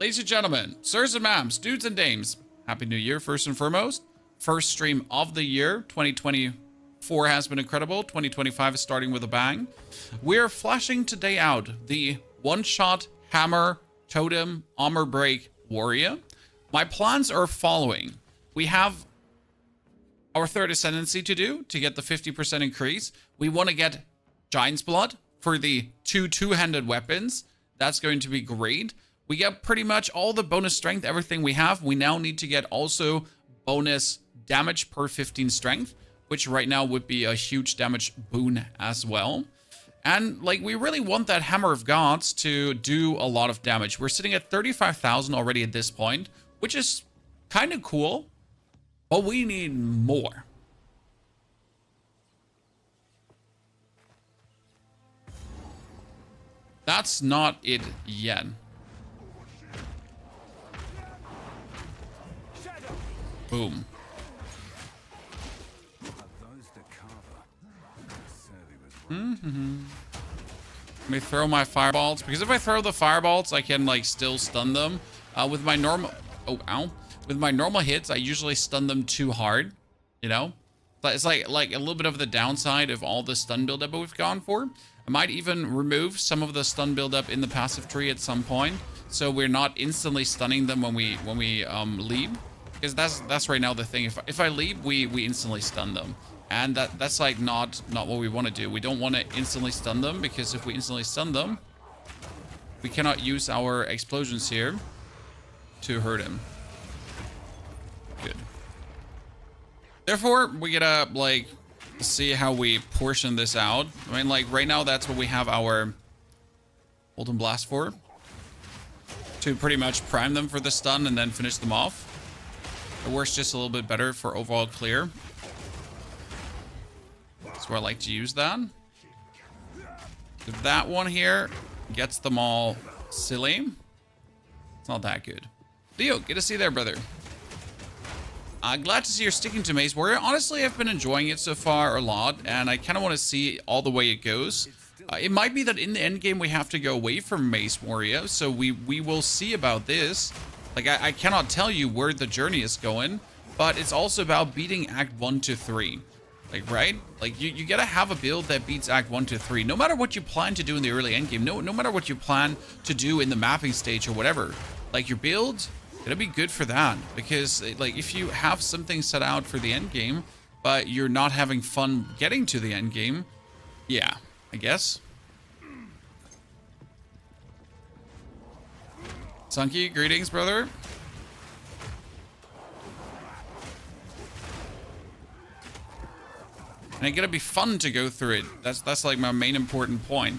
Ladies and gentlemen, sirs and ma'ams, dudes and dames, Happy New Year first and foremost. First stream of the year. 2024 has been incredible. 2025 is starting with a bang. We're flashing today out the one-shot hammer totem armor break warrior. My plans are following. We have our third Ascendancy to do to get the 50% increase. We want to get Giant's Blood for the two-handed weapons. That's going to be great. We get pretty much all the bonus strength, everything we have. We now need to get also bonus damage per 15 strength, which right now would be a huge damage boon as well. And like, we really want that Hammer of Gods to do a lot of damage. We're sitting at 35,000 already at this point, which is kind of cool, but we need more. That's not it yet. Boom. Let me throw my fireballs, because if I throw the fireballs, I can like still stun them. With my normal, with my normal hits, I usually stun them too hard. You know, but it's like a little bit of the downside of all the stun buildup we've gone for. I might even remove some of the stun buildup in the passive tree at some point, so we're not instantly stunning them when we leave. Because that's right now the thing. If I leave, we instantly stun them, and that's like not what we want to do. We don't want to instantly stun them, because if we instantly stun them, we cannot use our explosions here to hurt him. Good. Therefore, we gotta like see how we portion this out. I mean, like right now, that's what we have our Molten Blast for, to pretty much prime them for the stun and then finish them off. It works just a little bit better for overall clear. That's where I like to use that. If that one here gets them all silly, it's not that good. Leo, good to see you there, brother. Glad to see you're sticking to Maze Warrior. Honestly, I've been enjoying it so far a lot, and I kind of want to see all the way it goes. It might be that in the end game we have to go away from Maze Warrior, so we will see about this. Like, I cannot tell you where the journey is going, but it's also about beating Act 1 to 3. Like, right? Like, you gotta have a build that beats Act 1 to 3, no matter what you plan to do in the early endgame, no matter what you plan to do in the mapping stage or whatever. Like, your build gotta be good for that, because, like, if you have something set out for the endgame, but you're not having fun getting to the endgame, yeah, I guess. Sunky, greetings, brother. And it's gonna be fun to go through it. That's like my main important point.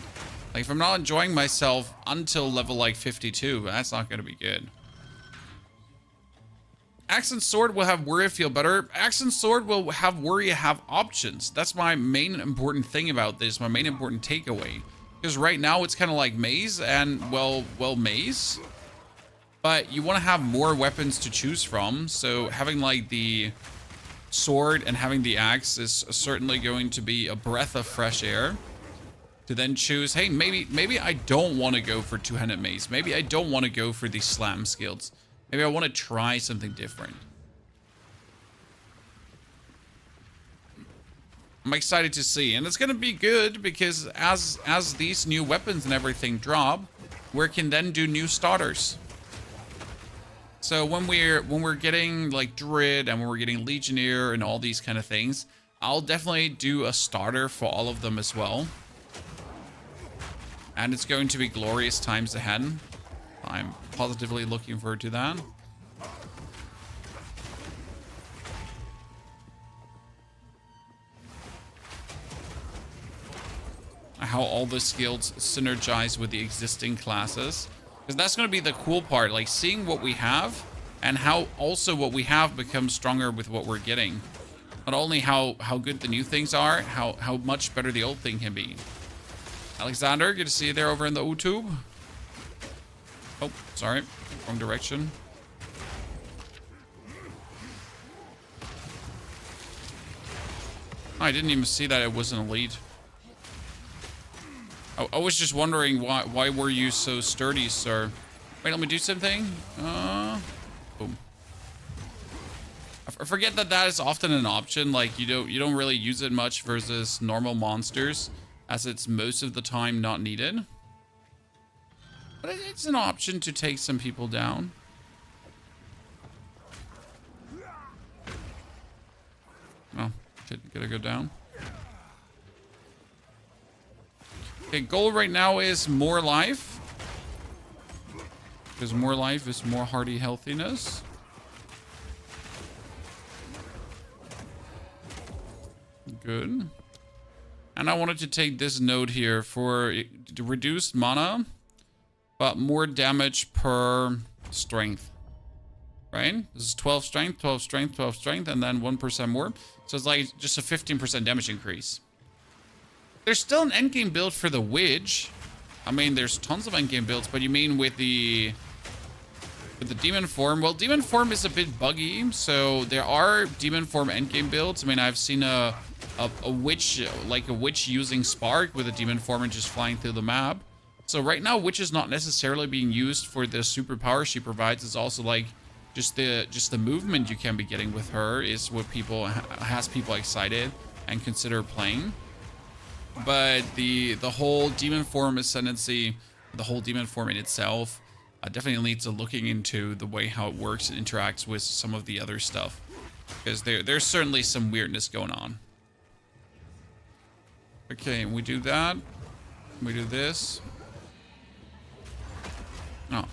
Like, if I'm not enjoying myself until level like 52, that's not gonna be good. Axe and Sword will have Warrior feel better. Axe and Sword will have Warrior have options. That's my main important thing about this, my main important takeaway. Because right now it's kind of like Maze and, well, Maze. But you want to have more weapons to choose from, so having like the sword and having the axe is certainly going to be a breath of fresh air. To then choose, hey, maybe I don't want to go for two-handed mace. Maybe I don't want to go for these slam skills. Maybe I want to try something different. I'm excited to see, and it's going to be good because as these new weapons and everything drop, we can then do new starters. So when we're getting like Druid and when we're getting Legionnaire and all these kind of things, I'll definitely do a starter for all of them as well. And it's going to be glorious times ahead. I'm positively looking forward to that. How all the skills synergize with the existing classes. Because that's going to be the cool part, like seeing what we have and how also what we have becomes stronger with what we're getting. Not only how good the new things are, how much better the old thing can be. Alexander, good to see you there over in the YouTube. Oh, sorry, wrong direction. I didn't even see that it was an elite. I was just wondering why were you so sturdy, sir? Wait, let me do something. Boom. I forget that that is often an option. Like you don't really use it much versus normal monsters, as it's most of the time not needed. But it's an option to take some people down. Oh, shit, gotta go down. Okay, goal right now is more life. Because more life is more hearty healthiness. Good. And I wanted to take this node here for reduced mana, but more damage per strength. Right? This is 12 strength, 12 strength, 12 strength, and then 1% more. So it's like just a 15% damage increase. There's still an endgame build for the Witch. I mean, there's tons of endgame builds, but you mean with the demon form? Well, demon form is a bit buggy, so there are demon form endgame builds. I mean, I've seen a witch, like a witch using spark with a demon form and just flying through the map. So right now, witch is not necessarily being used for the superpower she provides. It's also like just the movement you can be getting with her is what has people excited and consider playing. But the whole demon form ascendancy, the whole demon form in itself, definitely needs a looking into the way how it works and interacts with some of the other stuff, because there's certainly some weirdness going on. Okay, we do that. We do this. Oh.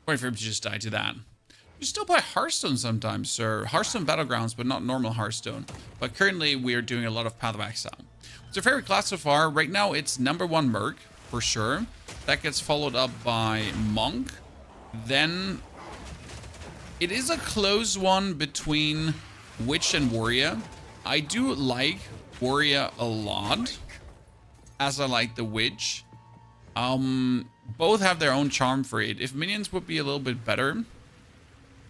Wait for him to just die to that. You still play Hearthstone sometimes, sir. Hearthstone Battlegrounds, but not normal Hearthstone. But currently, we are doing a lot of Path of Exile. It's your favorite class so far. Right now, it's #1 Merc, for sure. That gets followed up by Monk. Then, it is a close one between Witch and Warrior. I do like Warrior a lot, as I like the Witch. Both have their own charm for it. If minions would be a little bit better,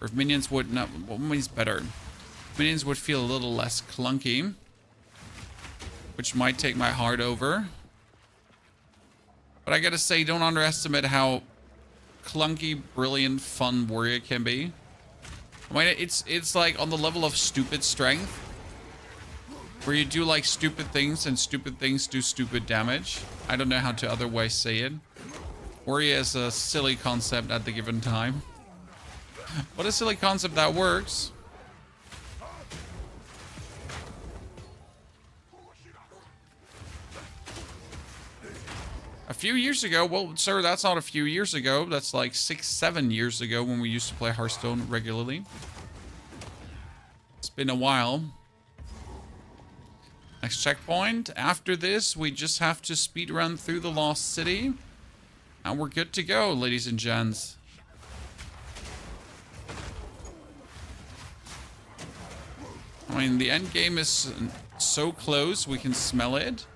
or if minions would not, what means better? Minions would feel a little less clunky, which might take my heart over. But I gotta say, don't underestimate how clunky, brilliant, fun Warrior can be. I mean, it's like on the level of stupid strength, where you do like stupid things and stupid things do stupid damage. I don't know how to otherwise say it. Warrior is a silly concept at the given time. What a silly concept that works. A few years ago, well, sir, that's not a few years ago. That's like 6, 7 years ago when we used to play Hearthstone regularly. It's been a while. Next checkpoint. After this, we just have to speed run through the Lost City. And we're good to go, ladies and gents. I mean, the end game is so close, we can smell it.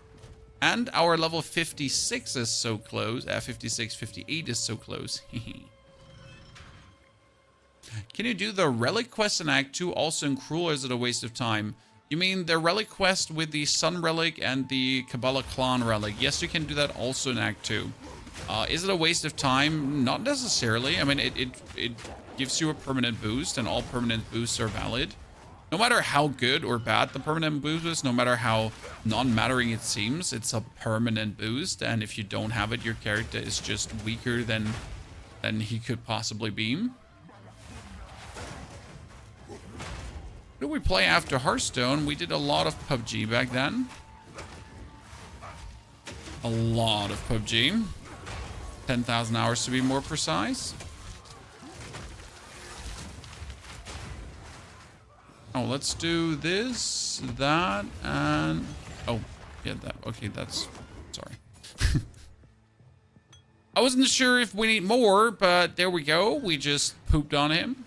And our level 56 is so close. 56, 58 is so close. Can you do the Relic quest in Act 2 also in Cruel, or is it a waste of time? You mean the Relic quest with the Sun Relic and the Kabbalah Clan Relic? Yes, you can do that also in Act 2. Is it a waste of time? Not necessarily. I mean, it gives you a permanent boost, and all permanent boosts are valid. No matter how good or bad the permanent boost is, no matter how non-mattering it seems, it's a permanent boost. And if you don't have it, your character is just weaker than he could possibly be. What did we play after Hearthstone? We did a lot of PUBG back then. A lot of PUBG. 10,000 hours to be more precise. Oh, let's do this, that, and... Oh, yeah, that. Okay, that's... Sorry. I wasn't sure if we need more, but there we go. We just pooped on him.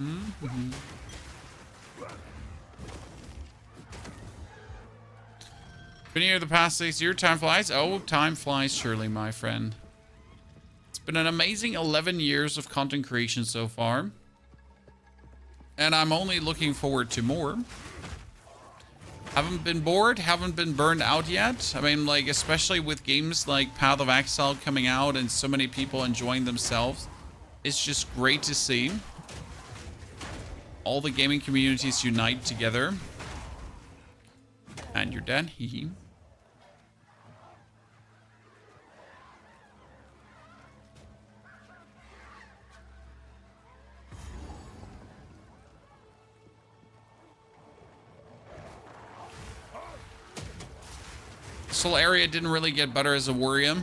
Mm-hmm. Been here the past 6 years. Time flies. Oh, time flies surely, my friend. been an amazing 11 years of content creation so far. And I'm only looking forward to more. Haven't been bored, haven't been burned out yet. I mean, like, especially with games like Path of Exile coming out and so many people enjoying themselves. It's just great to see all the gaming communities unite together. And you're dead, hee hee. Soul area didn't really get better as a warrior.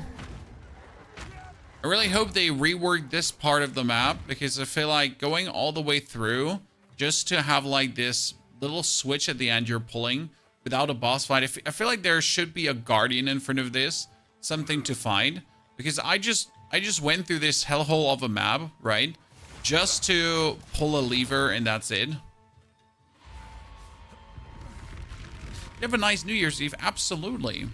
I really hope they rework this part of the map, because I feel like going all the way through just to have like this little switch at the end you're pulling without a boss fight. I feel like there should be a guardian in front of this, something to fight, because I just went through this hellhole of a map, right? Just to pull a lever and that's it. You have a nice New Year's Eve. Absolutely.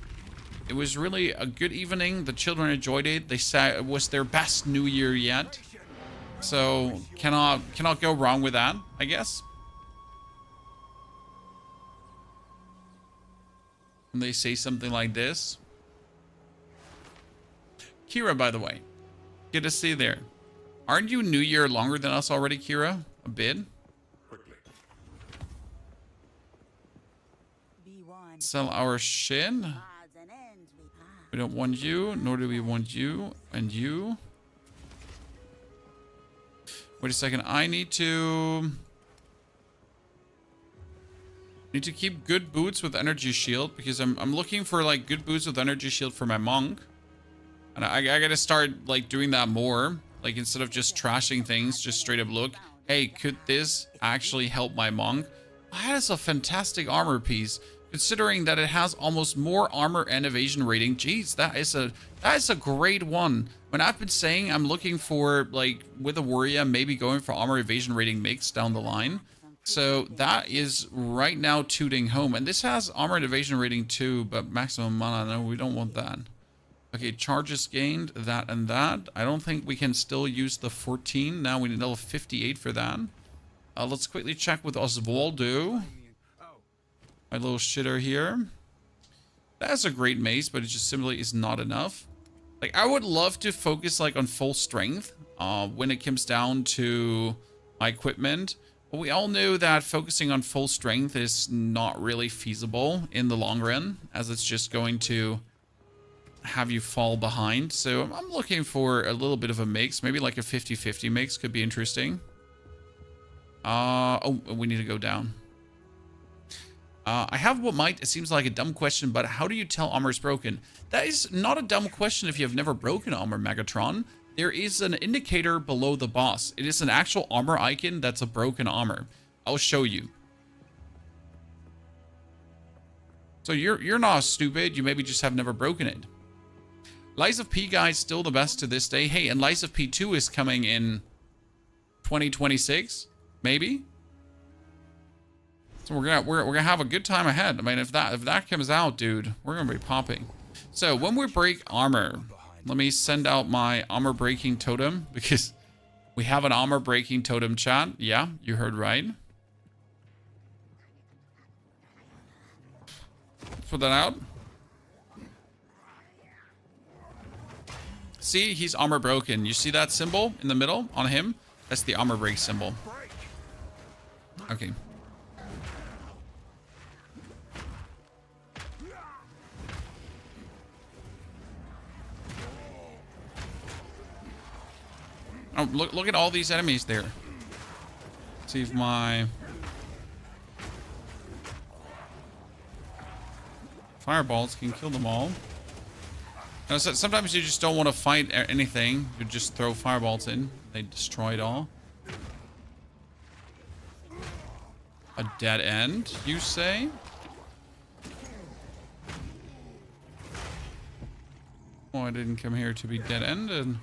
It was really a good evening. The children enjoyed it. They said it was their best New Year yet. So cannot go wrong with that, I guess. When they say something like this. Kira, by the way. Good to see you there. Aren't you New Year longer than us already, Kira? A bit? Sell our shit. We don't want you, nor do we want you and you. Wait a second. I need to keep good boots with energy shield, because I'm looking for like good boots with energy shield for my monk. And I gotta start like doing that more. Like, instead of just trashing things, just straight up look, hey, could this actually help my monk? That is a fantastic armor piece. Considering that it has almost more armor and evasion rating. Jeez, that is a great one. When I've been saying I'm looking for, like, with a warrior, maybe going for armor evasion rating mix down the line. So that is right now tooting home. And this has armor and evasion rating too, but maximum mana, no, we don't want that. Okay, charges gained, that and that. I don't think we can still use the 14. Now we need level 58 for that. Let's quickly check with Osvaldo. My little shitter here. That's a great mace, but it just simply is not enough. Like, I would love to focus like on full strength when it comes down to my equipment. But we all know that focusing on full strength is not really feasible in the long run, as it's just going to have you fall behind. So I'm looking for a little bit of a mix. Maybe like a 50-50 mix could be interesting. Oh, we need to go down. I have what might, it seems like a dumb question, but how do you tell armor is broken? That is not a dumb question if you have never broken armor, Megatron. There is an indicator below the boss. It is an actual armor icon that's a broken armor. I'll show you. So you're not stupid, you maybe just have never broken it. Lies of P guy is still the best to this day. Hey, and Lies of P2 is coming in 2026, maybe? So we're gonna have a good time ahead. I mean, if that comes out, dude, we're gonna be popping. So when we break armor, let me send out my armor breaking totem, because we have an armor breaking totem, chat. Yeah, you heard right. Let's put that out. See, he's armor broken. You see that symbol in the middle on him? That's the armor break symbol. Okay. Oh, look at all these enemies there. See if my fireballs can kill them all. Now, sometimes you just don't want to fight anything. You just throw fireballs in. They destroy it all. A dead end, you say? Oh, I didn't come here to be dead-ended.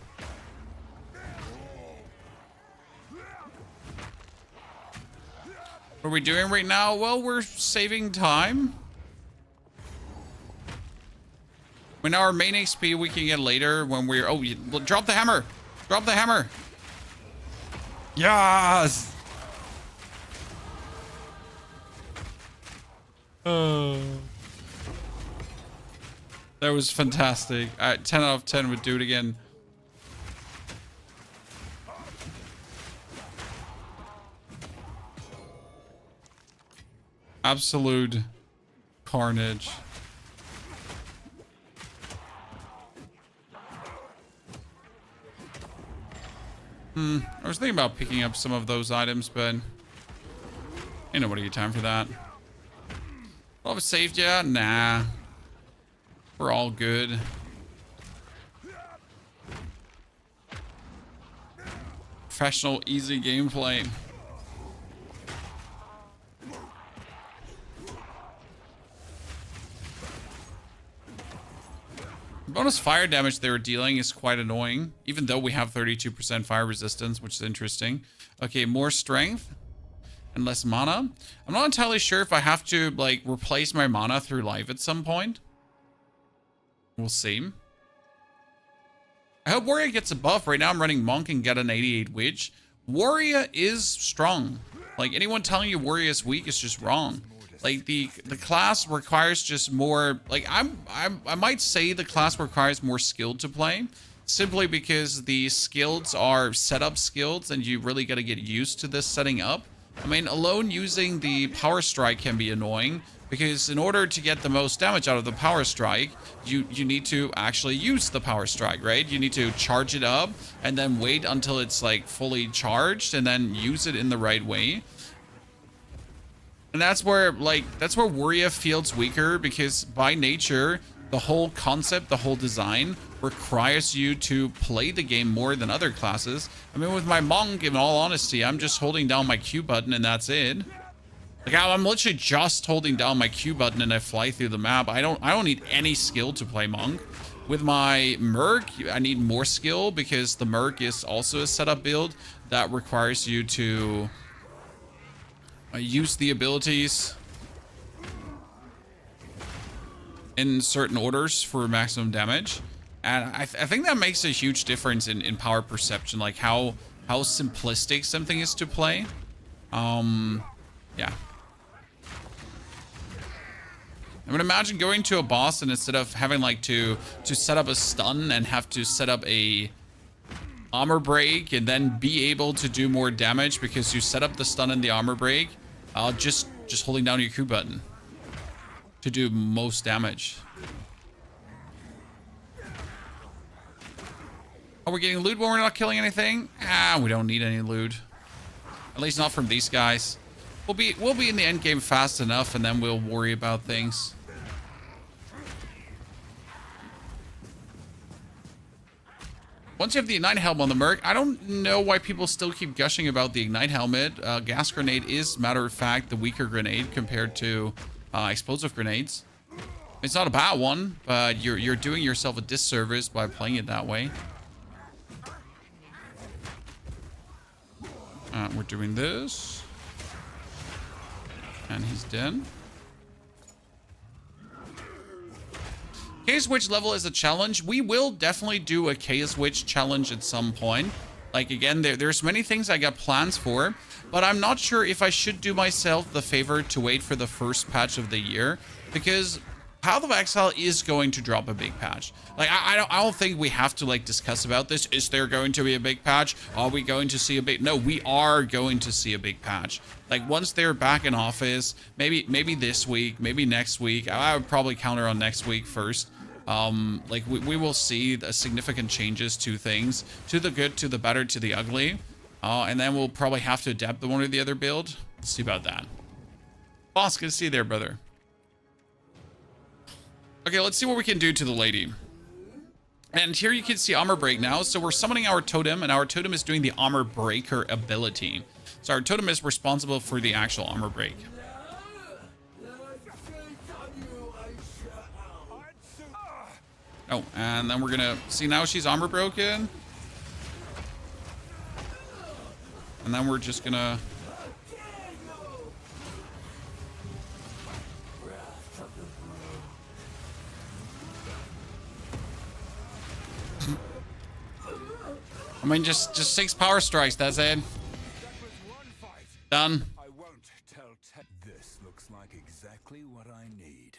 What are we doing right now? Well, we're saving time. I mean, our main XP we can get later when we're... Oh, drop the hammer. Drop the hammer. Yes. That was fantastic. 10 out of 10 would do it again. Absolute carnage. I was thinking about picking up some of those items, but ain't nobody got time for that. Love saved ya? Nah. We're all good. Professional, easy gameplay. Bonus fire damage they were dealing is quite annoying, even though we have 32% fire resistance, which is interesting. Okay, more strength and less mana. I'm not entirely sure if I have to, like, replace my mana through life at some point. We'll see. I hope Warrior gets a buff. Right now I'm running Monk and get an 88 Witch. Warrior is strong. Like, anyone telling you Warrior is weak is just wrong. Like, the class requires just more, like, I might say the class requires more skill to play, simply because the skills are setup skills and you really got to get used to this setting up. I mean, alone using the power strike can be annoying, because in order to get the most damage out of the power strike, you need to actually use the power strike, right? You need to charge it up and then wait until it's like fully charged and then use it in the right way. And that's where Warrior feels weaker, because by nature, the whole concept, the whole design requires you to play the game more than other classes. I mean, with my Monk, in all honesty, I'm just holding down my Q button and that's it. Like, I'm literally just holding down my Q button and I fly through the map. I don't need any skill to play Monk. With my Merc, I need more skill, because the Merc is also a setup build that requires you to use the abilities in certain orders for maximum damage. And I think that makes a huge difference in power perception, like how simplistic something is to play. Yeah. I would imagine going to a boss and instead of having like to set up a stun and have to set up a armor break and then be able to do more damage because you set up the stun and the armor break, just holding down your Q button to do most damage. Are we getting loot when we're not killing anything? We don't need any loot. At least not from these guys. We'll be in the end game fast enough, and then we'll worry about things. Once you have the Ignite Helm on the Merc, I don't know why people still keep gushing about the Ignite Helmet. Gas Grenade is, matter of fact, the weaker grenade compared to explosive grenades. It's not a bad one, but you're doing yourself a disservice by playing it that way. We're doing this. And he's dead. Chaos Witch level is a challenge. We will definitely do a Chaos Witch challenge at some point. Like, again, there's many things I got plans for, but I'm not sure if I should do myself the favor to wait for the first patch of the year, because Path of Exile is going to drop a big patch. Like, I don't think we have to, like, discuss about this. Is there going to be a big patch? Are we going to see a big... No, we are going to see a big patch. Like, once they're back in office, maybe this week, maybe next week. I would probably counter on next week first. Like, we will see the significant changes to things, to the good, to the better, to the ugly. And then we'll probably have to adapt the one or the other build. Let's see about that. Boss, good to see you there, brother. Okay, let's see what we can do to the lady. And here you can see armor break now. So we're summoning our totem, and our totem is doing the armor breaker ability. So our totem is responsible for the actual armor break. Oh, and then we're gonna see, now she's armor broken. And then we're just gonna... I mean, just 6 power strikes, that's it. Done. I won't tell this looks like exactly what I need.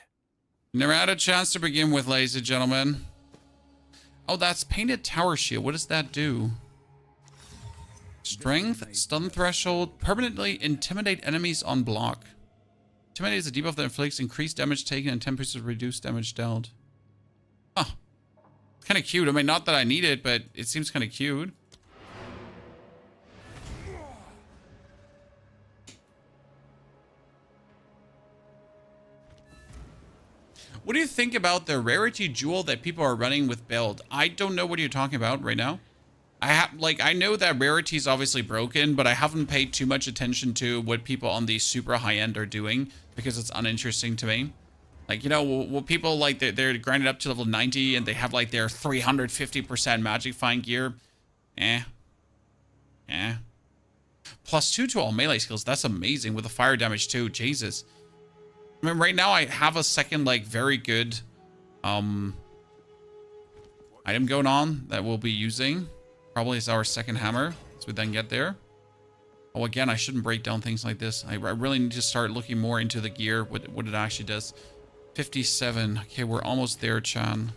Never had a chance to begin with, ladies and gentlemen. Oh, that's painted tower shield. What does that do? Strength, stun threshold, permanently intimidate enemies on block. Intimidate is a debuff that inflicts increased damage taken and 10% reduced damage dealt. Huh. Kind of cute. I mean, not that I need it, but it seems kind of cute. What do you think about the rarity jewel that people are running with build? I don't know what you're talking about right now. I know that rarity is obviously broken, but I haven't paid too much attention to what people on the super high end are doing because it's uninteresting to me. Like, you know, will people like they're grinded up to level 90 and they have like their 350% magic find gear? +2 to all melee skills. That's amazing with the fire damage too. Jesus. I mean, right now I have a second, like, very good item going on that we'll be using. Probably is our second hammer, as we then get there. Oh, again, I shouldn't break down things like this. I really need to start looking more into the gear, what it actually does. 57. Okay, we're almost there, Chan.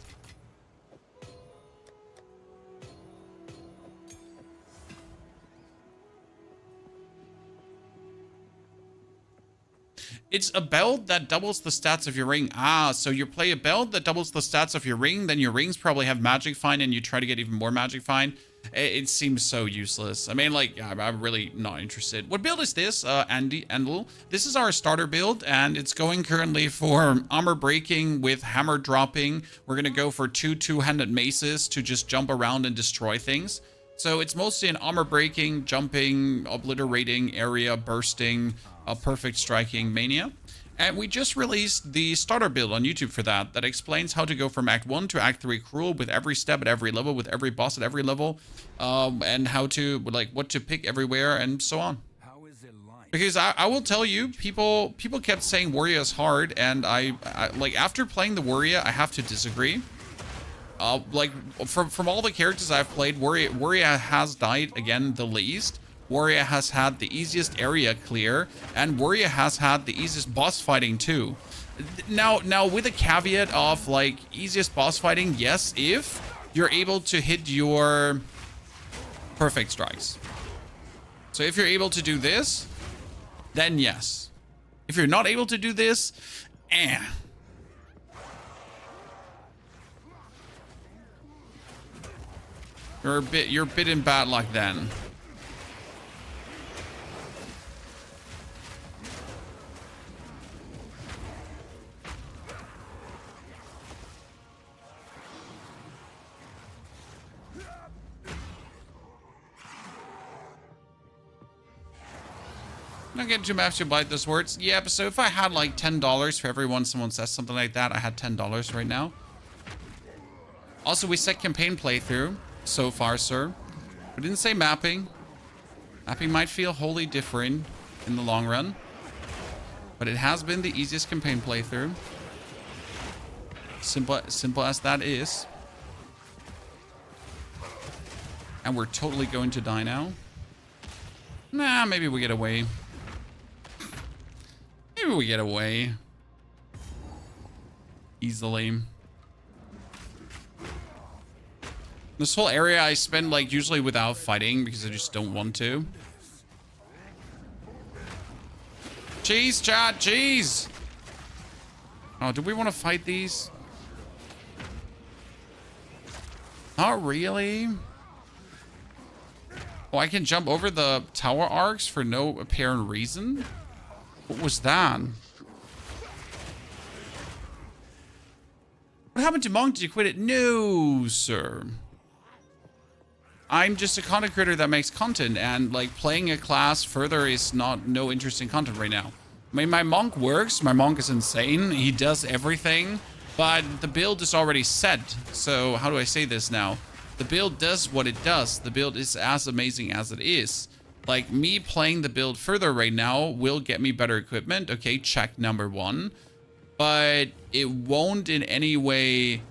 It's a build that doubles the stats of your ring. Ah, so you play a build that doubles the stats of your ring, then your rings probably have magic find and you try to get even more magic find. It seems so useless. I mean, like, I'm really not interested. What build is this, Andy Endel? This is our starter build, and it's going currently for armor breaking with hammer dropping. We're going to go for 2 two-handed maces to just jump around and destroy things. So it's mostly an armor breaking, jumping, obliterating, area bursting, a perfect striking mania. And we just released the starter build on YouTube for that explains how to go from Act 1 to Act 3 cruel with every step at every level, with every boss at every level, and how to, like, what to pick everywhere and so on. How is it like? Because I will tell you, people kept saying Warrior is hard, and I like, after playing the Warrior, I have to disagree. Like, from all the characters I've played, Warrior has died, again, the least. Warrior has had the easiest area clear, and Warrior has had the easiest boss fighting too. Now with a caveat of, like, easiest boss fighting, yes, if you're able to hit your perfect strikes. So if you're able to do this, then yes. If you're not able to do this, You're a bit in bad luck then. Not getting too much to bite those words. Yeah, but so if I had like $10 for everyone someone says something like that, I had $10 right now. Also, we set campaign playthrough so far, sir. We didn't say mapping. Mapping might feel wholly different in the long run, but it has been the easiest campaign playthrough. Simple as that is. And we're totally going to die now. Nah, maybe we get away. Maybe we get away. Easily. This whole area I spend, like, usually without fighting because I just don't want to. Jeez, chat, jeez! Oh, do we want to fight these? Not really. Oh, I can jump over the tower arcs for no apparent reason? What was that? What happened to Monk? Did you quit it? No, sir. I'm just a content creator that makes content, and, like, playing a class further is no interesting content right now. I mean, my Monk works. My Monk is insane. He does everything, but the build is already set. So how do I say this now? The build does what it does. The build is as amazing as it is. Like, me playing the build further right now will get me better equipment. Okay, check number 1. But it won't in any way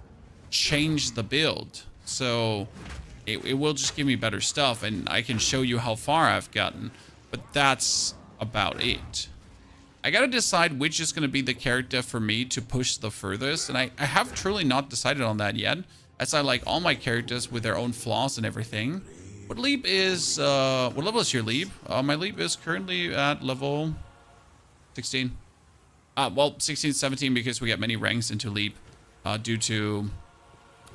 change the build. So it will just give me better stuff, and I can show you how far I've gotten. But that's about it. I gotta decide which is gonna be the character for me to push the furthest, and I have truly not decided on that yet, as I like all my characters with their own flaws and everything. What leap is, what level is your leap? My leap is currently at level 16. Well, 16, 17, because we get many ranks into leap, due to,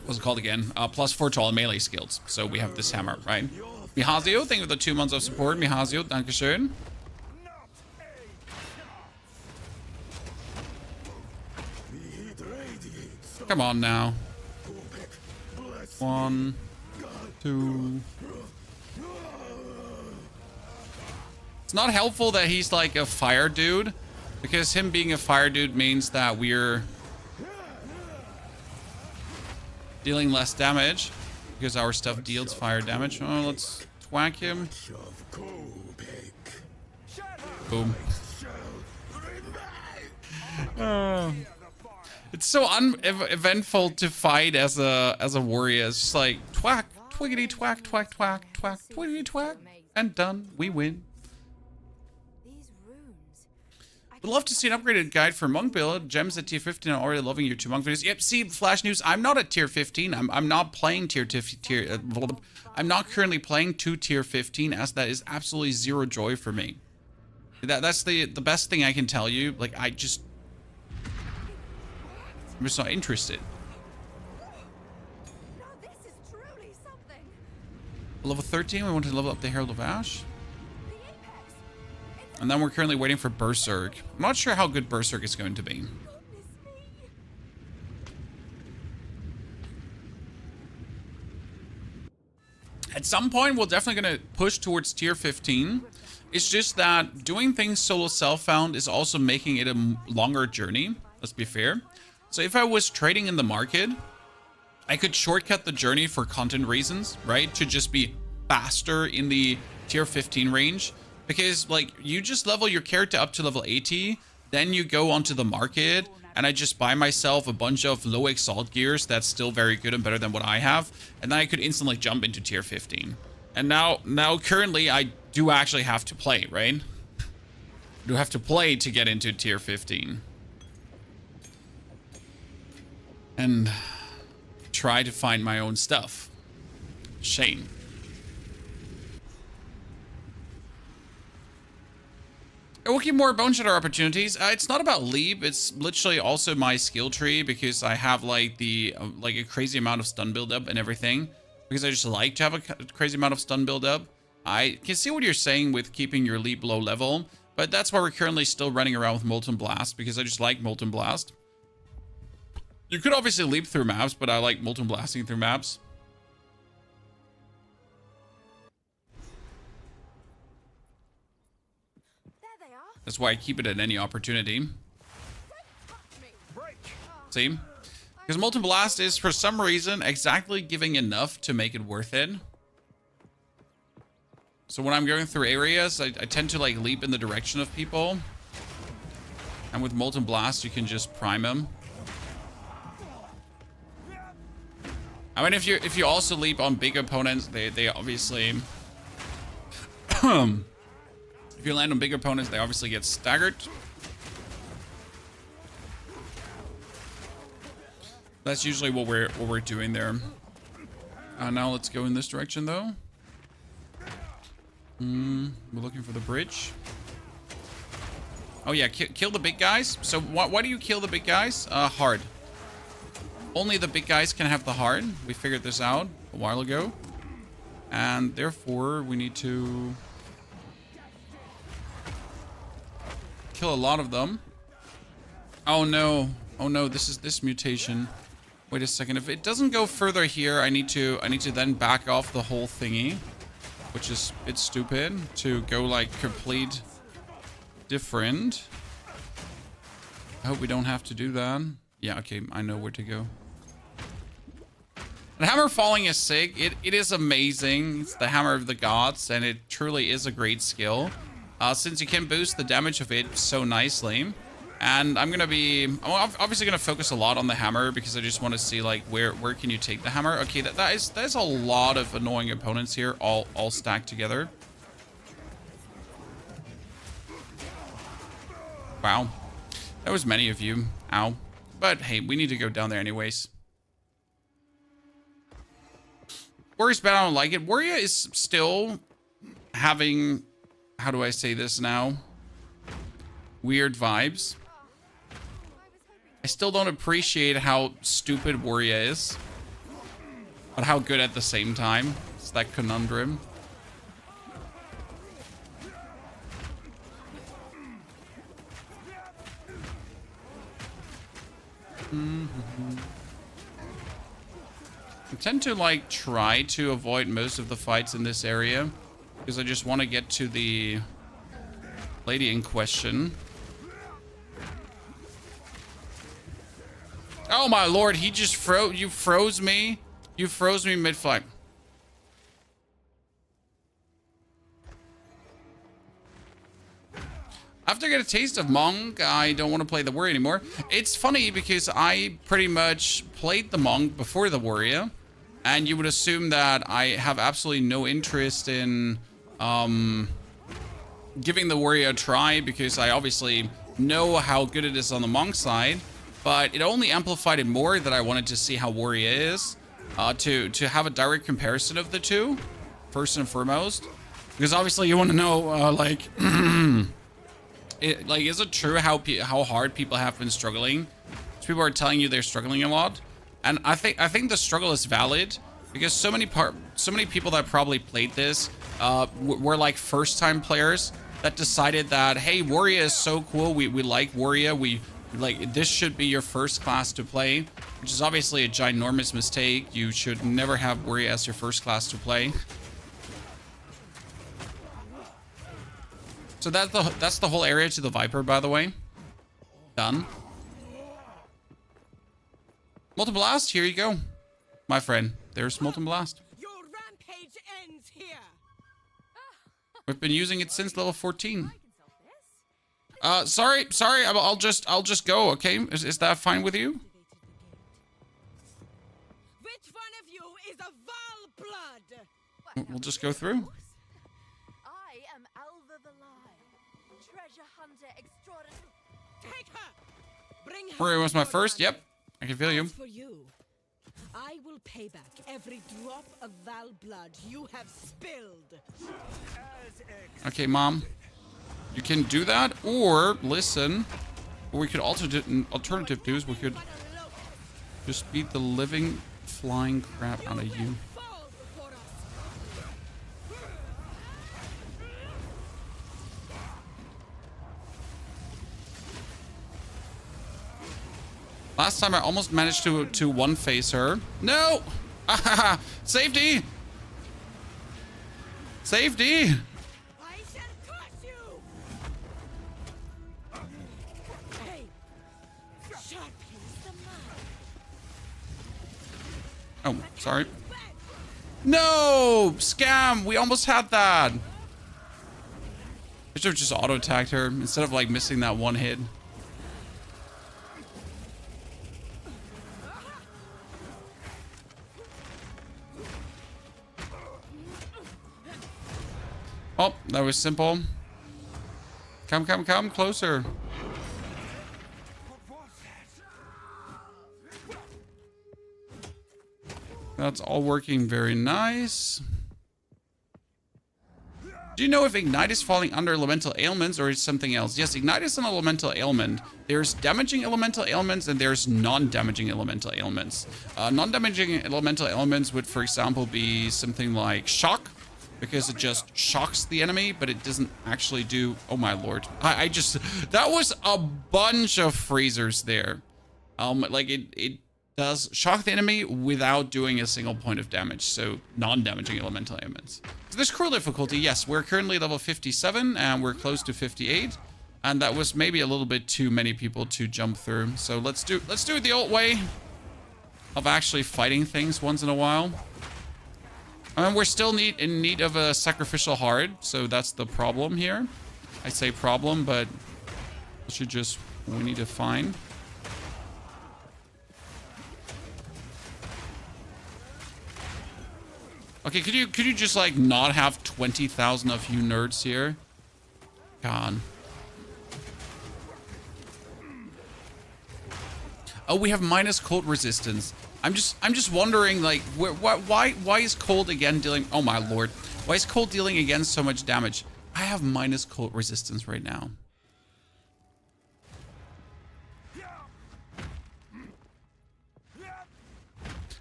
what's it called again? +4 to all melee skills. So we have this hammer, right? Mihazio, thank you for the 2 months of support. Mihazio, dankeschön. Come on now. 1, 2. It's not helpful that he's like a fire dude, because him being a fire dude means that we're dealing less damage because our stuff deals fire damage. Oh, let's whack him. Boom. It's so uneventful to fight as a warrior. It's just like twack, twiggity twack, twack, twack, twack, twiggity twack, and done. We win. Would love to see an upgraded guide for monk build. Gems at tier 15. I'm already loving your 2 monk videos. Yep. See, Flash News. I'm not at tier 15. I'm not playing I'm not currently playing to tier 15, as that is absolutely zero joy for me. That's the best thing I can tell you. Like I'm just not interested. Level 13, we want to level up the Herald of Ash. And then we're currently waiting for Berserk. I'm not sure how good Berserk is going to be. At some point, we're definitely going to push towards tier 15. It's just that doing things solo self-found is also making it a longer journey. Let's be fair. So if I was trading in the market, I could shortcut the journey for content reasons, right? To just be faster in the tier 15 range. Because, like, you just level your character up to level 80, then you go onto the market, and I just buy myself a bunch of low exalt gears that's still very good and better than what I have, and then I could instantly jump into tier 15. And now currently, I do actually have to play, right? I do have to play to get into tier 15. And try to find my own stuff. Shame. We'll keep more Bone Shatter opportunities. It's not about leap. It's literally also my skill tree, because I have like the like a crazy amount of stun buildup and everything. Because I just like to have a crazy amount of stun buildup. I can see what you're saying with keeping your leap low level, but that's why we're currently still running around with Molten Blast, because I just like Molten Blast. You could obviously leap through maps, but I like Molten Blasting through maps. That's why I keep it at any opportunity. See? Because Molten Blast is, for some reason, exactly giving enough to make it worth it. So when I'm going through areas, I tend to like leap in the direction of people. And with Molten Blast, you can just prime them. I mean, if you also leap on big opponents, they obviously... If you land on big opponents, they obviously get staggered. That's usually what we're doing there. Now let's go in this direction, though. We're looking for the bridge. Oh yeah, kill the big guys. So why do you kill the big guys? Hard. Only the big guys can have the hard. We figured this out a while ago. And therefore, we need to kill a lot of them. Oh no. Oh no, this is this mutation. Wait a second. If it doesn't go further here, I need to then back off the whole thingy. Which is, it's stupid to go like complete different. I hope we don't have to do that. Yeah, okay, I know where to go. The hammer falling is sick. It is amazing. It's the hammer of the gods, and it truly is a great skill. Since you can boost the damage of it so nicely, And I'm obviously gonna focus a lot on the hammer because I just want to see like where can you take the hammer. Okay, that is a lot of annoying opponents here, all stacked together. Wow, that was many of you. Ow. But hey, we need to go down there anyways. Warrior's bad, I don't like it. Warrior is still having, how do I say this now? Weird vibes. I still don't appreciate how stupid Warrior is, but how good at the same time. It's that conundrum. I tend to like try to avoid most of the fights in this area because I just want to get to the lady in question. Oh my lord, he just froze me. You froze me mid-flight. After I get a taste of Monk, I don't want to play the Warrior anymore. It's funny because I pretty much played the Monk before the Warrior, and you would assume that I have absolutely no interest in giving the Warrior a try because I obviously know how good it is on the Monk side, but it only amplified it more that I wanted to see how Warrior is, to have a direct comparison of the two, first and foremost, because obviously you want to know, like... is it true how hard people have been struggling? People are telling you they're struggling a lot, and I think the struggle is valid because so many people that probably played this were like first-time players that decided that, hey, Warrior is so cool. We like Warrior. We like this should be your first class to play, which is obviously a ginormous mistake. You should never have Warrior as your first class to play. So that's the whole area to the Viper, by the way. Done. Molten Blast, here you go. My friend, there's Molten Blast. Your rampage ends here. We've been using it since level 14. Sorry, I'll just go, okay? Is that fine with you? Which one of you is a Val blood? We'll just go through. Take her. Bring her. Warrior was my first. Yep, I can feel you. For you, I will pay back every drop of Val blood you have spilled. Okay, Mom, you can do that, or listen. What we could also do, an alternative do is we could just beat the living flying crap out of you. Last time I almost managed to one-face her. No! Safety! Safety! I shall crush you. Hey, sharp is the man. Oh, sorry. No! Scam! We almost had that! I should have just auto-attacked her instead of like missing that one hit. Oh, that was simple. Come closer. That's all working very nice. Do you know if Ignite is falling under elemental ailments or is something else? Yes, Ignite is an elemental ailment. There's damaging elemental ailments and there's non-damaging elemental ailments. Non-damaging elemental ailments would, for example, be something like Shock, because it just shocks the enemy, but it doesn't actually do... Oh my lord. I just... That was a bunch of phasers there. Like it does shock the enemy without doing a single point of damage. So non-damaging elemental ailments. So this crew difficulty, yes, we're currently level 57 and we're close to 58. And that was maybe a little bit too many people to jump through. So let's do it the old way of actually fighting things once in a while. We're still in need of a sacrificial heart, so that's the problem here. I say problem, but we should just we need to find. Okay, could you just like not have 20,000 of you nerds here? God. Oh, we have minus cold resistance. I'm just wondering, like, why is cold again dealing? Oh my lord, why is cold dealing again so much damage? I have minus cold resistance right now.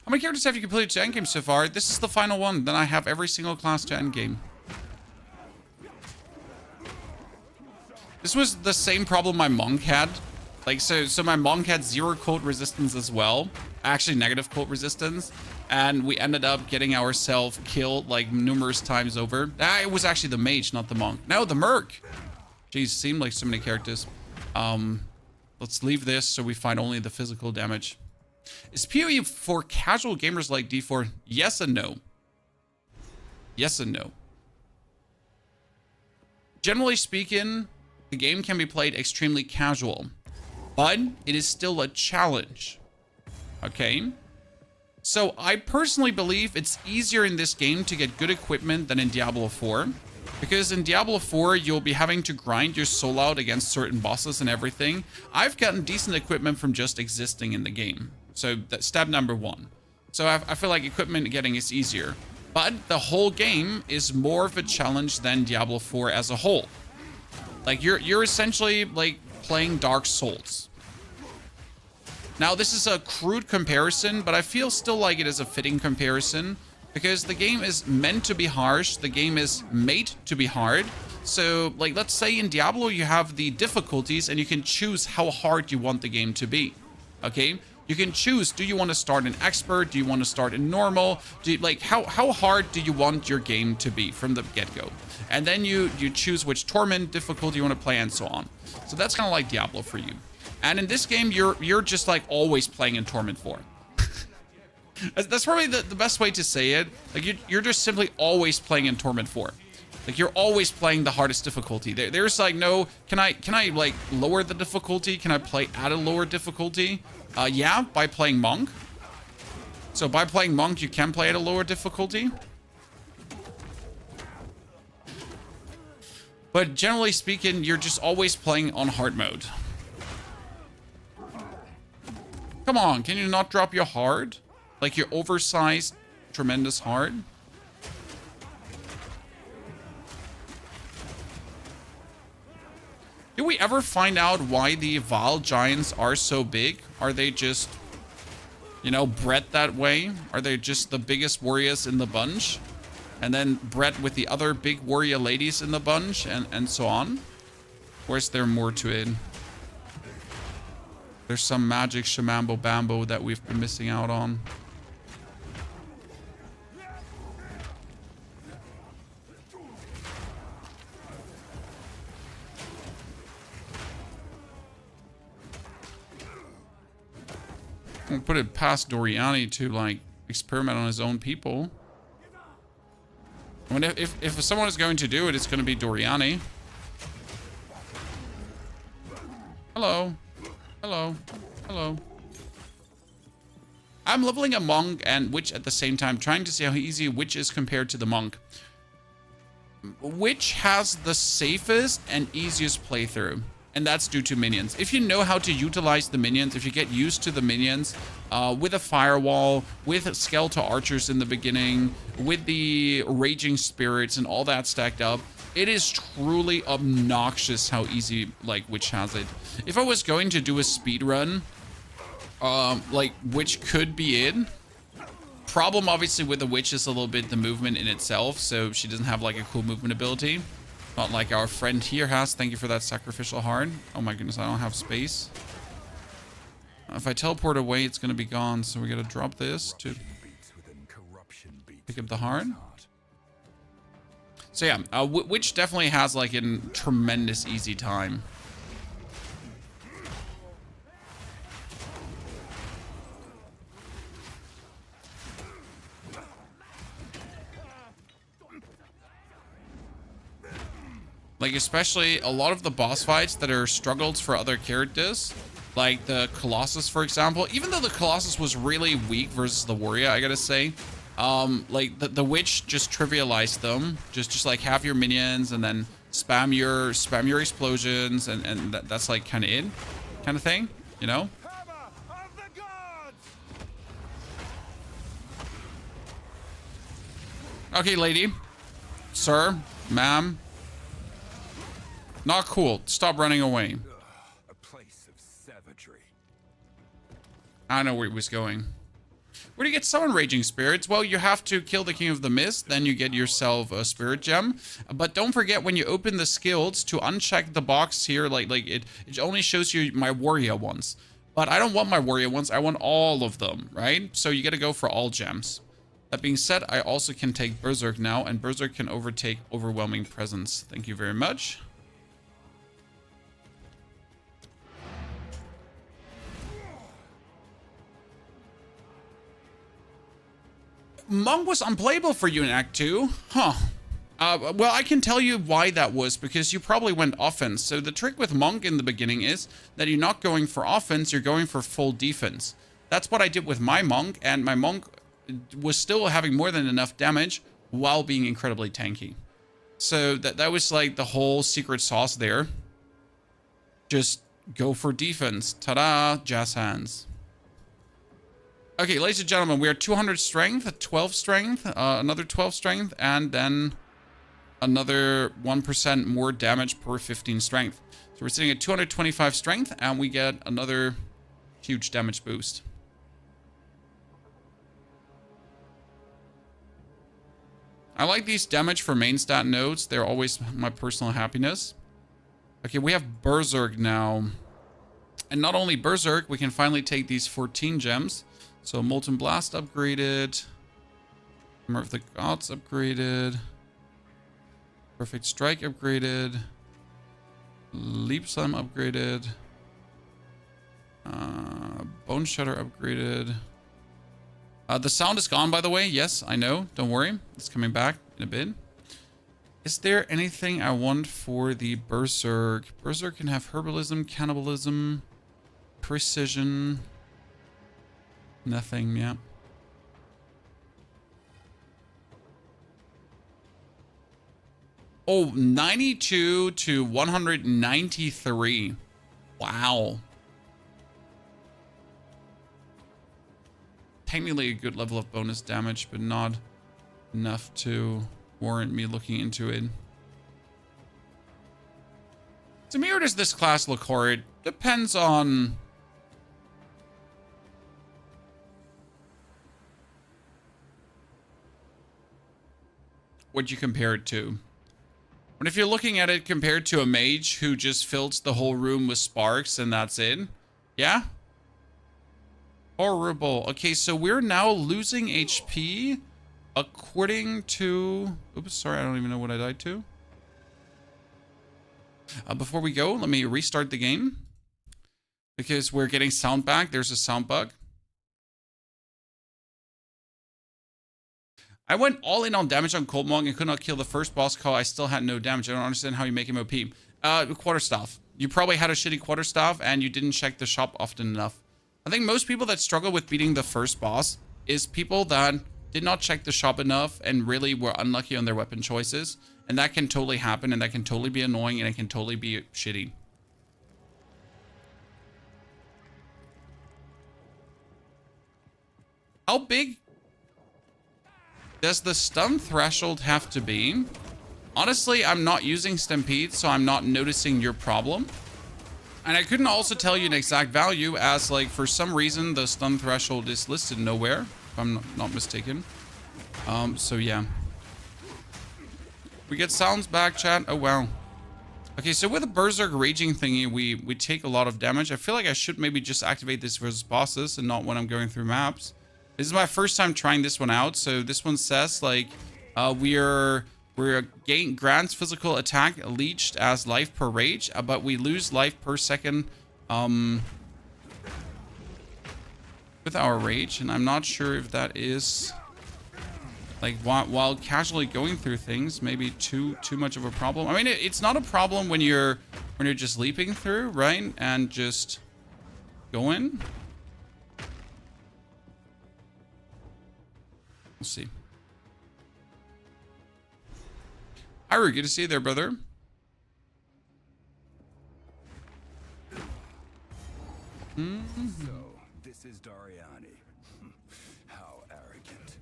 How many characters have you completed to endgame so far? This is the final one. Then I have every single class to endgame. This was the same problem my monk had. Like, so my monk had 0 cold resistance as well. Actually, negative cold resistance. And we ended up getting ourselves killed, like, numerous times over. It was actually the mage, not the monk. No, the merc. Jeez, seemed like so many characters. Let's leave this so we find only the physical damage. Is PoE for casual gamers like D4? Yes and no. Yes and no. Generally speaking, the game can be played extremely casual, but it is still a challenge. Okay? So I personally believe it's easier in this game to get good equipment than in Diablo 4. Because in Diablo 4, you'll be having to grind your soul out against certain bosses and everything. I've gotten decent equipment from just existing in the game. So that's step number 1. So I feel like equipment getting is easier. But the whole game is more of a challenge than Diablo 4 as a whole. Like, you're essentially, like, playing Dark Souls. Now, this is a crude comparison, but I feel still like it is a fitting comparison. Because the game is meant to be harsh. The game is made to be hard. So, like, let's say in Diablo you have the difficulties and you can choose how hard you want the game to be. Okay? You can choose, do you want to start in expert? Do you want to start in normal? How hard do you want your game to be from the get-go? And then you choose which torment difficulty you want to play and so on. So that's kind of like Diablo for you. And in this game, you're just like always playing in Torment 4. That's probably the best way to say it. Like you're just simply always playing in Torment 4. Like you're always playing the hardest difficulty. There's like no, can I like lower the difficulty? Can I play at a lower difficulty? Yeah, by playing Monk. So by playing Monk, you can play at a lower difficulty. But generally speaking, you're just always playing on hard mode. Come on, can you not drop your hard? Like your oversized, tremendous hard? Do we ever find out why the Val Giants are so big? Are they just, you know, bred that way? Are they just the biggest warriors in the bunch? And then bred with the other big warrior ladies in the bunch and so on? Or is there more to it? There's some magic shamambo bambo that we've been missing out on. I'll put it past Doriani to like experiment on his own people. I mean, if someone is going to do it, it's going to be Doriani. Hello. Hello. Hello. I'm leveling a monk and witch at the same time, trying to see how easy witch is compared to the monk. Witch has the safest and easiest playthrough, and that's due to minions. If you know how to utilize the minions, if you get used to the minions, with a firewall, with skeletal archers in the beginning, with the raging spirits and all that stacked up, it is truly obnoxious how easy, like, Witch has it. If I was going to do a speed run, like, Witch could be it. Problem, obviously, with the Witch is a little bit the movement in itself, so she doesn't have, like, a cool movement ability. Not like our friend here has. Thank you for that sacrificial heart. Oh my goodness, I don't have space. If I teleport away, it's going to be gone, so we got to drop this to pick up the heart. So yeah, Witch definitely has like a tremendous easy time. Like, especially a lot of the boss fights that are struggles for other characters, like the Colossus, for example. Even though the Colossus was really weak versus the warrior, I gotta say, like the witch just trivialized them. Just like have your minions and then spam your explosions, and that's like kind of it, kind of thing, you know. Okay, lady, sir, ma'am, not cool. Stop running away. A place of savagery. I don't know where he was going. Where do you get summon raging spirits? Well, you have to kill the King of the Mist, then you get yourself a spirit gem. But don't forget, when you open the skills, to uncheck the box here, like it only shows you my warrior ones. But I don't want my warrior ones, I want all of them, right? So you gotta go for all gems. That being said, I also can take Berserk now, and Berserk can overtake Overwhelming Presence. Thank you very much. Monk was unplayable for you in Act 2? Huh. Well, I can tell you why that was, because you probably went offense. So the trick with Monk in the beginning is that you're not going for offense, you're going for full defense. That's what I did with my Monk, and my Monk was still having more than enough damage while being incredibly tanky. So that was like the whole secret sauce there. Just go for defense. Ta-da, jazz hands. Okay, ladies and gentlemen, we are 200 strength, 12 strength, another 12 strength, and then another 1% more damage per 15 strength. So we're sitting at 225 strength, and we get another huge damage boost. I like these damage for main stat nodes. They're always my personal happiness. Okay, we have Berserk now. And not only Berserk, we can finally take these 14 gems. So Molten Blast upgraded. Hammer of the Gods upgraded. Perfect Strike upgraded. Leap Slam upgraded. Bone Shudder upgraded. The sound is gone, by the way. Yes, I know. Don't worry. It's coming back in a bit. Is there anything I want for the Berserk? Berserk can have Herbalism, Cannibalism, Precision. Nothing, yeah. Oh, 92 to 193. Wow. Technically a good level of bonus damage, but not enough to warrant me looking into it. To me, or does this class look horrid? Depends on... what you compare it to. But if you're looking at it compared to a mage who just fills the whole room with sparks and that's it, yeah? Horrible. Okay, so we're now losing HP according to... oops, sorry, I don't even know what I died to. Before we go, let me restart the game. Because we're getting sound back. There's a sound bug. I went all in on damage on Cold Monk and could not kill the first boss call. I still had no damage. I don't understand how you make him OP. Quarterstaff. You probably had a shitty quarterstaff and you didn't check the shop often enough. I think most people that struggle with beating the first boss is people that did not check the shop enough and really were unlucky on their weapon choices. And that can totally happen, and that can totally be annoying, and it can totally be shitty. How big does the stun threshold have to be? Honestly, I'm not using Stampede, so I'm not noticing your problem. And I couldn't also tell you an exact value, as like for some reason the stun threshold is listed nowhere, if I'm not mistaken. So yeah. We get sounds back, chat. Oh wow. Okay, so with a Berserk Raging thingy, we take a lot of damage. I feel like I should maybe just activate this versus bosses and not when I'm going through maps. This is my first time trying this one out, so this one says like we're grants physical attack leached as life per rage, but we lose life per second with our rage, and I'm not sure if that is like while casually going through things, maybe too much of a problem. I mean, it's not a problem when you're just leaping through, right? And just going. We'll see. Ira, good to see you there, brother. So, this is Dariani. How arrogant.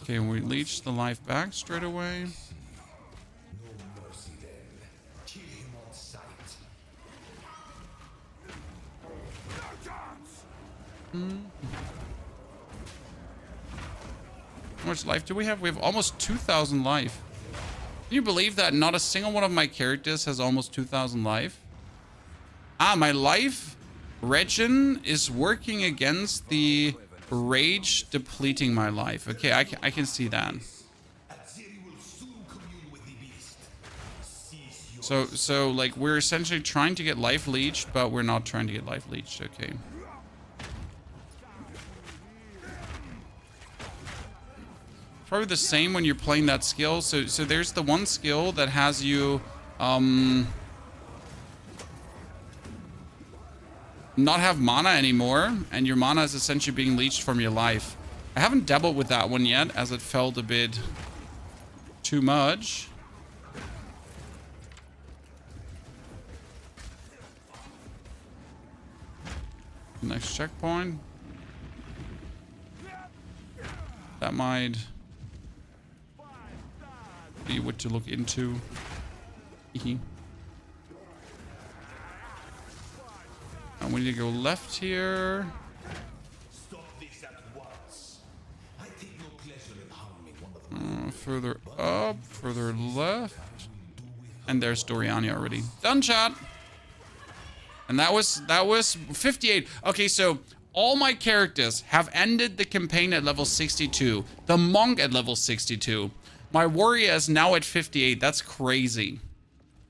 Okay, we leech the life back straight away. How much life do we have? We have almost 2,000 life. Can you believe that not a single one of my characters has almost 2,000 life? Ah, my life regen is working against the rage depleting my life. Okay, I can see that. So like we're essentially trying to get life leeched, but we're not trying to get life leeched. Okay. Probably the same when you're playing that skill. So there's the one skill that has you not have mana anymore, and your mana is essentially being leeched from your life. I haven't dabbled with that one yet, as it felt a bit too much. Next checkpoint. That might be what to look into. And we need to go left here. Further up, further left. And there's Doriani already. Done, chat. And that was 58. Okay, so all my characters have ended the campaign at level 62. The monk at level 62. My warrior is now at 58. That's crazy.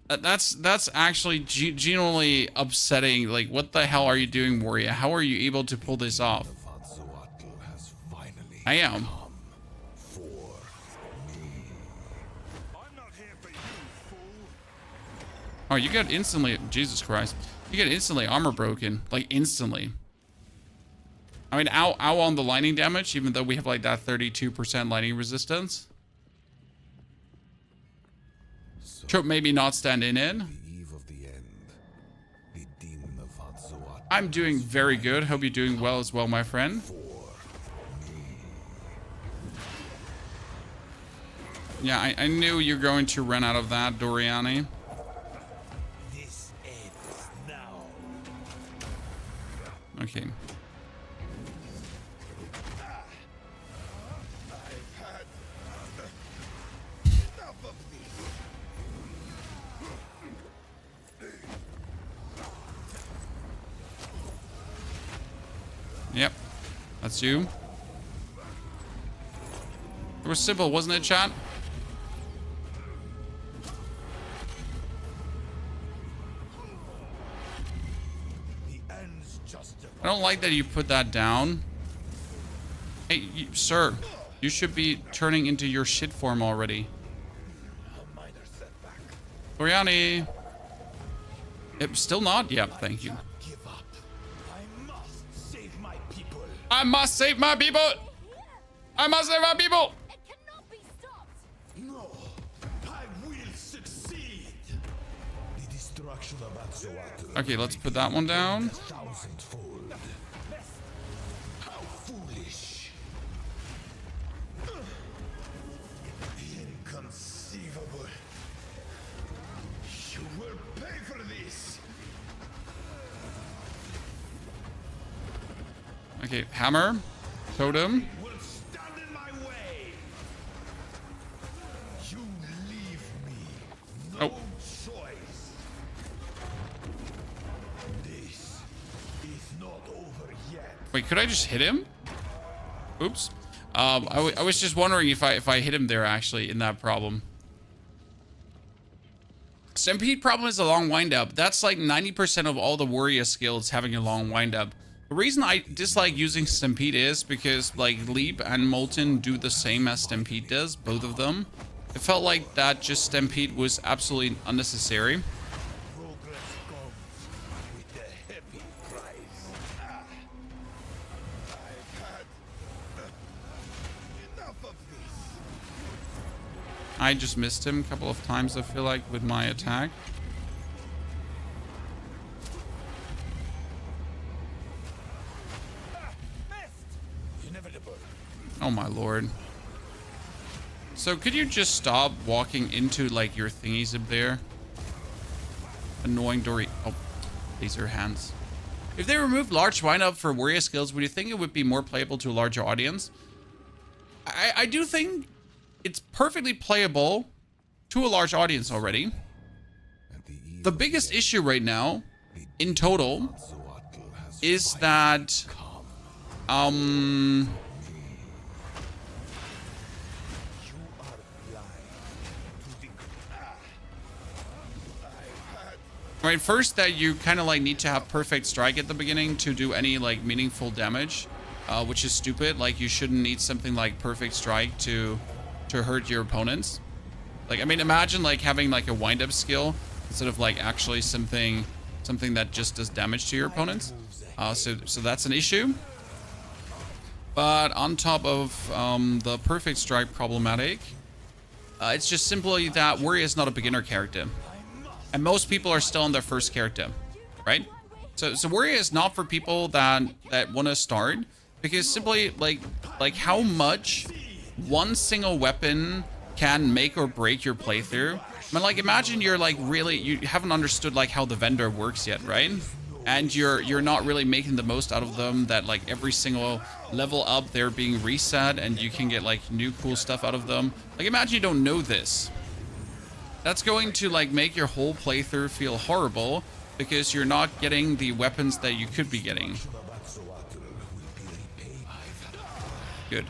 That's actually genuinely upsetting. Like, what the hell are you doing, warrior? How are you able to pull this off? I am. Oh, you get instantly. Jesus Christ. You get instantly armor broken. Like, instantly. I mean, ow on the lightning damage, even though we have like that 32% lightning resistance. Trope maybe not standing in. I'm doing very good. Hope you're doing well as well, my friend. Yeah, I knew you're going to run out of that, Doriani. Okay. Yep. That's you. It was simple, wasn't it, chat? I don't like that you put that down. Hey, sir. You should be turning into your shit form already. Oriani. Yep, still not? Yep, thank you. I must save my people! I must save my people! It cannot be stopped. No, I will succeed. The destruction of Atzoatl. Okay, let's put that one down. Thousandfold. How foolish. Inconceivable. You will pay for this. Okay, hammer. Totem. Will stand in my way. You leave me no choice. This is not over yet. Wait, could I just hit him? Oops. I was just wondering if I hit him there actually in that problem. Stampede problem is a long windup. That's like 90% of all the warrior skills having a long windup. The reason I dislike using Stampede is because like Leap and Molten do the same as Stampede does, both of them. It felt like that just Stampede was absolutely unnecessary. Progress comes with a heavy price. I've had enough of this. I just missed him a couple of times, I feel like, with my attack. Inevitable. Oh my lord. So could you just stop walking into like your thingies up there? Annoying Dory. Oh, these are hands. If they removed large windup for warrior skills, would you think it would be more playable to a larger audience? I do think it's perfectly playable to a large audience already. The biggest issue right now, in total, is that right, first that you kind of like need to have perfect strike at the beginning to do any like meaningful damage, which is stupid. Like you shouldn't need something like perfect strike to hurt your opponents. Like, I mean, imagine like having like a wind-up skill instead of like actually something that just does damage to your opponents. So that's an issue. But on top of the perfect strike problematic, it's just simply that Warrior is not a beginner character. And most people are still on their first character, right? So Warrior is not for people that want to start, because simply like how much one single weapon can make or break your playthrough. I mean, like imagine you're like really, you haven't understood like how the vendor works yet, right? And you're not really making the most out of them, that like every single level up they're being reset and you can get like new cool stuff out of them. Like imagine you don't know this. That's going to like make your whole playthrough feel horrible because you're not getting the weapons that you could be getting. Good.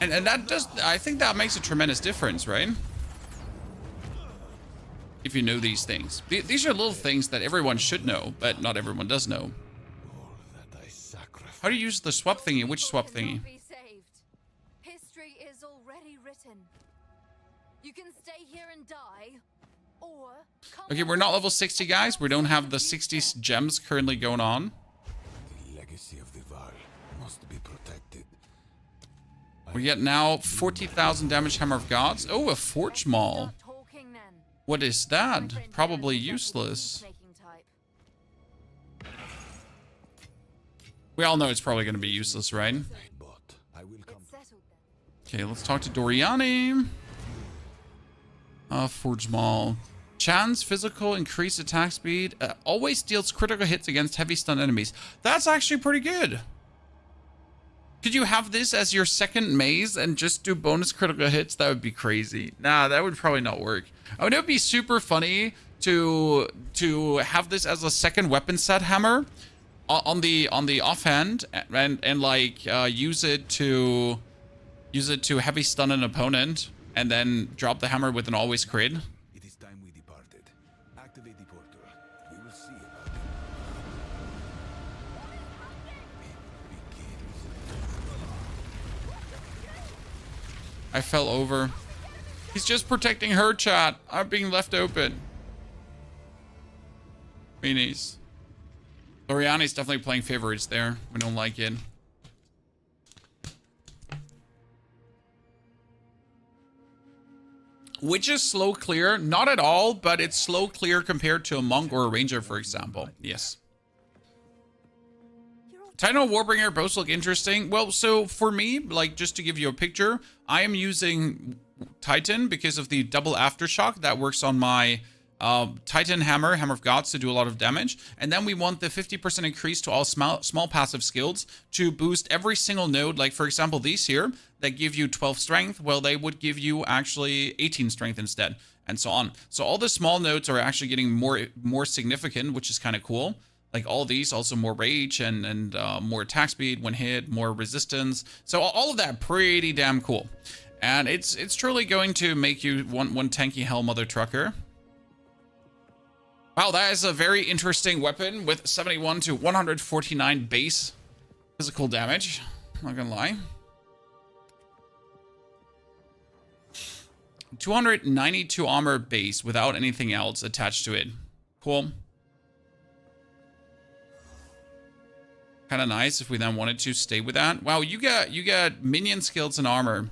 and that does, I think that makes a tremendous difference, right? If you know these things. These are little things that everyone should know, but not everyone does know. How do you use the swap thingy? Which swap thingy? History is already written. You can stay here and die, or Okay, we're not level 60, guys. We don't have the 60 gems currently going on. The legacy of the Val must be protected. We get now 40,000 damage Hammer of Gods. Oh, a Forge Maul. What is that? Probably useless. We all know it's probably going to be useless, right? Okay, let's talk to Doriani. Forge Maul. Chan's physical increased attack speed. Always deals critical hits against heavy stun enemies. That's actually pretty good. Could you have this as your second maze and just do bonus critical hits? That would be crazy. Nah, that would probably not work. I mean, it would be super funny to have this as a second weapon set hammer on the offhand and like use it to heavy stun an opponent and then drop the hammer with an always crit. It is time we departed. Activate the portal. We will see about it. I fell over. He's just protecting her, chat. I'm being left open. Meanies. Loriani's definitely playing favorites there. We don't like it. Which is slow clear? Not at all, but it's slow clear compared to a monk or a ranger, for example. Yes. Titan Warbringer both look interesting. Well, so for me, like just to give you a picture, I am using Titan because of the double aftershock that works on my Titan Hammer of Gods to do a lot of damage. And then we want the 50% increase to all small passive skills to boost every single node. Like for example, these here that give you 12 strength, well, they would give you actually 18 strength instead, and so on. So all the small nodes are actually getting more significant, which is kind of cool. Like all these, also more rage and more attack speed when hit, more resistance. So all of that pretty damn cool. And it's truly going to make you one tanky hell mother trucker. Wow, that is a very interesting weapon with 71 to 149 base physical damage. Not gonna lie. 292 armor base without anything else attached to it. Cool. Kind of nice if we then wanted to stay with that. Wow, you got minion skills and armor.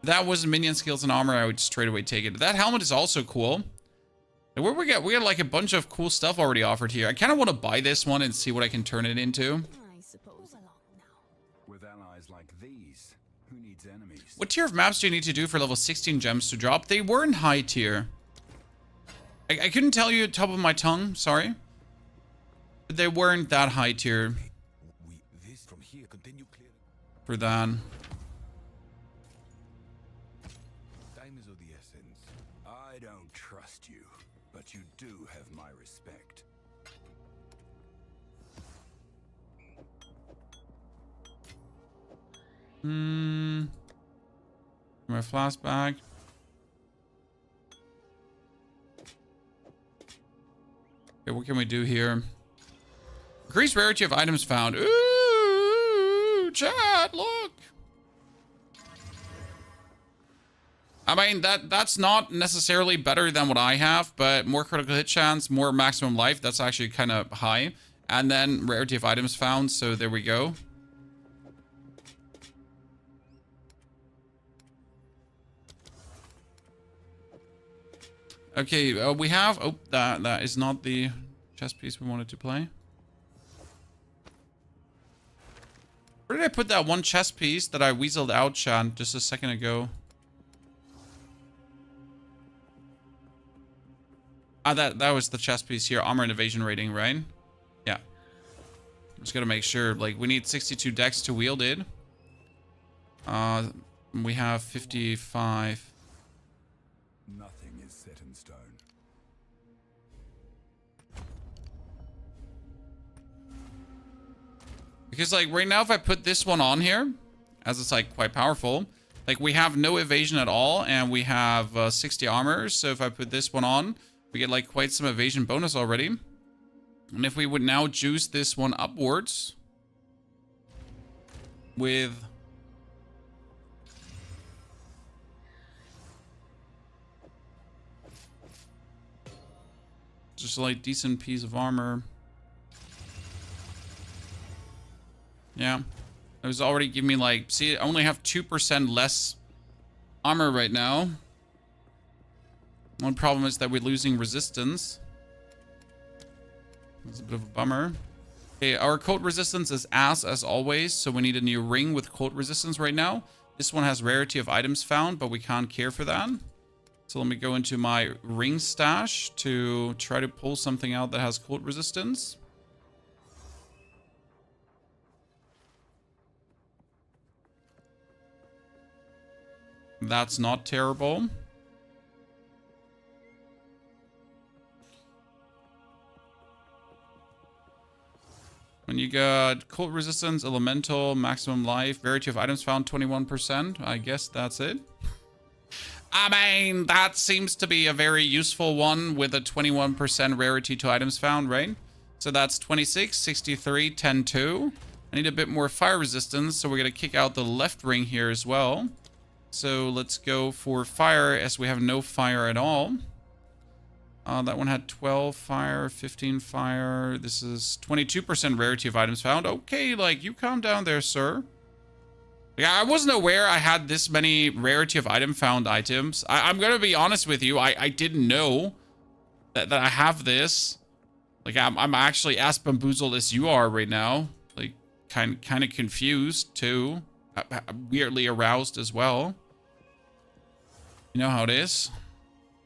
If that wasn't minion skills and armor, I would straight away take it. That helmet is also cool. And where we got like a bunch of cool stuff already offered here. I kind of want to buy this one and see what I can turn it into. I suppose along now. With allies like these, who needs enemies? What tier of maps do you need to do for level 16 gems to drop? They weren't high tier. I couldn't tell you top of my tongue, sorry. But they weren't that high tier This from here continue clear. for that. Time is of the essence. I don't trust you, but you do have my respect. My flashback. Okay, what can we do here? Increased rarity of items found. Ooh, chat, look. I mean, that's not necessarily better than what I have, but more critical hit chance, more maximum life. That's actually kind of high. And then rarity of items found. So there we go. Okay, we have... Oh, that is not the chess piece we wanted to play. Where did I put that one chess piece that I weaseled out, chat, just a second ago? Ah, that was the chess piece here. Armor and evasion rating, right? Yeah. Just gotta make sure. Like, we need 62 dex to wield it. We have 55... Nothing is set in stone. Because, like, right now, if I put this one on here, as it's, like, quite powerful, like, we have no evasion at all, and we have 60 armor. So if I put this one on, we get, like, quite some evasion bonus already. And if we would now juice this one upwards with... just, like, decent piece of armor... Yeah, it was already giving me like, see, I only have 2% less armor right now. One problem is that we're losing resistance. That's a bit of a bummer. Okay, our cold resistance is ass as always, so we need a new ring with cold resistance right now. This one has rarity of items found, but we can't care for that. So let me go into my ring stash to try to pull something out that has cold resistance. That's not terrible. When you got cold resistance, elemental, maximum life, rarity of items found 21%. I guess that's it. I mean, that seems to be a very useful one with a 21% rarity to items found, right? So that's 26, 63, 10, 2. I need a bit more fire resistance, so we're going to kick out the left ring here as well. So let's go for fire as we have no fire at all. That one had 12 fire, 15 fire. This is 22% rarity of items found. Okay, like, you calm down there, sir. Yeah, I wasn't aware I had this many rarity of item found items. I'm going to be honest with you. I didn't know that I have this. Like, I'm actually as bamboozled as you are right now. Like, kind of confused, too. Weirdly aroused as well. You know how it is.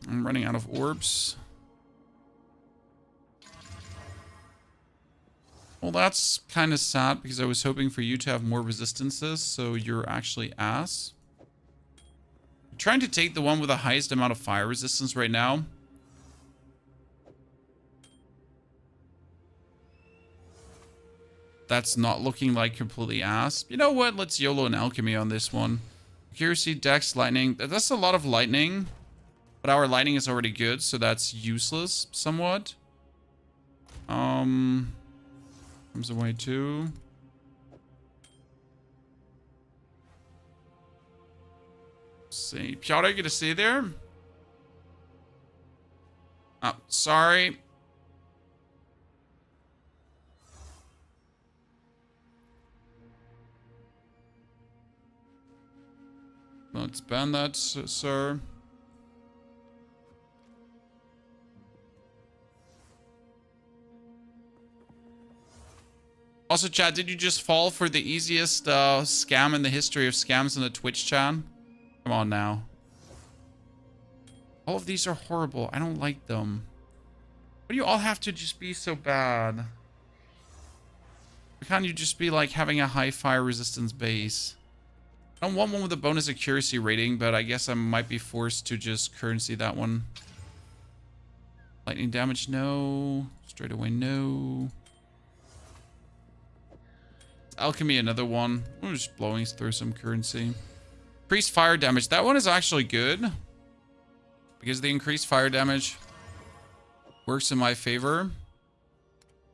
I'm running out of orbs. Well, that's kind of sad because I was hoping for you to have more resistances, so you're actually ass. I'm trying to take the one with the highest amount of fire resistance right now. That's not looking like completely ass. You know what? Let's YOLO and alchemy on this one. Accuracy, dex, lightning. That's a lot of lightning. But our lightning is already good, so that's useless somewhat. Comes away too. Let's see. Piotr, get to see there? Oh, sorry. Let's ban that, sir. Also, chat, did you just fall for the easiest scam in the history of scams in the Twitch chat? Come on now. All of these are horrible. I don't like them. Why do you all have to just be so bad? Why can't you just be like having a high fire resistance base? I don't want one with a bonus accuracy rating, but I guess I might be forced to just currency that one. Lightning damage, no. Straight away, no. Alchemy, another one. I'm just blowing through some currency. Increased fire damage. That one is actually good. Because the increased fire damage works in my favor.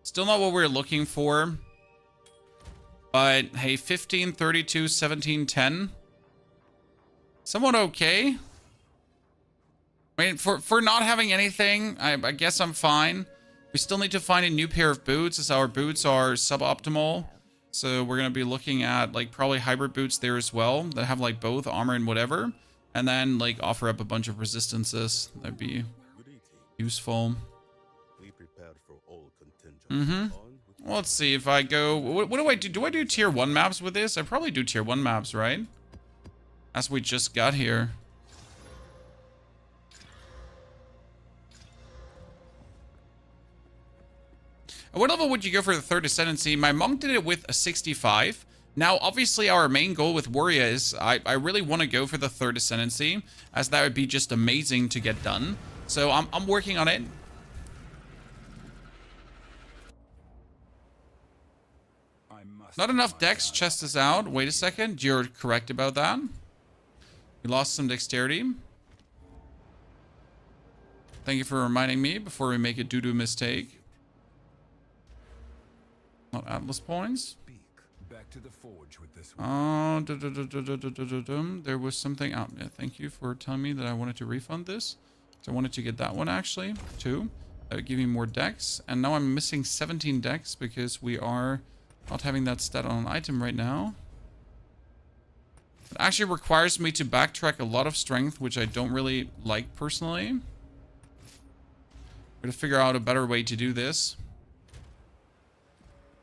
Still not what we're looking for. But hey, 15, 32, 17, 10. Somewhat okay. I mean, for not having anything, I guess I'm fine. We still need to find a new pair of boots, as our boots are suboptimal. So we're going to be looking at like probably hybrid boots there as well that have like both armor and whatever. And then like offer up a bunch of resistances. That'd be useful. Well, let's see if I go... What do I do? Do I do tier 1 maps with this? I probably do tier 1 maps, right? As we just got here. At what level would you go for the third Ascendancy? My monk did it with a 65. Now, obviously, our main goal with Warrior is I really want to go for the third Ascendancy, as that would be just amazing to get done. So I'm working on it. Not enough dex, chest is out. Wait a second, you're correct about that. We lost some dexterity. Thank you for reminding me before we make a doo-doo mistake. Not Atlas points. Back to the forge with this one. There was something out. Yeah, thank you for telling me that I wanted to refund this. So I wanted to get that one actually, too. That would give me more dex. And now I'm missing 17 dex because we are not having that stat on an item right now. It actually requires me to backtrack a lot of strength, which I don't really like personally. I'm going to figure out a better way to do this.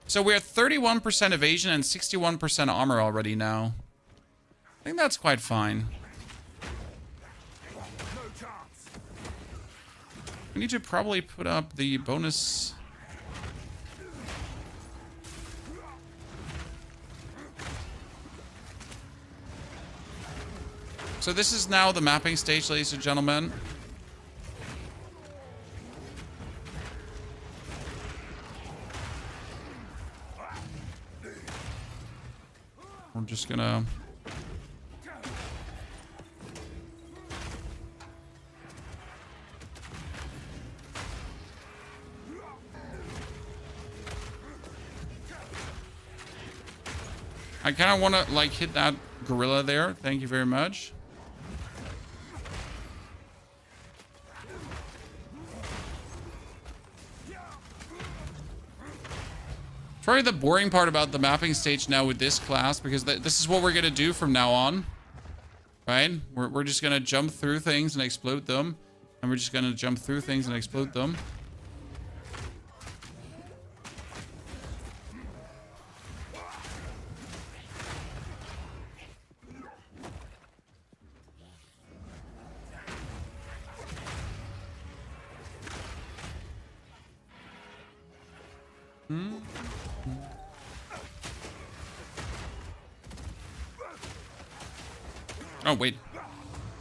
So we're at 31% evasion and 61% armor already now. I think that's quite fine. We need to probably put up the bonus... So this is now the mapping stage, ladies and gentlemen. We're just gonna... I kind of want to like hit that gorilla there. Thank you very much. Probably the boring part about the mapping stage now with this class, because this is what we're going to do from now on. Right? We're just going to jump through things and explode them. And we're just going to jump through things and explode them. Oh, wait.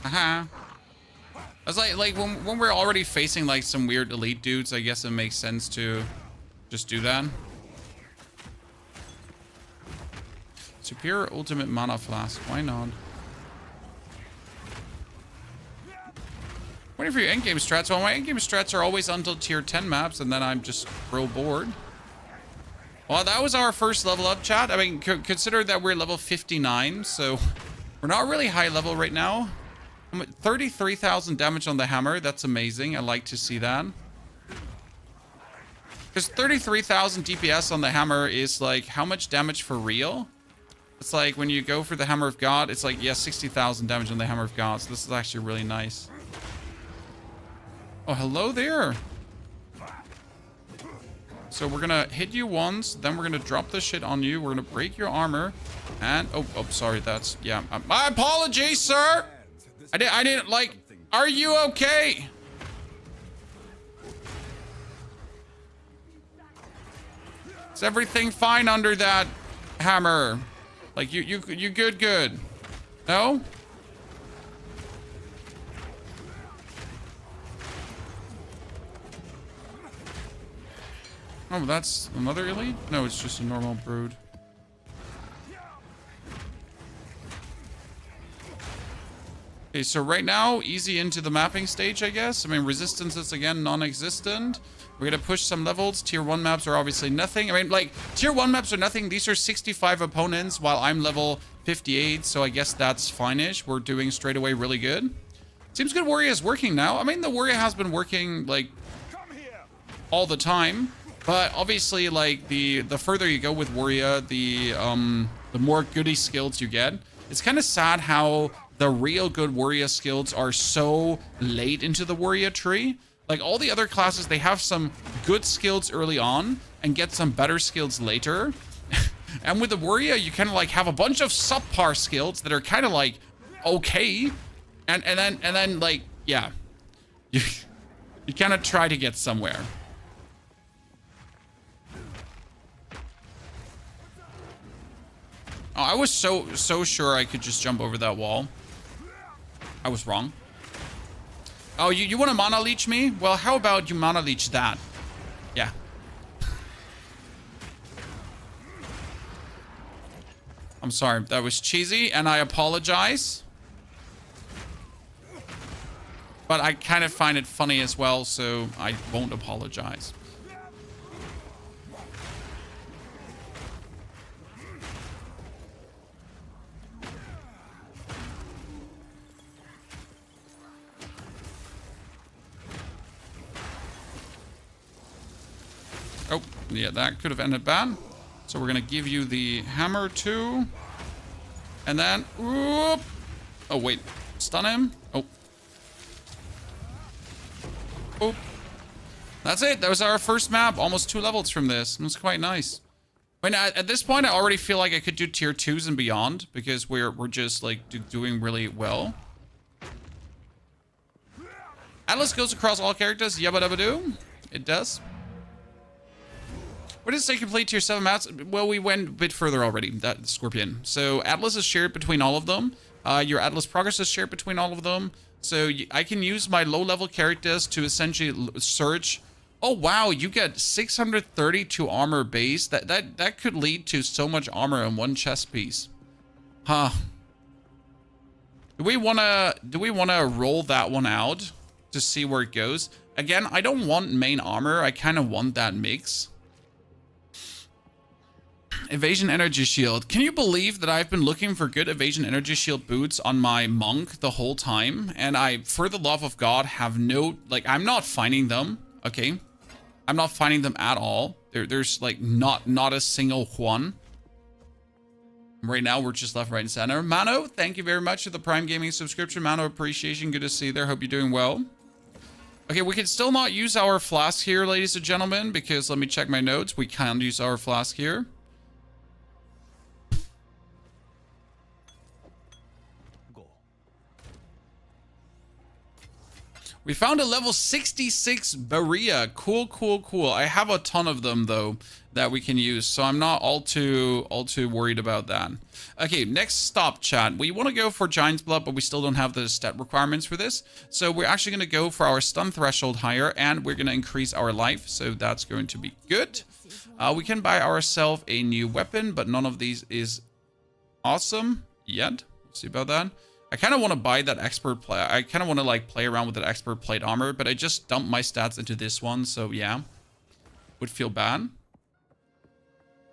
Haha. I was like when we're already facing like some weird elite dudes, I guess it makes sense to just do that. Superior ultimate mana flask. Why not? Waiting for your endgame strats. Well, my endgame strats are always until tier 10 maps, and then I'm just real bored. Well, that was our first level up, chat. I mean, consider that we're level 59, so we're not really high level right now. 33,000 damage on the hammer. That's amazing. I like to see that. Because 33,000 DPS on the hammer is like, how much damage for real? It's like when you go for the Hammer of God, it's like, yeah, 60,000 damage on the Hammer of God. So this is actually really nice. Oh, hello there. So we're gonna hit you once, then we're gonna drop this shit on you. We're gonna break your armor, and oh, sorry, that's yeah. My apologies, sir. I didn't like. Are you okay? Is everything fine under that hammer? Like you good? No? Oh, that's another elite? No, it's just a normal brood. Okay, so right now, easy into the mapping stage, I guess. I mean, resistance is, again, non-existent. We're going to push some levels. Tier 1 maps are obviously nothing. I mean, like, Tier 1 maps are nothing. These are 65 opponents, while I'm level 58, so I guess that's fine-ish. We're doing straight away really good. Seems good Warrior is working now. I mean, the Warrior has been working, like, all the time. But obviously, like, the further you go with Warrior, the more goody skills you get. It's kind of sad how the real good Warrior skills are so late into the Warrior tree. Like, all the other classes, they have some good skills early on and get some better skills later. And with the Warrior, you kind of, like, have a bunch of subpar skills that are kind of, like, okay. And then, like, yeah. You kind of try to get somewhere. Oh, I was so sure I could just jump over that wall. I was wrong. Oh, you want to mana leech me? Well, how about you mana leech that? Yeah. I'm sorry, that was cheesy, and I apologize. But I kind of find it funny as well, so I won't apologize. Oh, yeah, that could have ended bad. So we're going to give you the hammer too. And then, whoop. Oh, wait. Stun him. Oh. Oh. That's it. That was our first map. Almost 2 levels from this. It was quite nice. I mean, at this point, I already feel like I could do tier 2s and beyond. Because we're just, like, doing really well. Atlas goes across all characters. Yabba dabba doo. It does. What does it say complete tier 7 maps? Well, we went a bit further already, that Scorpion. So Atlas is shared between all of them. Your Atlas progress is shared between all of them. So I can use my low-level characters to essentially search. Oh, wow, you get 632 armor base. That could lead to so much armor in one chest piece. Huh. Do we wanna roll that one out to see where it goes? Again, I don't want main armor. I kind of want that mix. Evasion energy shield. Can you believe that I've been looking for good evasion energy shield boots on my monk the whole time? And I, for the love of God, have no, like, I'm not finding them. Okay. I'm not finding them at all. There's like not a single one. Right now, we're just left, right, and center. Mano, thank you very much for the Prime Gaming subscription. Mano, appreciation. Good to see you there. Hope you're doing well. Okay, we can still not use our flask here, ladies and gentlemen, because let me check my notes. We can't use our flask here. We found a level 66 Berea. Cool, cool, cool. I have a ton of them, though, that we can use, so I'm not all too worried about that. Okay, next stop, chat. We want to go for Giant's Blood, but we still don't have the stat requirements for this. So we're actually going to go for our stun threshold higher, and we're going to increase our life, so that's going to be good. We can buy ourselves a new weapon, but none of these is awesome yet. We'll see about that. I kind of want to buy that expert play. I kind of want to like play around with that expert plate armor, but I just dumped my stats into this one, so yeah. Would feel bad.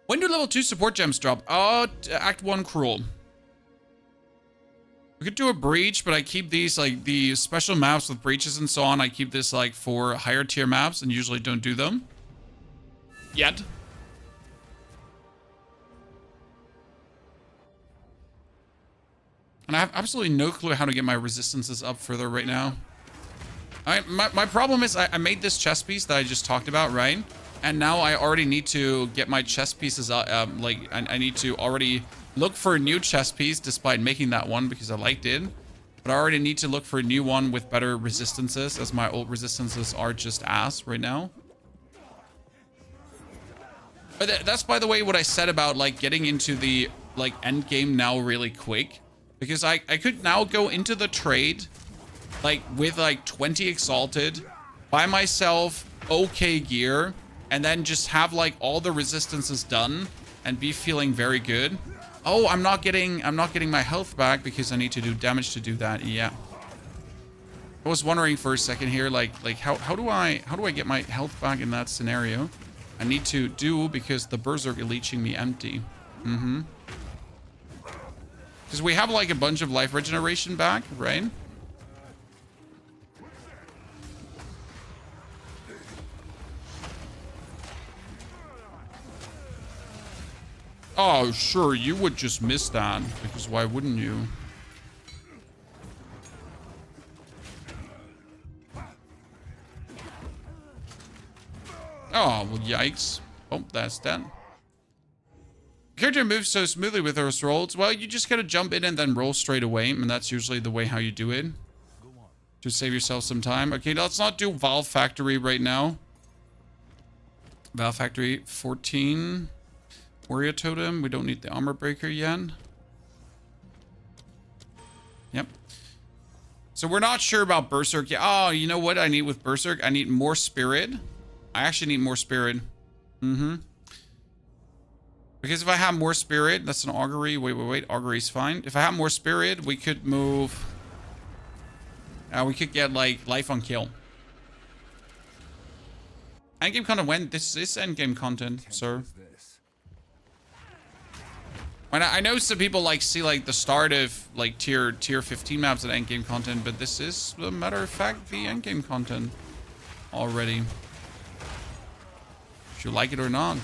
When do level 2 support gems drop? Oh, Act 1 Cruel. We could do a breach, but I keep these like the special maps with breaches and so on. I keep this like for higher tier maps and usually don't do them. Yet. And I have absolutely no clue how to get my resistances up further right now. My problem is I made this chess piece that I just talked about, right? And now I already need to get my chess pieces up. I need to already look for a new chess piece despite making that one because I liked it. But I already need to look for a new one with better resistances as my old resistances are just ass right now. But that's, by the way, what I said about like getting into the like end game now really quick. Because I could now go into the trade like with like 20 exalted, buy myself okay gear, and then just have like all the resistances done and be feeling very good. Oh, I'm not getting my health back because I need to do damage to do that. Yeah. I was wondering for a second here, like how do I get my health back in that scenario? I need to do because the berserk is leeching me empty. Because we have like a bunch of life regeneration back, right? Oh, sure, you would just miss that, because why wouldn't you? Oh, well, yikes. Oh, that's that. Character moves so smoothly with those rolls. Well, you just gotta jump in and then roll straight away, and that's usually the way how you do it. To save yourself some time. Okay, let's not do Valve Factory right now. Valve Factory 14. Warrior Totem. We don't need the Armor Breaker yet. Yep. So we're not sure about Berserk yet. Oh, you know what I need with Berserk? I need more Spirit. I actually need more Spirit. Because if I have more Spirit, that's an Augury. Wait. Augury's fine. If I have more Spirit, we could move... we could get, like, Life on Kill. Endgame content when? This is endgame content, sir. I know some people, like, see, like, the start of, like, tier 15 maps at endgame content, but this is, as a matter of fact, the endgame content already. If you like it or not.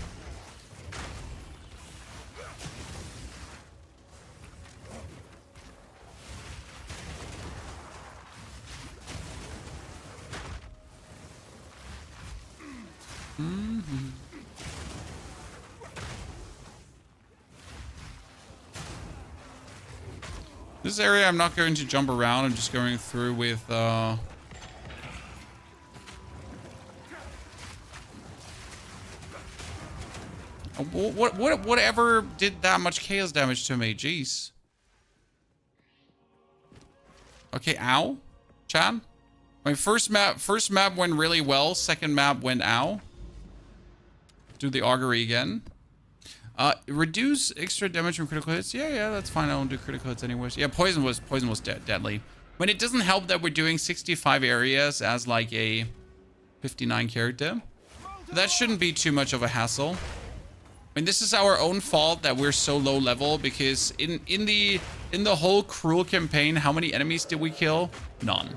This area I'm not going to jump around. I'm just going through with whatever did that much chaos damage to me? Jeez. Okay, ow. Chad? My first map went really well. Second map went ow. Do the augury again. Reduce extra damage from critical hits. Yeah, that's fine. I don't do critical hits anyways. Yeah, poison was deadly. When it doesn't help that we're doing 65 areas as like a 59 character. That shouldn't be too much of a hassle. I mean, this is our own fault that we're so low level because in the whole cruel campaign, how many enemies did we kill? None.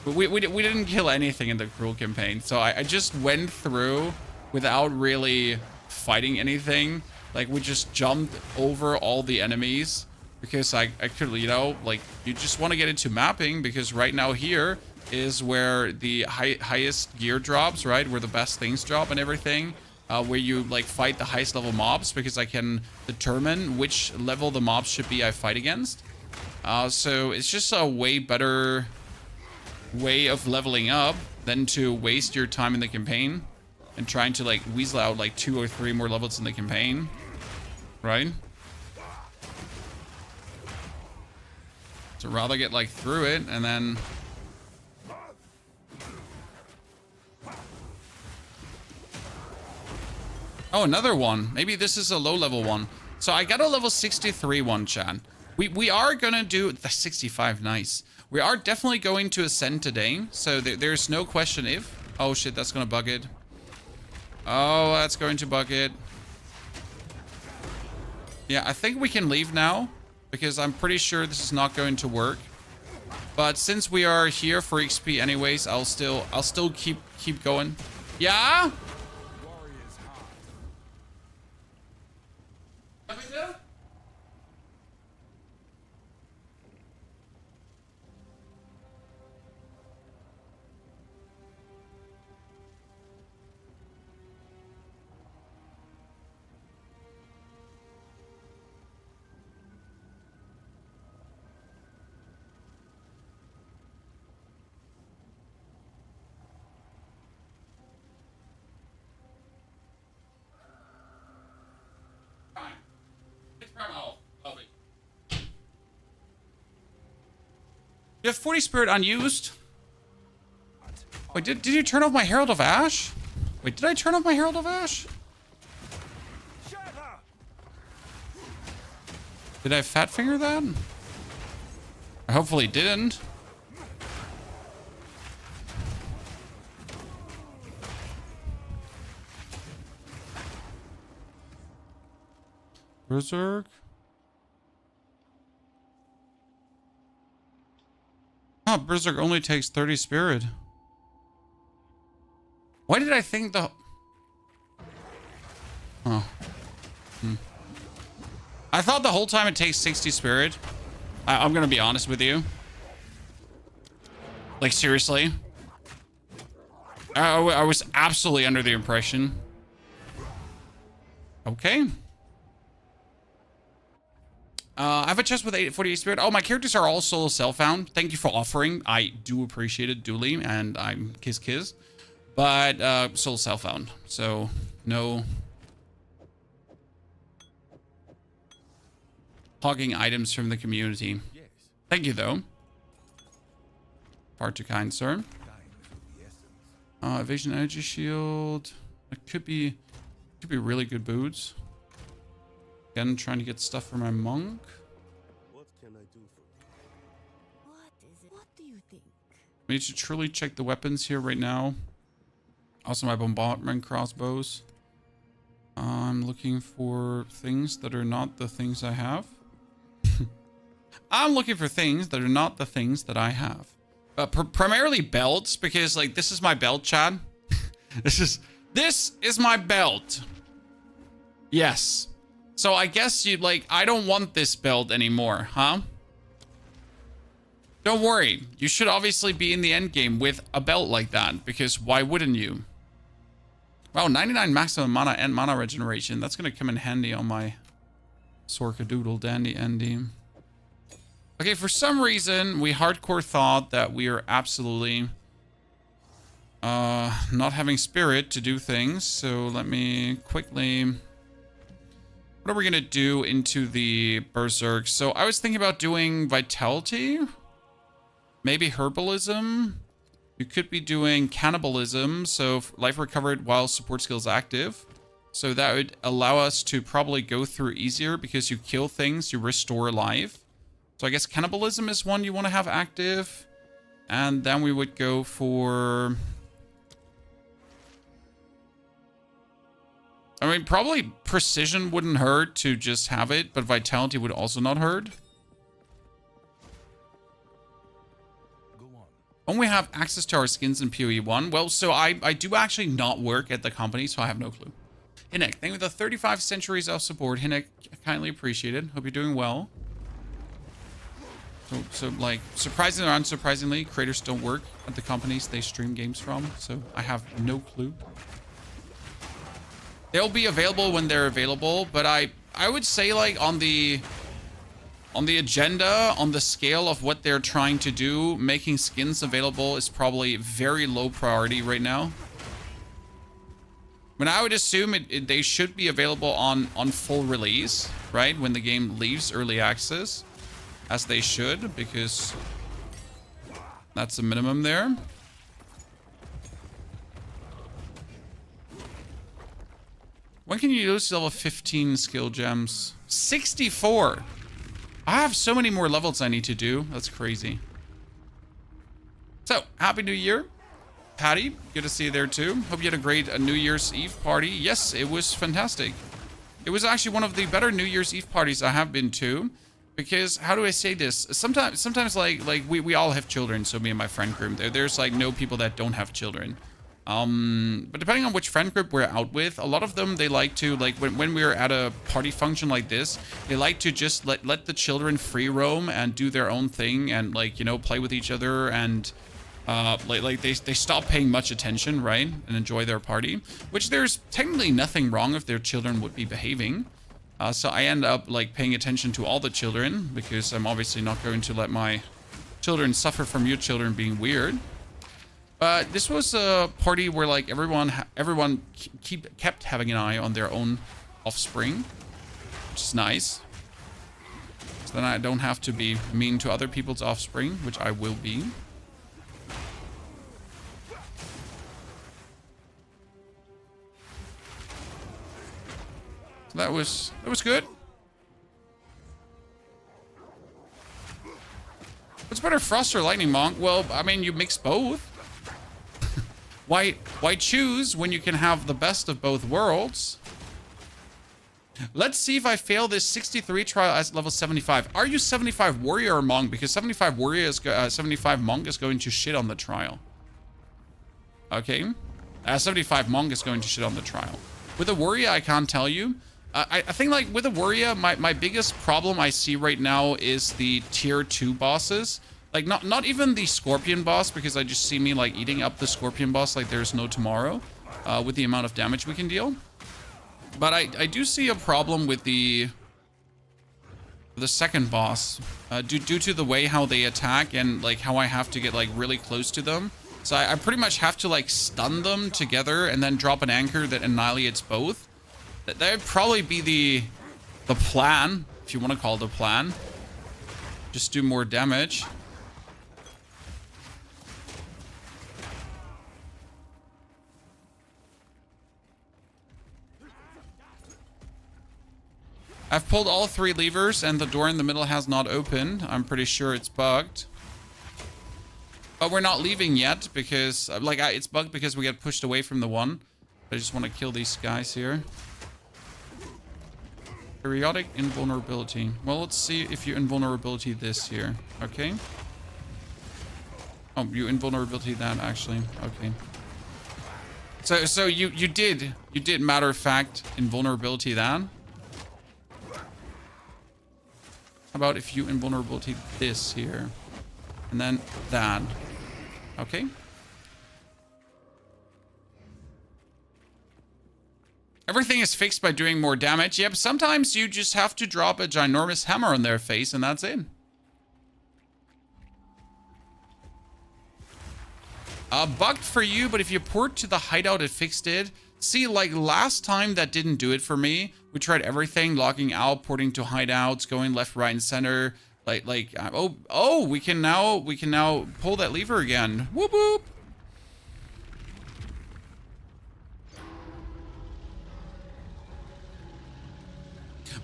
We didn't kill anything in the cruel campaign, so I just went through without really fighting anything. Like, we just jumped over all the enemies because I could, you know, like, you just want to get into mapping because right now here is where the highest gear drops, right? Where the best things drop and everything. Where you, like, fight the highest level mobs because I can determine which level the mobs should be I fight against. So it's just a way better way of leveling up than to waste your time in the campaign and trying to, like, weasel out like 2 or 3 more levels in the campaign, right? So rather get, like, through it and then oh, another one. Maybe this is a low level one. So I got a level 63 one, Chan. We are gonna do the 65. Nice. We are definitely going to ascend today, so there's no question if. Oh shit, that's gonna bug it. Oh, that's going to bug it. Yeah, I think we can leave now because I'm pretty sure this is not going to work. But since we are here for XP anyways, I'll still keep going. Yeah? You have 40 spirit unused. Wait, did you turn off my Herald of Ash? Wait, did I turn off my Herald of Ash? Did I fat finger that? I hopefully didn't. Berserk. Oh, Berserk only takes 30 spirit. Why did I think the... Oh. I thought the whole time it takes 60 spirit. I'm gonna be honest with you. Like, seriously. I was absolutely under the impression. Okay. I have a chest with 48 spirit. Oh, my characters are all solo self-found. Thank you for offering. I do appreciate it duly, and I'm kiss. But solo self-found. So, no hogging items from the community. Thank you, though. Far too kind, sir. Evasion energy shield. That could be really good boots. Again, trying to get stuff for my monk. What can I do for you? What is it? What do you think? We need to truly check the weapons here right now. Also, my bombardment crossbows. I'm looking for things that are not the things I have. I'm looking for things that are not the things that I have. Primarily belts, because like this is my belt, Chad. This is my belt. Yes. So I guess you'd like, I don't want this belt anymore, huh? Don't worry. You should obviously be in the end game with a belt like that, because why wouldn't you? Wow, 99 maximum mana and mana regeneration. That's going to come in handy on my Sorkadoodle Dandy Andy. Okay, for some reason, we hardcore thought that we are absolutely not having spirit to do things. So let me quickly... What are we going to do into the Berserk? So I was thinking about doing Vitality. Maybe Herbalism. You could be doing Cannibalism. So life recovered while support skill is active. So that would allow us to probably go through easier because you kill things, you restore life. So I guess Cannibalism is one you want to have active. And then we would go for... I mean, probably Precision wouldn't hurt to just have it, but Vitality would also not hurt. Go on. When we have access to our skins in PoE 1, well, so I do actually not work at the company, so I have no clue. Hinek, thank you for the 35 centuries of support. Hinek, kindly appreciated. Hope you're doing well. So like, surprisingly or unsurprisingly, creators don't work at the companies they stream games from, so I have no clue. They'll be available when they're available, but I would say like on the agenda, on the scale of what they're trying to do, making skins available is probably very low priority right now. I mean, I would assume they should be available on full release, right? When the game leaves early access, as they should, because that's the minimum there. When can you use level 15 skill gems? 64. I have so many more levels I need to do. That's crazy. So, Happy New Year. Patty, good to see you there too. Hope you had a great New Year's Eve party. Yes, it was fantastic. It was actually one of the better New Year's Eve parties I have been to. Because, how do I say this? Sometimes like we all have children, so me and my friend group. There's like no people that don't have children. But depending on which friend group we're out with, a lot of them, they like to, like, when we're at a party function like this, they like to just let the children free roam and do their own thing and, like, you know, play with each other and, they stop paying much attention, right? And enjoy their party, which there's technically nothing wrong if their children would be behaving. So I end up, like, paying attention to all the children because I'm obviously not going to let my children suffer from your children being weird. But this was a party where, like, everyone kept having an eye on their own offspring, which is nice. So then I don't have to be mean to other people's offspring, which I will be. So that was good. What's better, Frost or Lightning Monk? Well, I mean, you mix both. Why choose when you can have the best of both worlds? Let's see if I fail this 63 trial as level 75. Are you 75 warrior or monk? Because 75 warrior is 75 monk is going to shit on the trial. Okay, 75 monk is going to shit on the trial. With a warrior, I can't tell you. I think, like, with a warrior, my biggest problem I see right now is the tier 2 bosses. Like, not even the Scorpion boss, because I just see me, like, eating up the Scorpion boss like there's no tomorrow, with the amount of damage we can deal. But I do see a problem with the second boss, due to the way how they attack and, like, how I have to get, like, really close to them. So I pretty much have to, like, stun them together and then drop an anchor that annihilates both. That would probably be the plan, if you want to call it a plan. Just do more damage. I've pulled all 3 levers and the door in the middle has not opened. I'm pretty sure it's bugged. But we're not leaving yet because, like, it's bugged because we get pushed away from the one. I just want to kill these guys here. Periodic invulnerability. Well, let's see if you invulnerability this here. Okay. Oh, you invulnerability that, actually. Okay. So you did matter of fact invulnerability that. How about if you invulnerability this here? And then that. Okay. Everything is fixed by doing more damage. Yep, sometimes you just have to drop a ginormous hammer on their face and that's it. Bugged for you, but if you port to the hideout, it fixed it. See, like last time that didn't do it for me. We tried everything, logging out, porting to hideouts, going left, right, and center. Oh, we can now pull that lever again. Whoop whoop.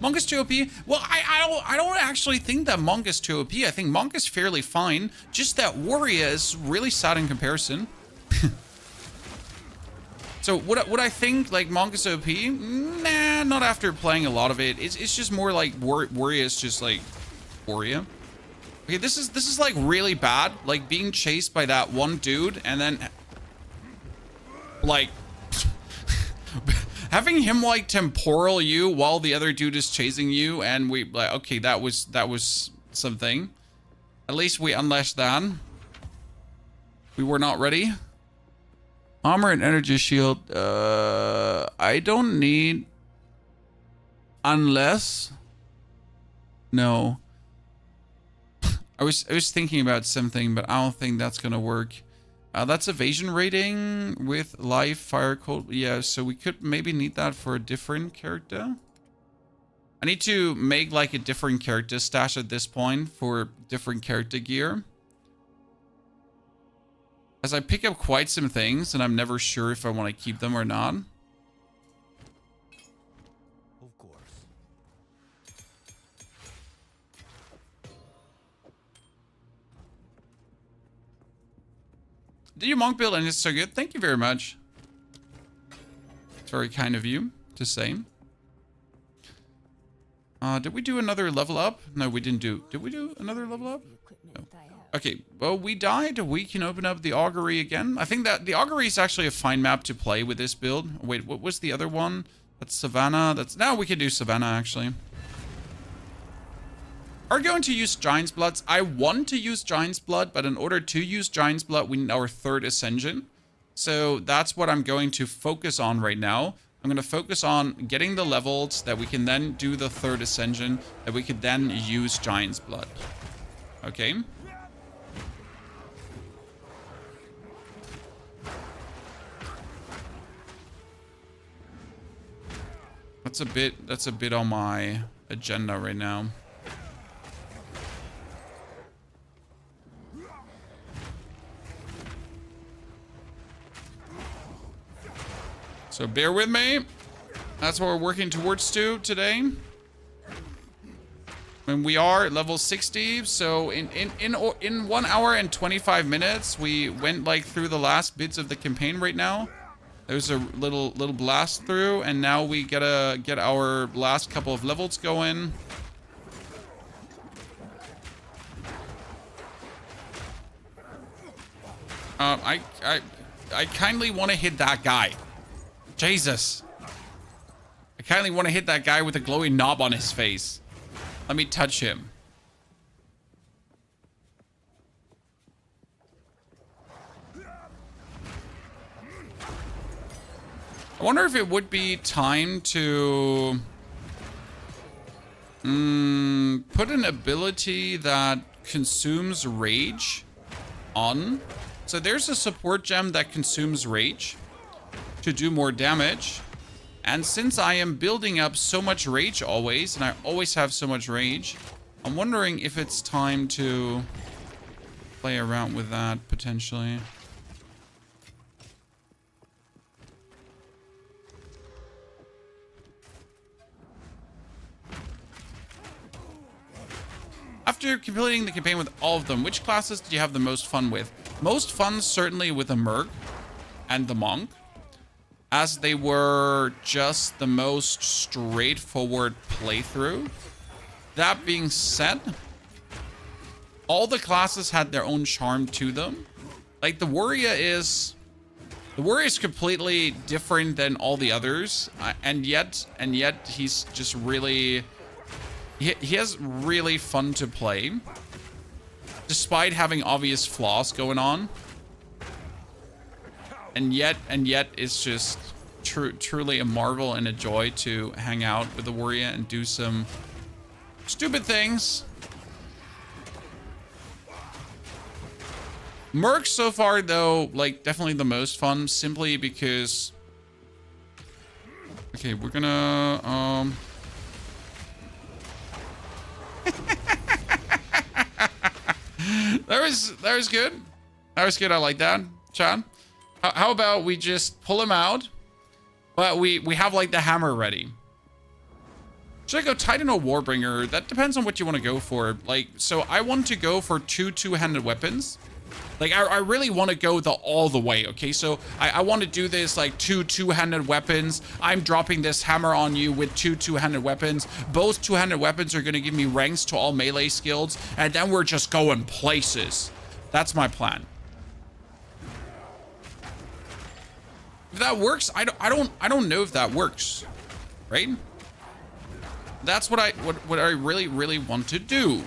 Monk is too OP? Well, I don't actually think that Monk is too OP. I think Monk is fairly fine. Just that Warrior is really sad in comparison. So would I think like Monk is OP? Nah, not after playing a lot of it. It's just more like Warrior is just like Warrior. Okay, this is like really bad. Like being chased by that one dude and then like having him like temporal you while the other dude is chasing you, and we like, okay, that was something. At least we unleashed that. We were not ready. Armor and energy shield. I don't need, unless. No. I was thinking about something, but I don't think that's gonna work. That's evasion rating with life, fire, cold. Yeah, so we could maybe need that for a different character. I need to make like a different character stash at this point for different character gear. As I pick up quite some things and I'm never sure if I want to keep them or not. Of course. Did you monk build and it's so good? Thank you very much. It's very kind of you to say. Did we do another level up? No, we didn't do. Did we do another level up? No. Okay, well, we died. We can open up the augury again. I think that the augury is actually a fine map to play with this build. Wait, what was the other one? That's Savannah. That's now we can do Savannah actually. Are going to use Giant's Bloods. I want to use Giant's Blood, but in order to use Giant's Blood, we need our 3rd Ascension. So that's what I'm going to focus on right now. I'm going to focus on getting the levels that we can then do the 3rd Ascension, that we could then use Giant's Blood. Okay. That's a bit on my agenda right now. So bear with me. That's what we're working towards today. And we are at level 60. So in 1 hour and 25 minutes, we went like through the last bits of the campaign right now. There's a little blast through, and now we gotta get our last couple of levels going. I kindly want to hit that guy. Jesus. I kindly want to hit that guy with a glowing knob on his face. Let me touch him. I wonder if it would be time to put an ability that consumes rage on. So there's a support gem that consumes rage to do more damage. And since I am building up so much rage always, and I always have so much rage, I'm wondering if it's time to play around with that potentially. After completing the campaign with all of them, which classes did you have the most fun with? Most fun certainly with the Merc and the Monk, as they were just the most straightforward playthrough. That being said, all the classes had their own charm to them. Like the Warrior is completely different than all the others, and yet he's just really, he has really fun to play, despite having obvious flaws going on. And yet it's just truly a marvel and a joy to hang out with the Warrior and do some stupid things. Merc so far though, like definitely the most fun, simply because, okay, we're gonna that was good. That was good. I like that, Chad. How about we just pull him out, but we have like the hammer ready. Should I go Titan or Warbringer? That depends on what you want to go for. Like, so I want to go for two-handed weapons. Like, I really want to go all the way, okay? So I want to do this like two-handed weapons. I'm dropping this hammer on you with two-handed weapons. Both two-handed weapons are going to give me ranks to all melee skills, and then we're just going places. That's my plan. If that works, I don't know if that works, right? That's what I really want to do.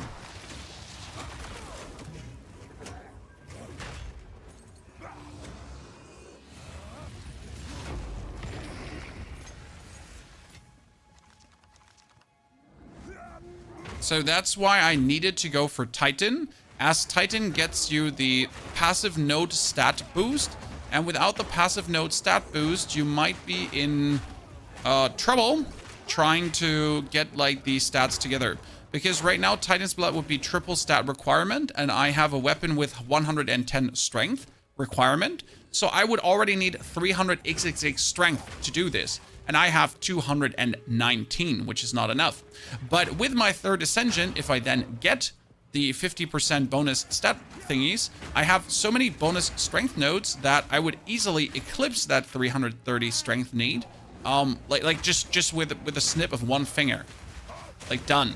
So that's why I needed to go for Titan, as Titan gets you the passive node stat boost. And without the passive node stat boost, you might be in trouble trying to get like these stats together. Because right now, Titan's Blood would be triple stat requirement, and I have a weapon with 110 strength requirement. So I would already need 300 XXX strength to do this. And I have 219, which is not enough. But with my third ascension, if I then get the 50% bonus stat thingies, I have so many bonus strength nodes that I would easily eclipse that 330 strength need. Like just with a snip of one finger. Like done.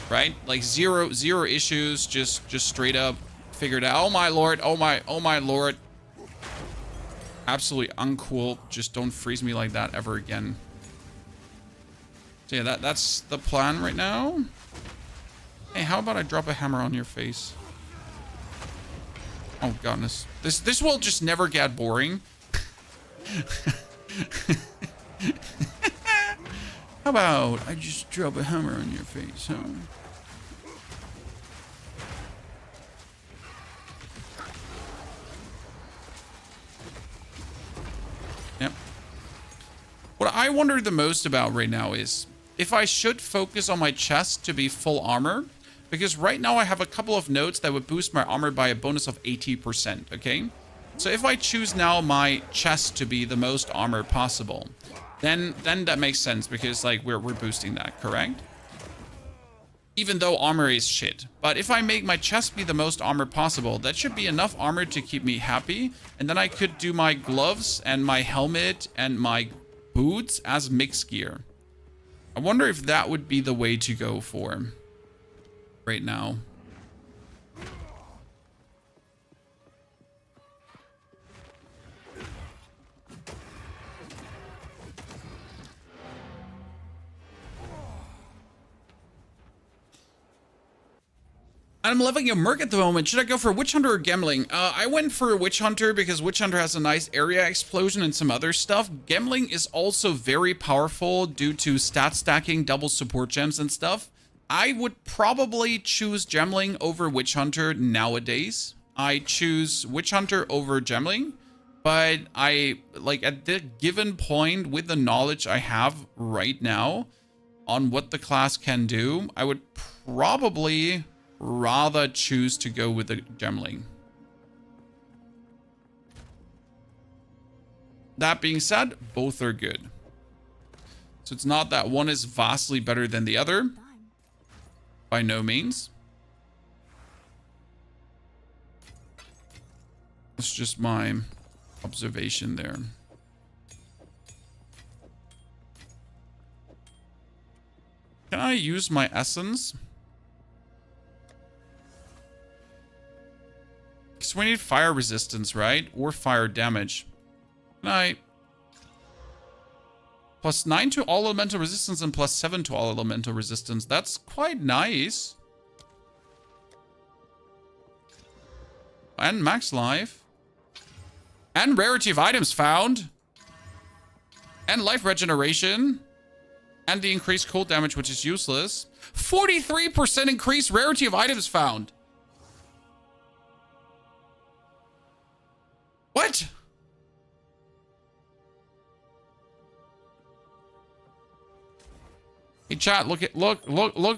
Right? Like zero issues, just straight up figured out. Oh my lord, oh my lord. Absolutely uncool. Just don't freeze me like that ever again. So yeah, that's the plan right now. Hey, how about I drop a hammer on your face? Oh goodness. This will just never get boring. How about I just drop a hammer on your face, huh? Yep. What I wonder the most about right now is if I should focus on my chest to be full armor, because right now I have a couple of nodes that would boost my armor by a bonus of 80%, okay? So if I choose now my chest to be the most armor possible, then that makes sense because like we're boosting that, correct? Even though armor is shit. But if I make my chest be the most armor possible, that should be enough armor to keep me happy. And then I could do my gloves and my helmet and my boots as mixed gear. I wonder if that would be the way to go for right now. I'm loving a Merc at the moment. Should I go for Witch Hunter or Gambling? I went for Witch Hunter because Witch Hunter has a nice area explosion and some other stuff. Gambling is also very powerful due to stat stacking, double support gems and stuff. I would probably choose Gambling over Witch Hunter nowadays. I choose Witch Hunter over Gambling, but I, like, at the given point with the knowledge I have right now on what the class can do, I would probably rather choose to go with the Gemling. That being said, both are good. So it's not that one is vastly better than the other. By no means. That's just my observation there. Can I use my essence? Because we need fire resistance, right? Or fire damage. Can I... +9 to all elemental resistance and +7 to all elemental resistance. That's quite nice. And max life. And rarity of items found. And life regeneration. And the increased cold damage, which is useless. 43% increased rarity of items found. What? Hey chat, look,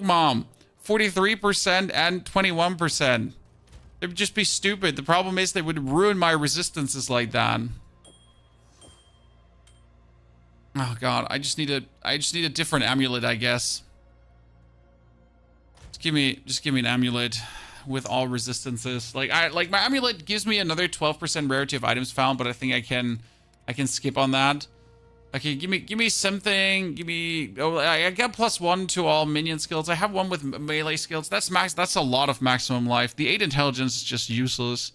mom. 43% and 21%. They would just be stupid. The problem is they would ruin my resistances like that. Oh god, I just need a different amulet, I guess. Just give me an amulet with all resistances. Like my amulet gives me another 12% rarity of items found, but I think I can skip on that. Okay, give me something. Give me... Oh, I got +1 to all minion skills. I have one with melee skills. That's max. That's a lot of maximum life. The 8 intelligence is just useless.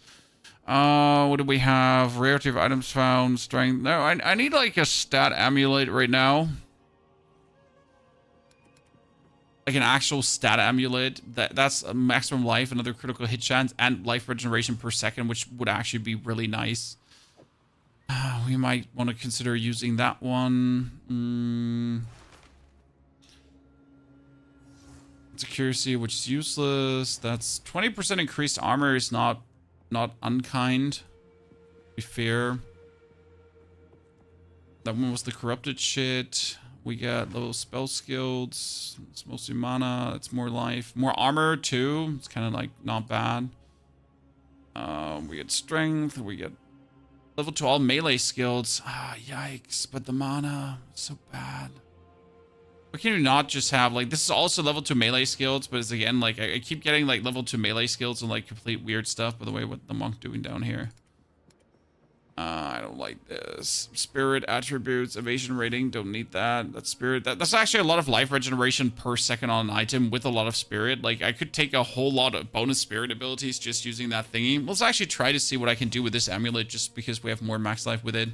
What do we have? Rarity of items found. Strength. No, I need like a stat amulet right now. Like an actual stat amulet. That's a maximum life, another critical hit chance, and life regeneration per second, which would actually be really nice. We might want to consider using that one. It's accuracy, which is useless. That's 20% increased armor is not unkind. To be fair. That one was the corrupted shit. We got little spell skills. It's mostly mana. It's more life. More armor too. It's kind of like not bad. We get strength. We get level 2 all melee skills. Ah, yikes. But the mana, so bad. Why can you not just have, like, this is also level 2 melee skills, but it's again, like, I keep getting, like, level 2 melee skills and, like, complete weird stuff. By the way, what the monk doing down here? I don't like this. Spirit attributes, evasion rating, don't need that. That's spirit. That's actually a lot of life regeneration per second on an item with a lot of spirit. Like, I could take a whole lot of bonus spirit abilities just using that thingy. Let's actually try to see what I can do with this amulet just because we have more max life with it.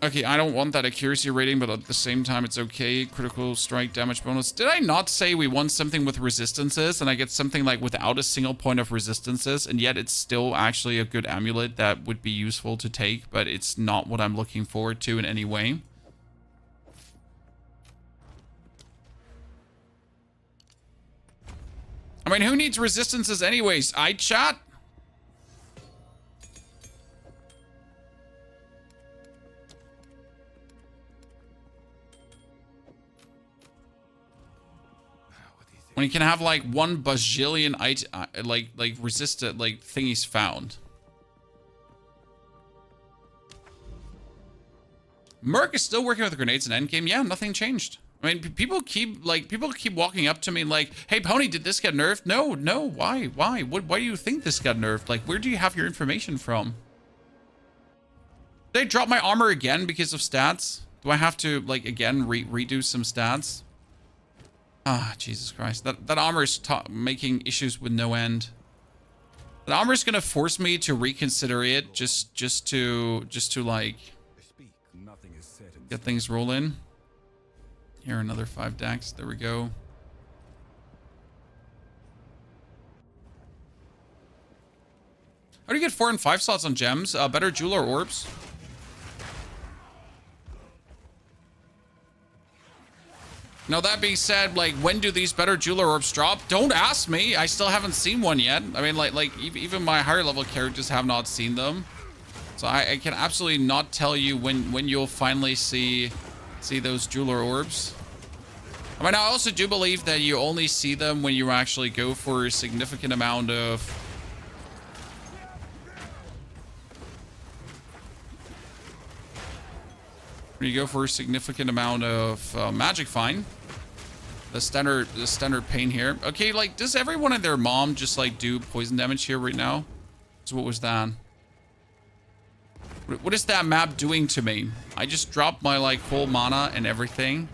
Okay, I don't want that accuracy rating, but at the same time, it's okay. Critical strike damage bonus. Did I not say we want something with resistances and I get something like without a single point of resistances, and yet it's still actually a good amulet that would be useful to take, but it's not what I'm looking forward to in any way. I mean, who needs resistances anyways? Chat? When you can have like 1 bajillion like resistant like thingies found. Merc is still working with grenades in Endgame. Yeah, nothing changed. I mean, people keep walking up to me like, "Hey, Pony, did this get nerfed?" No, why? Why do you think this got nerfed? Like, where do you have your information from? Did I drop my armor again because of stats? Do I have to like again redo some stats? Ah, Jesus Christ. That armor is making issues with no end. That armor is gonna force me to reconsider it just to like get things rolling. Here, another 5 decks. There we go. How do you get 4 and 5 slots on gems? Better jeweler orbs. Now, that being said, like, when do these better jeweler orbs drop? Don't ask me. I still haven't seen one yet. I mean, like even my higher level characters have not seen them. So I can absolutely not tell you when you'll finally see those jeweler orbs. I mean, I also do believe that you only see them when you actually go for a significant amount of... When you go for a significant amount of magic find. The standard pain here. Okay, like, does everyone and their mom just, like, do poison damage here right now? So what was that? What is that map doing to me? I just dropped my, like, whole mana and everything.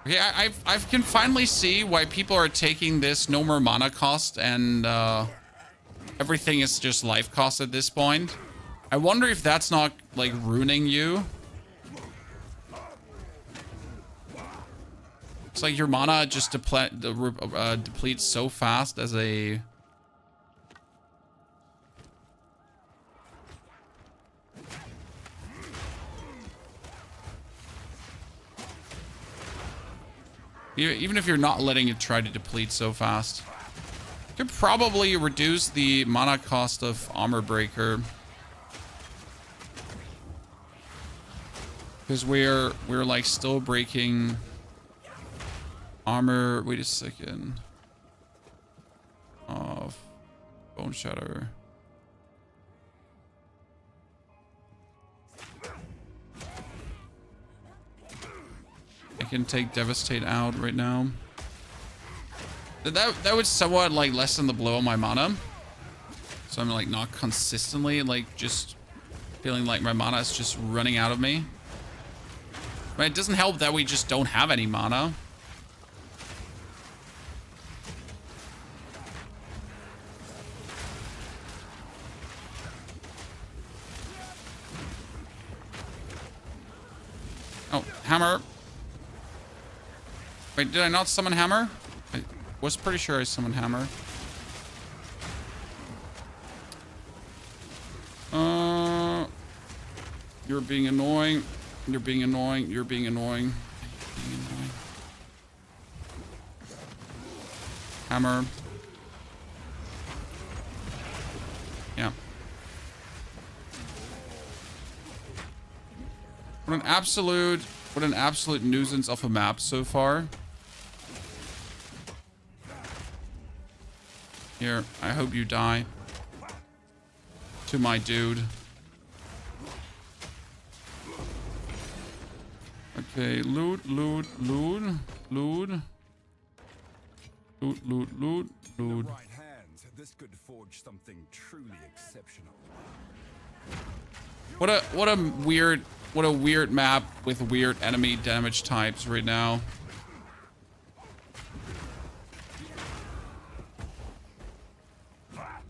Okay, I can finally see why people are taking this no more mana cost and everything is just life cost at this point. I wonder if that's not like ruining you. It's like your mana just depletes so fast as a... Even if you're not letting it try to deplete so fast. You could probably reduce the mana cost of Armor Breaker. Because we're like still breaking armor. Wait a second. Of Bone Shatter. I can take Devastate out right now. That would somewhat like lessen the blow on my mana. So I'm like not consistently like just feeling like my mana is just running out of me. But it doesn't help that we just don't have any mana. Oh, hammer. Wait, did I not summon hammer? I was pretty sure I summoned hammer. You're being annoying. You're being annoying. You're being annoying. You're being annoying. Hammer. Yeah. What an absolute nuisance of a map so far. Here, I hope you die. To my dude. Okay, loot, loot, loot, loot. Loot, loot, loot, In loot. the right hands, this could forge something truly exceptional. What a weird map with weird enemy damage types right now.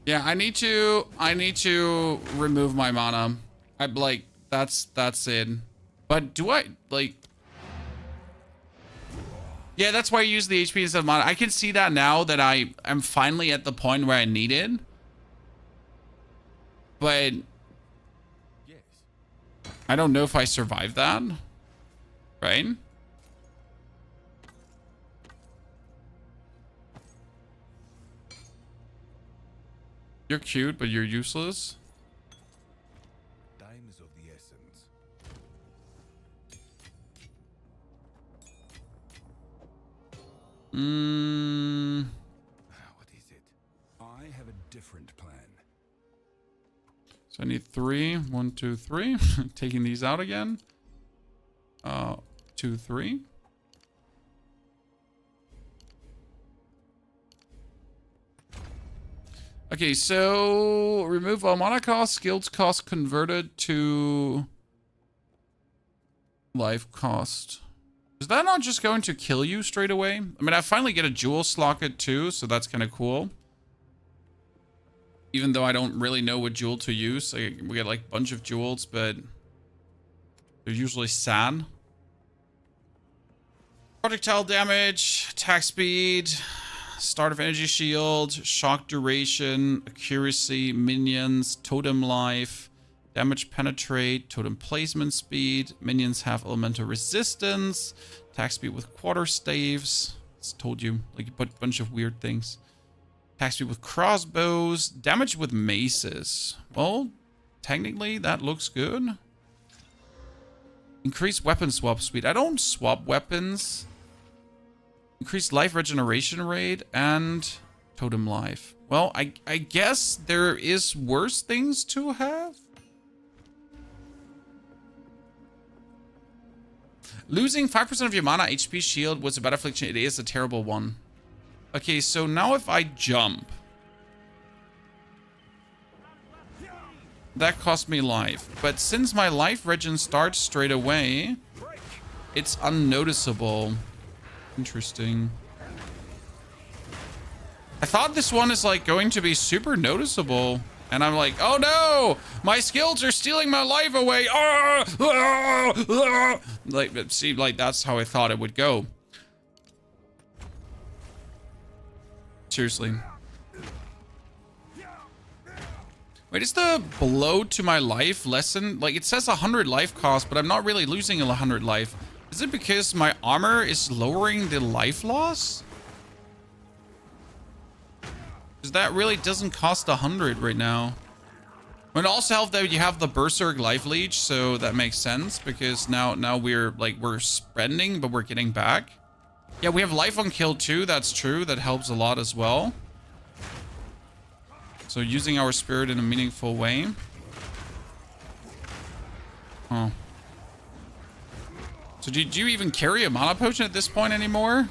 Yeah, I need to remove my mana. I'm like, that's it. But do I like? Yeah, that's why I use the HP instead of mana. I can see that now that I'm finally at the point where I need it. But I don't know if I survived that. Right? You're cute, but you're useless. Time is of the essence. What is it? I have a different plan. So I need 3. 1, 2, 3. Taking these out again. 2, 3. Okay, so remove all mana cost, skills cost converted to life cost. Is that not just going to kill you straight away? I mean, I finally get a jewel slocket too, so that's kind of cool. Even though I don't really know what jewel to use. We get like a bunch of jewels, but they're usually sad. Projectile damage, attack speed, start of energy shield, shock duration, accuracy, minions, totem life, damage penetrate, totem placement speed. Minions have elemental resistance, attack speed with quarter staves. It's told you, like a bunch of weird things. Attack speed with crossbows, damage with maces. Well, technically that looks good. Increased weapon swap speed. I don't swap weapons. Increased life regeneration rate and totem life. Well, I guess there is worse things to have. Losing 5% of your mana HP shield was a bad affliction. It is a terrible one. Okay, so now if I jump, that cost me life. But since my life regen starts straight away, it's unnoticeable. Interesting. I thought this one is like going to be super noticeable. And I'm like, oh no, my skills are stealing my life away. Ah, ah, ah. Like, it seemed like that's how I thought it would go. Seriously. Wait, is the blow to my life lessen? Like, it says 100 life cost, but I'm not really losing 100 life. Is it because my armor is lowering the life loss? Because that really doesn't cost 100 right now. It also helps that you have the Berserk Life Leech, so that makes sense. Because now we're spending, but we're getting back. Yeah, we have life on kill too, that's true. That helps a lot as well. So using our spirit in a meaningful way. Huh. So do you even carry a mana potion at this point anymore?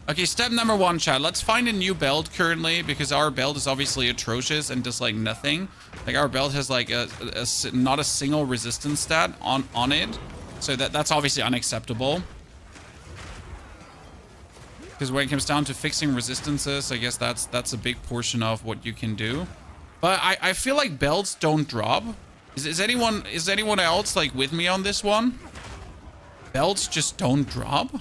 Okay, step number 1, chat. Let's find a new build currently, because our build is obviously atrocious and does like nothing. Like our build has like not a single resistance stat on it. So that's obviously unacceptable. Because when it comes down to fixing resistances, I guess that's a big portion of what you can do. But I feel like builds don't drop. Is anyone else like with me on this one? Belts just don't drop?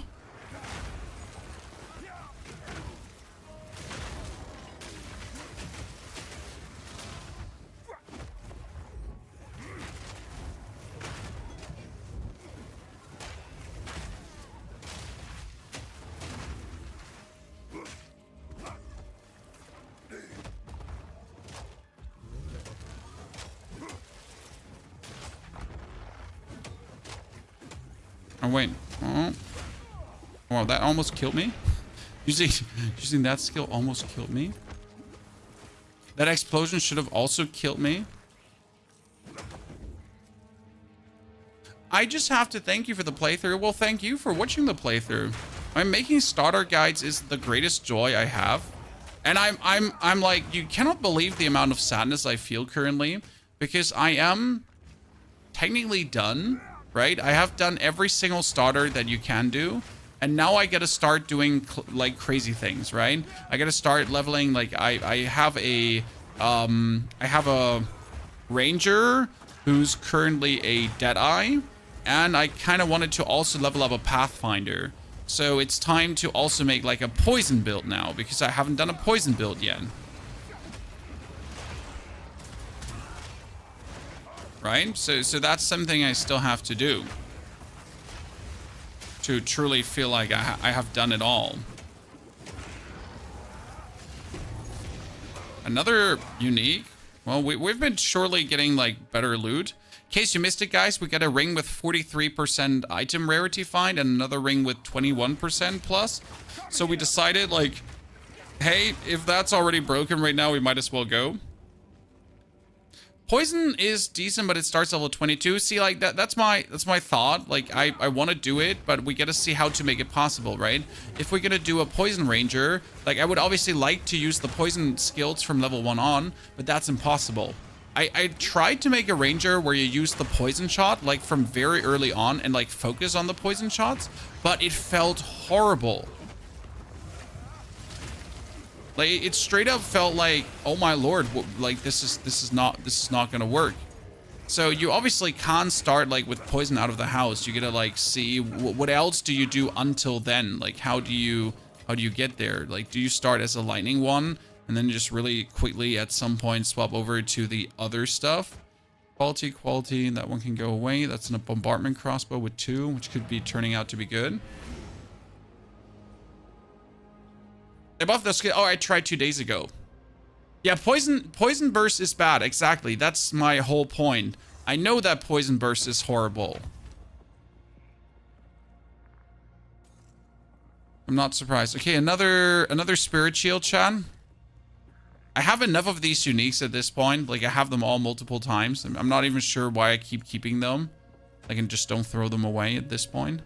Oh, wait. Oh. Wow, that almost killed me. Using that skill almost killed me. That explosion should have also killed me. I just have to thank you for the playthrough. Well, thank you for watching the playthrough. I'm making starter guides is the greatest joy I have. And I'm like, you cannot believe the amount of sadness I feel currently, because I am technically done, right? I have done every single starter that you can do. And now I got to start doing like crazy things, right? I got to start leveling. Like I have a ranger who's currently a Deadeye, and I kind of wanted to also level up a Pathfinder. So it's time to also make like a poison build now, because I haven't done a poison build yet. Right? So that's something I still have to do to truly feel like I have done it all. Another unique. Well, we've been surely getting like better loot. In case you missed it, guys, we got a ring with 43% item rarity find and another ring with 21% plus. So we decided like, hey, if that's already broken right now, we might as well go. Poison is decent, but it starts level 22. See, like that's my thought. Like I want to do it, but we got to see how to make it possible, right? If we're gonna do a poison ranger, like I would obviously like to use the poison skills from level 1 on, but that's impossible. I tried to make a ranger where you use the poison shot like from very early on and like focus on the poison shots, but it felt horrible. Like it straight up felt like, oh my lord, like this is not gonna work. So you obviously can't start like with poison out of the house. You gotta like see what else do you do until then. Like how do you get there? Like do you start as a lightning one and then just really quickly at some point swap over to the other stuff? Quality, that one can go away. That's in a bombardment crossbow with 2, which could be turning out to be good. They buffed the skill. Oh, I tried 2 days ago. Yeah, poison burst is bad. Exactly. That's my whole point. I know that poison burst is horrible. I'm not surprised. Okay, another spirit shield, Chan. I have enough of these uniques at this point. Like I have them all multiple times. I'm not even sure why I keep keeping them. I can just don't throw them away at this point.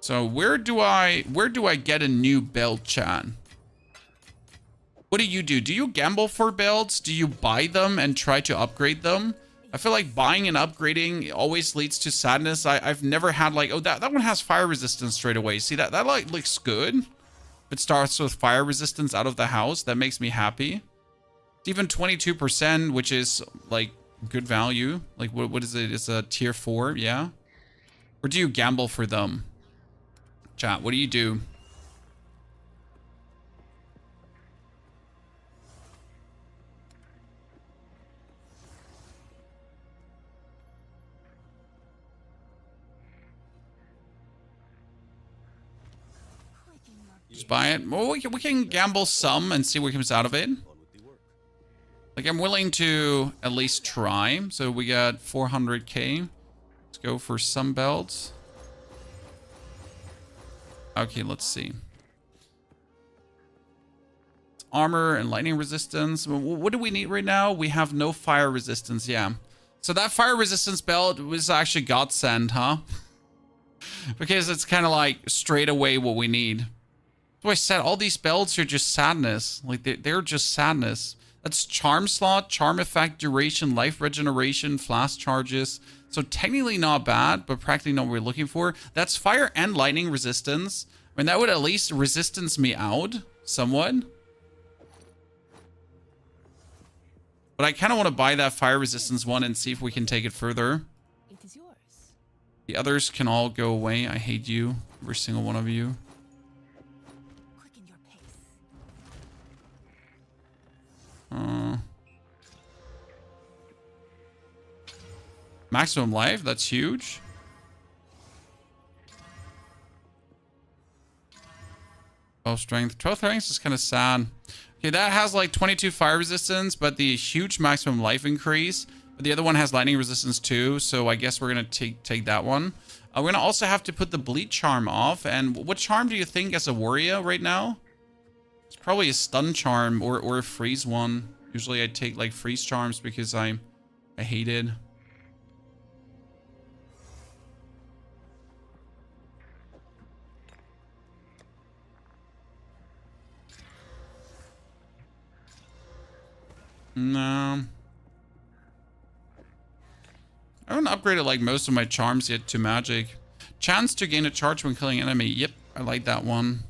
So where do I get a new belt, Chan? What do? Do you gamble for belts? Do you buy them and try to upgrade them? I feel like buying and upgrading always leads to sadness. I've never had like, oh, that one has fire resistance straight away. See, that like looks good. If it starts with fire resistance out of the house, that makes me happy. It's even 22%, which is like good value. Like what is it? It's a tier 4, yeah? Or do you gamble for them? Chat, what do you do? Just buy it. Well, we can gamble some and see what comes out of it. Like, I'm willing to at least try. So we got 400k. Let's go for some belts. Okay, let's see. Armor and lightning resistance. What do we need right now? We have no fire resistance, yeah. So that fire resistance belt was actually godsend, huh? Because it's kind of like straight away what we need. So I said all these belts are just sadness. Like they're just sadness. That's charm slot, charm effect, duration, life regeneration, flash charges. So technically not bad, but practically not what we're looking for. That's fire and lightning resistance. I mean, that would at least resistance me out somewhat. But I kind of want to buy that fire resistance one and see if we can take it further. It is yours. The others can all go away. I hate you, every single one of you. Quicken your pace. Maximum life, that's huge. 12 strength. 12 strength is kind of sad. Okay, that has like 22 fire resistance, but the huge maximum life increase. But the other one has lightning resistance too, so I guess we're gonna take that one. We're gonna also have to put the bleed charm off. And what charm do you think as a warrior right now? It's probably a stun charm or a freeze one. Usually I take like freeze charms because I hate it. No. I haven't upgraded like most of my charms yet to magic. Chance to gain a charge when killing enemy. Yep, I like that one.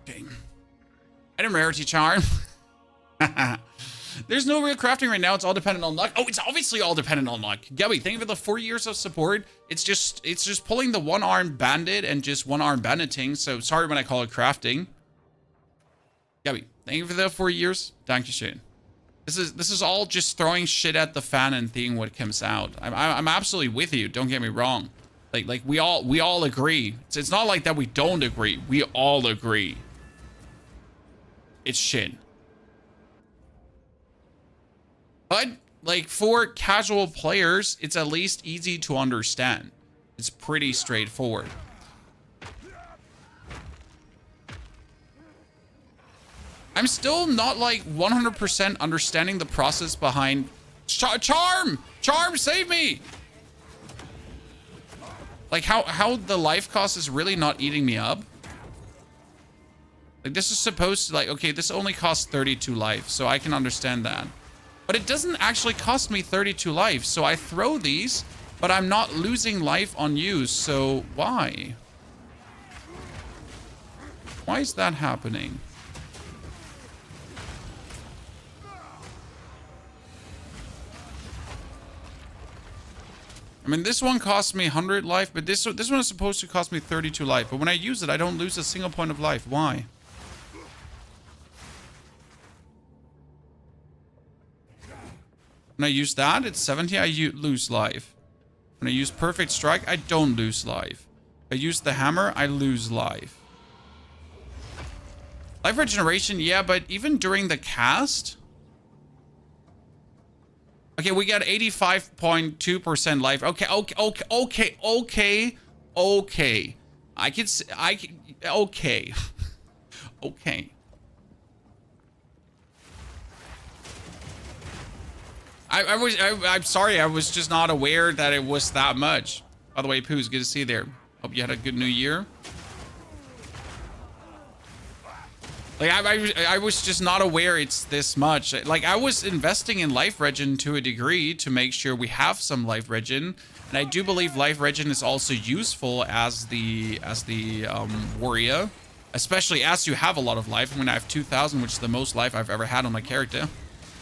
Okay. Item rarity charm. There's no real crafting right now. It's all dependent on luck. Oh, it's obviously all dependent on luck. Gabby, thank you for the 4 years of support. It's just pulling the one-armed bandit and just one-armed banditing. So sorry when I call it crafting. Gabby, thank you for the 4 years. Thank you, Shane. This is all just throwing shit at the fan and seeing what comes out. I'm absolutely with you. Don't get me wrong. Like we all agree. It's not like that we don't agree. We all agree. It's shit. But like for casual players, it's at least easy to understand. It's pretty straightforward. I'm still not like 100% understanding the process behind Charm, save me. Like how the life cost is really not eating me up. Like this is supposed to like, okay, this only costs 32 life, so I can understand that. But it doesn't actually cost me 32 life, so I throw these, but I'm not losing life on use, so why? Why is that happening? I mean, this one costs me 100 life, but this one is supposed to cost me 32 life. But when I use it, I don't lose a single point of life. Why? When I use that, it's 70, I lose life. When I use Perfect Strike, I don't lose life. If I use the hammer, I lose life. Life regeneration, yeah, but even during the cast... Okay, we got 85.2% life. Okay. I can, okay. Okay. I'm sorry, I was just not aware that it was that much. By the way, Pooh's good to see you there. Hope you had a good new year. Like, I was just not aware it's this much. Like, I was investing in life regen to a degree to make sure we have some life regen. And I do believe life regen is also useful as the warrior. Especially as you have a lot of life. When I have 2,000, which is the most life I've ever had on my character.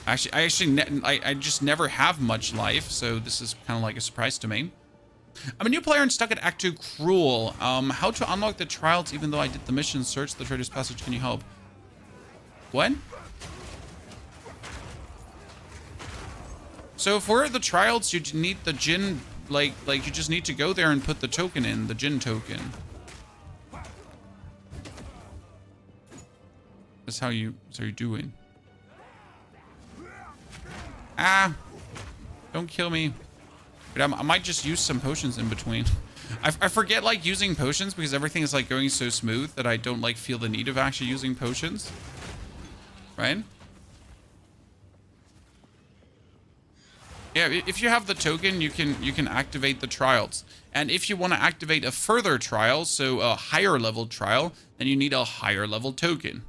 I just never have much life. So this is kind of like a surprise to me. I'm a new player and stuck at Act 2 Cruel. How to unlock the trials even though I did the mission, search the Trader's Passage, can you help? What? So for the trials, you need the Jinn, like you just need to go there and put the token in, the Jinn token. That's how you're doing. Ah, don't kill me. But I might just use some potions in between. I forget like using potions because everything is like going so smooth that I don't like feel the need of actually using potions. Right? Yeah, if you have the token, you can activate the trials. And if you want to activate a further trial, so a higher level trial, then you need a higher level token.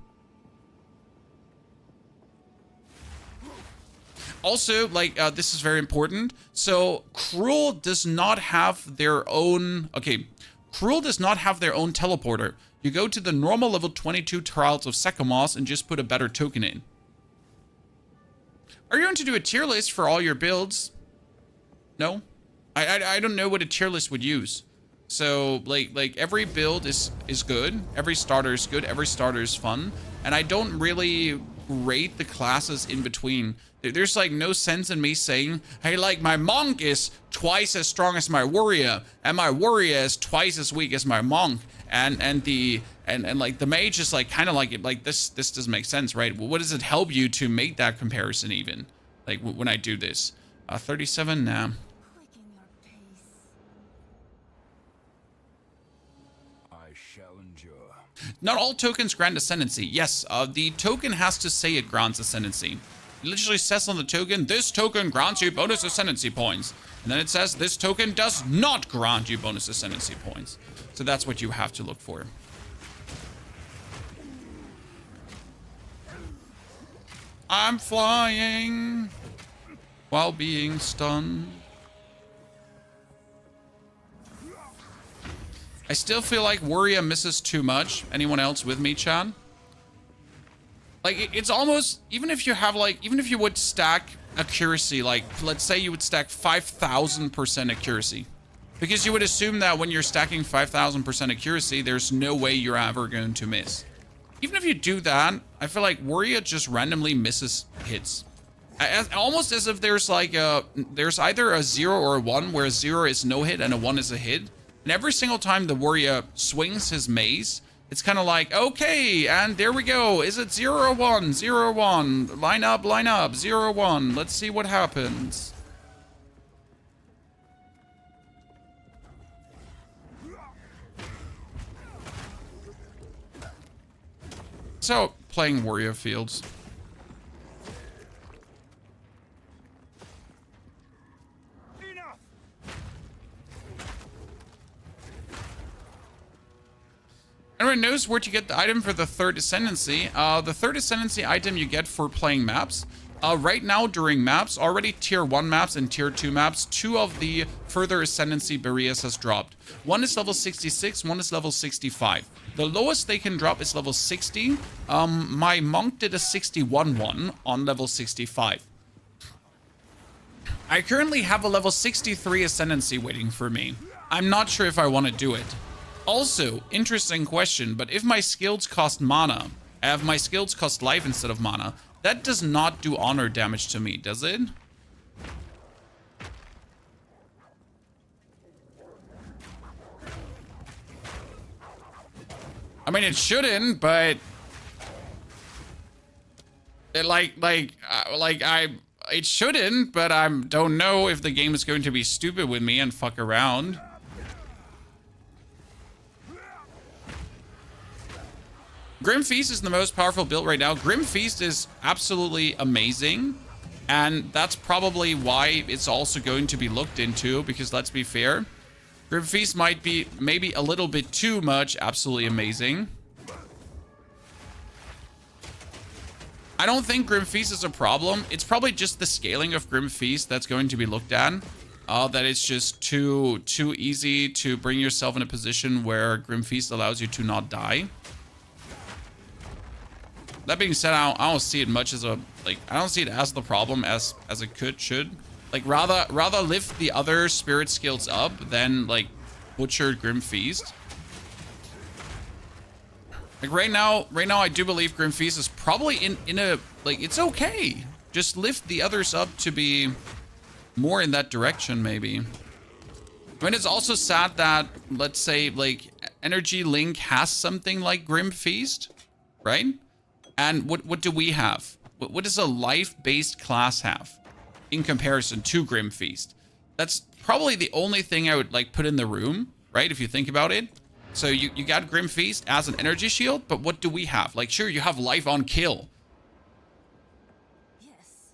Also, like, this is very important. So, Cruel does not have their own... Okay, Cruel does not have their own teleporter. You go to the normal level 22 trials of Sekamos and just put a better token in. Are you going to do a tier list for all your builds? No? I don't know what a tier list would use. So, like every build is good. Every starter is good. Every starter is fun. And I don't really rate the classes in between. There's like no sense in me saying, hey, like my monk is twice as strong as my warrior, and my warrior is twice as weak as my monk, and like the mage is like kind of like this doesn't make sense, right? What does it help you to make that comparison even? Like when I do this, 37 now. Quicken your pace. I shall endure. Not all tokens grant Ascendancy. Yes, the token has to say it grants Ascendancy. It literally says on the token, this token grants you bonus Ascendancy points. And then it says, this token does not grant you bonus Ascendancy points. So that's what you have to look for. I'm flying while being stunned. I still feel like Warrior misses too much. Anyone else with me, Chan? Like, it's almost, even if you have like, even if you would stack accuracy, like, let's say you would stack 5,000% accuracy. Because you would assume that when you're stacking 5,000% accuracy, there's no way you're ever going to miss. Even if you do that, I feel like Warrior just randomly misses hits. Almost as if there's like there's either a 0 or a 1, where a 0 is no hit and a 1 is a hit. And every single time the Warrior swings his mace, it's kind of like, okay, and there we go. Is it 0 or 1? 0 or 1. Line up, 0 or 1. Let's see what happens. So, playing Warrior fields. Anyone knows where to get the item for the third Ascendancy? The third Ascendancy item you get for playing maps. Right now during maps, already tier 1 maps and tier 2 maps, 2 of the further Ascendancy barriers has dropped. One is level 66, one is level 65. The lowest they can drop is level 60. My monk did a 61 one on level 65. I currently have a level 63 Ascendancy waiting for me. I'm not sure if I want to do it. Also, interesting question, but if my skills cost mana, if my skills cost life instead of mana, that does not do honor damage to me, does it? I mean, it shouldn't, but it shouldn't, but I don't know if the game is going to be stupid with me and fuck around. Grim Feast is the most powerful build right now. Grim Feast is absolutely amazing. And that's probably why it's also going to be looked into, because let's be fair, Grim Feast might be maybe a little bit too much absolutely amazing. I don't think Grim Feast is a problem. It's probably just the scaling of Grim Feast that's going to be looked at. That it's just too easy to bring yourself in a position where Grim Feast allows you to not die. That being said, I don't see it much as a, like, I don't see it as the problem as it should. Like, rather lift the other spirit skills up than, like, butcher Grim Feast. Like, right now, I do believe Grim Feast is probably in a, like, it's okay. Just lift the others up to be more in that direction, maybe. I mean, it's also sad that, let's say, like, Energy Link has something like Grim Feast, right? And what do we have? What does a life-based class have in comparison to Grim Feast? That's probably the only thing I would like put in the room, right? If you think about it. So you got Grim Feast as an energy shield, but what do we have? Like, sure, you have life on kill. Yes.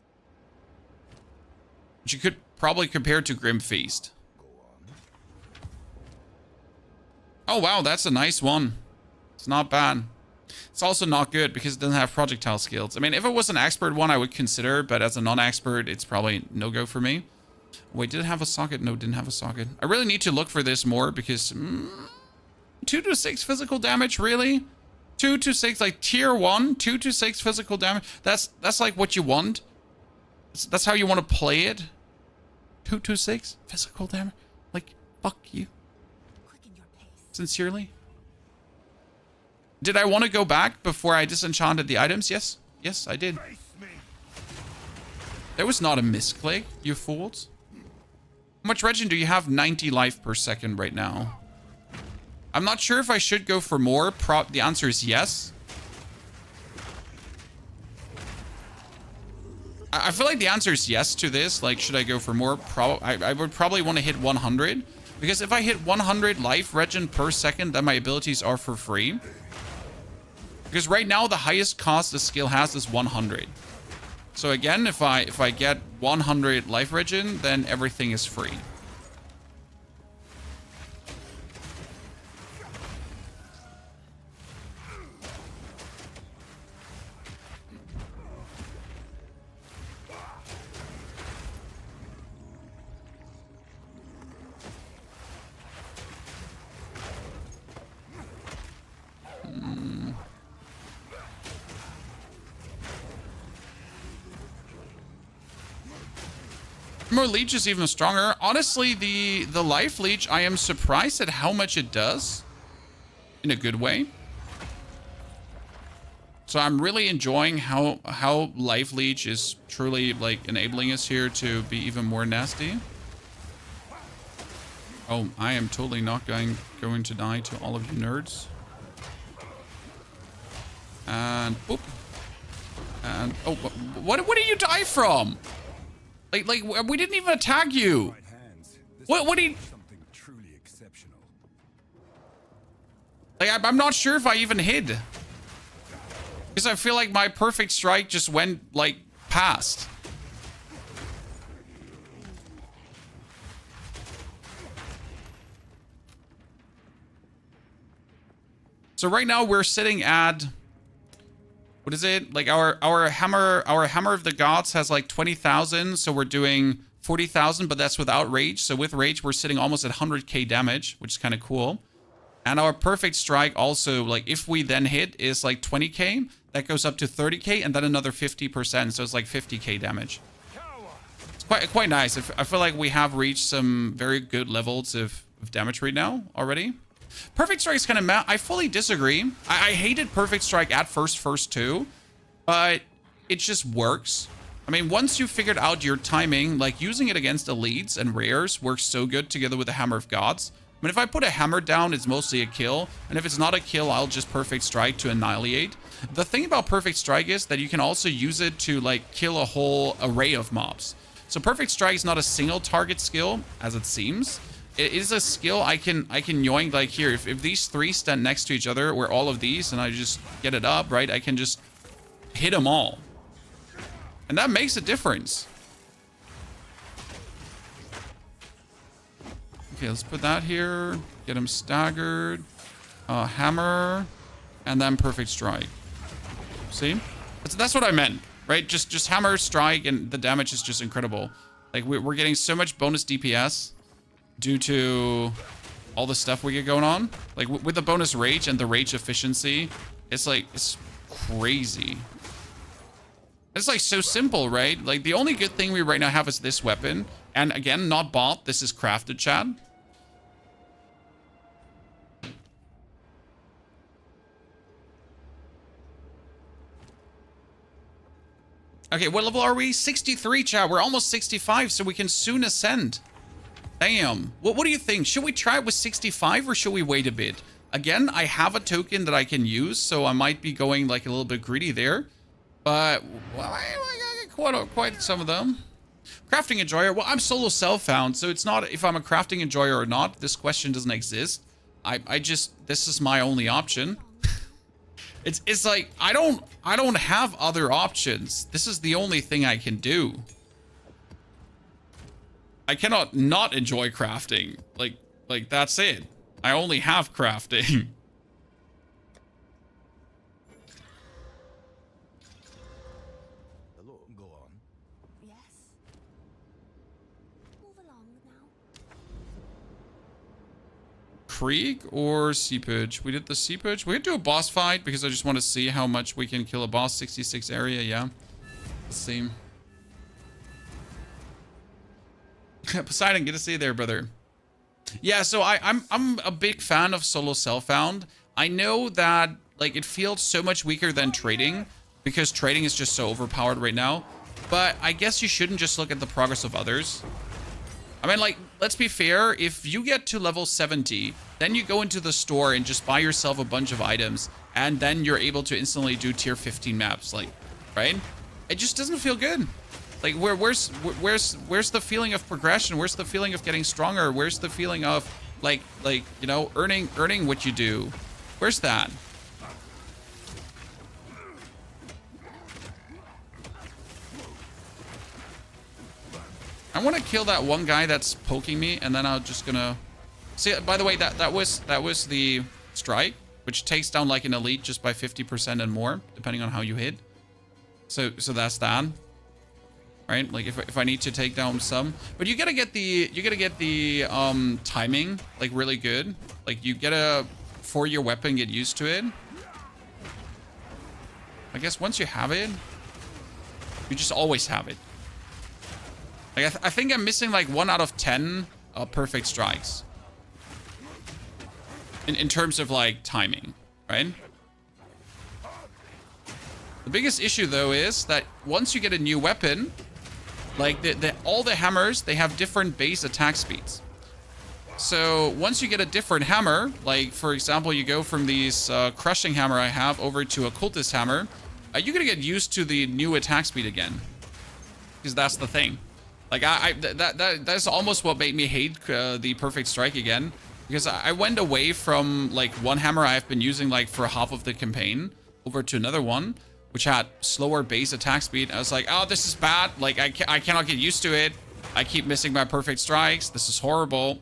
Which you could probably compare to Grim Feast. Oh, wow, that's a nice one. It's not bad. It's also not good because it doesn't have projectile skills. I mean, if it was an expert one, I would consider, but as a non-expert, it's probably no-go for me. Wait, did it have a socket? No, it didn't have a socket. I really need to look for this more because 2 to 6 physical damage, really? 2 to 6, like tier 1, 2 to 6 physical damage. That's like what you want. That's how you want to play it. 2 to 6 physical damage. Like, fuck you. Quicken your pace. Sincerely. Did I want to go back before I disenchanted the items? Yes. Yes, I did. Face me. There was not a misclick, you fools. How much regen do you have? 90 life per second right now. I'm not sure if I should go for more. The answer is yes. I feel like the answer is yes to this. Like, should I go for more? I would probably want to hit 100. Because if I hit 100 life regen per second, then my abilities are for free. Because right now, the highest cost the skill has is 100. So again, if I get 100 life regen, then everything is free. More leech is even stronger. Honestly, the life leech, I am surprised at how much it does. In a good way. So I'm really enjoying how life leech is truly like enabling us here to be even more nasty. Oh, I am totally not going to die to all of you nerds. And boop. And oh, what did you die from? Like we didn't even attack you. Right hands. This What do you? something truly exceptional. Like I'm not sure if I even hit. Because I feel like my perfect strike just went like past. So right now we're sitting at, what is it? Like our hammer of the gods has like 20,000. So we're doing 40,000, but that's without rage. So with rage, we're sitting almost at 100k damage, which is kind of cool. And our perfect strike also, like if we then hit, is like 20k. That goes up to 30k and then another 50%. So it's like 50k damage. It's quite nice. I feel like we have reached some very good levels of damage right now already. Perfect strike is kind of I fully disagree. I hated perfect strike at first too, but it just works. I mean, once you figured out your timing, like using it against elites and rares works so good together with the Hammer of Gods. I mean, if I put a hammer down, it's mostly a kill. And if it's not a kill, I'll just perfect strike to annihilate. The thing about perfect strike is that you can also use it to like kill a whole array of mobs. So perfect strike is not a single target skill, as it seems. It is a skill I can yoink like here. If these three stand next to each other, or all of these, and I just get it up, right? I can just hit them all. And that makes a difference. Okay, let's put that here. Get him staggered. Hammer. And then perfect strike. See? That's what I meant, right? Just hammer, strike, and the damage is just incredible. Like, we're getting so much bonus DPS due to all the stuff we get going on. Like, with the bonus rage and the rage efficiency, it's like, it's crazy. It's like so simple, right? Like, the only good thing we right now have is this weapon. And again, not bought. This is crafted, Chad. Okay, what level are we? 63, chat. We're almost 65, so we can soon ascend. Damn. What do you think? Should we try it with 65 or should we wait a bit? Again, I have a token that I can use, so I might be going like a little bit greedy there. But, well, I got quite some of them. Crafting enjoyer. Well, I'm solo self-found, so it's not if I'm a crafting enjoyer or not. This question doesn't exist. I just, this is my only option. It's like, I don't have other options. This is the only thing I can do. I cannot not enjoy crafting. Like that's it. I only have crafting. Hello, go on. Yes. Move along now. Krieg or Seepage? We did the Seepage. We could do a boss fight because I just want to see how much we can kill a boss. 66 area, yeah. Let's see. Poseidon, good to see you there, brother. Yeah, so I'm a big fan of solo self-found. I know that like it feels so much weaker than trading, because trading is just so overpowered right now. But I guess you shouldn't just look at the progress of others. I mean, like, let's be fair. If you get to level 70, then you go into the store and just buy yourself a bunch of items, and then you're able to instantly do tier 15 maps, like, right? It just doesn't feel good. Like, where's the feeling of progression? Where's the feeling of getting stronger? Where's the feeling of like you know, earning what you do? Where's that? I want to kill that one guy that's poking me, and then I'm just gonna see. By the way, that was the strike, which takes down like an elite just by 50% and more, depending on how you hit. So that's that, right? Like if I need to take down some, but you gotta get the timing like really good. Like you gotta, for your weapon, get used to it. I guess once you have it, you just always have it. Like I think I'm missing like 1 out of 10 perfect strikes in terms of like timing, right? The biggest issue though is that once you get a new weapon, like all the hammers, they have different base attack speeds. So once you get a different hammer, like for example, you go from these crushing hammer I have over to a cultist hammer, you're gonna get used to the new attack speed again, because that's the thing. Like that's almost what made me hate the perfect strike again, because I went away from like one hammer I've been using like for half of the campaign over to another one, which had slower base attack speed. I was like, oh, this is bad. Like I cannot get used to it. I keep missing my perfect strikes. This is horrible.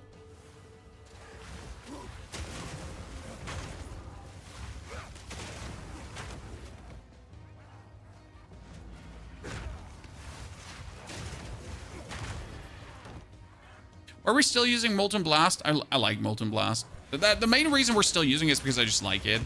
Are we still using Molten Blast? I like Molten Blast. The main reason we're still using it is because I just like it.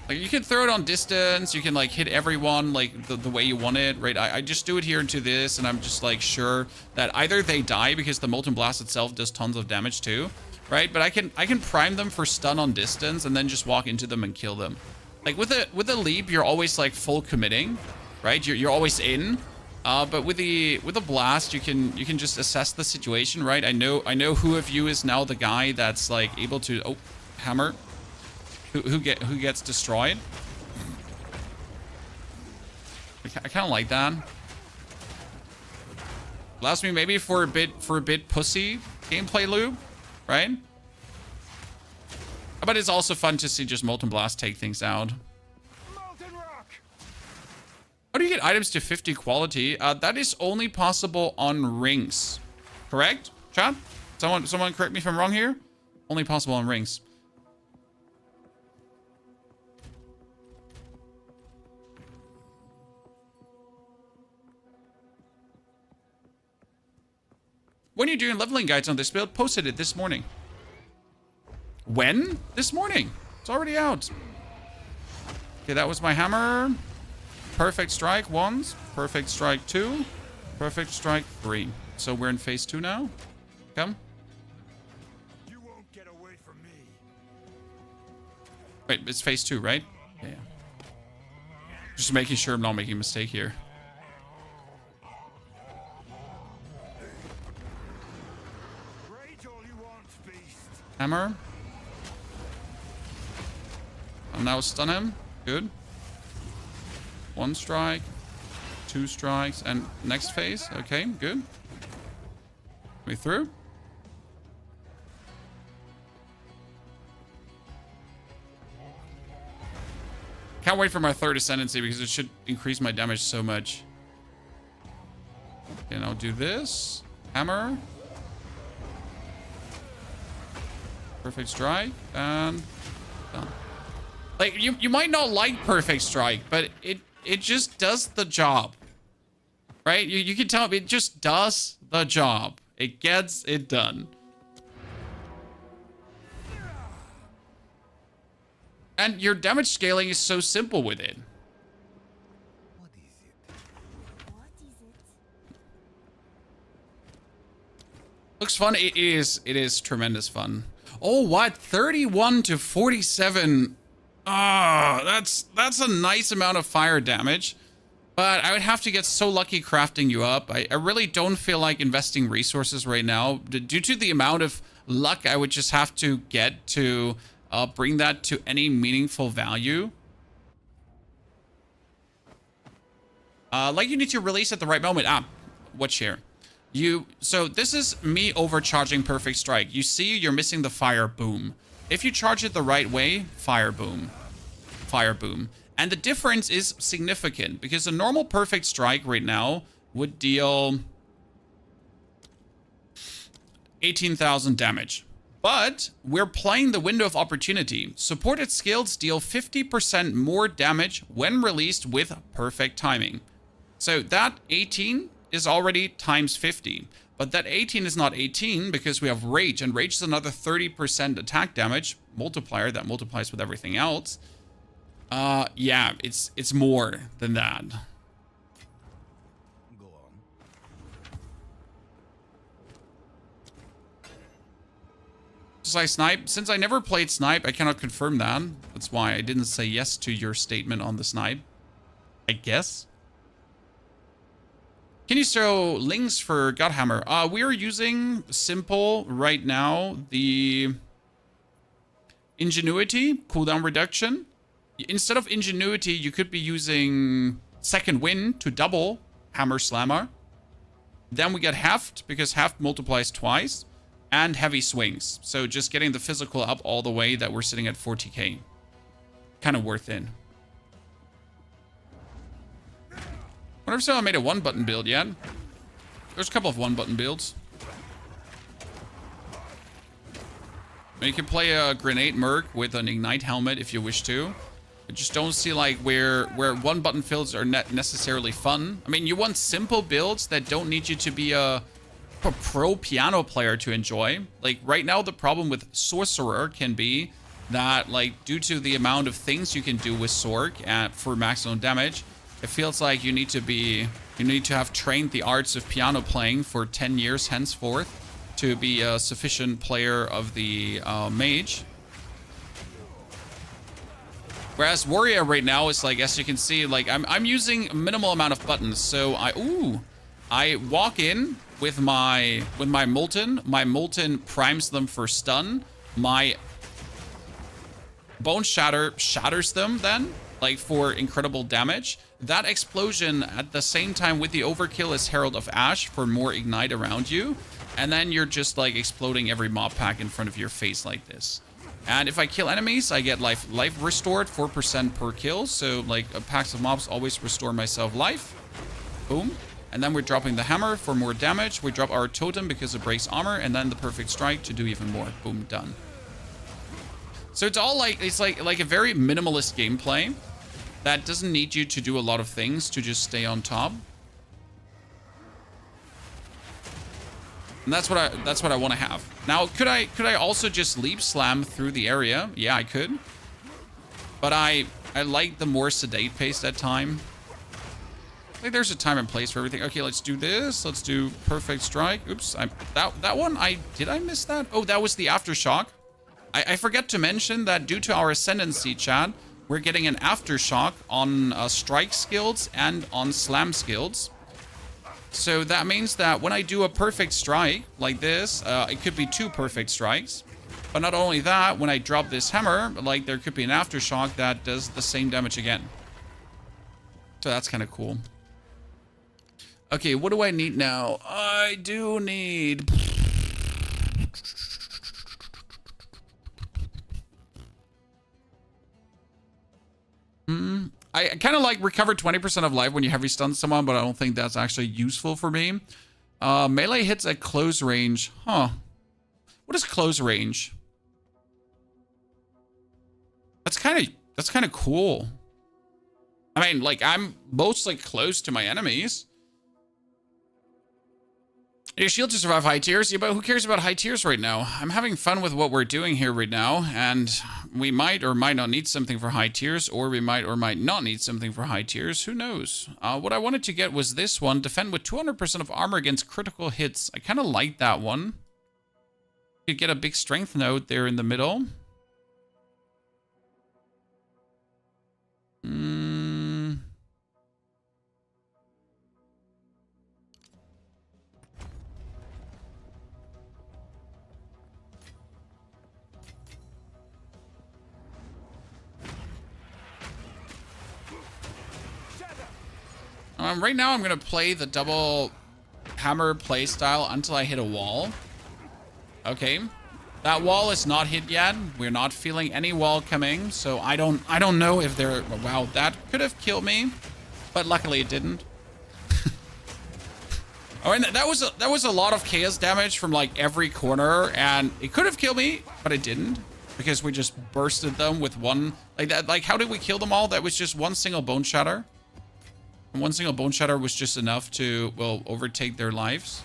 Like you can throw it on distance, you can like hit everyone like the way you want it, right? I just do it here into this, and I'm just like sure that either they die because the Molten Blast itself does tons of damage too, right? But I can prime them for stun on distance and then just walk into them and kill them. Like with a leap, you're always like full committing, right? You're always in. But with a blast, you can just assess the situation, right? I know who of you is now the guy that's like able to hammer. Who gets destroyed? I kind of like that. Allows me maybe for a bit pussy gameplay loop, right? But it's also fun to see just Molten Blast take things out. How do you get items to 50 quality? That is only possible on rings. Correct? Chat? Someone correct me if I'm wrong here. Only possible on rings. When are you doing leveling guides on this build? Posted it this morning. When? This morning. It's already out. Okay, that was my hammer. Perfect strike once. Perfect strike 2. Perfect strike 3. So we're in phase 2 now. Come. You won't get away from me. Wait, it's phase 2, right? Yeah. Just making sure I'm not making a mistake here. Hammer. I'll now stun him. Good. 1 strike. 2 strikes. And next phase. Okay, good. We through? Can't wait for my 3rd Ascendancy because it should increase my damage so much. Okay, now do this. Hammer. Perfect strike, and done. Like, you might not like perfect strike, but it just does the job. Right? You can tell it just does the job. It gets it done. And your damage scaling is so simple with it. What is it? What is it? Looks fun. It is tremendous fun. Oh, what? 31 to 47. Ah, that's a nice amount of fire damage. But I would have to get so lucky crafting you up. I really don't feel like investing resources right now. Due to the amount of luck I would just have to get to bring that to any meaningful value. Like you need to release at the right moment. What's here? So this is me overcharging Perfect Strike. You see you're missing the fire boom. If you charge it the right way, fire boom. Fire boom. And the difference is significant because a normal Perfect Strike right now would deal 18,000 damage. But we're playing the window of opportunity. Supported skills deal 50% more damage when released with perfect timing. So that 18 is already times 50. But that 18 is not 18 because we have Rage. And Rage is another 30% attack damage multiplier that multiplies with everything else. Yeah, it's more than that. Go on. Does I snipe? Since I never played snipe, I cannot confirm that. That's why I didn't say yes to your statement on the snipe. I guess. Can you show links for Godhammer? We are using simple right now the Ingenuity cooldown reduction. Instead of Ingenuity, you could be using Second Wind to double Hammer Slammer. Then we get Heft, because Heft multiplies twice. And Heavy Swings. So just getting the physical up all the way that we're sitting at 40k. Kind of worth it. Wonder if someone made a one-button build yet. There's a couple of one-button builds. You can play a Grenade Merc with an Ignite Helmet if you wish to. I just don't see like where one-button builds are necessarily fun. I mean, you want simple builds that don't need you to be a pro piano player to enjoy. Like right now, the problem with Sorcerer can be that like due to the amount of things you can do with Sorc for maximum damage, it feels like you need to have trained the arts of piano playing for 10 years henceforth to be a sufficient player of the mage. Whereas Warrior right now is like, as you can see, like I'm using a minimal amount of buttons. So I walk in with my Molten. My Molten primes them for stun. My Bone Shatter shatters them then, like for incredible damage. That explosion at the same time with the overkill is Herald of Ash for more ignite around you. And then you're just like exploding every mob pack in front of your face like this. And if I kill enemies, I get life restored 4% per kill. So like packs of mobs always restore myself life. Boom. And then we're dropping the hammer for more damage. We drop our totem because it breaks armor. And then the perfect strike to do even more. Boom, done. So it's all like, it's like a very minimalist gameplay that doesn't need you to do a lot of things to just stay on top. And that's what I want to have. Now, could I also just leap slam through the area? Yeah, I could. But I like the more sedate pace that time. Like there's a time and place for everything. Okay, let's do this. Let's do perfect strike. Oops, that one did I miss that? Oh, that was the aftershock. I forget to mention that due to our Ascendancy, chat, we're getting an aftershock on strike skills and on slam skills. So that means that when I do a perfect strike like this, it could be 2 perfect strikes. But not only that, when I drop this hammer, like there could be an aftershock that does the same damage again. So that's kind of cool. Okay, what do I need now? I do need... I kind of like recover 20% of life when you heavy stun someone, but I don't think that's actually useful for me. Melee hits at close range. Huh. What is close range? That's kind of cool. I mean, like, I'm mostly close to my enemies. Your shield to survive high tiers? Yeah, but who cares about high tiers right now? I'm having fun with what we're doing here right now, and we might or might not need something for high tiers, or we might or might not need something for high tiers. Who knows? What I wanted to get was this one. Defend with 200% of armor against critical hits. I kind of like that one. Could get a big strength node there in the middle. Right now, I'm going to play the double hammer play style until I hit a wall. Okay. That wall is not hit yet. We're not feeling any wall coming. So I don't know if they're... Wow, that could have killed me. But luckily it didn't. Oh, and that was a lot of chaos damage from like every corner. And it could have killed me, but it didn't. Because we just bursted them with one... Like that. Like, how did we kill them all? That was just one single bone shatter. And one single bone shatter was just enough to, well, overtake their lives.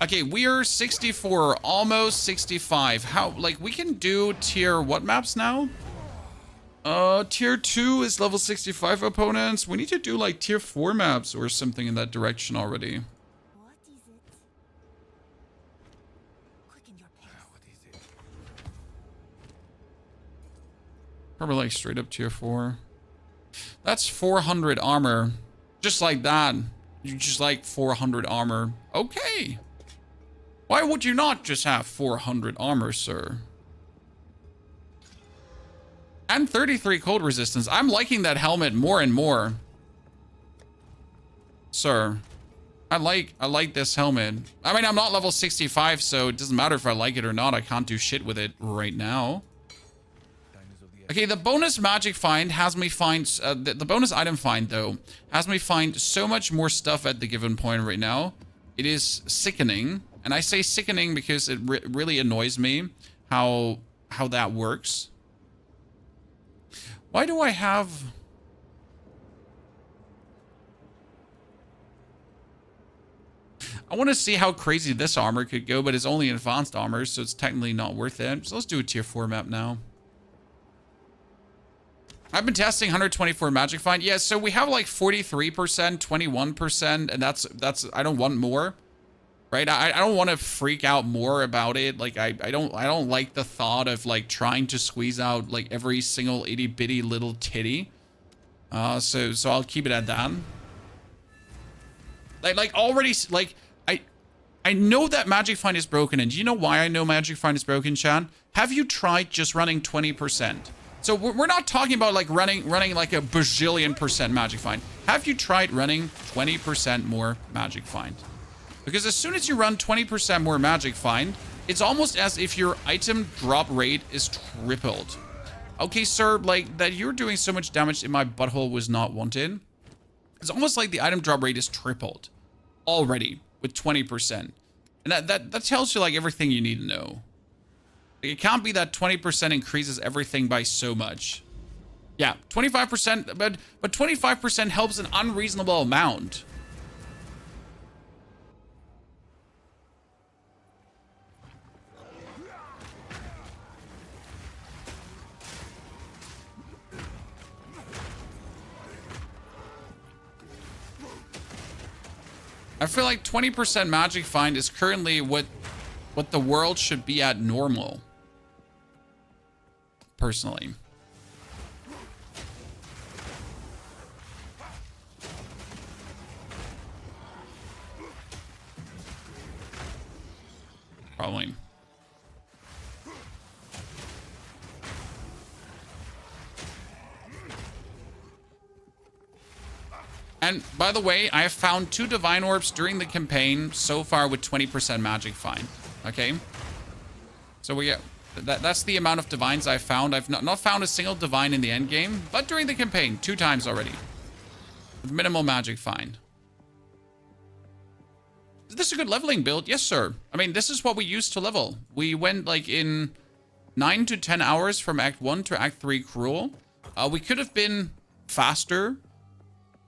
Okay, we are 64, almost 65. How, like, we can do tier what maps now? Tier 2 is level 65 opponents. We need to do, like, tier 4 maps or something in that direction already. What is it? Quicken your pace. What is it? Probably, like, straight up tier 4. That's 400 armor. Just like that. You just like 400 armor. Okay. Why would you not just have 400 armor, sir? And 33 cold resistance. I'm liking that helmet more and more. Sir. I like this helmet. I mean, I'm not level 65, so it doesn't matter if I like it or not. I can't do shit with it right now. Okay, the bonus magic find has me find... the bonus item find, though, has me find so much more stuff at the given point right now. It is sickening. And I say sickening because it really annoys me how that works. Why do I have... I want to see how crazy this armor could go, but it's only advanced armor, so it's technically not worth it. So let's do a tier 4 map now. I've been testing 124 magic find. Yeah, so we have like 43%, 21%, and that's I don't want more. Right? I don't want to freak out more about it. Like I don't like the thought of like trying to squeeze out like every single itty bitty little titty. So I'll keep it at that. Like already like I know that magic find is broken, and do you know why I know magic find is broken, Chan? Have you tried just running 20%? So we're not talking about like running like a bajillion% magic find. Have you tried running 20% more magic find? Because as soon as you run 20% more magic find, it's almost as if your item drop rate is tripled. Okay, sir, like that you're doing so much damage in my butthole was not wanted. It's almost like the item drop rate is tripled already with 20%. And that tells you like everything you need to know. It can't be that 20% increases everything by so much. Yeah, 25%, but 25% helps an unreasonable amount. I feel like 20% magic find is currently what the world should be at normal. Personally. Probably. And by the way, I have found 2 divine orbs during the campaign so far with 20% magic find. Okay. So we get that's the amount of divines I've found. I've not found a single divine in the end game, but during the campaign 2 times already. With minimal magic find. Is this a good leveling build? Yes, sir. I mean, this is what we used to level. We went like in 9 to 10 hours from Act 1 to Act 3 Cruel. We could have been faster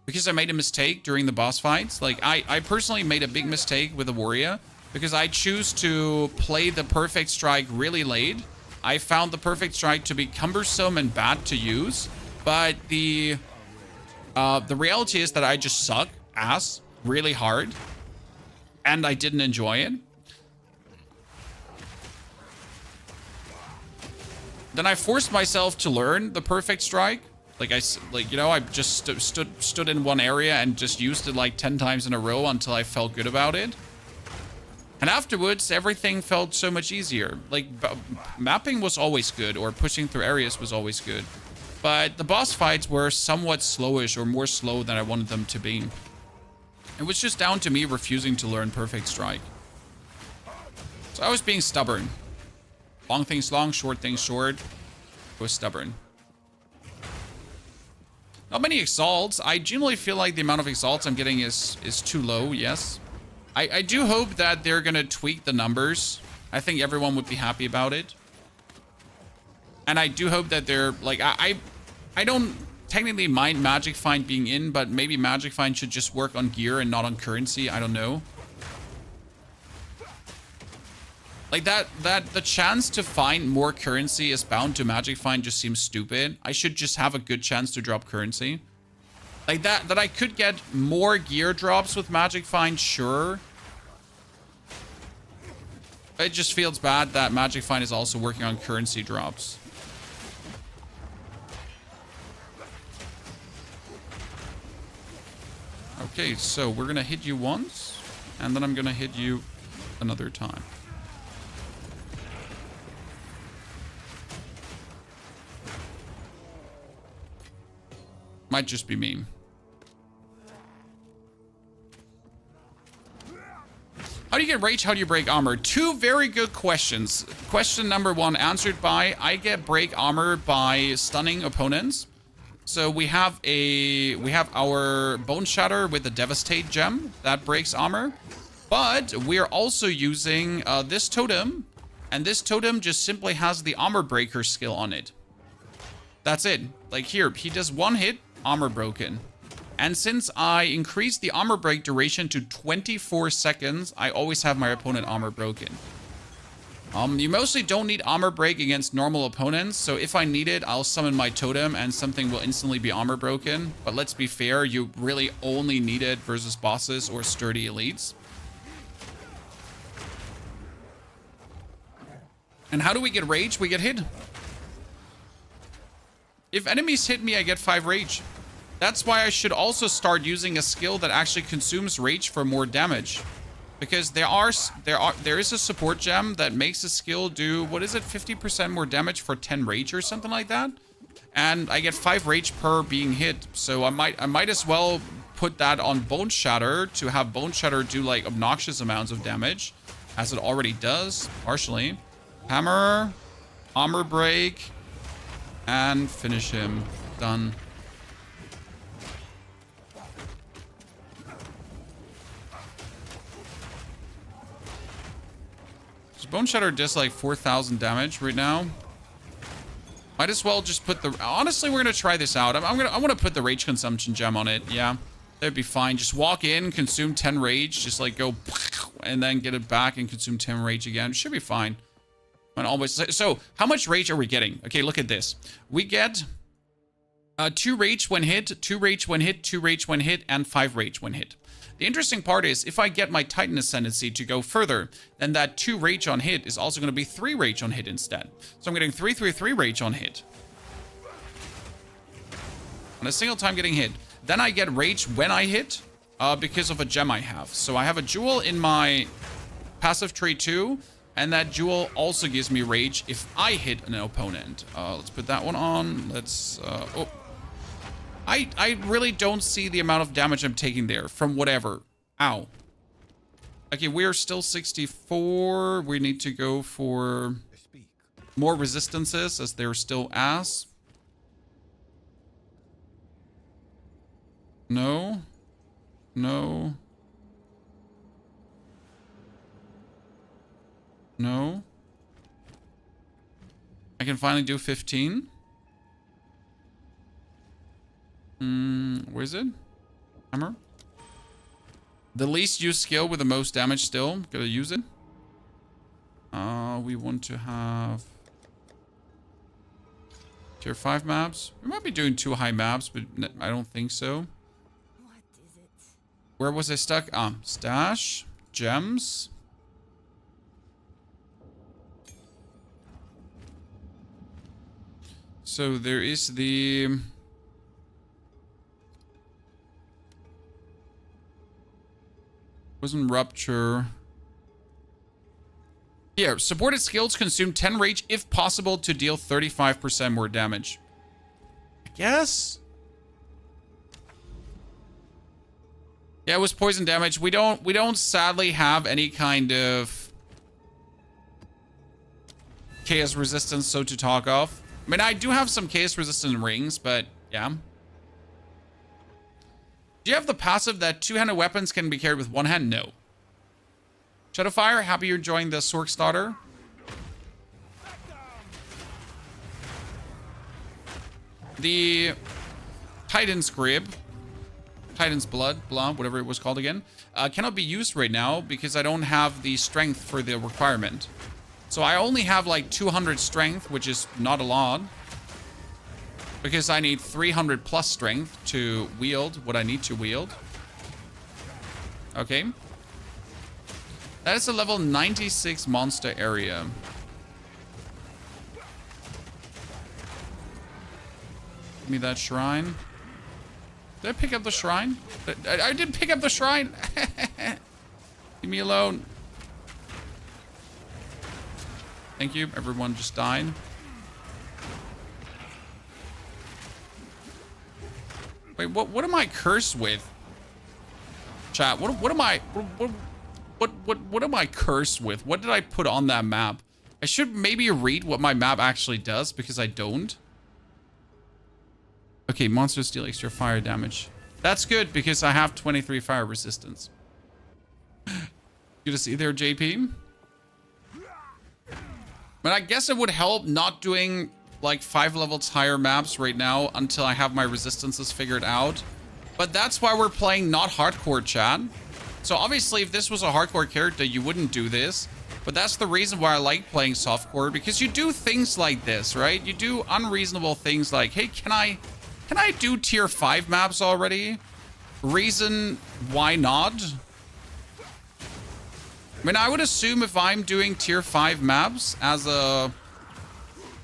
because I made a mistake during the boss fights. Like, I personally made a big mistake with the warrior because I choose to play the perfect strike really late. I found the perfect strike to be cumbersome and bad to use, but the reality is that I just suck ass really hard, and I didn't enjoy it. Then I forced myself to learn the perfect strike. Like you know, I just stood in one area and just used it like 10 times in a row until I felt good about it. And afterwards, everything felt so much easier. Like, mapping was always good, or pushing through areas was always good. But the boss fights were somewhat slowish, or more slow than I wanted them to be. It was just down to me refusing to learn perfect strike. So I was being stubborn. Long things long, short things short. I was stubborn. Not many exalts. I generally feel like the amount of exalts I'm getting is too low, yes. I do hope that they're gonna tweak the numbers. I think everyone would be happy about it. And I do hope that they're, like, I don't technically mind Magic Find being in, but maybe Magic Find should just work on gear and not on currency. I don't know. Like, the chance to find more currency is bound to Magic Find just seems stupid. I should just have a good chance to drop currency. Like, that I could get more gear drops with Magic Find, sure. It just feels bad that Magic Find is also working on currency drops. Okay, so we're gonna hit you once, and then I'm gonna hit you another time. Might just be me. How do you get rage? How do you break armor? Two very good questions. Question number one answered by, I get break armor by stunning opponents. So we have our Bone Shatter with the Devastate gem that breaks armor. But we are also using this totem, and this totem just simply has the armor breaker skill on it. That's it. Like here, he does one hit, armor broken. And since I increased the armor break duration to 24 seconds, I always have my opponent armor broken. You mostly don't need armor break against normal opponents, so if I need it, I'll summon my totem and something will instantly be armor broken. But let's be fair, you really only need it versus bosses or sturdy elites. And how do we get rage? We get hit. If enemies hit me, I get 5 rage. That's why I should also start using a skill that actually consumes rage for more damage. Because there is a support gem that makes a skill do, what is it, 50% more damage for 10 rage or something like that? And I get 5 rage per being hit. So I might as well put that on Bone Shatter to have Bone Shatter do like obnoxious amounts of damage, as it already does, partially. Hammer, armor break, and finish him. Done. Bone Shatter does like 4,000 damage right now. Might as well just put the... Honestly, we're going to try this out. I want to put the Rage Consumption gem on it. Yeah, that'd be fine. Just walk in, consume 10 Rage. Just like go... And then get it back and consume 10 Rage again. Should be fine. And always... So, how much Rage are we getting? Okay, look at this. We get... 2 Rage when hit, 2 Rage when hit, 2 Rage when hit, and 5 Rage when hit. The interesting part is, if I get my Titan Ascendancy to go further, then that 2 Rage on hit is also going to be 3 Rage on hit instead. So I'm getting 3 Rage on hit. On a single time getting hit. Then I get Rage when I hit, because of a gem I have. So I have a jewel in my passive tree too, and that jewel also gives me Rage if I hit an opponent. Let's put that one on. Let's... oh. I really don't see the amount of damage I'm taking there from whatever. Ow. Okay, we're still 64. We need to go for more resistances as they're still ass. No. No. No. I can finally do 15. Where is it? Hammer. The least used skill with the most damage still. Gotta use it. We want to have tier 5 maps. We might be doing too high maps, but I don't think so. What is it? Where was I stuck? Stash. Gems. So there is the... Wasn't Rupture. Here, supported skills consume 10 rage if possible to deal 35% more damage. I guess? Yeah, it was poison damage. We don't sadly have any kind of chaos resistance, so to talk of. I mean, I do have some chaos resistant rings, but yeah. Do you have the passive that two-handed weapons can be carried with one hand? No. Shadowfire, happy you're enjoying the Sork starter. The Titan's Grip, Titan's Blood, blah, whatever it was called again, cannot be used right now because I don't have the strength for the requirement. So I only have like 200 strength, which is not a lot. Because I need 300 plus strength to wield what I need to wield. Okay. That is a level 96 monster area. Give me that shrine. Did I pick up the shrine? I did pick up the shrine. Leave me alone. Thank you. Everyone just died. Wait, what am I cursed with? Chat, what am I what am I cursed with? What did I put on that map? I should maybe read what my map actually does because I don't. Okay, monsters deal extra fire damage. That's good because I have 23 fire resistance. Good to see there, JP. But I guess it would help not doing like 5 levels higher maps right now until I have my resistances figured out. But that's why we're playing not hardcore, chat. So obviously if this was a hardcore character, you wouldn't do this. But that's the reason why I like playing softcore, because you do things like this, right? You do unreasonable things like, hey, can I do tier 5 maps already? Reason why not? I mean, I would assume if I'm doing tier 5 maps as a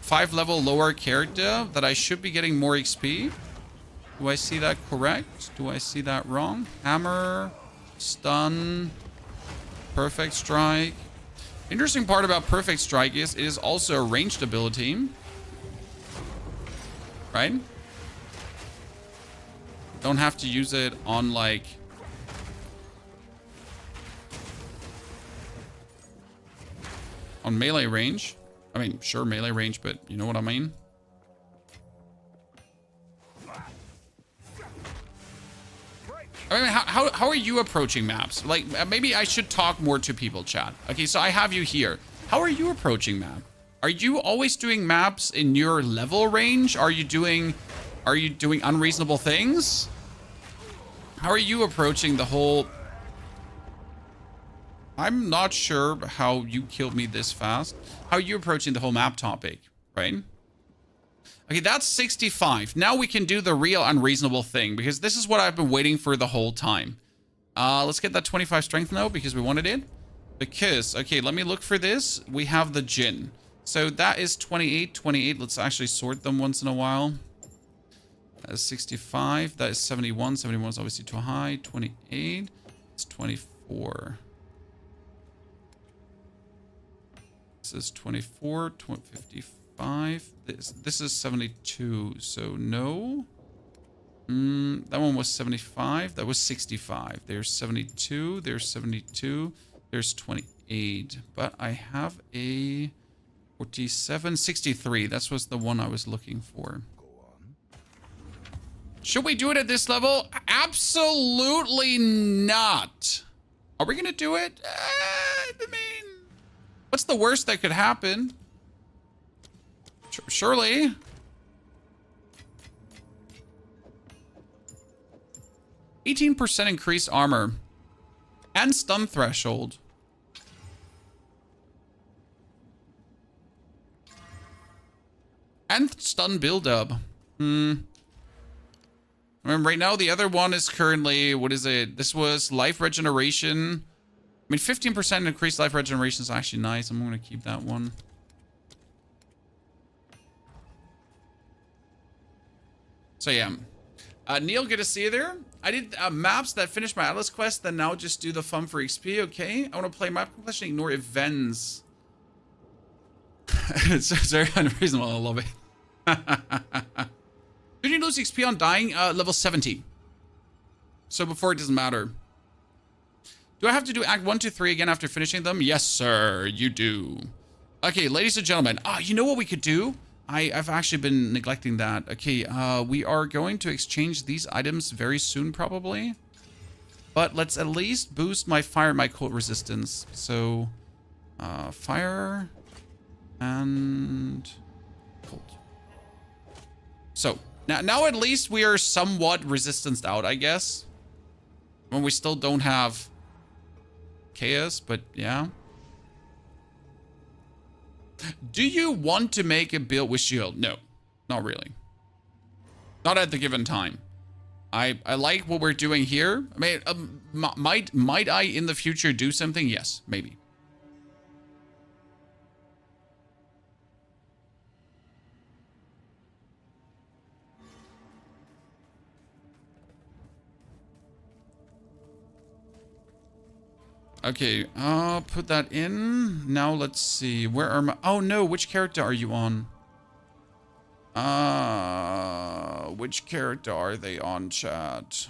5 level lower character that I should be getting more XP. Do I see that correct? Do I see that wrong? Hammer, stun, perfect strike. Interesting part about perfect strike is it is also a ranged ability. Right? Don't have to use it on like on melee range. I mean, sure, melee range, but you know what I mean? I mean, how are you approaching maps? Like, maybe I should talk more to people, chat. Okay, so I have you here. How are you approaching map? Are you always doing maps in your level range? Are you doing unreasonable things? How are you approaching the whole... I'm not sure how you killed me this fast. How are you approaching the whole map topic, right? Okay, that's 65. Now we can do the real unreasonable thing, because this is what I've been waiting for the whole time. Let's get that 25 strength now, because we wanted it. Because, okay, let me look for this. We have the Jinn. So that is 28, 28. Let's actually sort them once in a while. That is 65. That is 71. 71 is obviously too high. 28. It's 24. This is 24, 55. This is 72, so no. That one was 75. That was 65. There's 72. There's 72. There's 28. But I have a 47, 63. That was the one I was looking for. Should we do it at this level? Absolutely not. Are we going to do it? I mean... What's the worst that could happen? Surely. %, increased armor. And stun threshold. And stun build-up. I mean, right now the other one is currently... What is it? This was life regeneration... I mean, 15% increased life regeneration is actually nice. I'm going to keep that one. So yeah. Neil, good to see you there. I did maps that finished my Atlas quest, then now just do the fun for XP, okay? I want to play map completion, ignore events. It's very unreasonable, I love it. Did you lose XP on dying? Level 70. So before it doesn't matter. Do I have to do Act 1, 2, 3 again after finishing them? Yes, sir, you do. Okay, ladies and gentlemen. You know what we could do? I've actually been neglecting that. Okay, we are going to exchange these items very soon, probably. But let's at least boost my fire and my cold resistance. So, fire and cold. So, now at least we are somewhat resistanced out, I guess. When we still don't have chaos, but yeah. Do you want to make a build with shield? No, not really. Not at the given time. I like what we're doing here. I mean, might I in the future do something? Yes, maybe. Okay, I'll put that in. Now let's see. Where are my... Oh no, which character are you on? Which character are they on, chat?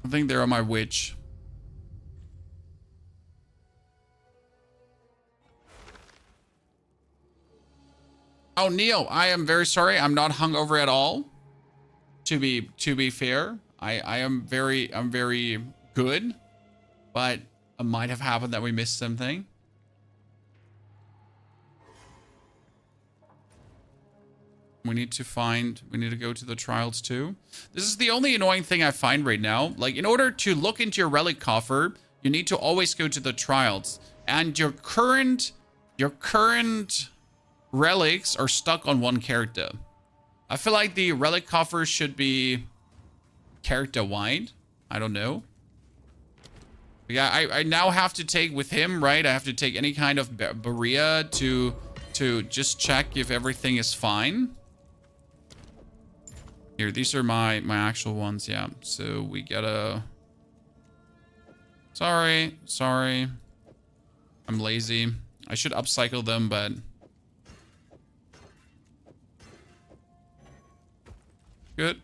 I think they're on my witch. Oh, Neil, I am very sorry. I'm not hungover at all. To be fair, I'm very good, but it might have happened that we missed something. We need to go to the trials too. This is the only annoying thing I find right now. Like, in order to look into your relic coffer, you need to always go to the trials. And your current relics are stuck on one character. I feel like the relic coffer should be character wide. I don't know. Yeah, I now have to take with him, right? I have to take any kind of Berea to just check if everything is fine. Here, these are my actual ones, yeah. So we gotta... Sorry. I'm lazy. I should upcycle them, but... Good.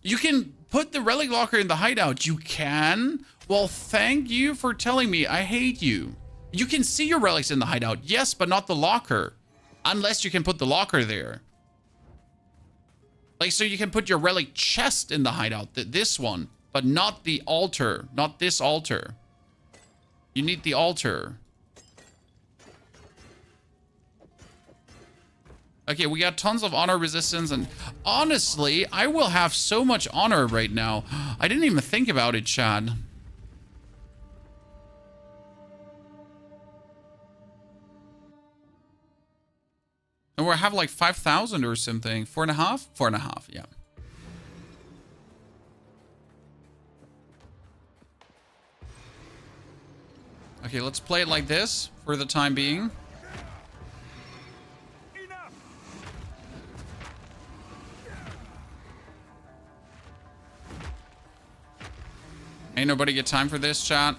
You can put the relic locker in the hideout. You can? Well, thank you for telling me. I hate you. You can see your relics in the hideout. Yes, but not the locker. Unless you can put the locker there. Like, so you can put your relic chest in the hideout. This one. But not the altar. Not this altar. You need the altar. Okay, we got tons of honor resistance. And honestly, I will have so much honor right now. I didn't even think about it, Chad. And we'll have like 5,000 or something. 4.5? 4.5, yeah. Okay, let's play it like this for the time being. Ain't nobody get time for this, chat.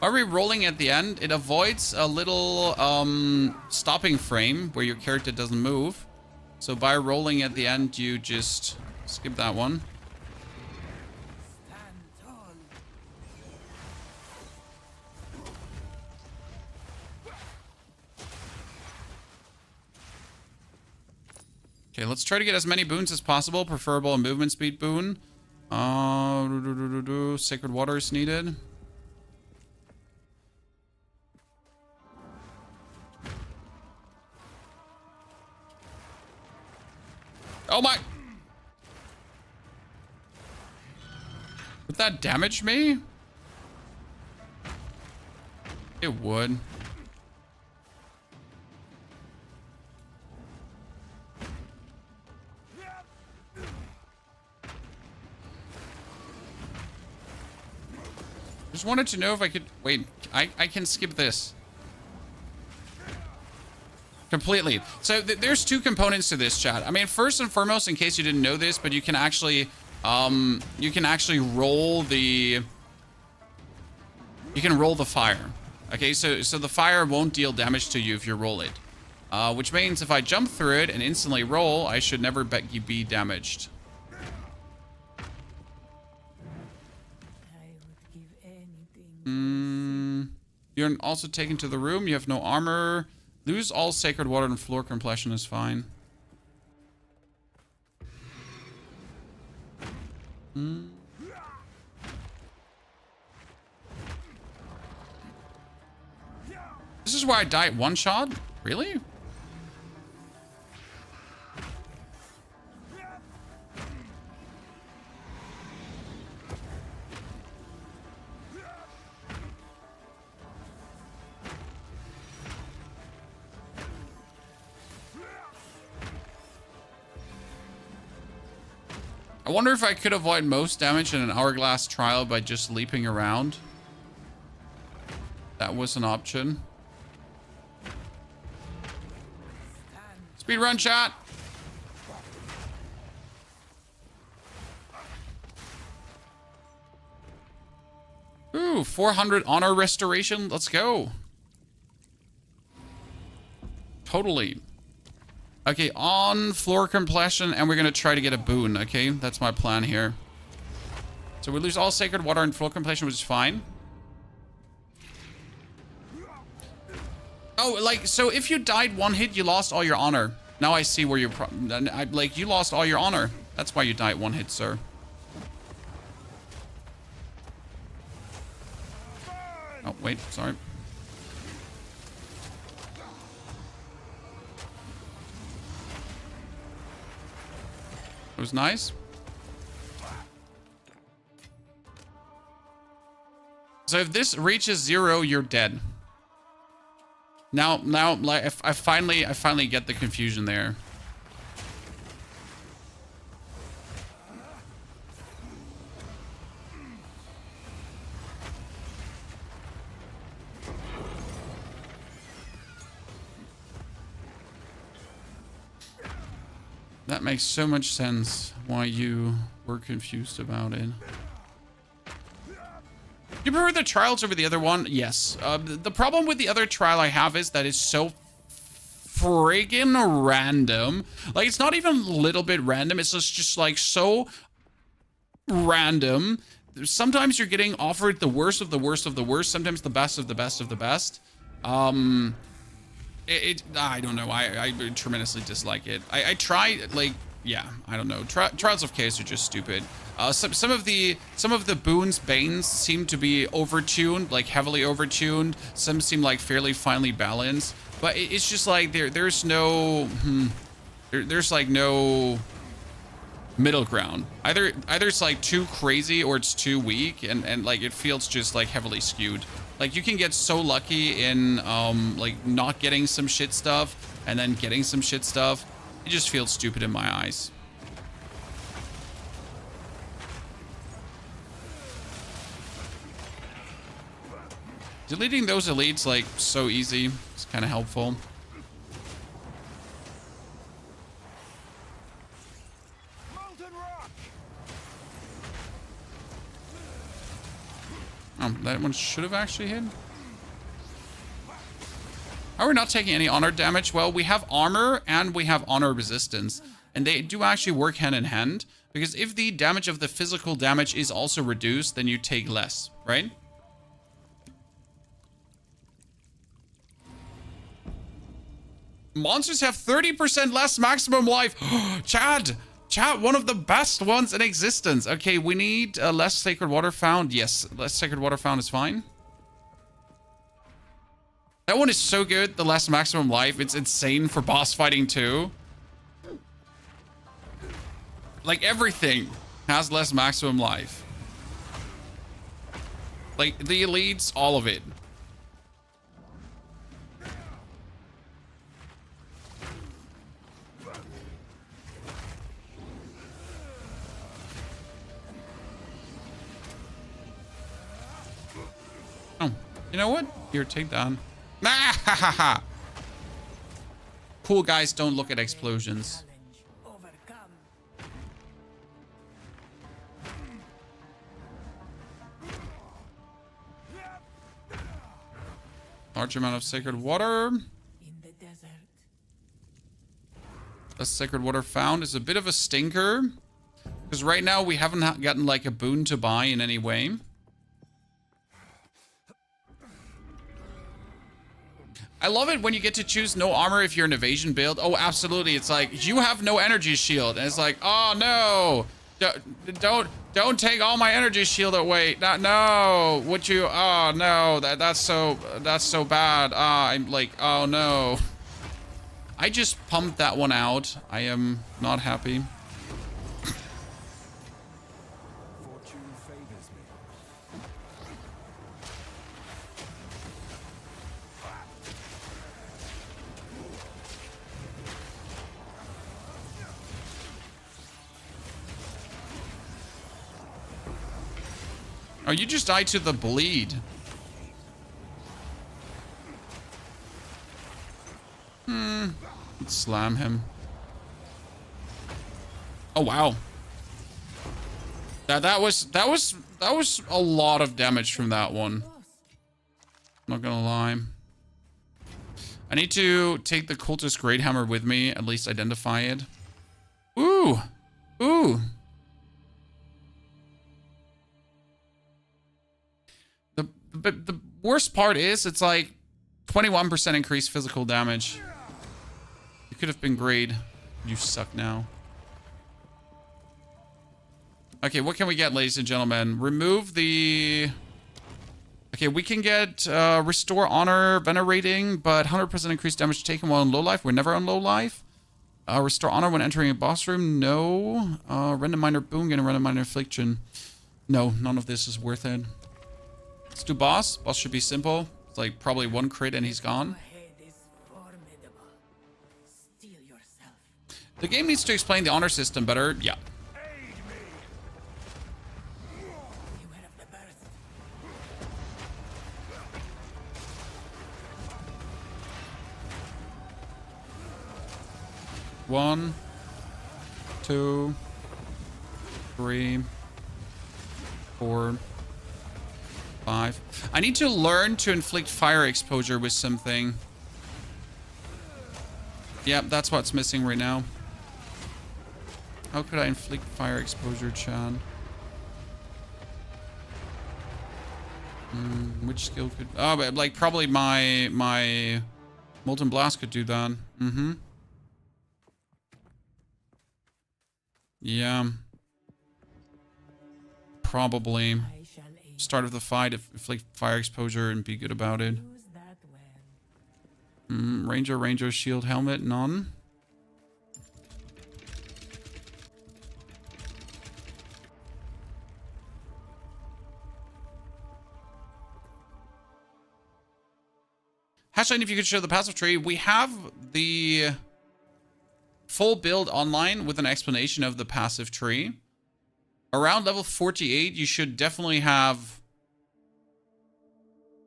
Are we rolling at the end? It avoids a little stopping frame where your character doesn't move. So by rolling at the end, you just skip that one. Okay, let's try to get as many boons as possible. Preferable a movement speed boon. Sacred water is needed. Oh my. Would that damage me? It would. Just wanted to know if I could... Wait, I can skip this. Completely. So there's two components to this, chat. I mean, first and foremost, in case you didn't know this, but you can actually roll the... You can roll the fire. Okay, so the fire won't deal damage to you if you roll it. Which means if I jump through it and instantly roll, I should never be damaged. You're also taken to the room. You have no armor. Lose all sacred water and floor completion is fine. This is where I die at one shot? Really? I wonder if I could avoid most damage in an hourglass trial by just leaping around. That was an option. Speedrun chat. Ooh, 400 honor restoration. Let's go. Totally. Okay, on floor completion, and we're gonna try to get a boon, okay? That's my plan here. So we lose all sacred water and floor completion, which is fine. Oh, like, so if you died one hit, you lost all your honor. Now I see where you're... like, you lost all your honor. That's why you died one hit, sir. Oh, wait, sorry. It was nice. So if this reaches 0, you're dead. Now, like, I finally get the confusion there. That makes so much sense why you were confused about it. You prefer the trials over the other one? Yes. The problem with the other trial I have is that it's so friggin' random. Like, it's not even a little bit random. It's just like so random. Sometimes you're getting offered the worst of the worst of the worst. Sometimes the best of the best of the best. I don't know. I tremendously dislike it. I try, like, yeah, I don't know. Trials of Chaos are just stupid. Some of the boons, banes seem to be overtuned, like heavily overtuned. Some seem like fairly finely balanced, but it's just like there's no there's like no middle ground. Either it's like too crazy or it's too weak, and like it feels just like heavily skewed. Like, you can get so lucky in like not getting some shit stuff and then getting some shit stuff. It just feels stupid in my eyes. Deleting those elites, like, so easy. It's kind of helpful. Oh, that one should have actually hit. How are we not taking any honor damage? Well, we have armor and we have honor resistance. And they do actually work hand in hand. Because if the damage of the physical damage is also reduced, then you take less, right? Monsters have 30% less maximum life. Chad, one of the best ones in existence. Okay, we need less sacred water found. Yes, less sacred water found is fine. That one is so good, the less maximum life. It's insane for boss fighting too. Like, everything has less maximum life. Like, the elites, all of it. Oh, you know what? Here, take down. Ah, cool guys don't look at explosions. Large amount of sacred water. In the desert. The sacred water found is a bit of a stinker. Because right now we haven't gotten like a boon to buy in any way. I love it when you get to choose no armor if you're an evasion build. Oh, absolutely. It's like, you have no energy shield. And it's like, oh no. Don't take all my energy shield away. No. Would you? Oh no. That's so bad. I'm like, oh no. I just pumped that one out. I am not happy. Fortune favors me. Oh, you just died to the bleed. Let's slam him. Oh wow. That was a lot of damage from that one. Not gonna lie. I need to take the cultist great hammer with me, at least identify it. Ooh. Ooh. The worst part is it's like 21% increased physical damage. It could have been great. You suck now. Okay, what can we get, ladies and gentlemen? Remove the... Okay, we can get Restore Honor, Venerating, but 100% increased damage taken while on low life. We're never on low life. Restore Honor when entering a boss room. No. Random Minor Boon, get a Random Minor Affliction. No, none of this is worth it. Let's do boss. Boss should be simple. It's like probably one crit and he's gone. The game needs to explain the honor system better. Yeah. One, two, three, four, 5. I need to learn to inflict fire exposure with something. Yep, that's what's missing right now. How could I inflict fire exposure, Chan? Which skill could... Oh, but like probably my Molten Blast could do that. Yeah. Probably. Start of the fight, inflict fire exposure and be good about it. Ranger, shield, helmet, none. Hashtag if you could show the passive tree. We have the full build online with an explanation of the passive tree. Around level 48, you should definitely have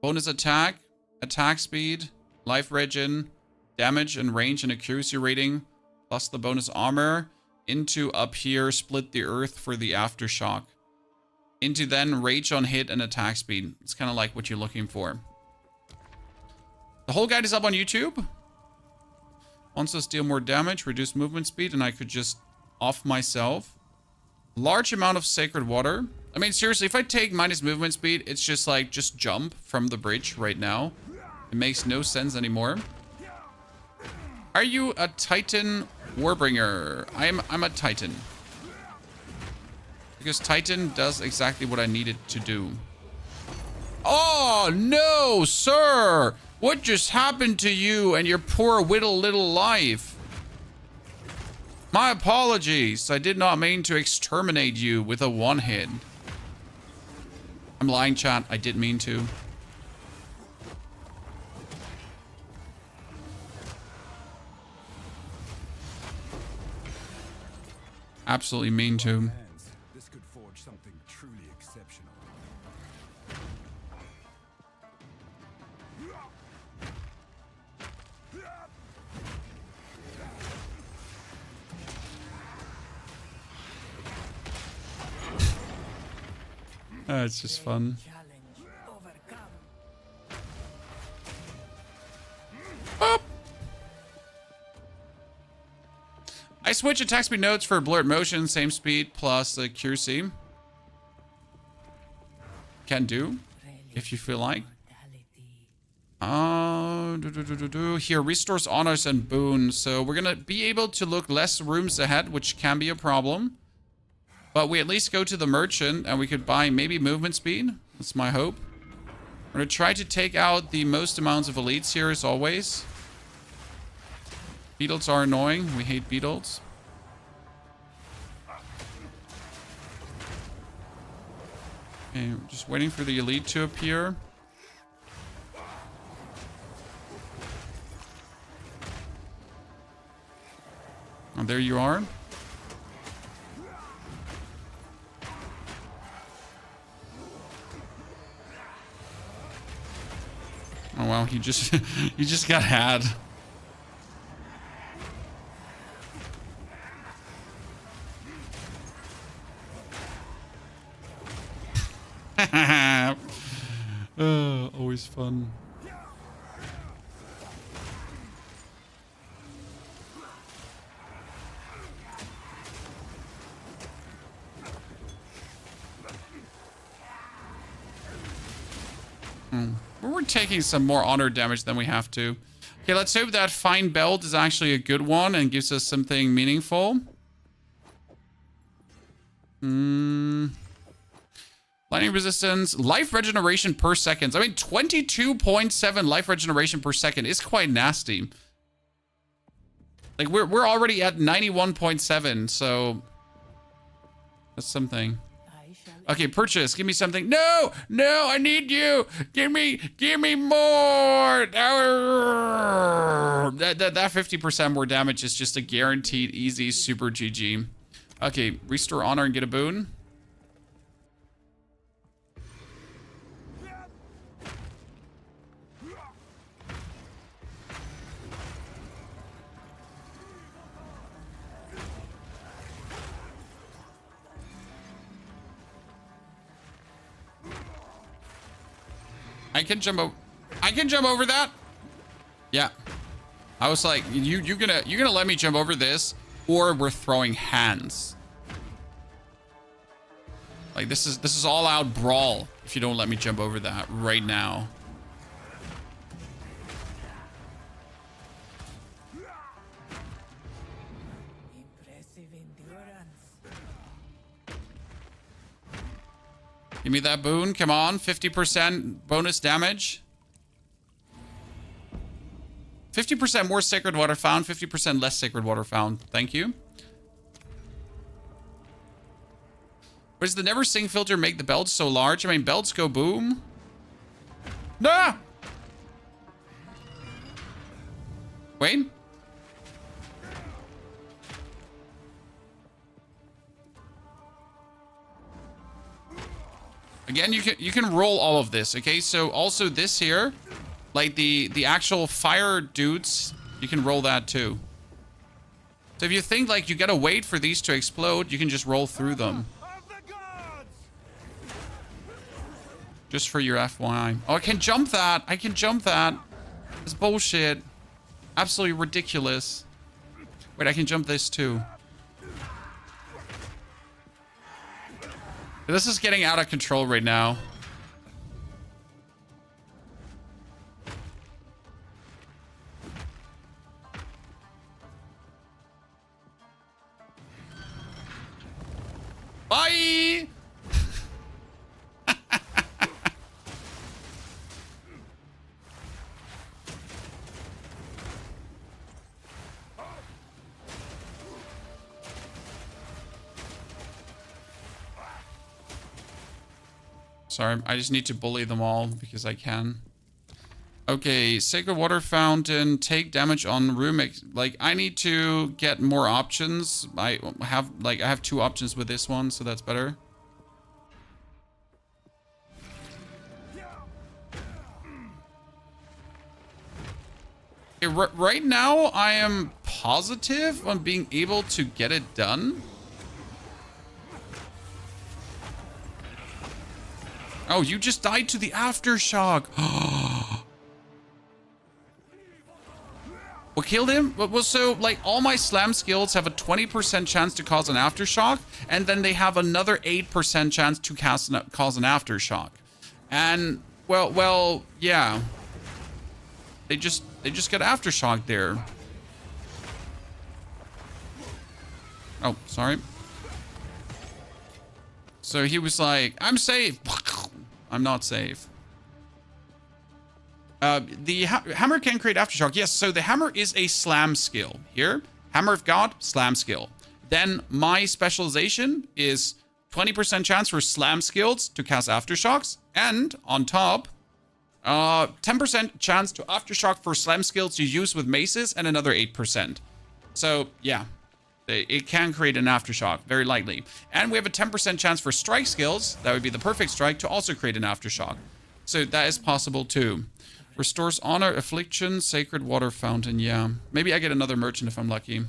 bonus attack, attack speed, life regen, damage and range and accuracy rating, plus the bonus armor, into up here, split the earth for the aftershock, into then rage on hit and attack speed. It's kind of like what you're looking for. The whole guide is up on YouTube. Wants us to deal more damage, reduce movement speed, and I could just off myself. Large amount of sacred water. I mean, seriously, if I take minus movement speed, it's just like, just jump from the bridge right now. It makes no sense anymore. Are you a Titan Warbringer? I'm a Titan. Because Titan does exactly what I need it to do. Oh, no, sir! What just happened to you and your poor whittle little life? My apologies. I did not mean to exterminate you with a one-hit. I'm lying, chat. I did mean to. Absolutely mean to. Hands. This could forge something truly exceptional. It's just fun. Boop. I switch attack speed notes for blurred motion, same speed plus accuracy. Can do, if you feel like. Here, restores honors and boons. So we're gonna be able to look less rooms ahead, which can be a problem. But we at least go to the merchant and we could buy maybe movement speed. That's my hope. We're gonna try to take out the most amounts of elites here as always. Beetles are annoying. We hate beetles. Okay, we're just waiting for the elite to appear. And there you are. Oh wow, he just he just got had. Always fun. We're taking some more honor damage than we have to. Okay, let's hope that fine belt is actually a good one and gives us something meaningful. Lightning resistance, life regeneration per second. I mean, 22.7 life regeneration per second is quite nasty. Like we're already at 91.7, so that's something. Okay, purchase. Give me something. No, no, I need you. Give me more. That 50% more damage is just a guaranteed easy super GG. Okay, restore honor and get a boon. I can jump over that. Yeah. I was like, you're gonna let me jump over this, or we're throwing hands. Like this is all out brawl if you don't let me jump over that right now. Impressive endurance. Give me that boon. Come on. 50% bonus damage. 50% more sacred water found. 50% less sacred water found. Thank you. But does the never sing filter make the belts so large? I mean, belts go boom. Nah! Wait. Again, you can roll all of this, okay? So also this here, like the actual fire dudes, you can roll that too. So if you think like you gotta wait for these to explode, you can just roll through them. Just for your FYI. Oh, I can jump that. I can jump that. It's bullshit. Absolutely ridiculous. Wait, I can jump this too. This is getting out of control right now. Bye! Sorry, I just need to bully them all because I can. Okay, Sacred Water Fountain, take damage on room. Like, I need to get more options. I have 2 options with this one, so that's better. Okay, right now, I am positive on being able to get it done. Oh, you just died to the aftershock. What killed him? Well, so, like, all my slam skills have a 20% chance to cause an aftershock, and then they have another 8% chance to cause an aftershock. And, well, yeah. They just get aftershock there. Oh, sorry. So he was like, I'm safe. I'm not safe. The hammer can create aftershock. Yes, so the hammer is a slam skill. Here, Hammer of God, slam skill. Then my specialization is 20% chance for slam skills to cast aftershocks. And on top, 10% chance to aftershock for slam skills you use with maces and another 8%. So, yeah. It can create an aftershock, very likely. And we have a 10% chance for strike skills, that would be the perfect strike, to also create an aftershock. So that is possible too. Restores honor, affliction, sacred water fountain, yeah. Maybe I get another merchant if I'm lucky.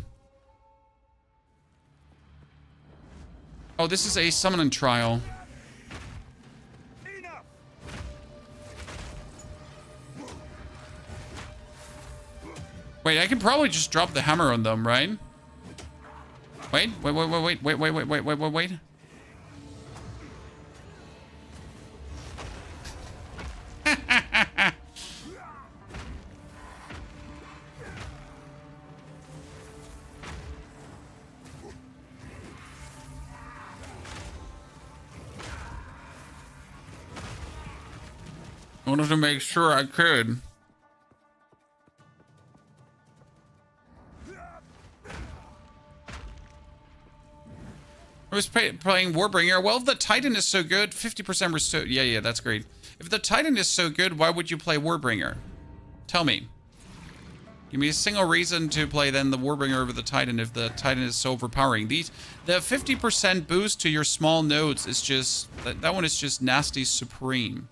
Oh, this is a summon and trial. Wait, I can probably just drop the hammer on them, right? Wait. I wanted to make sure I could. I was playing Warbringer. Well, if the Titan is so good, 50% restore. Yeah, that's great. If the Titan is so good, why would you play Warbringer? Tell me. Give me a single reason to play then the Warbringer over the Titan if the Titan is so overpowering. The 50% boost to your small nodes is just... That one is just nasty supreme.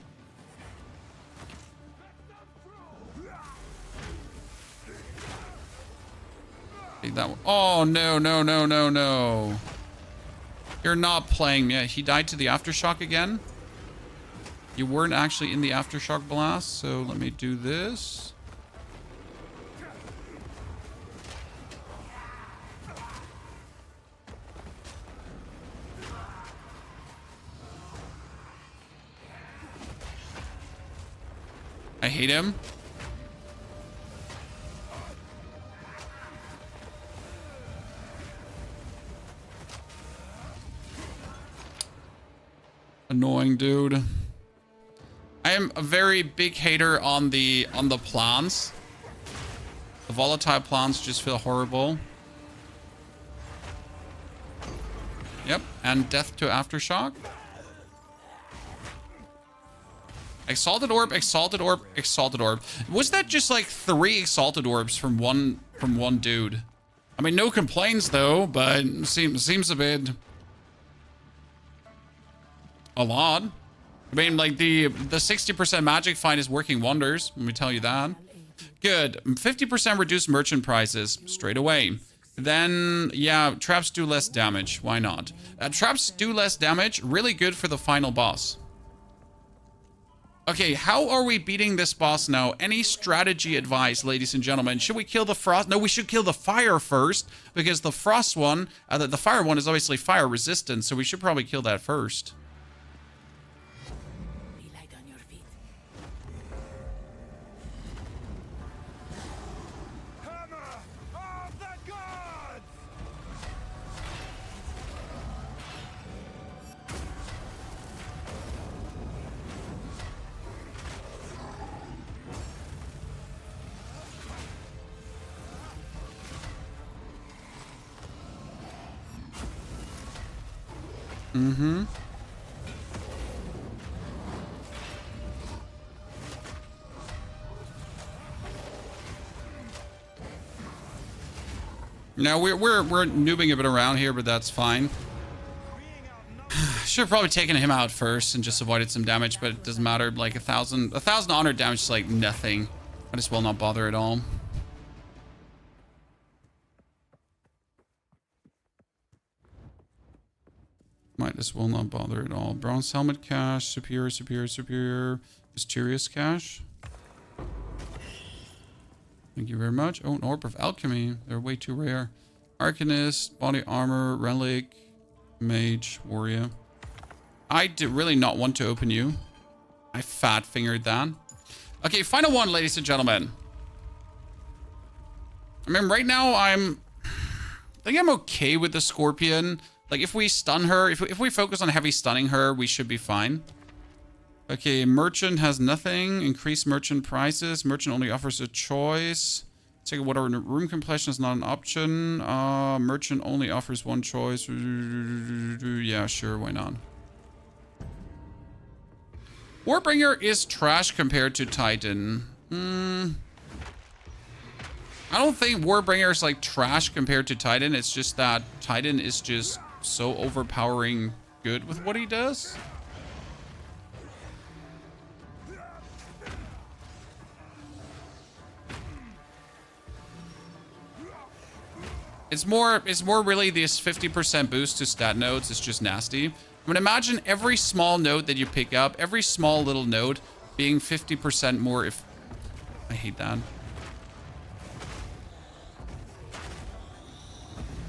Take that one. Oh, no. You're not playing. Yeah, he died to the aftershock again. You weren't actually in the aftershock blast, so let me do this. I hate him. Annoying dude. I am a very big hater on the plants. The volatile plants just feel horrible. Yep, and death to aftershock. Exalted orb, exalted orb, exalted orb. Was that just like 3 exalted orbs from one dude? I mean, no complaints though, but seems a bit a lot. I mean, like the 60% magic fight is working wonders. Let me tell you that. Good. 50% reduced merchant prices straight away. Then, yeah, traps do less damage. Why not? Traps do less damage. Really good for the final boss. Okay, how are we beating this boss now? Any strategy advice, ladies and gentlemen? Should we kill the frost? No, we should kill the fire first, because the frost one, the fire one is obviously fire resistant, so we should probably kill that first. Now we're noobing a bit around here, but that's fine. Should have probably taken him out first and just avoided some damage, but it doesn't matter. Like 1,000 honor damage is like nothing. I just will not bother at all. Might as well not bother at all. Bronze helmet cache, superior, superior, superior, mysterious cache. Thank you very much. Oh, an orb of alchemy. They're way too rare. Arcanist, body armor, relic, mage, warrior. I did really not want to open you. I fat fingered that. Okay, final one, ladies and gentlemen. I mean, right now I think I'm okay with the Scorpion. Like, if we stun her, if we focus on heavy stunning her, we should be fine. Okay, merchant has nothing. Increase merchant prices. Merchant only offers a choice. Take whatever. Room completion is not an option. Merchant only offers one choice. Yeah, sure, why not? Warbringer is trash compared to Titan. I don't think Warbringer is like trash compared to Titan. It's just that Titan is just so overpowering good with what he does. It's more really this 50% boost to stat nodes. It's just nasty. I mean, imagine every small node that you pick up, every small little node being 50% more if... I hate that.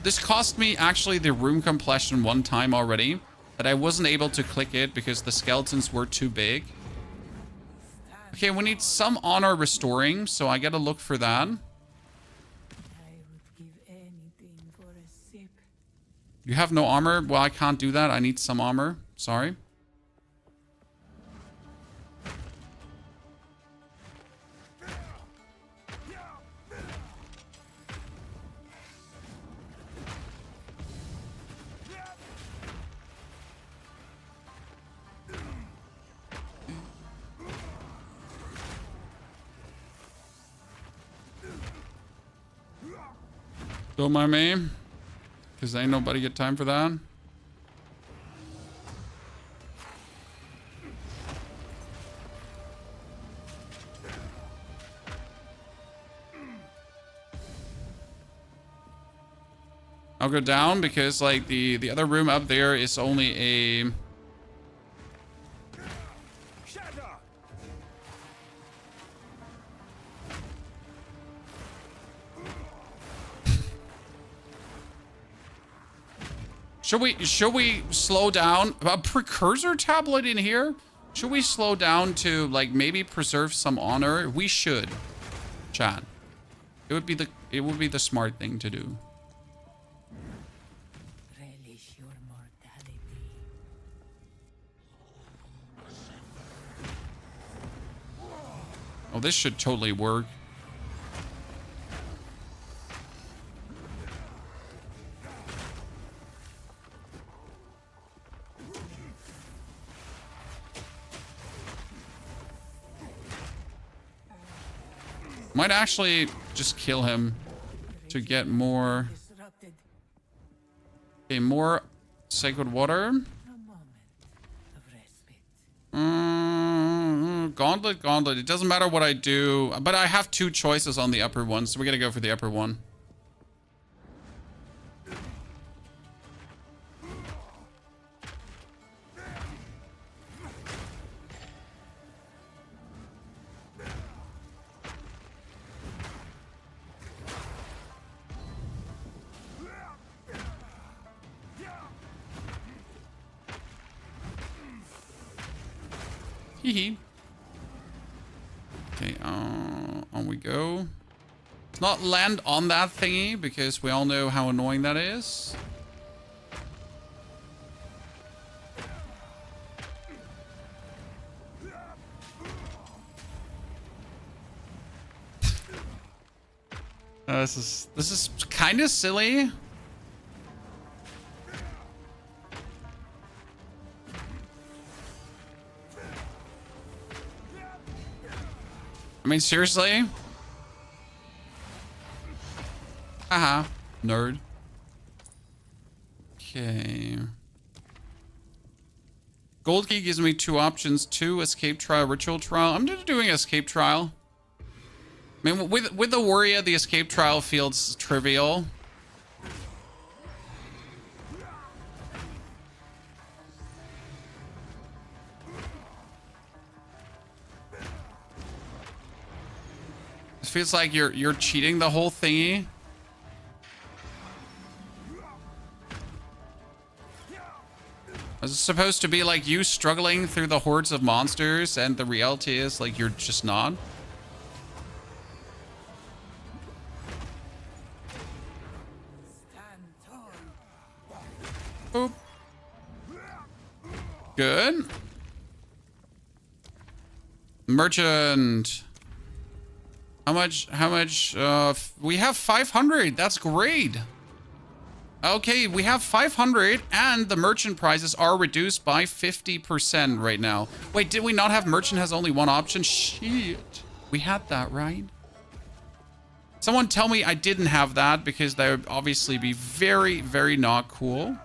This cost me actually the room completion one time already, but I wasn't able to click it because the skeletons were too big. Okay, we need some honor restoring, so I gotta look for that. You have no armor? Well, I can't do that. I need some armor. Sorry. Don't mind me. Because ain't nobody got time for that. I'll go down because like the other room up there is only a... Should we slow down? A precursor tablet in here? Should we slow down to like maybe preserve some honor? We should. Chat. It would be the smart thing to do. Relish your mortality. Oh, this should totally work. Might actually just kill him to get more... Okay, more sacred water. Gauntlet, gauntlet. It doesn't matter what I do, but I have two choices on the upper one, so we're gonna go for the upper one. Hee. Okay, on we go. Let's not land on that thingy because we all know how annoying that is. This is kind of silly. I mean, seriously? Nerd. Okay. Gold key gives me 2 options. 2, escape trial, ritual trial. I'm just doing escape trial. I mean, with the warrior, the escape trial feels trivial. It feels like you're cheating the whole thingy. It's supposed to be like you struggling through the hordes of monsters, and the reality is like you're just not. Boop. Good. Merchant. How much, we have 500. That's great. Okay, we have 500 and the merchant prices are reduced by 50% right now. Wait, did we not have merchant has only 1 option? Shit. We had that, right? Someone tell me I didn't have that, because that would obviously be very, very not cool.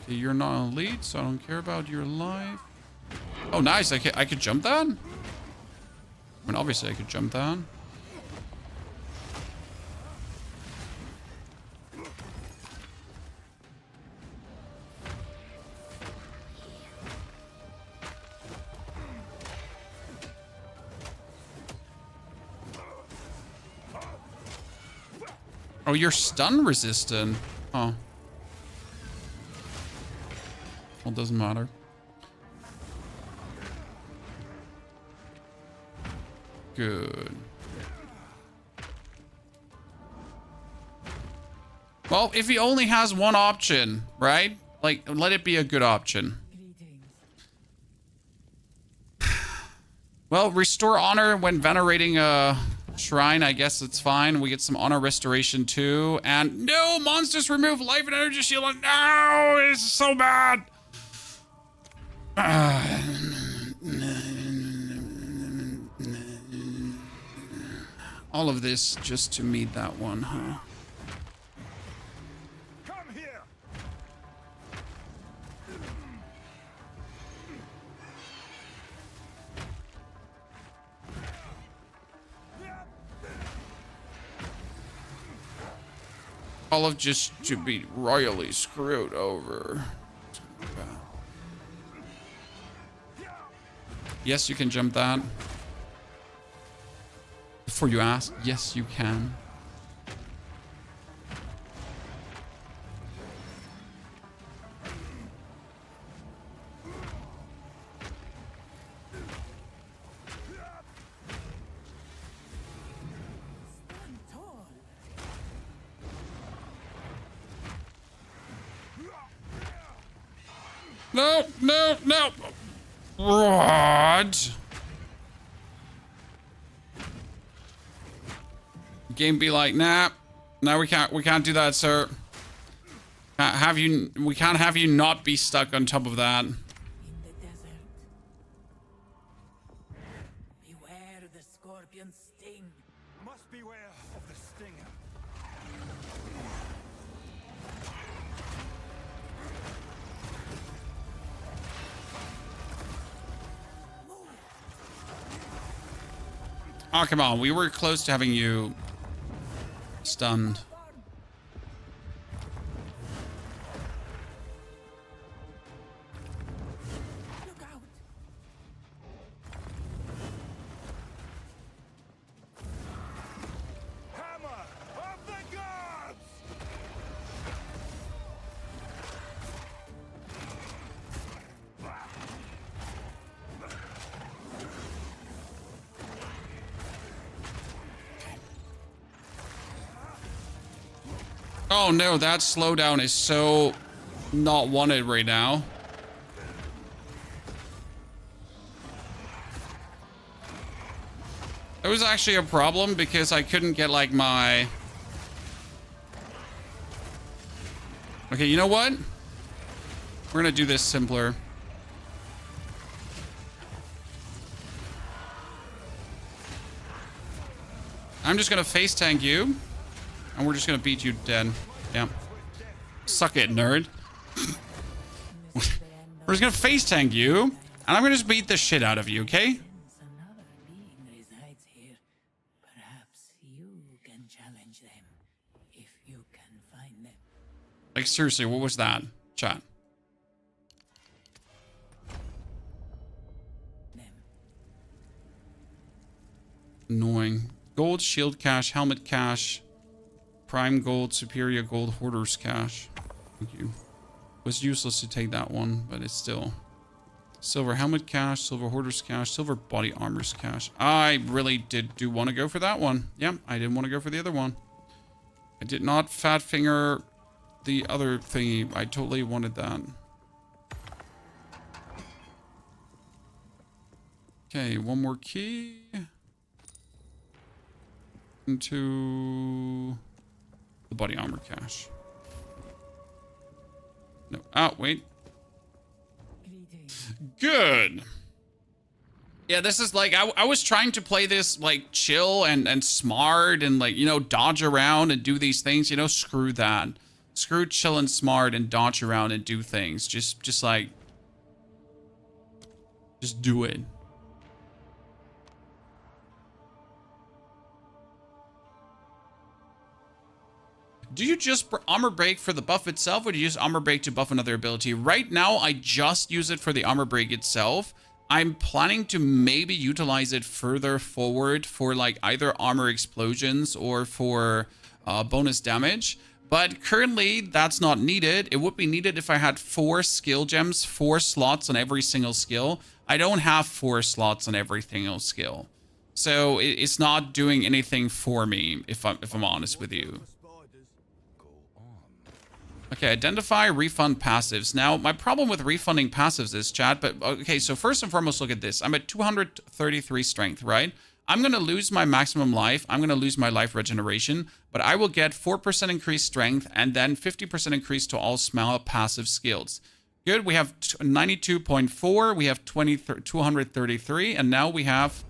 Okay, you're not elite, so I don't care about your life. Oh, nice. I could jump that? I mean, obviously I could jump that. Oh, you're stun resistant. Oh. Well, doesn't matter. Good. Well, if he only has 1 option, right? Like, let it be a good option. Well, restore honor when venerating a shrine. I guess it's fine. We get some honor restoration too. And no, monsters remove life and energy shield. No, it's so bad. All of this just to meet that one, huh? Come here. All of just to be royally screwed over. Yes, you can jump that. Before you ask, yes, you can. No, no, no. What? Game be like, nah, no, we can't do that, sir. We can't have you not be stuck on top of that. In the desert. Beware the scorpion's sting. Must beware of the stinger. Oh, come on. We were close to having you stunned. Look out. Hammer of the gods! Oh no, that slowdown is so not wanted right now. It was actually a problem because I couldn't get like my... Okay, you know what? We're gonna do this simpler. I'm just gonna face tank you, and we're just gonna beat you dead. Yeah. Suck it, nerd. We're just gonna face tank you, and I'm gonna just beat the shit out of you, okay? Since another being resides here, perhaps you can challenge them if you can find them. Like, seriously, what was that? Chat. Annoying. Gold, shield cache, helmet cache, prime gold, superior gold, hoarder's cache. Thank you. It was useless to take that one, but it's still... Silver helmet cache, silver hoarder's cache, silver body armor's cache. I really do want to go for that one. Yep, I didn't want to go for the other one. I did not fat finger the other thingy. I totally wanted that. Okay, one more key. Into the body armor cache. No. Oh, wait. Good. Yeah, this is like, I was trying to play this like chill and smart and like, you know, dodge around and do these things. You know, screw that. Screw chill and smart and dodge around and do things. Just do it. Do you just armor break for the buff itself, or do you use armor break to buff another ability? Right now, I just use it for the armor break itself. I'm planning to maybe utilize it further forward for like either armor explosions or for bonus damage. But currently, that's not needed. It would be needed if I had 4 skill gems, 4 slots on every single skill. I don't have 4 slots on every single skill. So it's not doing anything for me, if I'm honest with you. Okay, identify refund passives. Now, my problem with refunding passives is, chat, but okay, so first and foremost, look at this. I'm at 233 strength, right? I'm going to lose my maximum life. I'm going to lose my life regeneration, but I will get 4% increased strength and then 50% increase to all small passive skills. Good, we have 92.4, we have 233, and now we have...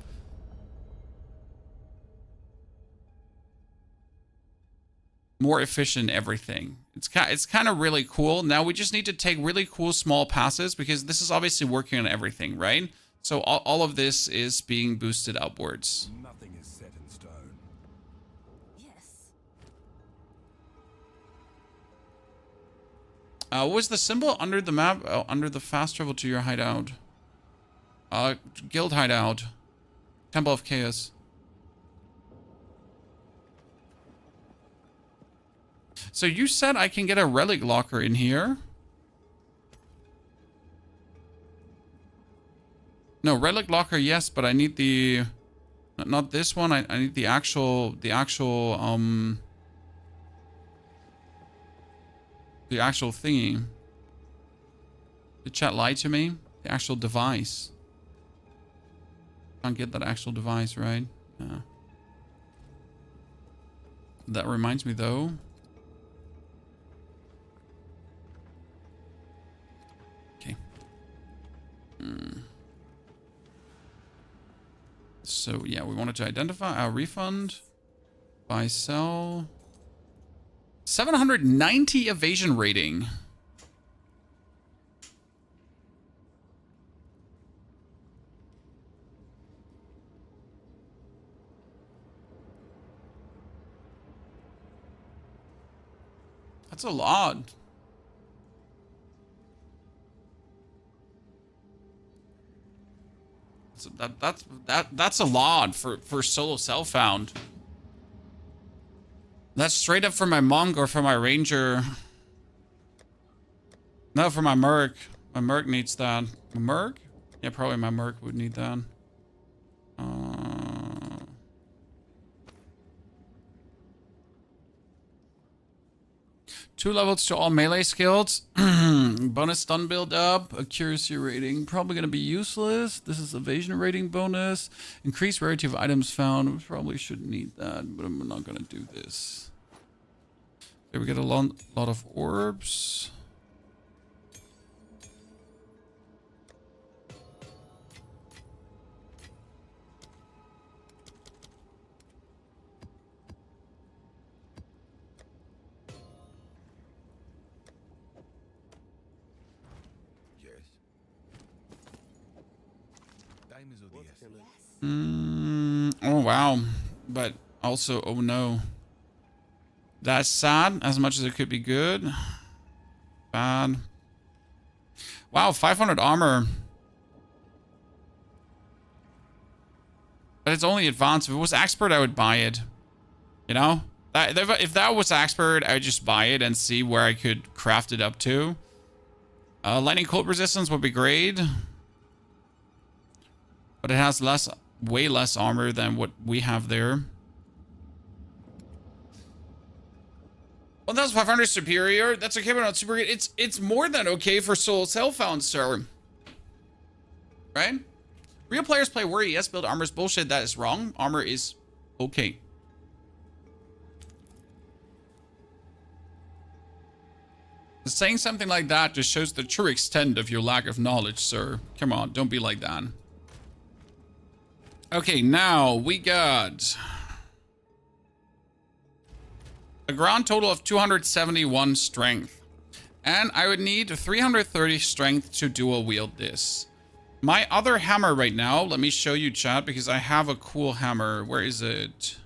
more efficient everything. It's kind of really cool. Now we just need to take really cool small passes because this is obviously working on everything, right? So all of this is being boosted upwards. Nothing is set in stone. Yes. What was the symbol under the map? Oh, under the fast travel to your hideout. Guild hideout. Temple of Chaos. So you said I can get a relic locker in here? No, relic locker, yes, but I need the... Not this one, I need the actual thingy. Did chat lie to me? The actual device. Can't get that actual device, right? Yeah. That reminds me, though. Okay. So, yeah, we wanted to identify our refund. Buy, sell. 790 evasion rating. That's a lot. So that's a lot for solo self-found. That's straight up for my monk or for my ranger. No, for my merc. My merc needs that. My merc? Yeah, probably my merc would need that. 2 levels to all melee skills. Bonus stun build up. Accuracy rating. Probably going to be useless. This is evasion rating bonus. Increased rarity of items found. We probably shouldn't need that, but I'm not going to do this. Okay, we get a lot of orbs. Oh, wow. But also, oh no. That's sad, as much as it could be good. Bad. Wow, 500 armor. But it's only advanced. If it was expert, I would buy it. You know? If that was expert, I would just buy it and see where I could craft it up to. Lightning cold resistance would be great. But it has way less armor than what we have there. 1,500 superior. That's okay, but not super good. It's more than okay for Soul Self-Found, sir. Right? Real players play worry. Yes, build armor is bullshit. That is wrong. Armor is okay. Saying something like that just shows the true extent of your lack of knowledge, sir. Come on, don't be like that. Okay, now we got a grand total of 271 strength. And I would need 330 strength to dual wield this. My other hammer right now, let me show you, chat, because I have a cool hammer. Where is it?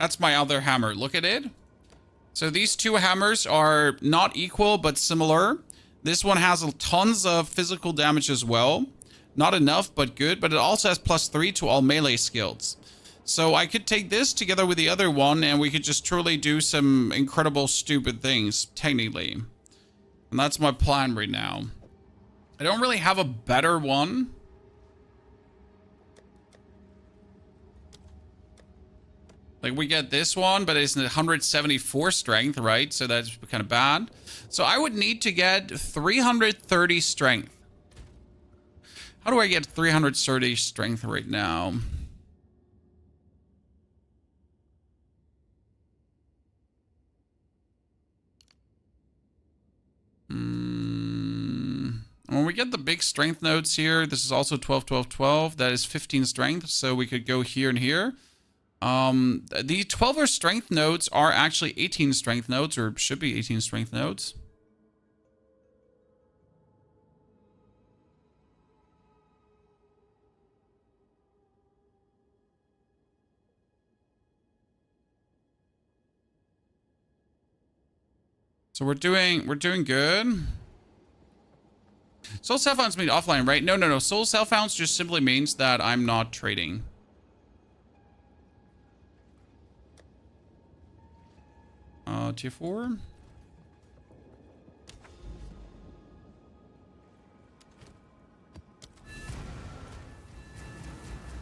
That's my other hammer. Look at it. So these two hammers are not equal, but similar. This one has tons of physical damage as well. Not enough, but good. But it also has +3 to all melee skills. So I could take this together with the other one, and we could just truly do some incredible, stupid things, technically. And that's my plan right now. I don't really have a better one. Like, we get this one, but it's 174 strength, right? So that's kind of bad. So I would need to get 330 strength. How do I get 330 strength right now? When we get the big strength nodes here, this is also 12, 12, 12. That is 15 strength, so we could go here and here. The 12er strength nodes are actually 18 strength nodes, or should be 18 strength nodes. So we're doing good. Soul Self-Founds mean offline, right? No. Soul Self-Founds just simply means that I'm not trading. Tier 4.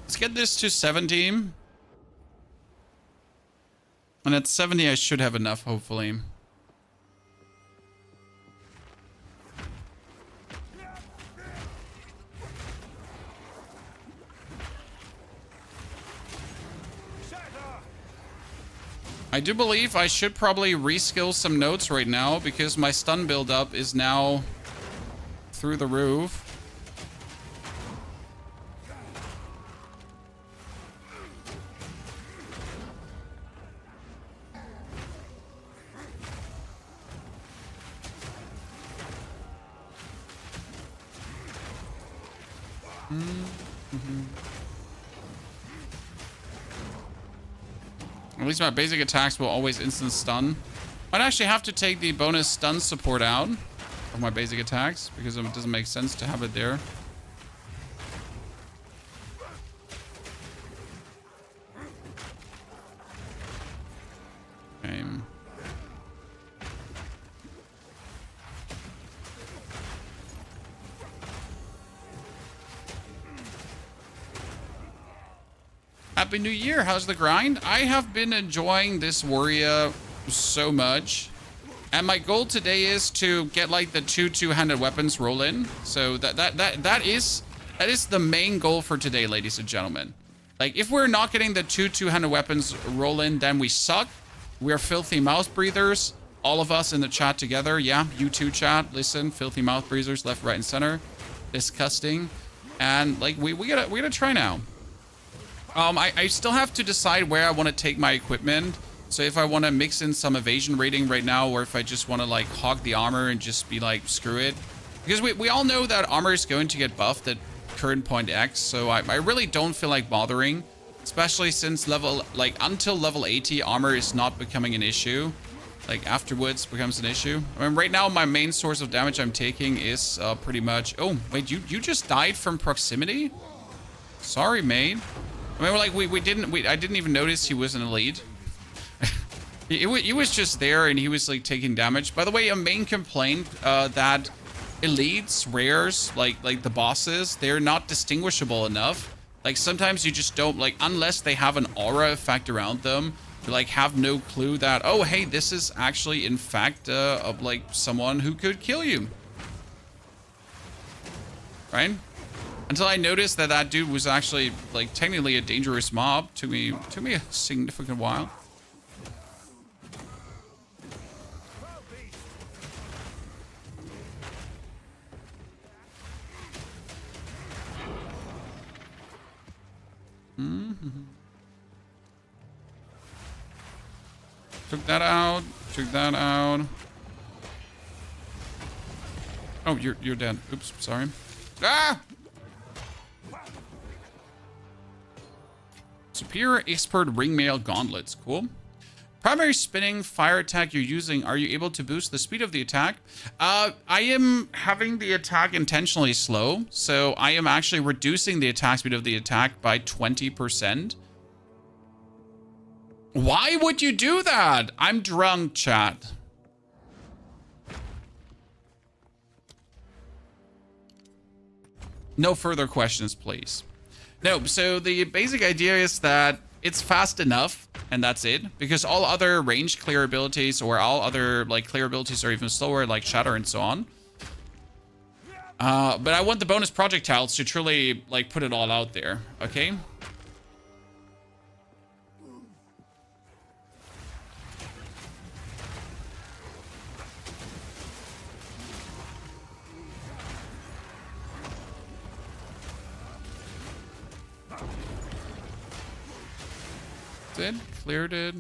Let's get this to 70. And at 70, I should have enough, hopefully. I do believe I should probably reskill some notes right now because my stun buildup is now through the roof. At least my basic attacks will always instant stun. Might actually have to take the bonus stun support out of my basic attacks because it doesn't make sense to have it there. Okay. Happy New Year. How's the grind? I have been enjoying this warrior so much. And my goal today is to get like the two-handed weapons roll in. So that is the main goal for today, ladies and gentlemen. Like if we're not getting the two-handed weapons roll in, then we suck. We're filthy mouth breathers. All of us in the chat together. Yeah, you too, chat. Listen, filthy mouth breathers, left, right, and center. Disgusting. And like we gotta try now. I still have to decide where I want to take my equipment. So if I want to mix in some evasion rating right now, or if I just want to like hog the armor and just be like, screw it. Because we all know that armor is going to get buffed at current point X. So I really don't feel like bothering, especially since until level 80, armor is not becoming an issue. Like afterwards becomes an issue. I mean, right now my main source of damage I'm taking is pretty much, oh wait, you just died from proximity? Sorry, mate. I mean, like I didn't even notice he was an elite. He was just there and he was like taking damage. By the way, a main complaint that elites, rares, like the bosses, they're not distinguishable enough. Like sometimes you just don't, like, unless they have an aura effect around them, you like have no clue that, oh hey, this is actually in fact of like someone who could kill you. Right? Until I noticed that that dude was actually like technically a dangerous mob. Took me a significant while. Took that out. Took that out. Oh, you're dead. Oops, sorry. Ah! Superior Expert Ringmail Gauntlets. Cool. Primary spinning fire attack you're using. Are you able to boost the speed of the attack? I am having the attack intentionally slow. So I am actually reducing the attack speed of the attack by 20%. Why would you do that? I'm drunk, chat. No further questions, please. No, so the basic idea is that it's fast enough, and that's it. Because all other range clear abilities or all other like clear abilities are even slower, like Shatter and so on. But I want the bonus projectiles to truly like put it all out there, okay? Did cleared it.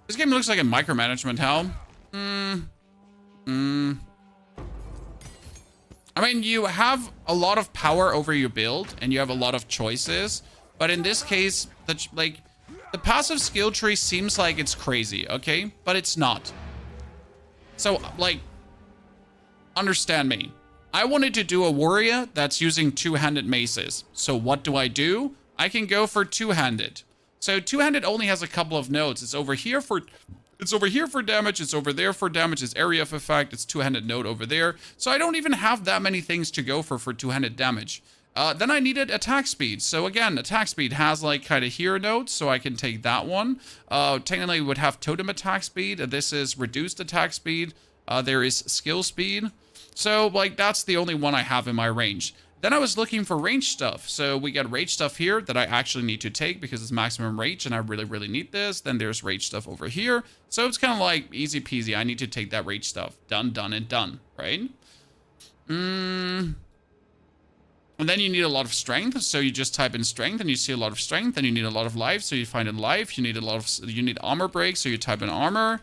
This game looks like a micromanagement hell. I mean, you have a lot of power over your build and you have a lot of choices, but in this case, the passive skill tree seems like it's crazy, okay? But it's not. So, like, understand me. I wanted to do a warrior that's using two-handed maces. So what do? I can go for two-handed. So two-handed only has a couple of nodes. It's over here for damage. It's over there for damage. It's area of effect. It's two-handed node over there. So I don't even have that many things to go for two-handed damage. Then I needed attack speed. So again, attack speed has like kind of here nodes, so I can take that one. Technically, we would have totem attack speed. This is reduced attack speed. There is skill speed. So, like, that's the only one I have in my range. Then I was looking for range stuff. So we get rage stuff here that I actually need to take because it's maximum rage and I really, really need this. Then there's rage stuff over here. So it's kind of like easy peasy. I need to take that rage stuff. Done, done, and done, right? And then you need a lot of strength. So you just type in strength and you see a lot of strength. Then you need a lot of life. So you find in life. You need armor break. So you type in armor.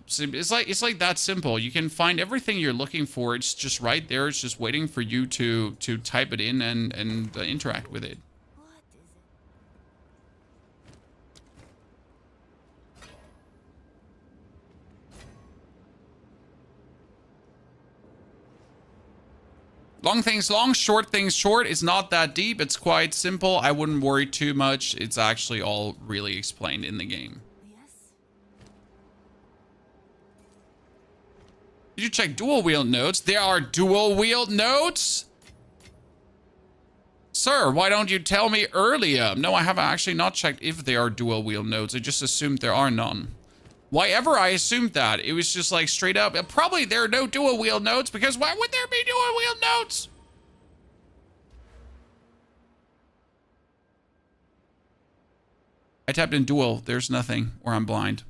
So it's like that simple. You can find everything you're looking for. It's just right there. It's just waiting for you to type it in and interact with it. Long things long, short things short. It's not that deep. It's quite simple. I wouldn't worry too much. It's actually all really explained in the game. Did you check dual wield nodes? There are dual wield nodes? Sir, why don't you tell me earlier? No, I have actually not checked if there are dual wield nodes. I just assumed there are none. Why ever I assumed that? It was just like straight up. Probably there are no dual wield nodes because why would there be dual wield nodes? I tapped in dual. There's nothing. Or I'm blind.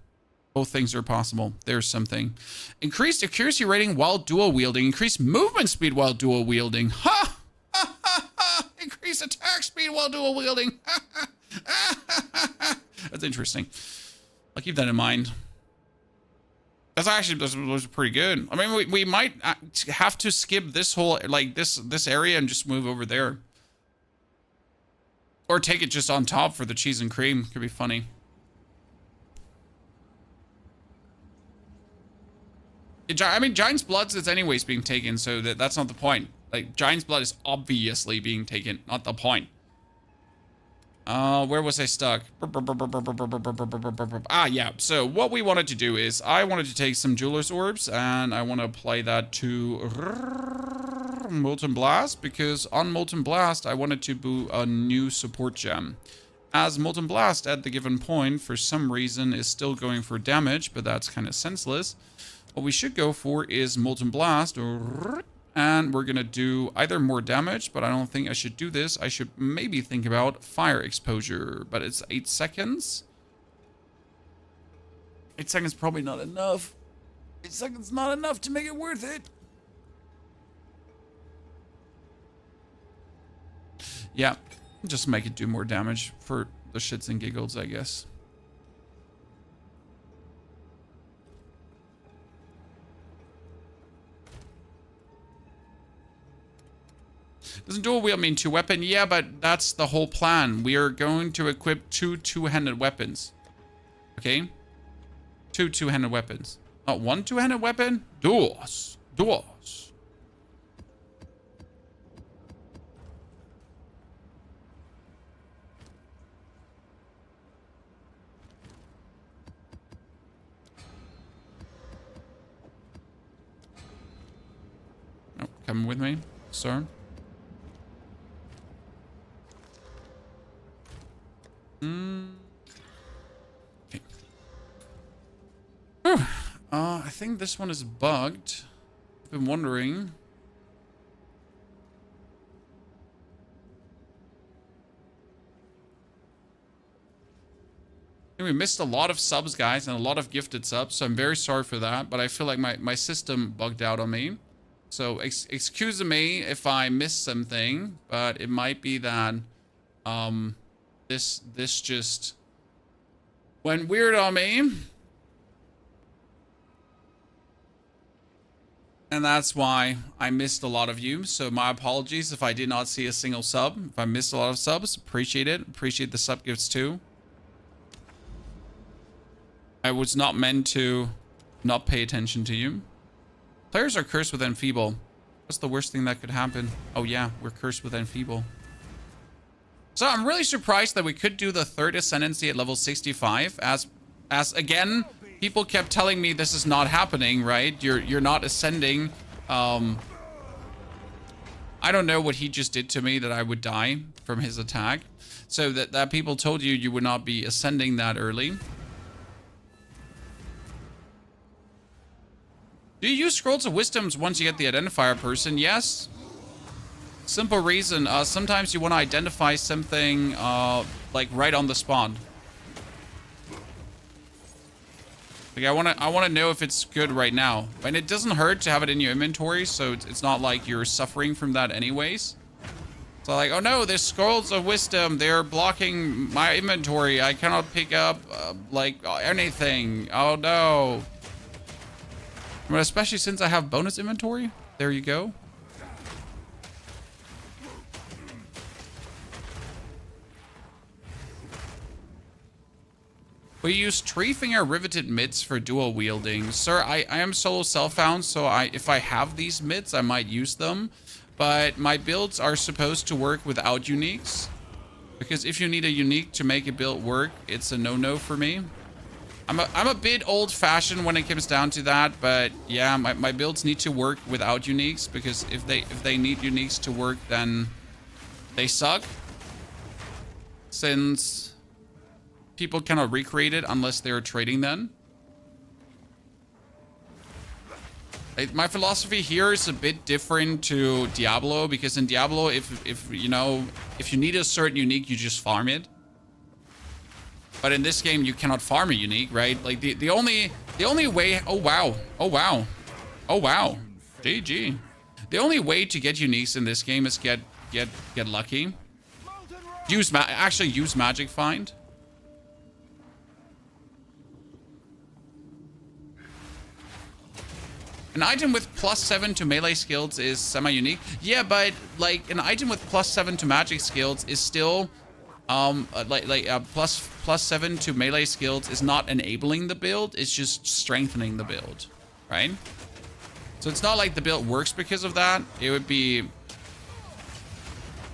Both things are possible. There's something. Increased accuracy rating while dual wielding. Increased movement speed while dual wielding. Ha! Increase attack speed while dual wielding. That's interesting. I'll keep that in mind. That's actually was pretty good. I mean, we might have to skip this whole like this area and just move over there, or take it just on top for the cheese and cream. Could be funny. I mean, Giant's Blood is anyways being taken, so that's not the point. Like, Giant's Blood is obviously being taken, not the point. Where was I stuck? Ah, yeah. So what we wanted to do is I wanted to take some Jeweler's Orbs and I want to apply that to Molten Blast, because on Molten Blast, I wanted to do a new support gem. As Molten Blast at the given point, for some reason, is still going for damage, but that's kind of senseless. What we should go for is Molten Blast, and we're going to do either more damage, but I don't think I should do this. I should maybe think about Fire Exposure, but it's 8 seconds. 8 seconds probably not enough. 8 seconds not enough to make it worth it. Yeah, just make it do more damage for the shits and giggles, I guess. Doesn't dual wield mean two weapon? Yeah, but that's the whole plan. We are going to equip two-handed weapons. Okay? Two-handed weapons. Not one two-handed weapon? Duos. Duos. Oh, come with me, sir. Okay. I think this one is bugged. I've been wondering. We missed a lot of subs, guys, and a lot of gifted subs, so I'm very sorry for that, but I feel like my system bugged out on me. So excuse me if I missed something, but it might be that this just went weird on me. And that's why I missed a lot of you. So my apologies if I did not see a single sub. If I missed a lot of subs, appreciate it. Appreciate the sub gifts too. I was not meant to not pay attention to you. Players are cursed with Enfeeble. What's the worst thing that could happen? Oh yeah, we're cursed with Enfeeble. So I'm really surprised that we could do the third Ascendancy at level 65. As again, people kept telling me this is not happening, right? You're not ascending. I don't know what he just did to me that I would die from his attack. So that people told you would not be ascending that early. Do you use Scrolls of Wisdoms once you get the identifier person? Yes. Simple reason, sometimes you want to identify something like right on the spawn. Like I want to know if it's good right now. And it doesn't hurt to have it in your inventory, so it's not like you're suffering from that anyways. So like, oh no, there's Scrolls of Wisdom. They're blocking my inventory. I cannot pick up like anything. Oh no. But especially since I have bonus inventory. There you go. We use tree finger riveted mitts for dual wielding. Sir, I am solo self-found, so if I have these mitts, I might use them. But my builds are supposed to work without uniques. Because if you need a unique to make a build work, it's a no-no for me. I'm a bit old-fashioned when it comes down to that, but yeah, my builds need to work without uniques, because if they need uniques to work, then they suck. Since people cannot recreate it unless they're trading them. My philosophy here is a bit different to Diablo, because in Diablo, if you need a certain unique, you just farm it. But in this game, you cannot farm a unique, right? Like the only way. Oh wow, oh wow, oh wow, GG. The only way to get uniques in this game is get lucky. Actually use magic find. An item with +7 to melee skills is semi-unique. Yeah, but like an item with +7 to magic skills is still +7 to melee skills is not enabling the build, it's just strengthening the build, right? So it's not like the build works because of that. It would be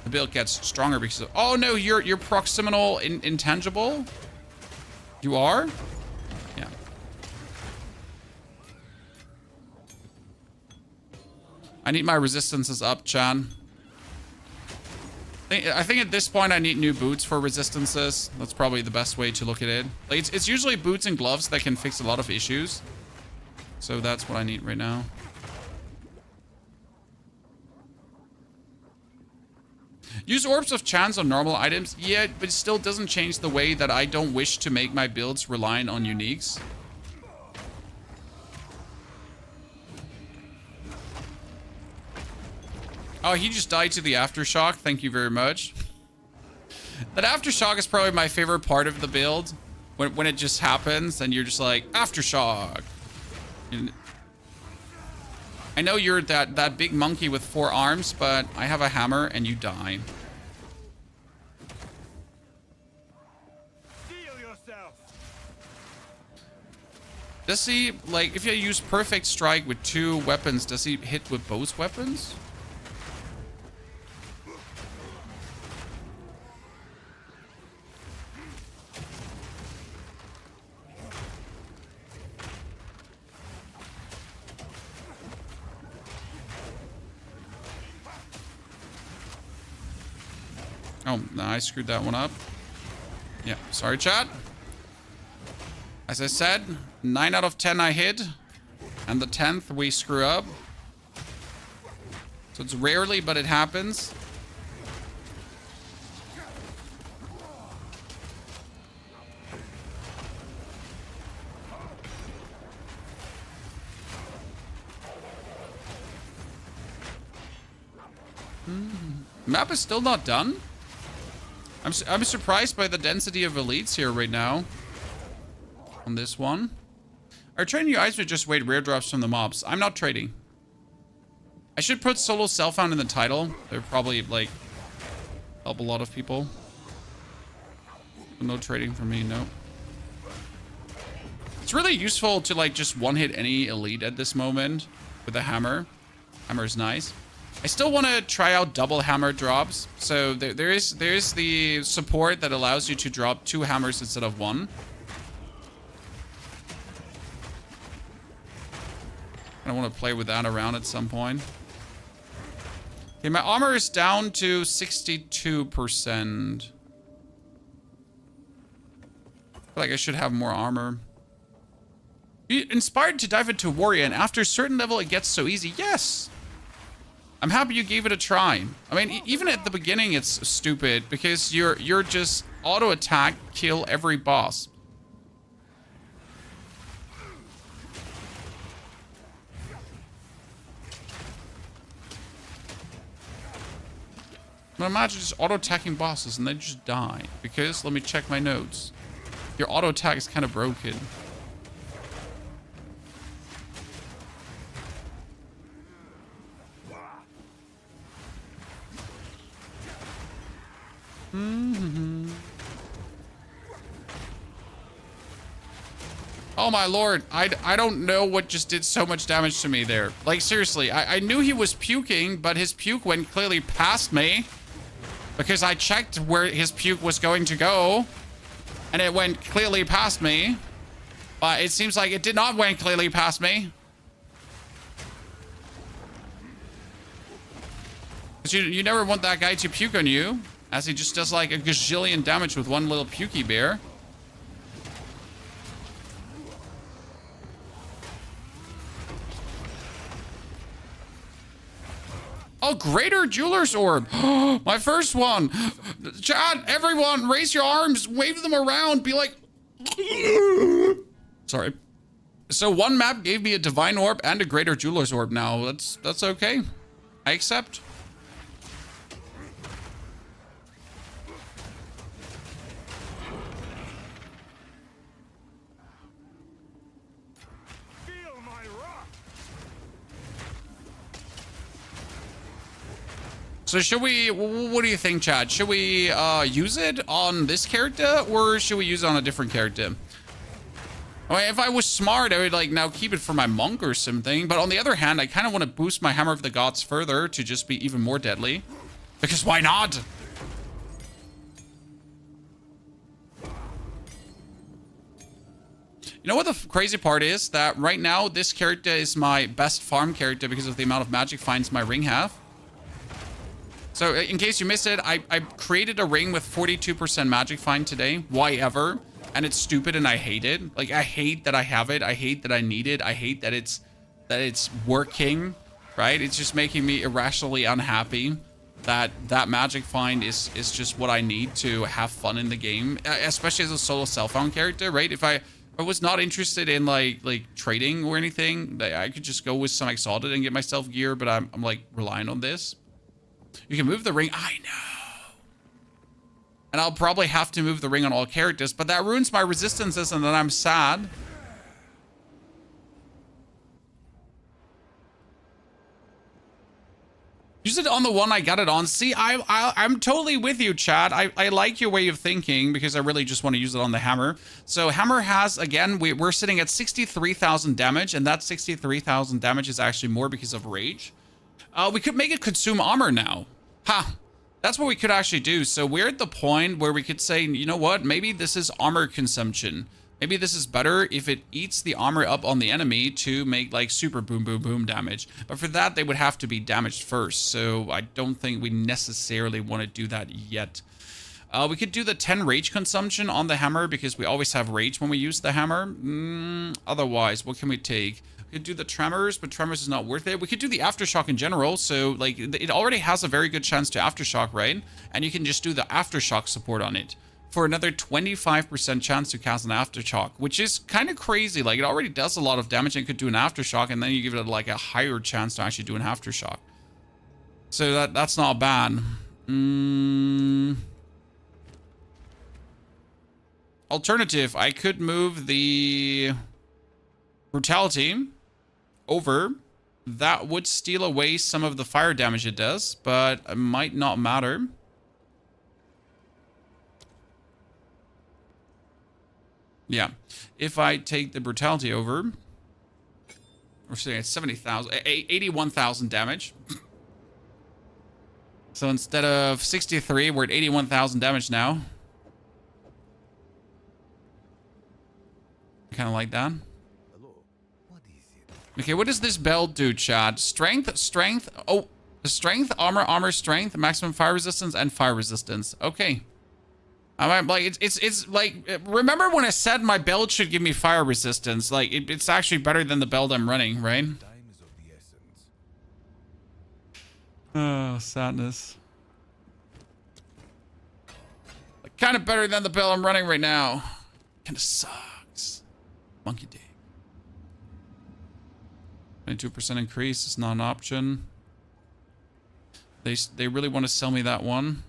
the build gets stronger because of, oh no, you're proximal intangible. You are? Yeah. I need my resistances up, Chan. I think at this point I need new boots for resistances. That's probably the best way to look at it. Like it's usually boots and gloves that can fix a lot of issues. So that's what I need right now. Use Orbs of Chance on normal items. Yeah, but it still doesn't change the way that I don't wish to make my builds reliant on uniques. Oh, he just died to the Aftershock. Thank you very much. That Aftershock is probably my favorite part of the build. When it just happens and you're just like, Aftershock. And I know you're that big monkey with 4 arms, but I have a hammer and you die. Does he, like, if you use Perfect Strike with 2 weapons, does he hit with both weapons? Oh, no, I screwed that one up. Yeah, sorry, chat. As I said, 9 out of 10 I hit. And the 10th we screw up. So it's rarely, but it happens. Map is still not done? I'm surprised by the density of elites here right now. On this one. Are trading you guys would just wait rare drops from the mobs? I'm not trading. I should put solo self-found in the title. They're probably like help a lot of people. No trading for me, no. It's really useful to like just one-hit any elite at this moment with a hammer. Hammer is nice. I still want to try out double hammer drops. So there is the support that allows you to drop 2 hammers instead of 1. I want to play with that around at some point. Okay, my armor is down to 62%. I feel like I should have more armor. Be inspired to dive into Warrior, and after a certain level it gets so easy. Yes! I'm happy you gave it a try. I mean, even at the beginning it's stupid because you're just auto attack, kill every boss. But imagine just auto attacking bosses and they just die because let me check my notes. Your auto attack is kind of broken. Oh my lord, I don't know what just did so much damage to me there. Like seriously, I knew he was puking, but his puke went clearly past me. Because I checked where his puke was going to go. And it went clearly past me. But it seems like it did not went clearly past me. Because you never want that guy to puke on you, as he just does like a gazillion damage with one little pukey bear. Oh, Greater Jeweler's Orb. My first one. Chat, everyone, raise your arms, wave them around, be like... Sorry. So one map gave me a Divine Orb and a Greater Jeweler's Orb now. That's okay. I accept. Feel my wrath. So should we, what do you think, Chad? Should we use it on this character or should we use it on a different character? I mean, if I was smart, I would like now keep it for my monk or something. But on the other hand, I kind of want to boost my Hammer of the Gods further to just be even more deadly. Because why not? You know what the crazy part is? That right now, this character is my best farm character because of the amount of magic finds my ring have. So in case you missed it, I created a ring with 42% magic find today. Why ever? And it's stupid and I hate it. Like, I hate that I have it. I hate that I need it. I hate that it's working, right? It's just making me irrationally unhappy that that magic find is just what I need to have fun in the game, especially as a solo self-found character, right? If I was not interested in like trading or anything, I could just go with some exalted and get myself gear, but I'm like relying on this. You can move the ring. I know. And I'll probably have to move the ring on all characters, but that ruins my resistances and then I'm sad. Use it on the one I got it on. See, I'm totally with you, Chad. I like your way of thinking because I really just want to use it on the hammer. So hammer has, again, we're sitting at 63,000 damage, and that 63,000 damage is actually more because of rage. We could make it consume armor now. Ha! That's what we could actually do. So we're at the point where we could say, you know what? Maybe this is armor consumption. Maybe this is better if it eats the armor up on the enemy to make like super boom, boom, boom damage. But for that, they would have to be damaged first. So I don't think we necessarily want to do that yet. We could do the 10 rage consumption on the hammer because we always have rage when we use the hammer. Otherwise, what can we take? We could do the tremors, but tremors is not worth it. We could do the aftershock in general. So like it already has a very good chance to aftershock, right? And you can just do the aftershock support on it for another 25% chance to cast an aftershock, which is kind of crazy. Like it already does a lot of damage and could do an aftershock, and then you give it like a higher chance to actually do an aftershock. So that's not bad. Alternative, I could move the brutality over. That would steal away some of the fire damage it does, but it might not matter. Yeah, if I take the brutality over, we're sitting at 70,000, 81,000 damage. So instead of 63, we're at 81,000 damage now. Kind of like that. Okay, what does this belt do, Chad? Strength. Oh, strength, armor, strength, maximum fire resistance, and fire resistance. Okay. I'm like, it's like, remember when I said my belt should give me fire resistance? Like, it's actually better than the belt I'm running, right? Oh, sadness. Like, kind of better than the belt I'm running right now. Kind of sucks. Monkey dig. 22% increase is not an option. They really want to sell me that one.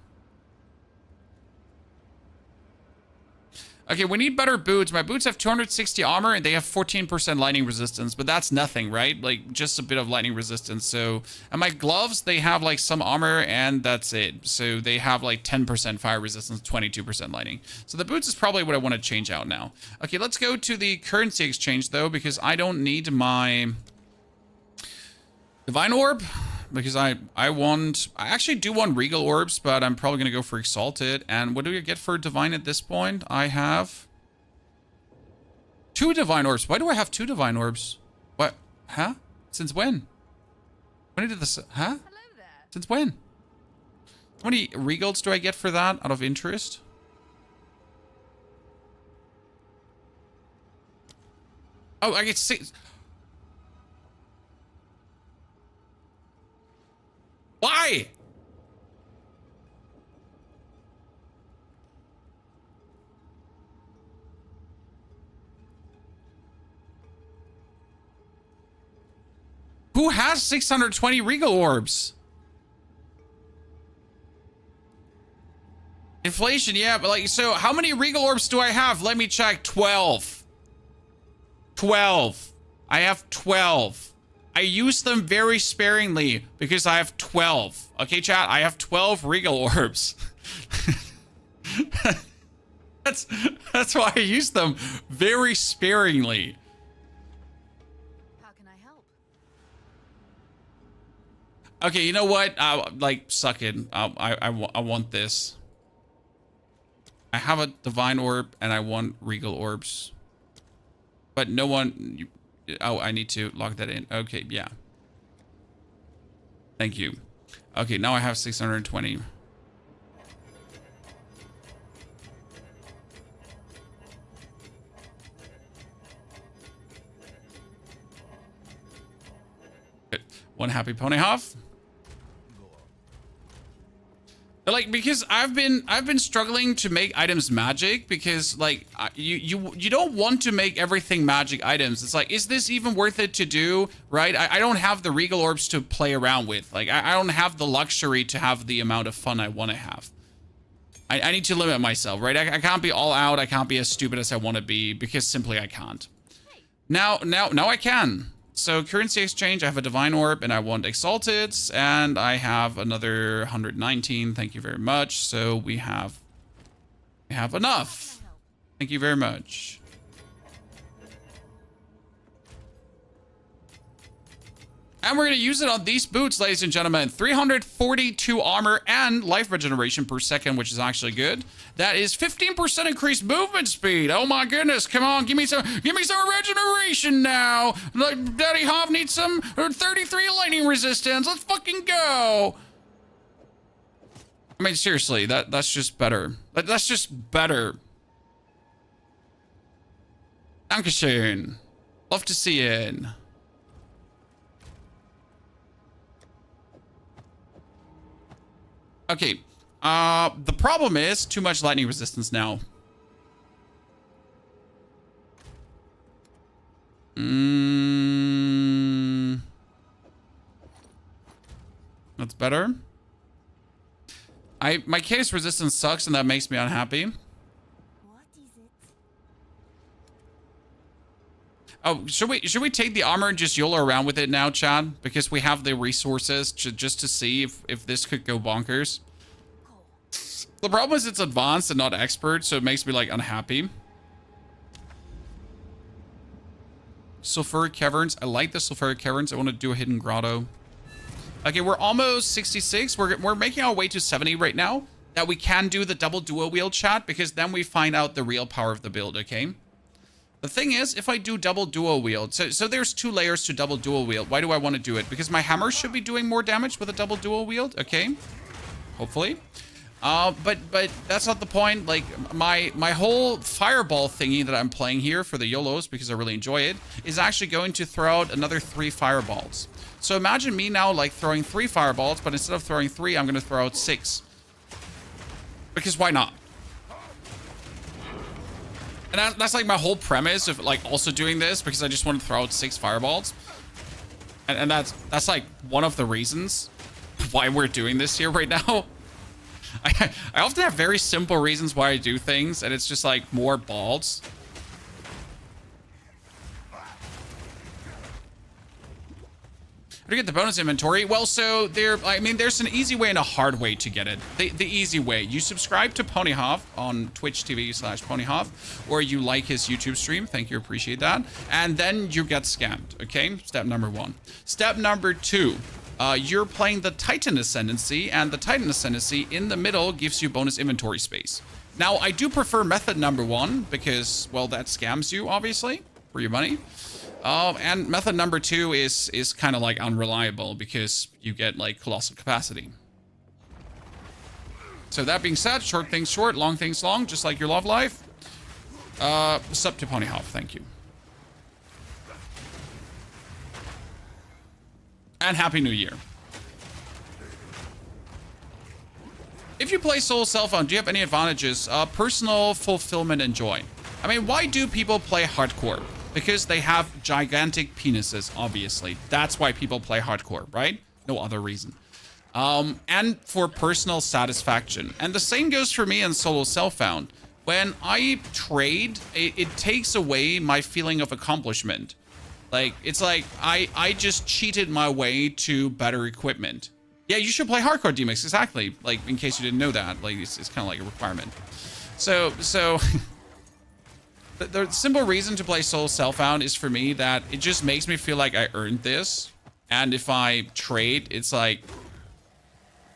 Okay, we need better boots. My boots have 260 armor and they have 14% lightning resistance, but that's nothing, right? Like just a bit of lightning resistance. So, and my gloves, they have like some armor and that's it. So they have like 10% fire resistance, 22% lightning. So the boots is probably what I want to change out now. Okay, let's go to the currency exchange though, because I don't need my Divine Orb. Because I actually do want Regal Orbs, but I'm probably going to go for Exalted. And what do you get for Divine at this point? I have 2 divine orbs. Why do I have 2 divine orbs? What? Huh? Since when? When did this? Huh? Hello there. Since when? How many regals do I get for that out of interest? Oh, I get 6. Why? Who has 620 regal orbs? Inflation, yeah, but like, so how many regal orbs do I have? Let me check. 12. 12. I have 12. I use them very sparingly because I have 12. Okay, chat, I have 12 regal orbs. That's why I use them very sparingly. How can I help? Okay, you know what? Like, suck it. I want this. I have a divine orb and I want regal orbs. But no one... Oh, I need to log that in. Okay, yeah. Thank you. Okay, now I have 620. Good. One happy pony half. Like, because I've been struggling to make items magic because like you don't want to make everything magic items. It's like, is this even worth it to do? Right? I don't have the regal orbs to play around with. Like, I don't have the luxury to have the amount of fun I want to have. I need to limit myself, right? I can't be all out. I can't be as stupid as I want to be because simply I can't. Now I can. So currency exchange, I have a divine orb and I want exalted, and I have another 119. Thank you very much. So we have enough. Thank you very much. And we're going to use it on these boots, ladies and gentlemen. 342 armor and life regeneration per second, which is actually good. That is 15% increased movement speed. Oh my goodness, come on, give me some regeneration now. Like, Daddy Hoff needs some 33 lightning resistance. Let's fucking go. I mean, seriously, that's just better. That's just better. Dankeschön. Love to see it. Okay, the problem is too much lightning resistance now. That's better. My case resistance sucks and that makes me unhappy. What is it? Oh, should we take the armor and just YOLO around with it now, Chad? Because we have the resources just to see if this could go bonkers. The problem is it's advanced and not expert, so it makes me like unhappy. Sulfuric Caverns. I like the Sulfuric Caverns. I want to do a hidden grotto. Okay, we're almost 66. We're making our way to 70 right now. That we can do the double duo wield, chat, because then we find out the real power of the build, okay? The thing is, if I do double dual wield, so there's 2 layers to double dual wield. Why do I want to do it? Because my hammer should be doing more damage with a double dual wield, okay? Hopefully. But that's not the point. Like, my whole fireball thingy that I'm playing here for the YOLOs, because I really enjoy it, is actually going to throw out another 3 fireballs. So imagine me now, like, throwing 3 fireballs, but instead of throwing 3, I'm going to throw out 6. Because why not? And that's like my whole premise of like also doing this, because I just want to throw out 6 fireballs. And that's like one of the reasons why we're doing this here right now. I often have very simple reasons why I do things, and it's just like more balls. How do you get the bonus inventory? Well, so there's an easy way and a hard way to get it. The easy way, you subscribe to Ponyhoff on Twitch TV/Ponyhoff, or you like his YouTube stream. Thank you, appreciate that. And then you get scammed, okay? Step number 1. Step number 2, you're playing the Titan Ascendancy, and the Titan Ascendancy in the middle gives you bonus inventory space. Now, I do prefer method number 1 because, well, that scams you, obviously. for your money. And method number 2 is kind of like unreliable because you get like colossal capacity. So that being said, short things short, long things long, just like your love life. Sub to Ponyhop, thank you. And Happy New Year. If you play solo self-found, do you have any advantages? Personal fulfillment and joy. I mean, why do people play hardcore? Because they have gigantic penises, obviously. That's why people play hardcore, right? No other reason. And for personal satisfaction. And the same goes for me in solo self-found. When I trade, it takes away my feeling of accomplishment. Like, it's like, I just cheated my way to better equipment. Yeah, you should play hardcore DMX, exactly. Like, in case you didn't know that. Like, it's kind of like a requirement. So the simple reason to play solo self-found is for me that it just makes me feel like I earned this. And if I trade, it's like,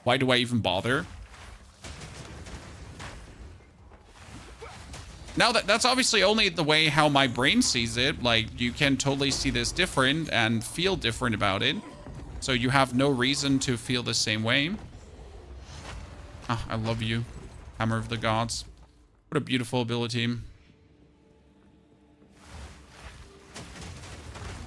why do I even bother? Now, that's obviously only the way how my brain sees it. Like, you can totally see this different and feel different about it. So you have no reason to feel the same way. Ah, I love you, Hammer of the Gods. What a beautiful ability.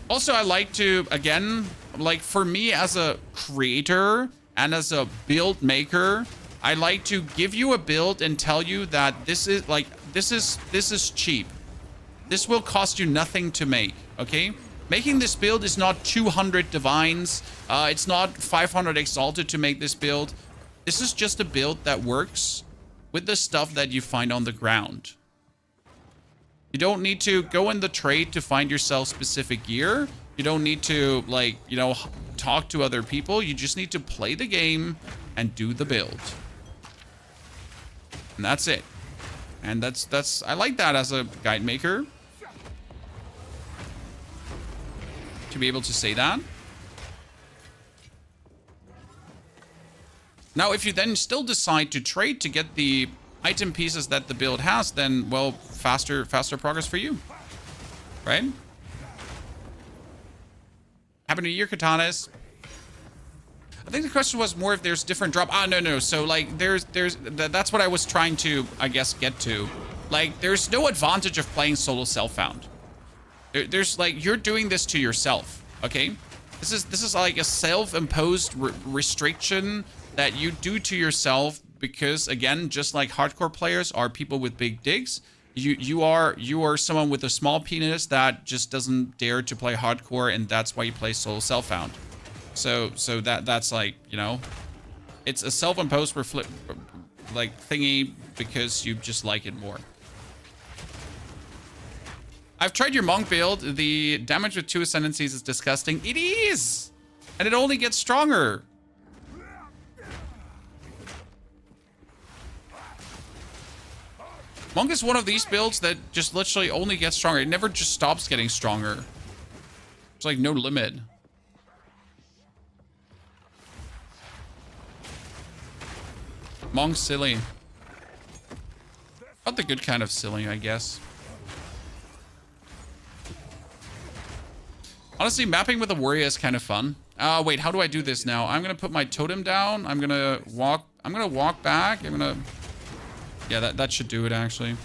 Also, I like to, again, like for me as a creator and as a build maker, I like to give you a build and tell you that this is like, this is cheap. This will cost you nothing to make, okay? Making this build is not 200 divines. It's not 500 exalted to make this build. This is just a build that works with the stuff that you find on the ground. You don't need to go in the trade to find yourself specific gear. You don't need to, like, you know, talk to other people. You just need to play the game and do the build. And that's it. And that's I like that as a guide maker. To be able to say that. Now, if you then still decide to trade to get the item pieces that the build has, then, well, faster progress for you. Right? Happy New Year, Katanas. I think the question was more if there's different drop. Ah, no. So, like, that's what I was trying to, I guess, get to. Like, there's no advantage of playing solo self-found. There's, like, you're doing this to yourself, okay? This is like a self-imposed restriction that you do to yourself because, again, just like hardcore players are people with big dicks, you are someone with a small penis that just doesn't dare to play hardcore, and that's why you play solo self-found. So that's like, you know, it's a self-imposed like thingy because you just like it more. I've tried your monk build. The damage with 2 ascendancies is disgusting. It is! And it only gets stronger. Monk is one of these builds that just literally only gets stronger. It never just stops getting stronger. It's like no limit. Monk's silly. Not the good kind of silly, I guess. Honestly, mapping with a warrior is kind of fun. Wait, how do I do this now? I'm gonna put my totem down. I'm gonna walk back. Yeah, that should do it, actually.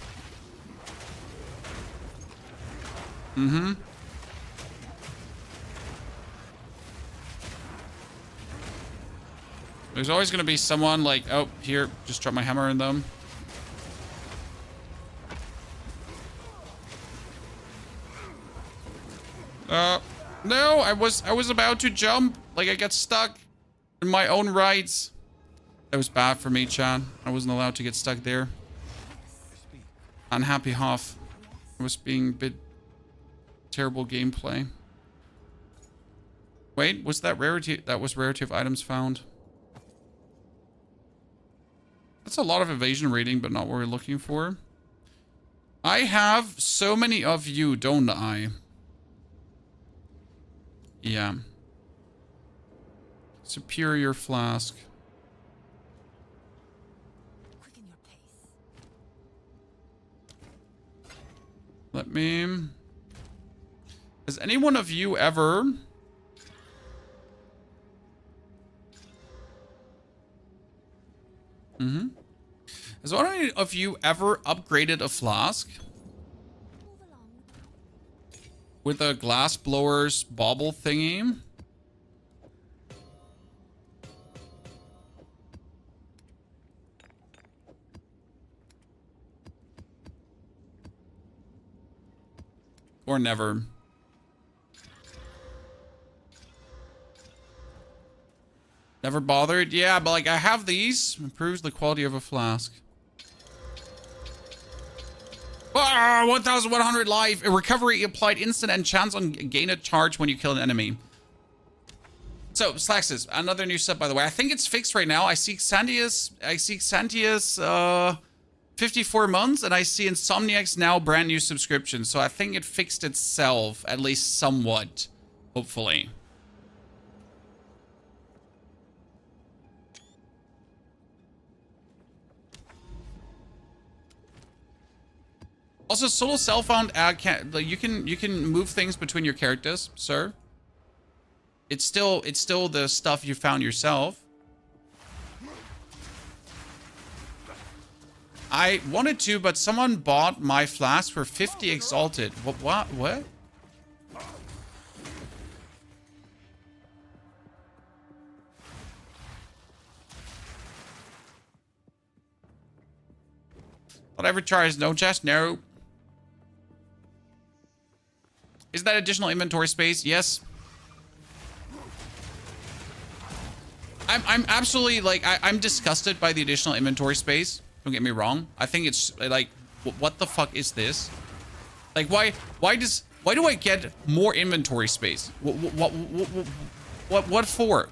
Mm-hmm. There's always gonna be someone like, oh, here, just drop my hammer in them. No, I was about to jump. Like, I got stuck in my own rights. That was bad for me, Chad. I wasn't allowed to get stuck there. Unhappy Hoff. I was being a bit terrible gameplay. Wait, was that rarity? That was rarity of items found. That's a lot of evasion rating, but not what we're looking for. I have so many of you, don't I? Yeah. Superior flask. Quicken your pace. Let me... Has anyone of you ever... Has one of you ever upgraded a flask with a glass blower's bauble thingy? Or never? Never bothered? Yeah, but like I have these. Improves the quality of a flask. Ah, 1,100 life. A recovery applied instant and chance on gain a charge when you kill an enemy. So, Slaxus, another new set, by the way. I think it's fixed right now. I see Xantius 54 months, and I see Insomniac's now brand new subscription. So I think it fixed itself, at least somewhat, hopefully. Also, solo self-found you can move things between your characters, sir. It's still the stuff you found yourself. I wanted to, but someone bought my flask for 50 exalted. What? Whatever charge, no chest, no. Is that additional inventory space? Yes. I'm absolutely like I'm disgusted by the additional inventory space. Don't get me wrong. I think it's like what the fuck is this? Like why do I get more inventory space? What for?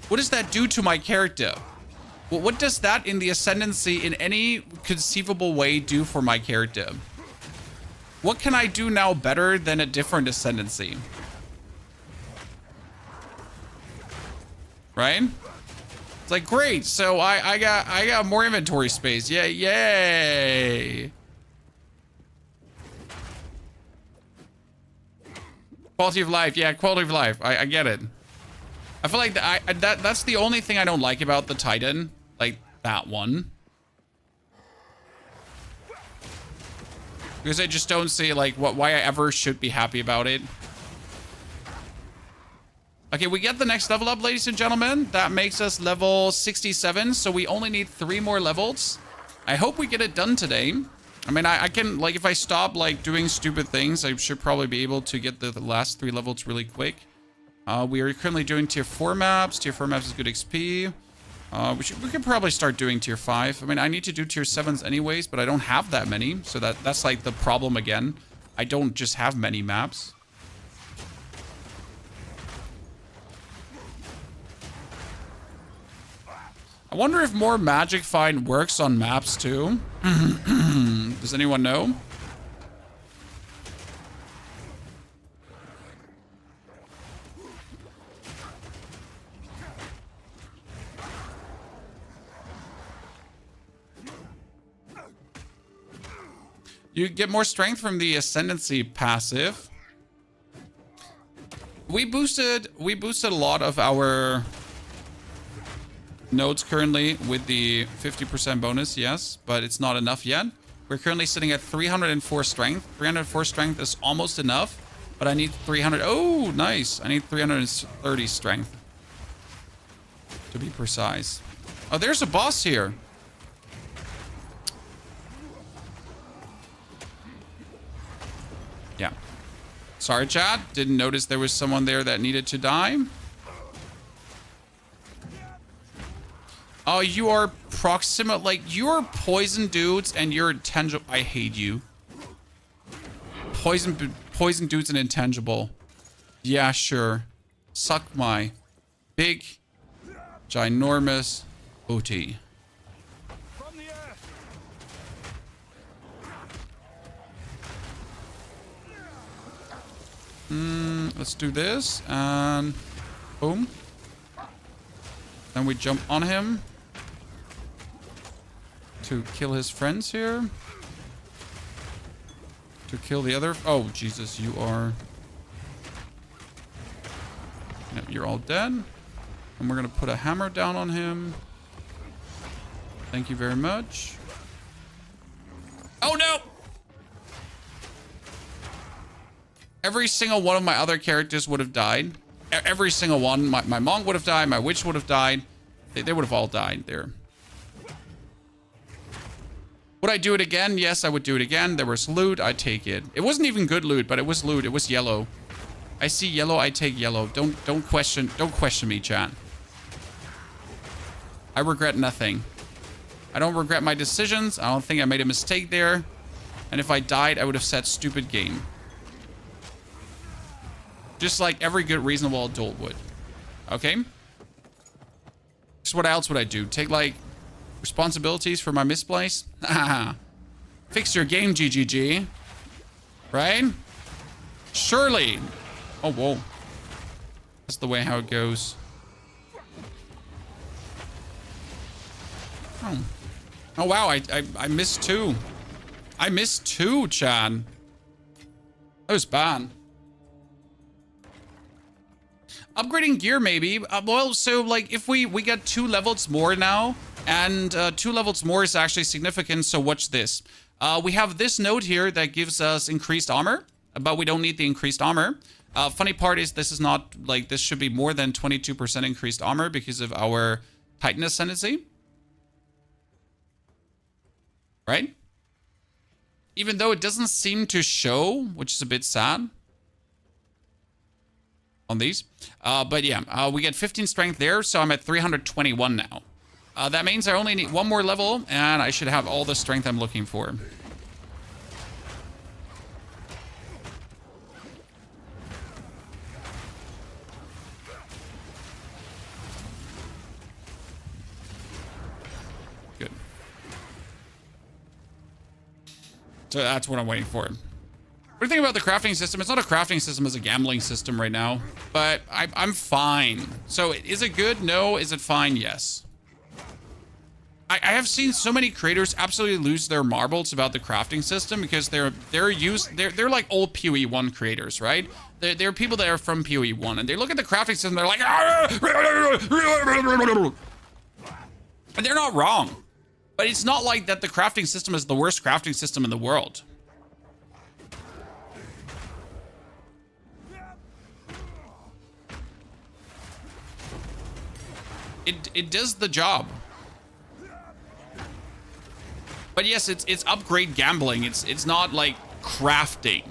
What does that do to my character? What does that in the Ascendancy in any conceivable way do for my character? What can I do now better than a different Ascendancy? Right? It's like, great, so I got more inventory space. Yeah, yay. Quality of life, yeah, quality of life. I get it. I feel like that's the only thing I don't like about the Titan. Like, that one. Because I just don't see, like, why I ever should be happy about it. Okay, we get the next level up, ladies and gentlemen. That makes us level 67, so we only need 3 more levels. I hope we get it done today. I mean, I can, like, if I stop, like, doing stupid things, I should probably be able to get the last 3 levels really quick. We are currently doing tier 4 maps. Tier 4 maps is good XP. We could probably start doing tier 5. I mean, I need to do tier 7s anyways, but I don't have that many. So that's like the problem again. I don't just have many maps. I wonder if more magic find works on maps too. Does anyone know? You get more strength from the Ascendancy passive. We boosted a lot of our nodes currently with the 50% bonus, yes, but it's not enough yet. We're currently sitting at 304 strength. 304 strength is almost enough, but I need 300. Oh, nice. I need 330 strength to be precise. Oh, there's a boss here. Yeah. Sorry, chat. Didn't notice there was someone there that needed to die. Oh, you are proximate. Like, you're poison dudes and you're intangible. I hate you. Poison dudes and intangible. Yeah, sure. Suck my big, ginormous booty. Let's do this, and boom. Then we jump on him to kill his friends here. to kill the other. Oh, Jesus, you are... Yep, you're all dead. And we're going to put a hammer down on him. Thank you very much. Oh, no! Every single one of my other characters would have died. Every single one. My monk would have died. My witch would have died. They would have all died there. Would I do it again? Yes, I would do it again. There was loot. I'd take it. It wasn't even good loot, but it was loot. It was yellow. I see yellow. I take yellow. Don't question me, chat. I regret nothing. I don't regret my decisions. I don't think I made a mistake there. And if I died, I would have said stupid game. Just like every good reasonable adult would. Okay? So what else would I do? Take like responsibilities for my misplays? Fix your game, GGG. Right? Surely. Oh, whoa. That's the way how it goes. Oh. Oh, wow. I missed two. I missed two, Chan. That was bad. Upgrading gear, maybe. Well, so, like, if we get 2 levels more now, and 2 levels more is actually significant, so watch this. We have this node here that gives us increased armor, but we don't need the increased armor. Funny part is this is not, like, this should be more than 22% increased armor because of our Titan Ascendancy. Right? Even though it doesn't seem to show, which is a bit sad. On these. But yeah, we get 15 strength there, so I'm at 321 now. That means I only need 1 more level, and I should have all the strength I'm looking for. Good. So that's what I'm waiting for. What do you think about the crafting system? It's not a crafting system, it's a gambling system right now. But I'm fine. So is it good? No. Is it fine? Yes. I have seen so many creators absolutely lose their marbles about the crafting system because they're like old PoE 1 creators, right? They're people that are from PoE 1 and they look at the crafting system, they're like, and they're not wrong. But it's not like that the crafting system is the worst crafting system in the world. It does the job. But yes, it's upgrade gambling. It's not like crafting.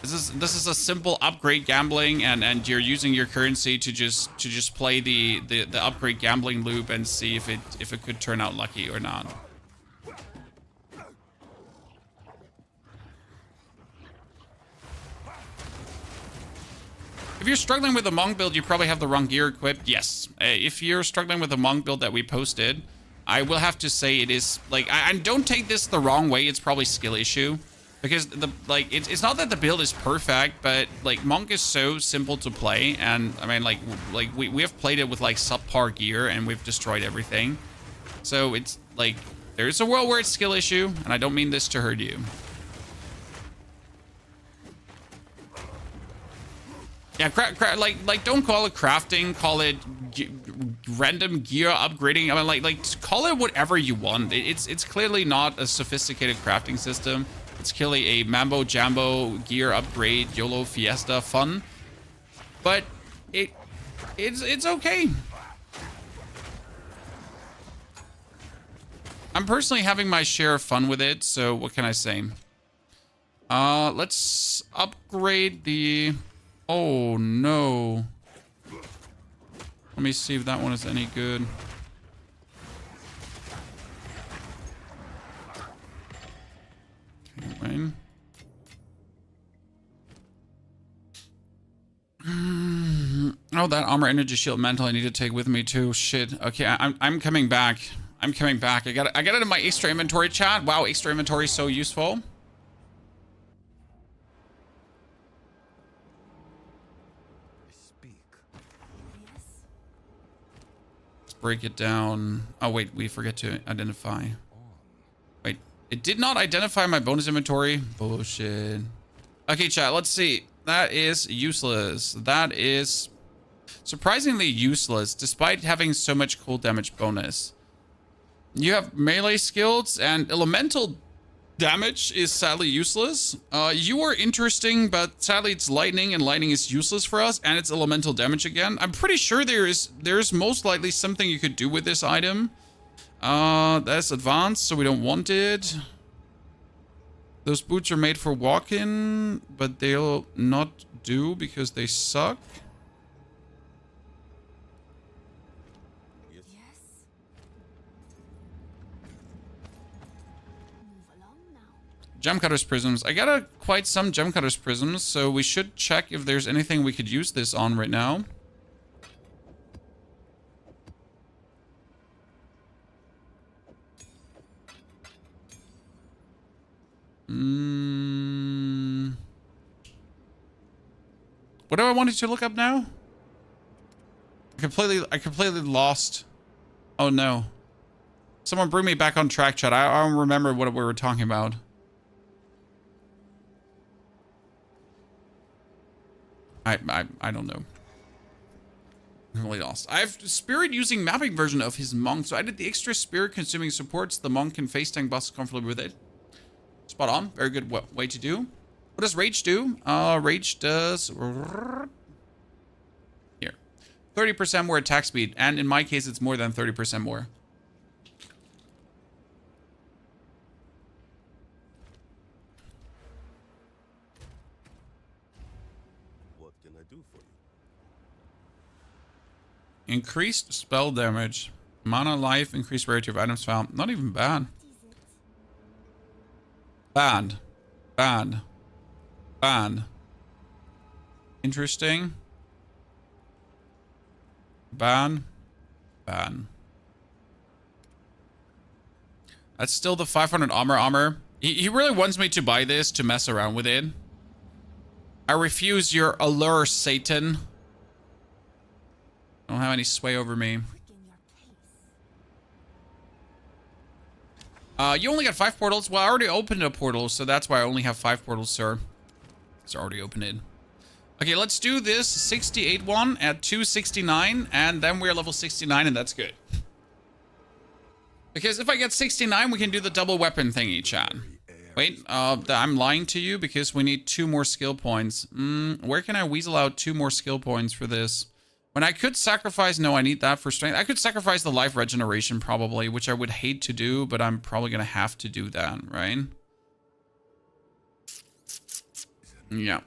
This is a simple upgrade gambling, and you're using your currency to just play the upgrade gambling loop and see if it could turn out lucky or not. If you're struggling with the monk build, you probably have the wrong gear equipped. Yes. If you're struggling with the monk build that we posted, I will have to say it is like, I don't take this the wrong way. It's probably skill issue because it's not that the build is perfect, but like monk is so simple to play. And I mean, like we have played it with like subpar gear and we've destroyed everything. So it's like, there's a world where it's skill issue, and I don't mean this to hurt you. Yeah, like don't call it crafting, call it random gear upgrading. I mean, like call it whatever you want. It's clearly not a sophisticated crafting system. It's clearly a mambo jambo gear upgrade, YOLO fiesta fun. But it's okay. I'm personally having my share of fun with it, so what can I say? Let's upgrade the... Oh, no. Let me see if that one is any good. Okay, Wayne. Oh, that armor energy shield mantle I need to take with me too. Shit. Okay, I'm coming back. I'm coming back. I got it in my extra inventory, chat. Wow, extra inventory is so useful. Break it down. Oh, wait, we forget to identify. Wait, It did not identify my bonus inventory. Bullshit. Okay, chat, let's see. That is useless. That is surprisingly useless, despite having so much cool damage bonus. You have melee skills, and elemental damage is sadly useless. You are interesting, but sadly it's lightning, and lightning is useless for us, and it's elemental damage again. I'm pretty sure there's most likely something you could do with this item. That's advanced, so we don't want it. Those boots are made for walking, but they'll not do because they suck. Yes. Move along now. Gemcutter's prisms. I got quite some Gemcutter's prisms, so we should check if there's anything we could use this on right now. What do I want you to look up now? I completely lost. Oh no. Someone bring me back on track, chat. I don't remember what we were talking about. I don't know. I'm really lost. I have spirit using mapping version of his monk, so I did the extra spirit consuming supports. The monk can face tank boss comfortably with it. Spot on. Very good way to do. What does Rage do? Rage does... Here. 30% more attack speed. And in my case, it's more than 30% more. What can I do for you? Increased spell damage. Mana life. Increased rarity of items found. Not even bad. Bad. Bad. Bad. Interesting. Bad. Bad. That's still the 500 armor. He really wants me to buy this to mess around with it. I refuse your allure, Satan. Don't have any sway over me. You only got 5 portals. Well, I already opened a portal, so that's why I only have 5 portals, sir. It's already opened it. Okay, let's do this 68 one at 269, and then we're level 69, and that's good. Because if I get 69, we can do the double weapon thingy, chat. Wait, I'm lying to you because we need 2 more skill points. Where can I weasel out 2 more skill points for this? When I could sacrifice... No, I need that for strength. I could sacrifice the life regeneration, probably, which I would hate to do, but I'm probably going to have to do that, right? Yeah.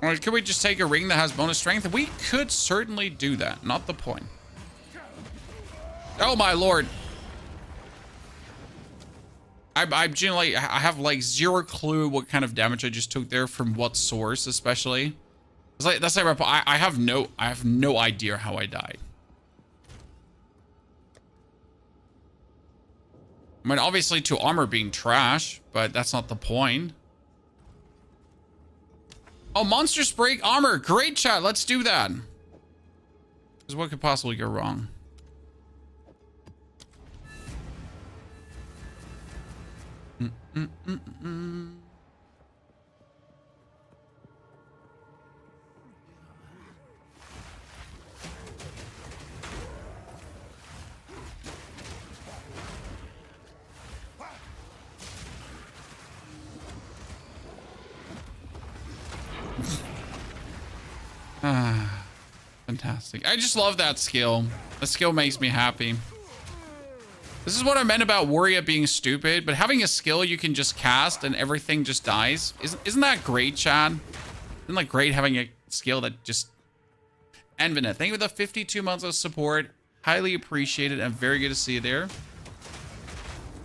Or could we just take a ring that has bonus strength? We could certainly do that. Not the point. Oh, my lord. I generally, I have like 0 clue what kind of damage I just took there from what source, especially. It's like, that's like I have no idea how I died. I mean, obviously to armor being trash, but that's not the point. Oh, monsters break armor. Great, chat. Let's do that. Because what could possibly go wrong? Fantastic. I just love that skill. The skill makes me happy. This is what I meant about Warrior being stupid, but having a skill you can just cast and everything just dies. Isn't that great, Chad? Isn't that great having a skill that just... Envenate, thank you for the 52 months of support. Highly appreciated and very good to see you there.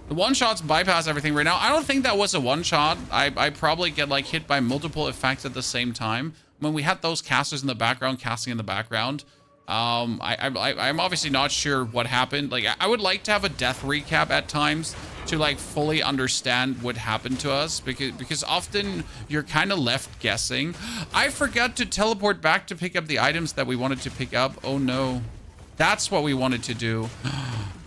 The one-shots bypass everything right now. I don't think that was a one-shot. I probably get like hit by multiple effects at the same time. When we had those casters in the background, casting in the background, I'm obviously not sure what happened. Like, I would like to have a death recap at times, to like fully understand what happened to us, because often you're kind of left guessing. I forgot to teleport back to pick up the items that we wanted to pick up. Oh no, that's what we wanted to do.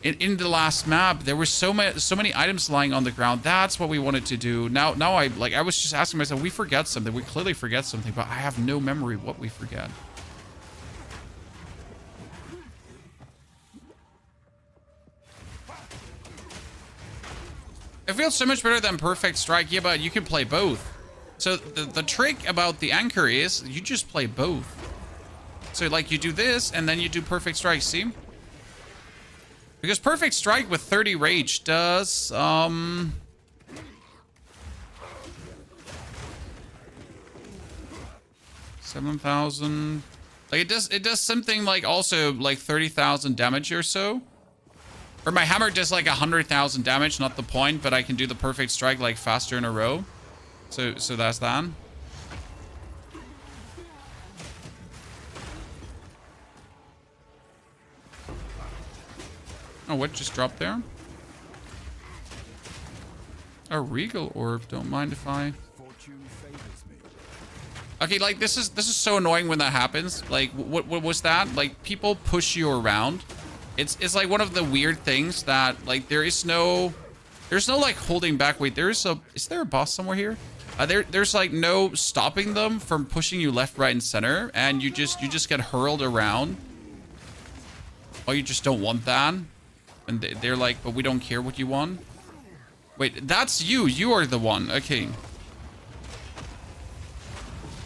In the last map, there were so many items lying on the ground. That's what we wanted to do. Now I was just asking myself, we forget something. We clearly forget something, but I have no memory of what we forget. It feels so much better than Perfect Strike. Yeah, but you can play both. So the trick about the anchor is you just play both. So like you do this and then you do Perfect Strike, see? Because Perfect Strike with 30 rage does 7,000. Like it does something like also like 30,000 damage or so. Or my hammer does like 100,000 damage, not the point, but I can do the Perfect Strike like faster in a row. So that's that. Oh, what just dropped there? A Regal Orb. Don't mind if I... Fortune favors me. Okay, like this is so annoying when that happens. Like what was that? Like people push you around. It's like one of the weird things that like there's no like holding back. Wait, is there a boss somewhere here? There's like no stopping them from pushing you left, right, and center, and you just get hurled around. Oh, you just don't want that, and they're like, but we don't care what you want. Wait, that's you. You are the one. Okay.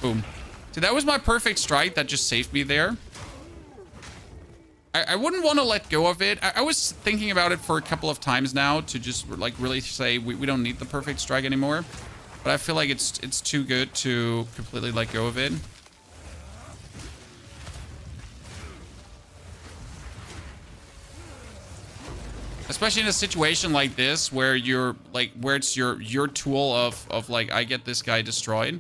Boom. So that was my Perfect Strike that just saved me there. I wouldn't want to let go of it. I was thinking about it for a couple of times now to just like really say we don't need the Perfect Strike anymore. But I feel like it's too good to completely let go of it. Especially in a situation like this where you're like where it's your tool of like I get this guy destroyed.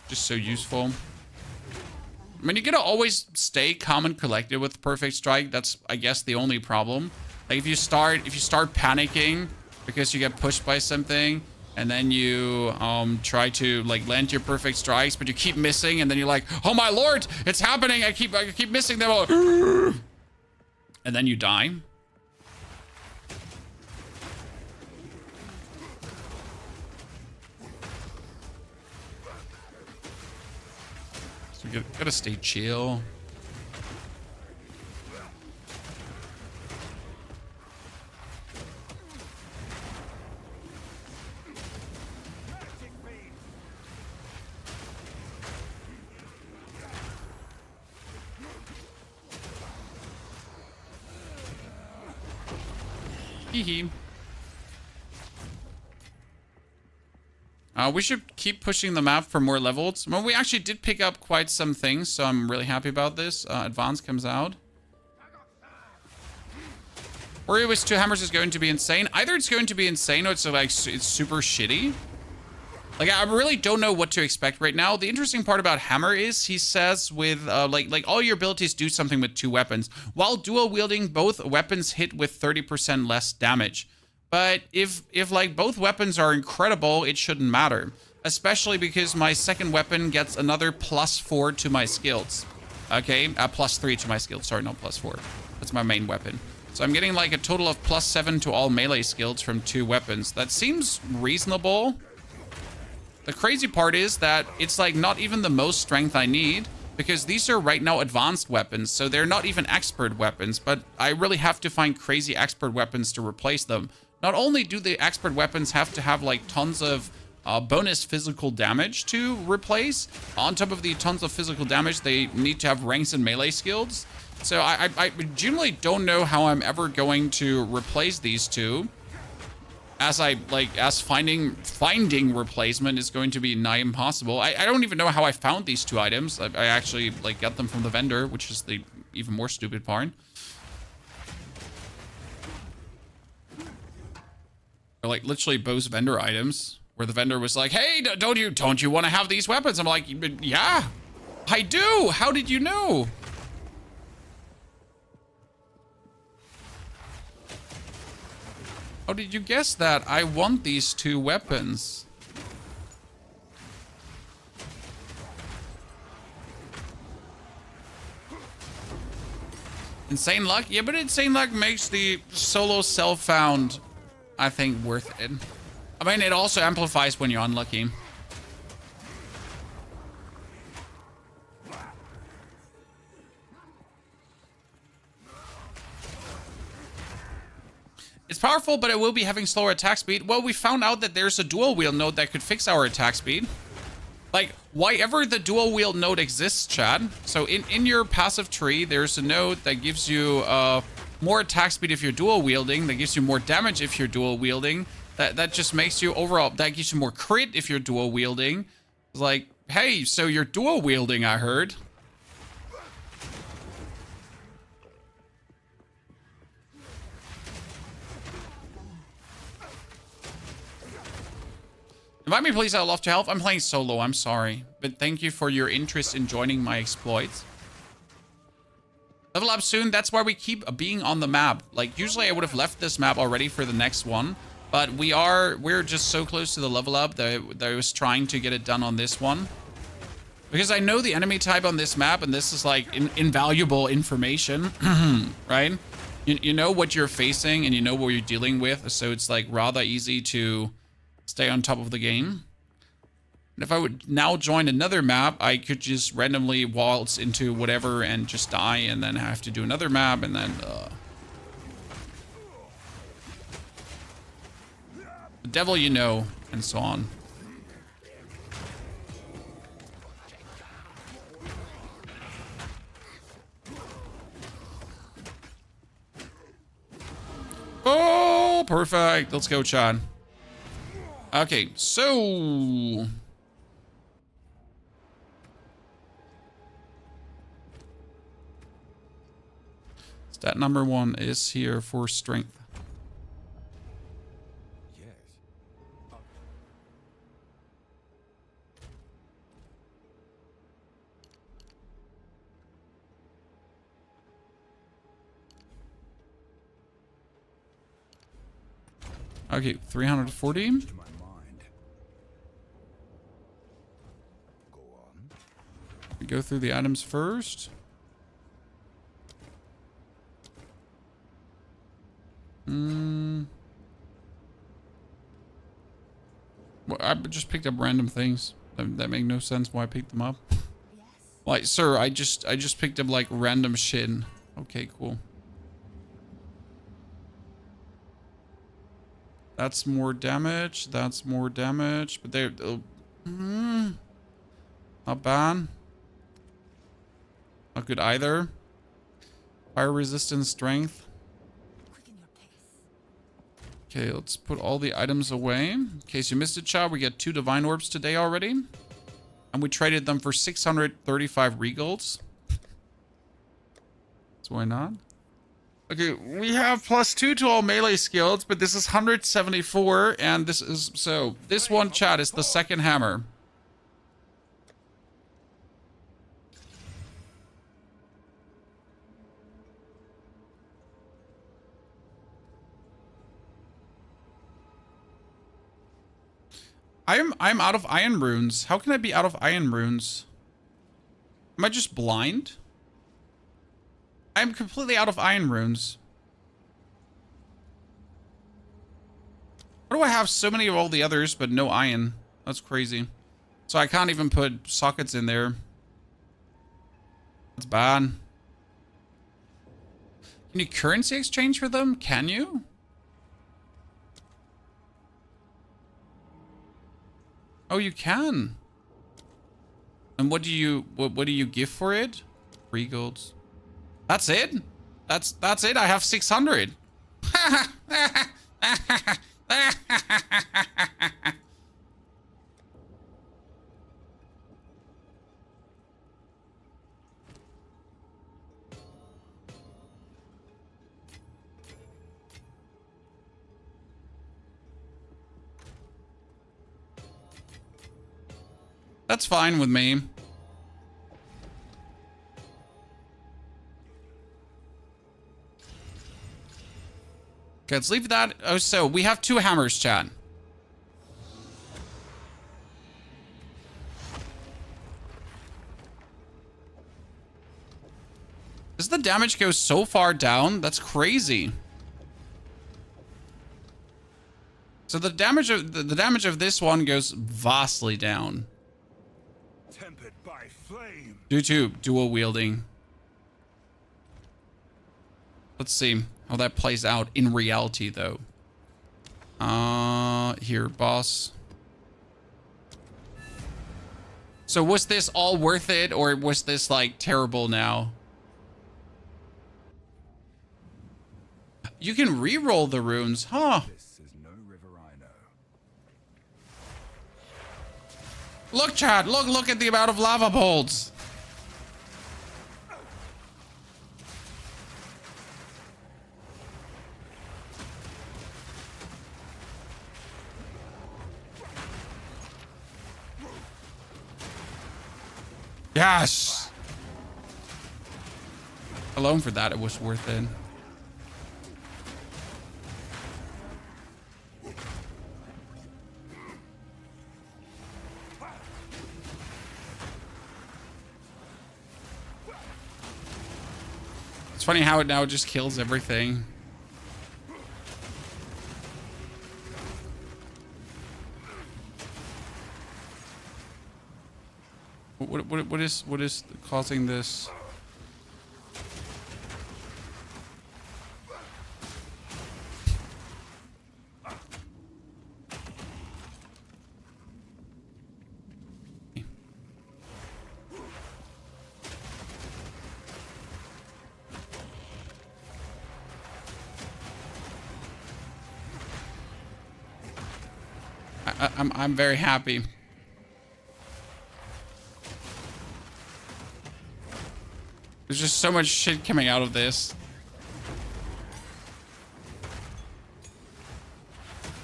Just so useful. I mean, you gotta always stay calm and collected with Perfect Strike. That's, I guess, the only problem. Like, if you start panicking because you get pushed by something, and then you try to like land your Perfect Strikes, but you keep missing, and then you're like, oh my lord, it's happening! I keep missing them all, and then you die. We gotta stay chill. Hee hee. We should keep pushing the map for more levels. Well, we actually did pick up quite some things, so I'm really happy about this. Advance comes out. Worry with 2 hammers is going to be insane. Either it's going to be insane or it's like it's super shitty. Like, I really don't know what to expect right now. The interesting part about hammer is he says with like all your abilities do something with 2 weapons. While dual wielding, both weapons hit with 30% less damage. But if like both weapons are incredible, it shouldn't matter. Especially because my second weapon gets another +4 to my skills. Okay, +3 to my skills. Sorry, not +4. That's my main weapon. So I'm getting like a total of +7 to all melee skills from 2 weapons. That seems reasonable. The crazy part is that it's like not even the most strength I need, because these are right now advanced weapons, so they're not even expert weapons, but I really have to find crazy expert weapons to replace them. Not only do the expert weapons have to have like tons of bonus physical damage to replace, on top of the tons of physical damage, they need to have ranks and melee skills. So I genuinely don't know how I'm ever going to replace these two. As finding replacement is going to be nigh impossible. I don't even know how I found these 2 items. I actually like got them from the vendor, which is the even more stupid part. Or like literally Bo's vendor items, where the vendor was like, "Hey, don't you want to have these weapons?" I'm like, "Yeah, I do! How did you know? How did you guess that? I want these two weapons. Insane luck? Yeah, but insane luck makes the solo self-found, I think, worth it. I mean, it also amplifies when you're unlucky. It's powerful, but it will be having slower attack speed. Well, we found out that there's a dual wield node that could fix our attack speed. Like, why ever the dual wield node exists, Chad. So in your passive tree, there's a node that gives you more attack speed if you're dual wielding, that gives you more damage if you're dual wielding. That just makes you overall, that gives you more crit if you're dual wielding. It's like, hey, so you're dual wielding, I heard. Invite me, please. I'd love to help. I'm playing solo. I'm sorry. But thank you for your interest in joining my exploits. Level up soon. That's why we keep being on the map. Like, usually I would have left this map already for the next one. But we're just so close to the level up that I was trying to get it done on this one. Because I know the enemy type on this map, and this is like invaluable information, right? You know what you're facing, and you know what you're dealing with. So it's like rather easy to stay on top of the game. And if I would now join another map, I could just randomly waltz into whatever and just die, and then have to do another map, and then the devil you know, and so on. Oh, perfect. Let's go, Chad. Okay, so stat number 1 is here for strength. Yes. Okay, 340. To my mind. Go on. We go through the items first. Well, I just picked up random things that make no sense why I picked them up. Like, sir, I just picked up like random shit. Okay, cool. That's more damage. That's more damage. But they're not bad. Not good either. Fire resistance, strength. Okay, let's put all the items away. In case you missed it, Chow, we get 2 divine orbs today already. And we traded them for 635 regals. So why not? Okay, we have +2 to all melee skills, but this is 174, and this is, so, this one, chat, is the second hammer. I'm out of iron runes. How can I be out of iron runes? Am I just blind? I'm completely out of iron runes. Why do I have so many of all the others, but no iron? That's crazy. So I can't even put sockets in there. That's bad. Can you currency exchange for them? Can you? Oh, you can. And what do you give for it? 3 golds. That's it? That's it? I have 600. That's fine with me. Okay, let's leave that. Oh, so we have 2 hammers, chat. Does the damage go so far down? That's crazy. So the damage of the damage of this one goes vastly down Tempered by flame. due to dual wielding. Let's see how that plays out in reality, though. Here, boss. So was this all worth it, or was this like terrible now? You can re-roll the runes, huh? This is no river I know. Look, Chad, look at the amount of lava bolts. Yes. Alone for that, it was worth it. It's funny how it now just kills everything. What is causing this? I'm very happy. There's just so much shit coming out of this.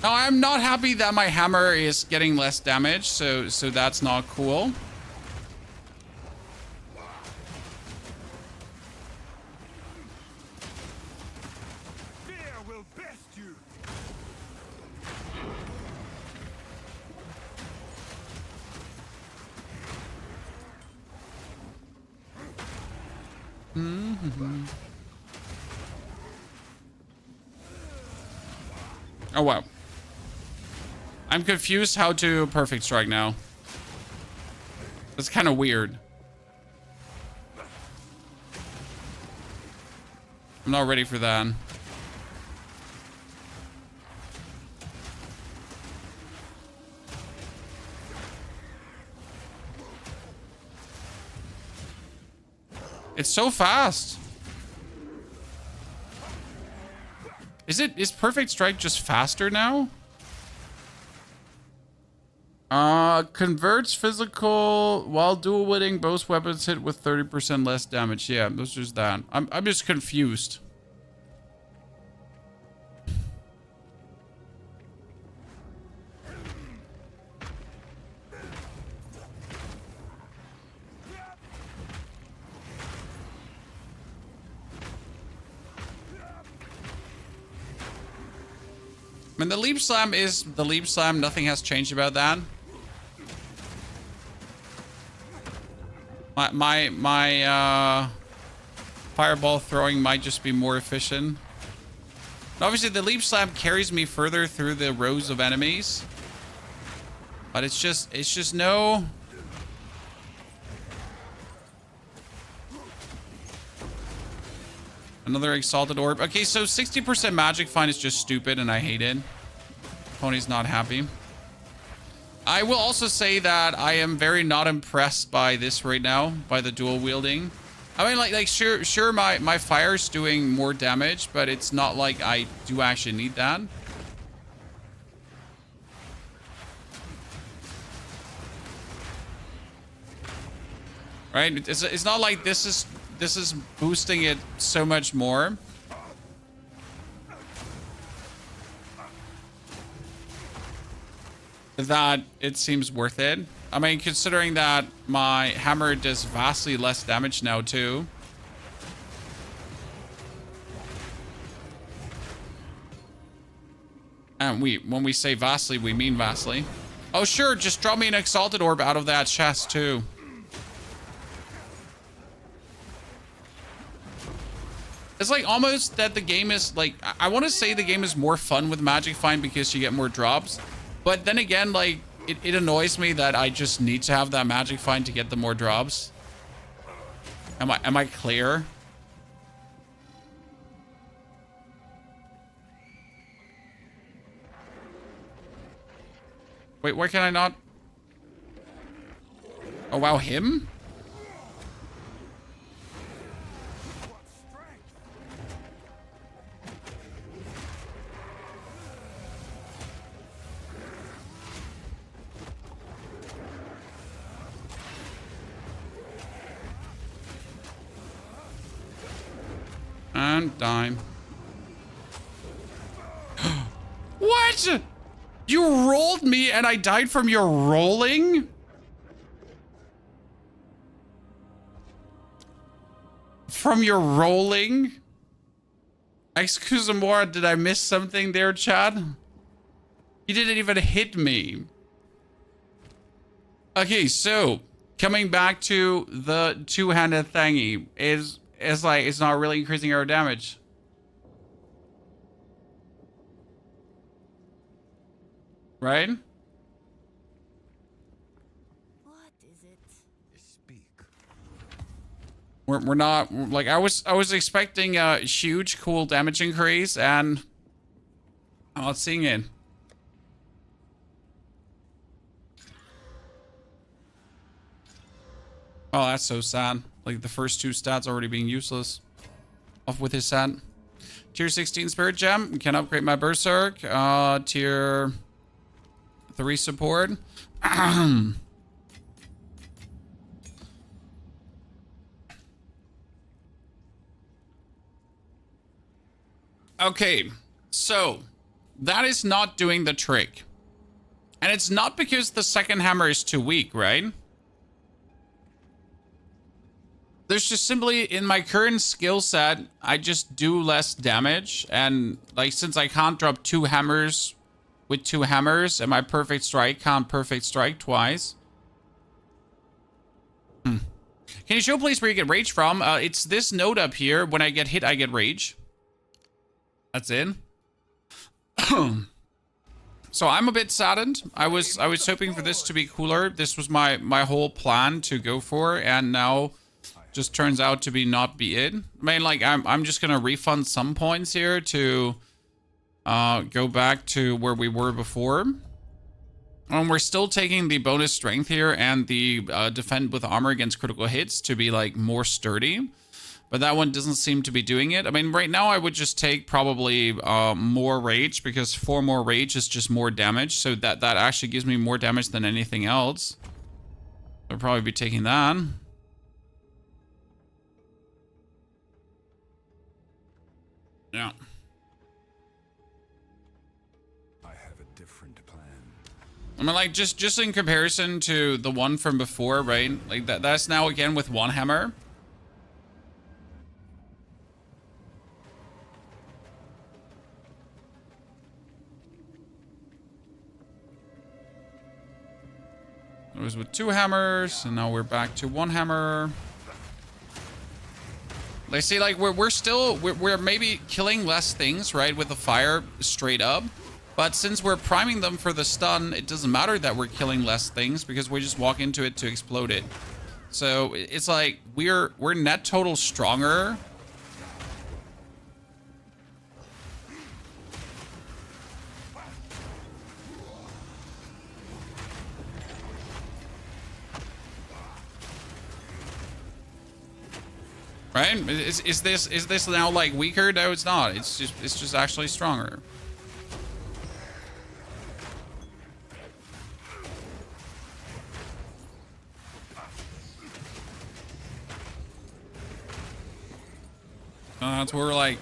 Now, I'm not happy that my hammer is getting less damage, so that's not cool. Fear will best you. Oh, wow. I'm confused how to perfect strike now. That's kind of weird. I'm not ready for that. It's so fast. Is perfect strike just faster now? Converts physical while dual wielding. Both weapons hit with 30% less damage. Yeah, that's just that. I'm just confused. I mean, the leap slam is the leap slam. Nothing has changed about that. My fireball throwing might just be more efficient. And obviously, the leap slam carries me further through the rows of enemies. But it's just no. Another exalted orb. Okay, so 60% magic find is just stupid and I hate it. Pony's not happy. I will also say that I am very not impressed by this right now, by the dual wielding. I mean, like sure my fire's doing more damage, but it's not like I do actually need that. Right? It's not like this is boosting it so much more. That it seems worth it. I mean, considering that my hammer does vastly less damage now too. And when we say vastly, we mean vastly. Oh, sure, just drop me an Exalted Orb out of that chest, too. It's like almost that the game is like, I want to say the game is more fun with Magic Find because you get more drops. But then again, like, it annoys me that I just need to have that Magic Find to get the more drops. Am I clear? Wait, why can I not? Oh, wow, him? And dime. What? You rolled me and I died from your rolling? From your rolling? Excuse-moi, did I miss something there, Chad? You didn't even hit me. Okay, so coming back to the two-handed thingy is like it's not really increasing our damage. Right? What is it? Speak. We're not like I was expecting a huge cool damage increase and I'm not seeing it. Oh, that's so sad. Like the first two stats already being useless. Off with his stat. Tier 16 Spirit Gem. Can upgrade my Berserk. Tier 3 support. Okay, so that is not doing the trick. And it's not because the second hammer is too weak, right? There's just simply, in my current skill set, I just do less damage. And, like, since I can't drop two hammers with two hammers, and my perfect strike can't perfect strike twice. Can you show, please, where you get rage from? It's this node up here. When I get hit, I get rage. That's it. So I'm a bit saddened. I was hoping for this to be cooler. This was my whole plan to go for, and now just turns out to be it. I mean, like, I'm just gonna refund some points here to go back to where we were before. And we're still taking the bonus strength here and the defend with armor against critical hits to be like more sturdy. But that one doesn't seem to be doing it. I mean, right now I would just take probably more rage, because 4 more rage is just more damage. So that actually gives me more damage than anything else. I'll probably be taking that. Yeah. I have a different plan. I mean, like, just in comparison to the one from before, right? Like, that's now again with 1 hammer. It was with 2 hammers, and now we're back to 1 hammer. They see, like, we're maybe killing less things, right, with the fire straight up. But since we're priming them for the stun, it doesn't matter that we're killing less things, because we just walk into it to explode it. So it's like we're net total stronger. Right? Is this now like weaker? No, it's not. It's just actually stronger. That's where we're like,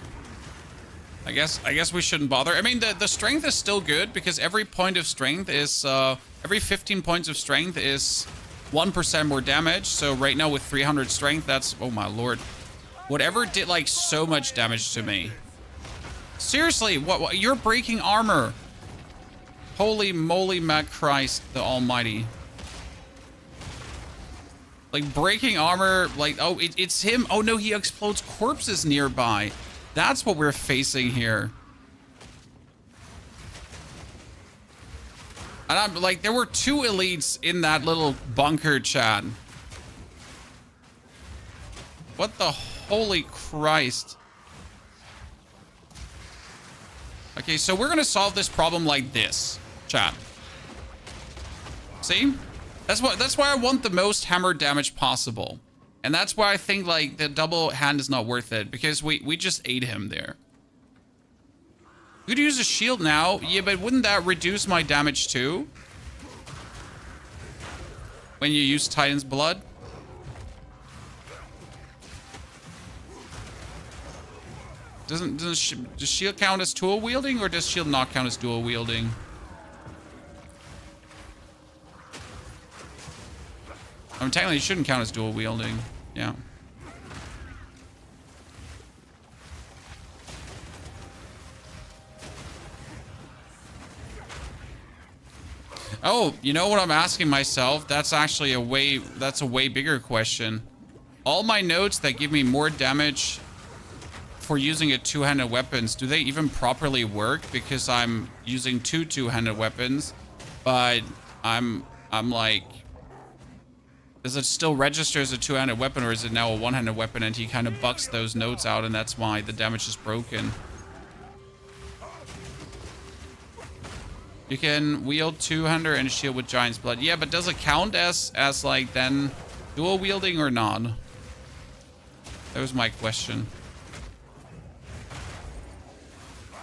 I guess we shouldn't bother. I mean, the strength is still good, because every point of strength is every 15 points of strength is 1% more damage. So right now with 300 strength, that's, oh my lord. Whatever did like so much damage to me. Seriously, what you're breaking armor. Holy moly, Mac Christ, the Almighty. Like, breaking armor, like, oh, it's him. Oh, no, he explodes corpses nearby. That's what we're facing here. And I'm like, there were 2 elites in that little bunker, chat. What the holy Christ? Okay, so we're gonna solve this problem like this, chat. See? That's why I want the most hammer damage possible. And that's why I think, like, the double hand is not worth it. Because we just ate him there. We could use a shield now. Yeah, but wouldn't that reduce my damage too? When you use Titan's Blood? Does shield count as dual wielding, or does shield not count as dual wielding? I mean, technically, it shouldn't count as dual wielding. Yeah. Oh, you know what I'm asking myself? That's actually a way bigger question. All my nodes that give me more damage for using a two-handed weapons, do they even properly work? Because I'm using two-handed weapons, but I'm like, does it still register as a two-handed weapon, or is it now a one-handed weapon and he kind of bucks those nodes out and that's why the damage is broken? You can wield two-hander and shield with Giant's Blood. Yeah, but does it count as like then dual wielding or not? That was my question.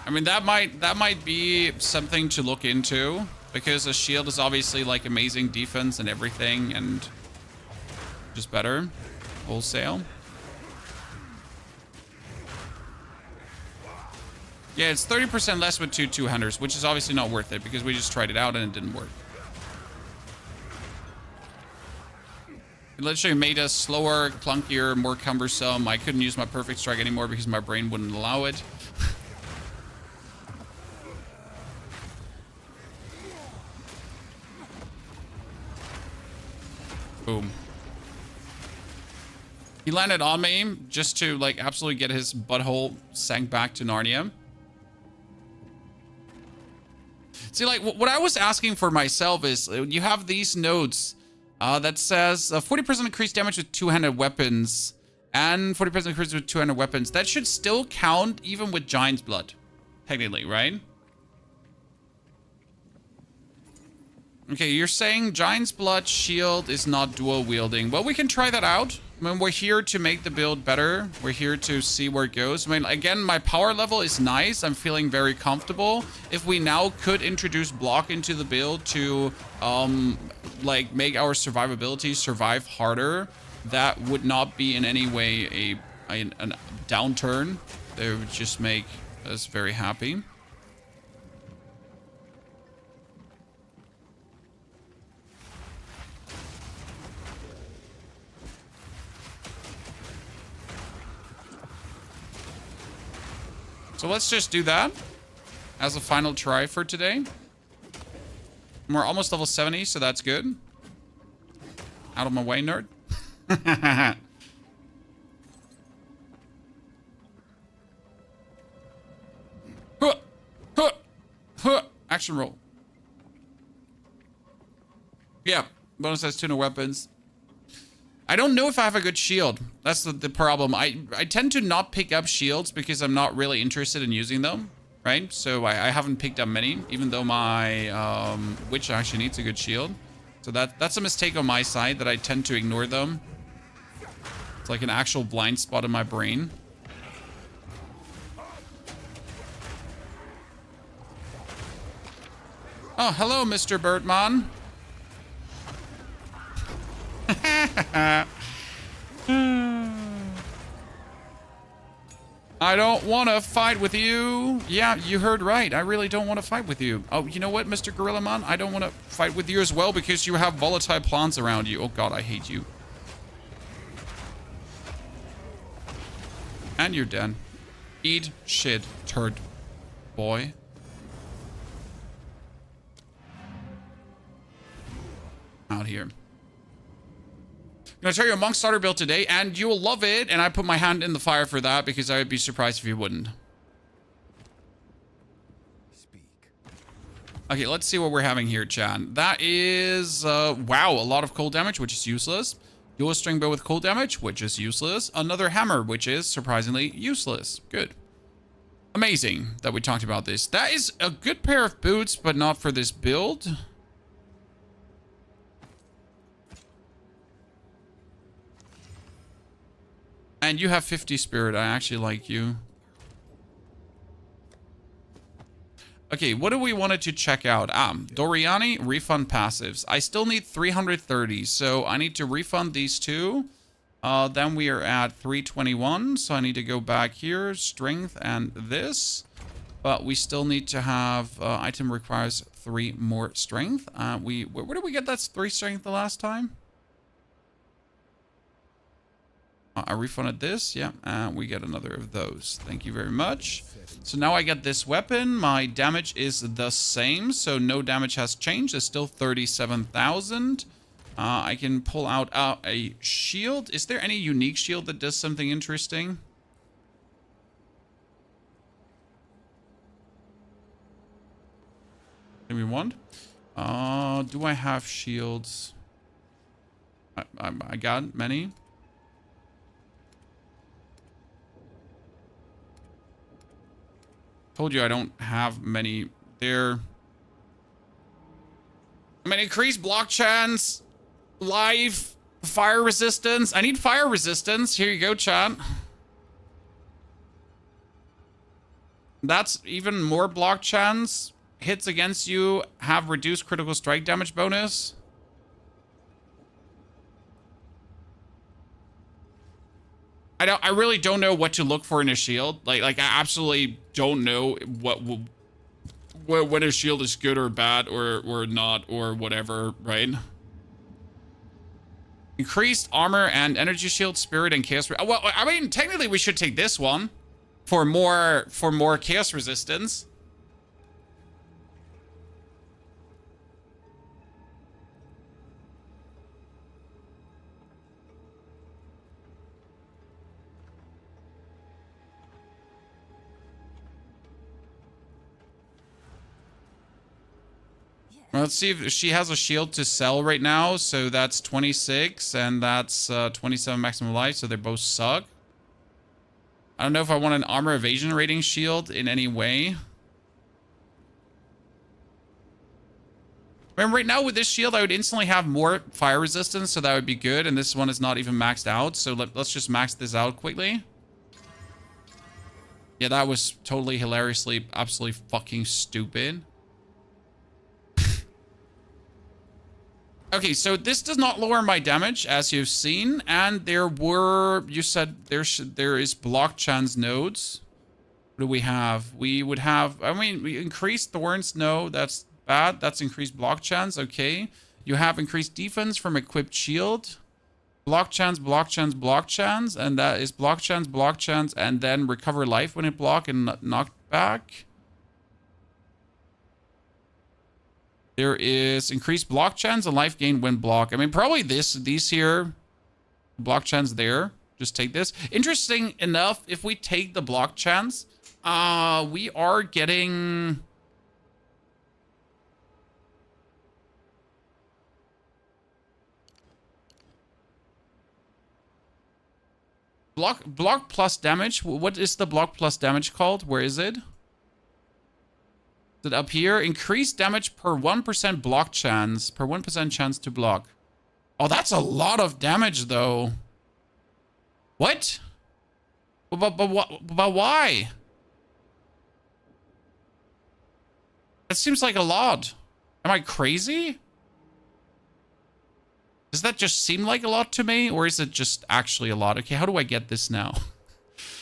I mean, that might be something to look into, because a shield is obviously like amazing defense and everything, and just better wholesale. Yeah, it's 30% less with two-handers, which is obviously not worth it because we just tried it out and it didn't work. It literally made us slower, clunkier, more cumbersome. I couldn't use my perfect strike anymore because my brain wouldn't allow it. Boom. He landed on me just to like absolutely get his butthole sank back to Narnia. See, like, what I was asking for myself is, you have these nodes that says 40% increased damage with two-handed weapons and 40% increase with two-handed weapons. That should still count even with Giant's Blood, technically, right? Okay, you're saying Giant's Blood shield is not dual wielding. Well, we can try that out. I mean, we're here to make the build better. We're here to see where it goes. I mean, again, my power level is nice. I'm feeling very comfortable. If we now could introduce block into the build to, like, make our survivability survive harder, that would not be in any way a downturn. They would just make us very happy. So let's just do that as a final try for today. We're almost level 70, so that's good. Out of my way, nerd. Action roll. Yeah, bonus has tuner weapons. I don't know if I have a good shield. That's the problem. I tend to not pick up shields because I'm not really interested in using them, right? So I haven't picked up many, even though my witch actually needs a good shield. So that's a mistake on my side, that I tend to ignore them. It's like an actual blind spot in my brain. Oh, hello, Mr. Birdman. I don't want to fight with you. Yeah, you heard right. I really don't want to fight with you. Oh, you know what, Mr. Gorilla Man? I don't want to fight with you as well because you have volatile plants around you. Oh god, I hate you. And you're dead. Eat shit, turd boy. out here. I'm gonna show you a monk starter build today, and you will love it. And I put my hand in the fire for that because I would be surprised if you wouldn't. Okay, let's see what we're having here, Chan. That is, wow, a lot of cold damage, which is useless. Dual string bow with cold damage, which is useless. Another hammer, which is surprisingly useless. Good. Amazing that we talked about this. That is a good pair of boots, but not for this build. And you have 50 spirit. I actually like you. Okay, what do we wanted to check out? Doriani, refund passives. I still need 330, so I need to refund these two. Then we are at 321, so I need to go back here, strength and this. But we still need to have, item requires 3 more strength. Where did we get that 3 strength the last time? I refunded this, yeah, and we get another of those. Thank you very much. So now I get this weapon. My damage is the same, so no damage has changed. It's still 37,000. I can pull out a shield. Is there any unique shield that does something interesting? Give me one. Do I have shields? I got many. Told you I don't have many there. I mean, increased block chance, life, fire resistance. I need fire resistance. Here you go, chat. That's even more block chance. Hits against you have reduced critical strike damage bonus. I really don't know what to look for in a shield. Like I absolutely don't know when a shield is good or bad or not or whatever, right? Increased armor and energy shield, spirit and chaos. Well, I mean, technically we should take this one for more chaos resistance. Let's see if she has a shield to sell right now. So that's 26 and that's 27 maximum life. So they both suck. I don't know if I want an armor evasion rating shield in any way. I mean, right now with this shield, I would instantly have more fire resistance. So that would be good. And this one is not even maxed out. So let's just max this out quickly. Yeah, that was totally hilariously, absolutely fucking stupid. Okay, so this does not lower my damage, as you've seen, and you said there is block chance nodes. What do we have? We would have, I mean, we increased thorns. No, that's bad. That's increased block chance. Okay. You have increased defense from equipped shield. Block chance, block chance, block chance, and that is block chance, and then recover life when it block and knocked back. There is increased block chance and life gain when block. I mean, probably these here, block chance there. Just take this. Interesting enough, if we take the block chance, we are getting... Block plus damage. What is the block plus damage called? Where is it? Is it up here? Increased damage per 1% block chance. Per 1% chance to block. Oh, that's a lot of damage, though. What? But why? That seems like a lot. Am I crazy? Does that just seem like a lot to me? Or is it just actually a lot? Okay, how do I get this now?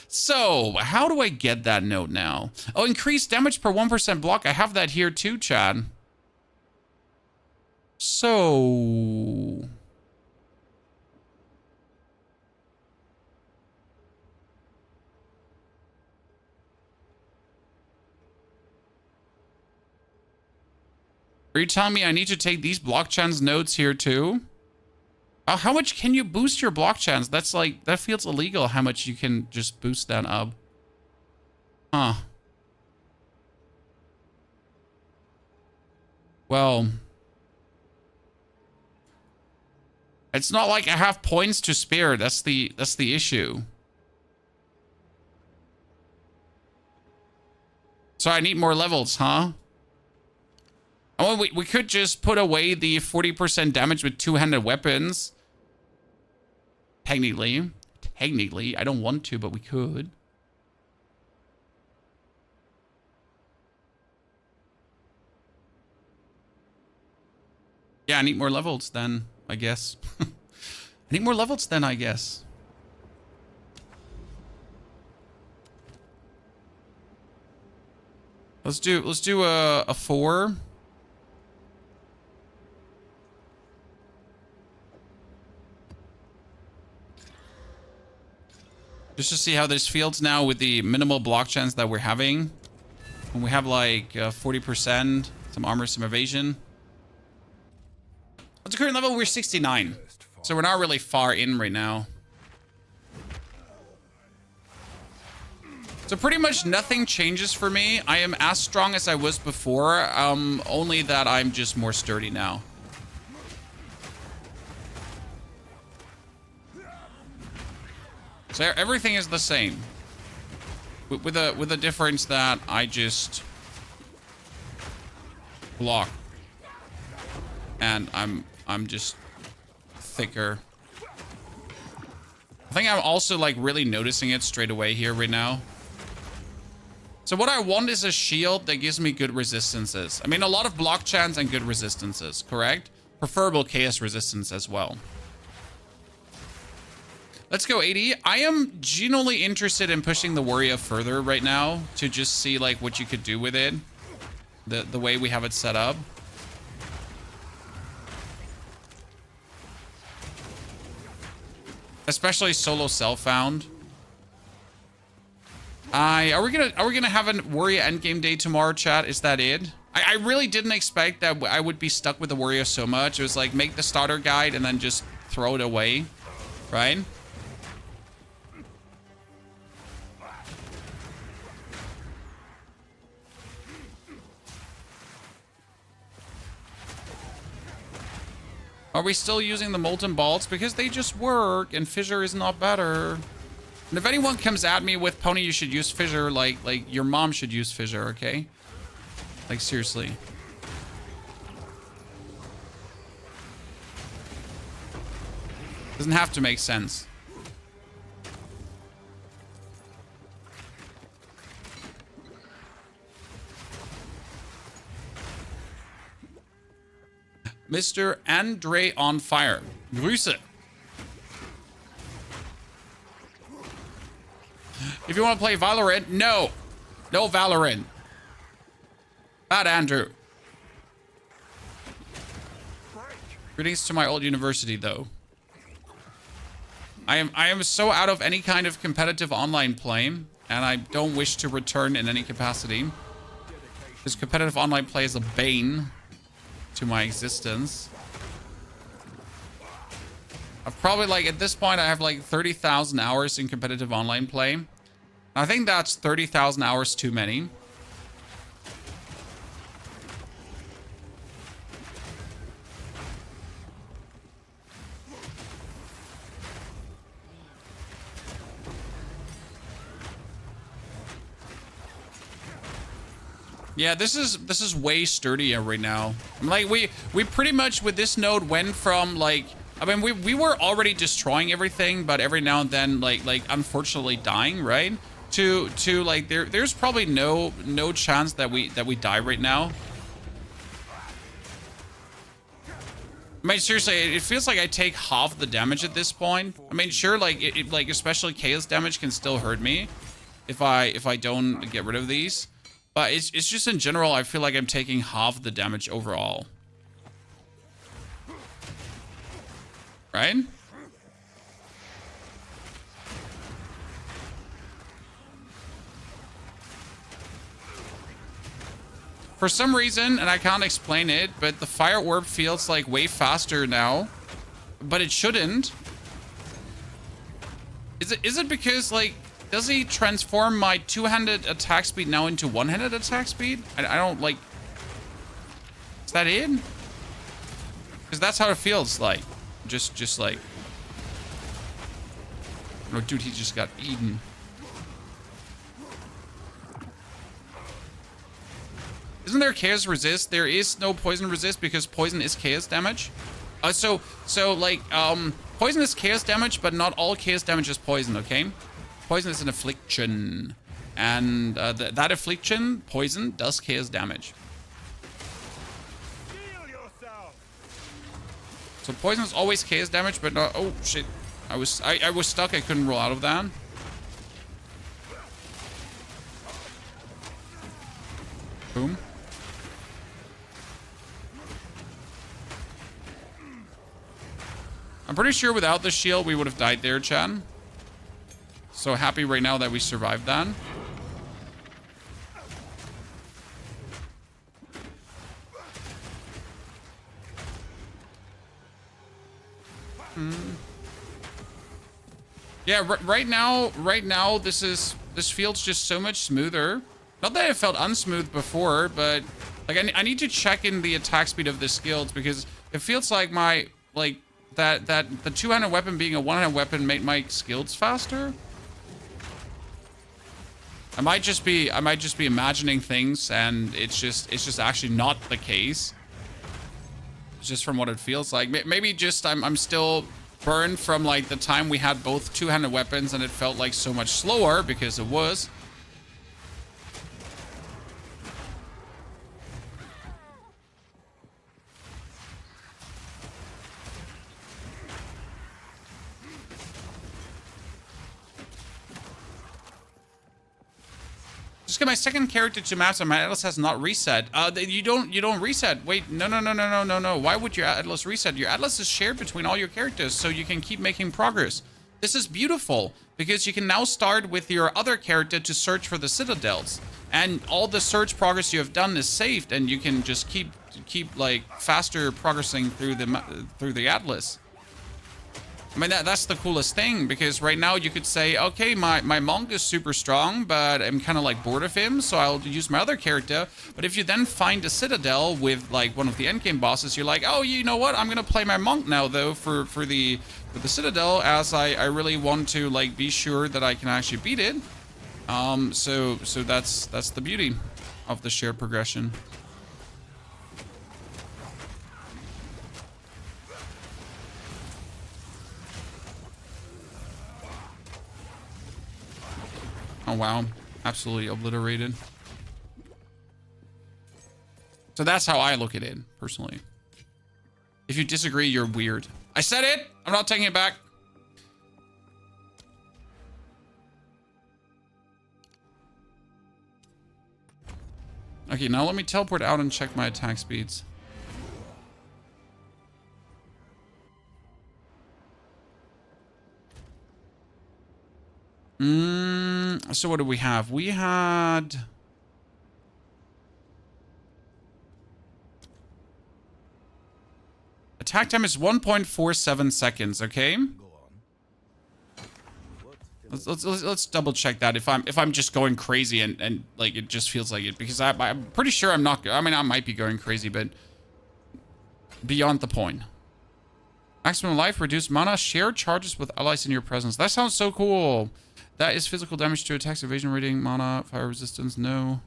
So, how do I get that note now? Oh, increased damage per 1% block. I have that here too, Chad. So... Are you telling me I need to take these block chance nodes here too? How much can you boost your block chance? That's like, that feels illegal how much you can just boost that up. Huh. Well, it's not like I have points to spare. That's the issue. So I need more levels, huh? Oh, we could just put away the 40% damage with two-handed weapons. Technically, I don't want to, but we could. Yeah, I need more levels then, I guess. I need more levels then, I guess. Let's do a 4. Just to see how this feels now with the minimal block chance that we're having. When we have like 40%, some armor, some evasion. What's the current level? We're 69. So we're not really far in right now. So pretty much nothing changes for me. I am as strong as I was before. Only that I'm just more sturdy now. So everything is the same. With a difference that I just block. And I'm just thicker. I think I'm also like really noticing it straight away here right now. So what I want is a shield that gives me good resistances. I mean, a lot of block chance and good resistances, correct? Preferable chaos resistance as well. Let's go 80. I am genuinely interested in pushing the warrior further right now to just see like what you could do with it. The way we have it set up. Especially solo self-found. Are we gonna have a warrior endgame day tomorrow, chat? Is that it? I really didn't expect that I would be stuck with the warrior so much. It was like make the starter guide and then just throw it away, right? Are we still using the molten bolts? Because they just work and fissure is not better. And if anyone comes at me with Pony, you should use fissure, like your mom should use fissure, okay? Like seriously. Doesn't have to make sense. Mr. Andre on fire. Grüße. If you want to play Valorant, no. No Valorant. Bad Andrew. Greetings to my old university, though. I am so out of any kind of competitive online play, and I don't wish to return in any capacity. This competitive online play is a bane to my existence. I've probably like at this point I have like 30,000 hours in competitive online play. I think that's 30,000 hours too many. Yeah, this is way sturdier right now. Like we pretty much with this node went from like, I mean we were already destroying everything, but every now and then like unfortunately dying, right? To like there's probably no chance that we die right now. I mean seriously, it feels like I take half the damage at this point. I mean sure, like it like especially chaos damage can still hurt me if I don't get rid of these. But it's just in general, I feel like I'm taking half the damage overall. Right? For some reason, and I can't explain it, but the fire orb feels like way faster now. But it shouldn't. Is it because, like, does he transform my two-handed attack speed now into one-handed attack speed? I don't, like... Is that it? Because that's how it feels like. Just like... Oh, dude, he just got eaten. Isn't there chaos resist? There is no poison resist because poison is chaos damage. So like, poison is chaos damage, but not all chaos damage is poison, okay? Poison is an affliction. And that affliction, poison, does chaos damage. So poison is always chaos damage, but not... Oh, shit. I was stuck. I couldn't roll out of that. Boom. I'm pretty sure without the shield, we would have died there, Chan. So happy right now that we survived that. Yeah, right now, this feels just so much smoother. Not that it felt unsmooth before, but like I need to check in the attack speed of the skills because it feels like my that the two-handed weapon being a one-handed weapon made my skills faster. I might just be imagining things, and it's just actually not the case. It's just from what it feels like. Maybe just I'm still burned from like the time we had both two-handed weapons, and it felt like so much slower because it was. Just get my second character to maps and my Atlas has not reset. You don't reset. Wait, no. Why would your Atlas reset? Your Atlas is shared between all your characters, so you can keep making progress. This is beautiful because you can now start with your other character to search for the citadels, and all the search progress you have done is saved, and you can just keep like faster progressing through the Atlas. I mean, that's the coolest thing, because right now you could say, okay, my monk is super strong, but I'm kind of like bored of him, so I'll use my other character. But if you then find a citadel with like one of the endgame bosses, you're like, oh, you know what? I'm gonna play my monk now though for the citadel, as I really want to like be sure that I can actually beat it. So that's the beauty of the shared progression. Oh, wow. Absolutely obliterated. So that's how I look at it, personally. If you disagree, you're weird. I said it! I'm not taking it back. Okay, now let me teleport out and check my attack speeds. So what do we have? We had... Attack time is 1.47 seconds, okay? Let's double check that if I'm just going crazy and like it just feels like it, because I'm pretty sure I'm not. I mean, I might be going crazy, but beyond the point. Maximum life, reduced mana, share charges with allies in your presence. That sounds so cool. That is physical damage to attacks, evasion rating, mana, fire resistance. No.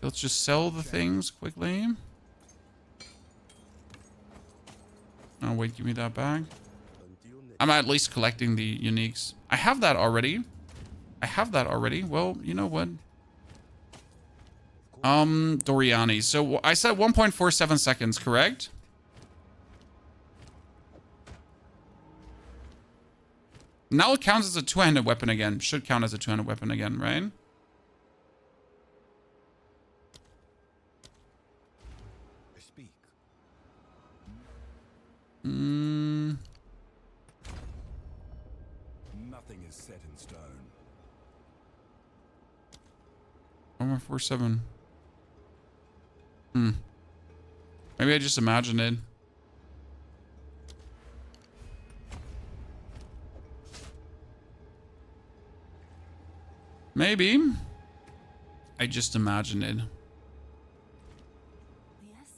Let's just sell the things quickly. Oh wait, give me that back. I'm at least collecting the uniques. I have that already. Well, you know what? Doriani. So I said 1.47 seconds, correct? Now it counts as a two-handed weapon again. Should count as a two-handed weapon again, right? Speak. Mm. Nothing is set in stone. 1.47. Maybe I just imagined it. Maybe. I just imagined it. Yes.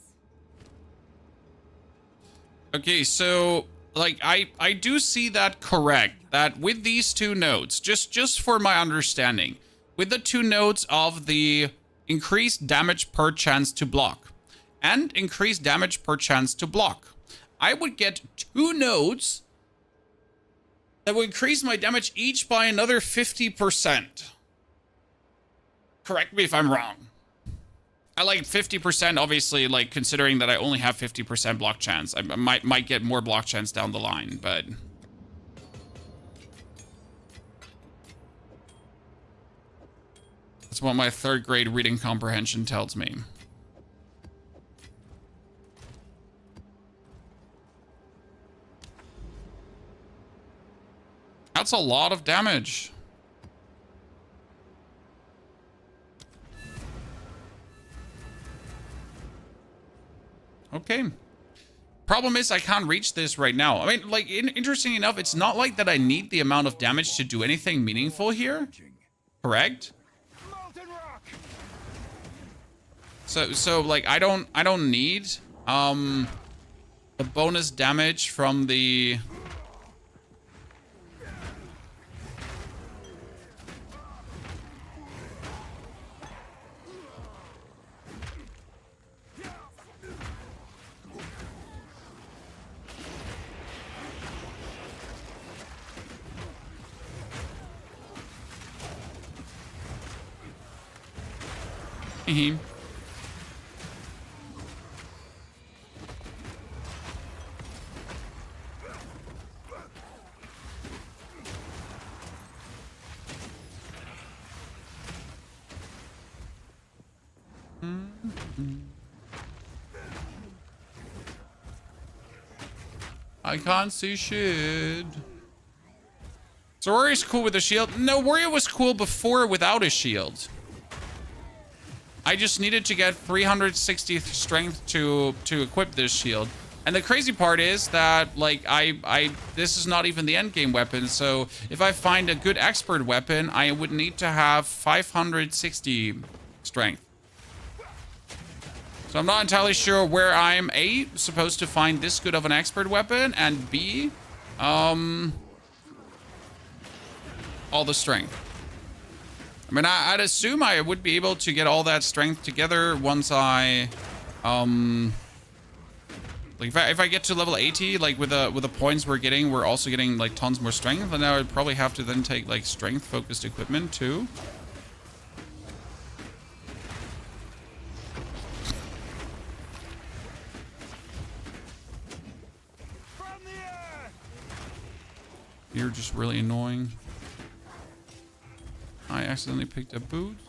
Okay, so like I do see that correct. That with these two nodes, just for my understanding, with the two nodes of the increased damage per chance to block and increased damage per chance to block, I would get two nodes that would increase my damage each by another 50%. Correct me if I'm wrong. I like 50%, obviously, like considering that I only have 50% block chance. I might get more block chance down the line, but that's what my 3rd grade reading comprehension tells me. That's a lot of damage. Okay. Problem is I can't reach this right now. I mean, like, interesting enough, it's not like that I need the amount of damage to do anything meaningful here. Correct? So like I don't need the bonus damage from the I can't see shit. So Warrior's cool with a shield. No, Warrior was cool before without a shield. I just needed to get 360 strength to equip this shield. And the crazy part is that, like, this is not even the endgame weapon. So if I find a good expert weapon, I would need to have 560 strength. So I'm not entirely sure where I'm A, supposed to find this good of an expert weapon, and B, all the strength. I mean, I'd assume I would be able to get all that strength together once I, like if I get to level 80, like with the points we're also getting like tons more strength, and I would probably have to then take like strength focused equipment too. You're just really annoying. I accidentally picked up boots.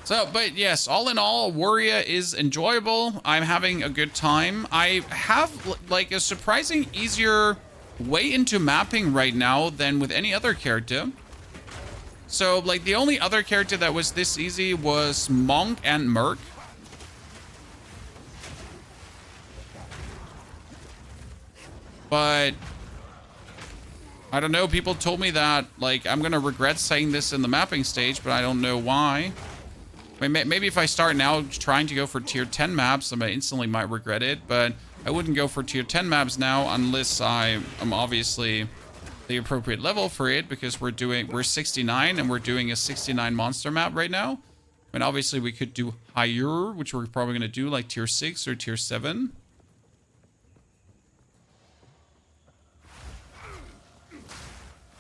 So, but yes, all in all, Warrior is enjoyable. I'm having a good time. I have like a surprising easier way into mapping right now than with any other character. So like the only other character that was this easy was Monk and Merc. But I don't know, people told me that, like, I'm gonna regret saying this in the mapping stage, but I don't know why. I mean, maybe if I start now trying to go for tier 10 maps, I instantly might regret it, but I wouldn't go for tier 10 maps now unless I am obviously the appropriate level for it, because we're 69 and we're doing a 69 monster map right now. I mean, obviously we could do higher, which we're probably gonna do like tier 6 or tier 7.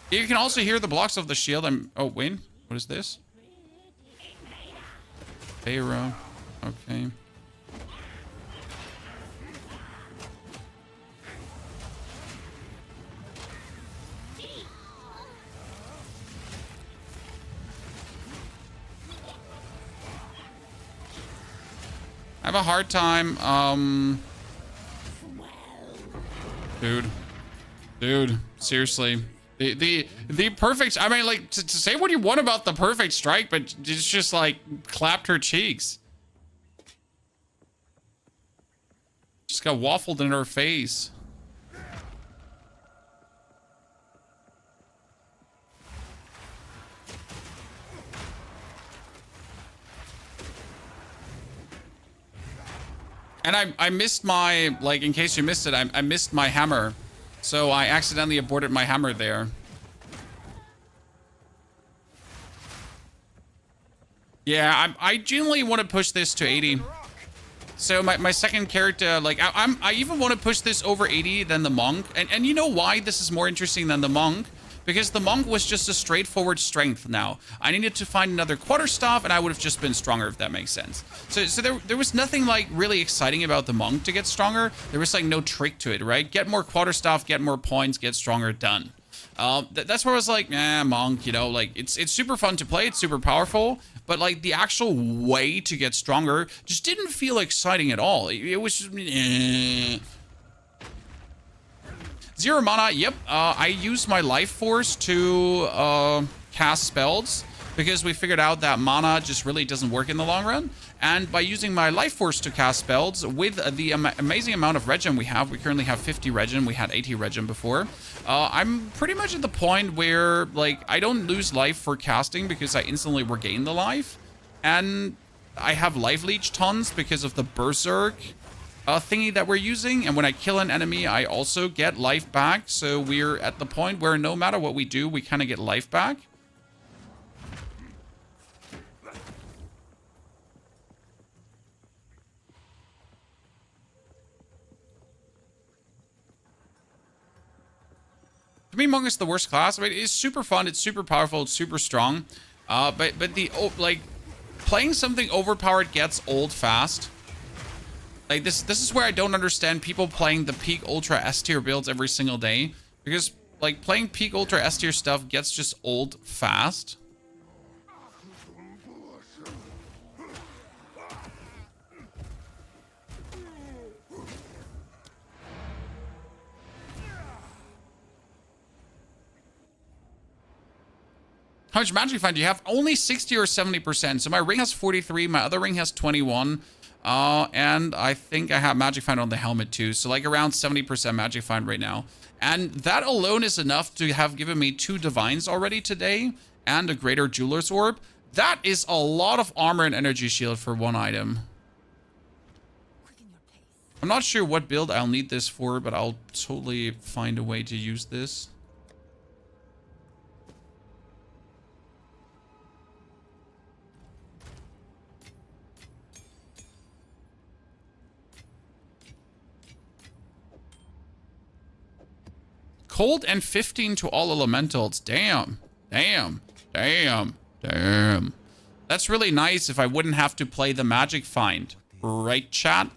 You can also hear the blocks of the shield. Oh, wait. What is this? Pharaoh. Okay. I have a hard time, Dude, seriously. The perfect, I mean, like, to say what you want about the perfect strike, but it's just like clapped her cheeks. Just got waffled in her face. And I missed my, like, in case you missed it, I missed my hammer. So I accidentally aborted my hammer there. Yeah, I genuinely want to push this to 80. So my second character, like, I even want to push this over 80 than the monk. And you know why this is more interesting than the monk? Because the monk was just a straightforward strength now. I needed to find another quarterstaff, and I would have just been stronger, if that makes sense. So there was nothing, like, really exciting about the monk to get stronger. There was, like, no trick to it, right? Get more quarterstaff, get more points, get stronger, done. That's where I was like, monk, you know, like, it's super fun to play, it's super powerful, but, like, the actual way to get stronger just didn't feel exciting at all. It was just, 0 mana, yep. I used my life force to cast spells because we figured out that mana just really doesn't work in the long run. And by using my life force to cast spells with the amazing amount of regen we have, we currently have 50 regen, we had 80 regen before. I'm pretty much at the point where, like, I don't lose life for casting because I instantly regain the life. And I have life leech tons because of the berserk thingy that we're using, and when I kill an enemy I also get life back, so we're at the point where no matter what we do we kind of get life back. To me, monk is the worst class. I mean, it's super fun, it's super powerful, it's super strong, but the like playing something overpowered gets old fast. Like, this is where I don't understand people playing the peak ultra S tier builds every single day. Because, like, playing peak ultra S tier stuff gets just old fast. How much magic find do you have? Only 60 or 70%. So my ring has 43, my other ring has 21. And I think I have magic find on the helmet too. So like around 70% magic find right now. And that alone is enough to have given me 2 divines already today and a greater jeweler's orb. That is a lot of armor and energy shield for 1 item. I'm not sure what build I'll need this for, but I'll totally find a way to use this. Cold and 15 to all elementals. Damn. Damn. Damn. Damn. That's really nice if I wouldn't have to play the magic find. Right, chat?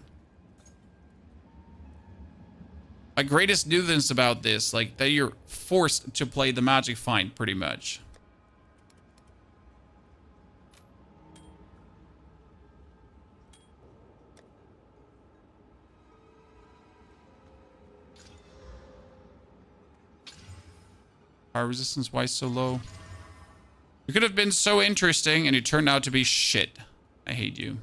My greatest nuisance about this, like, that you're forced to play the magic find, pretty much. Fire resistance, why so low? You could have been so interesting and you turned out to be shit. I hate you.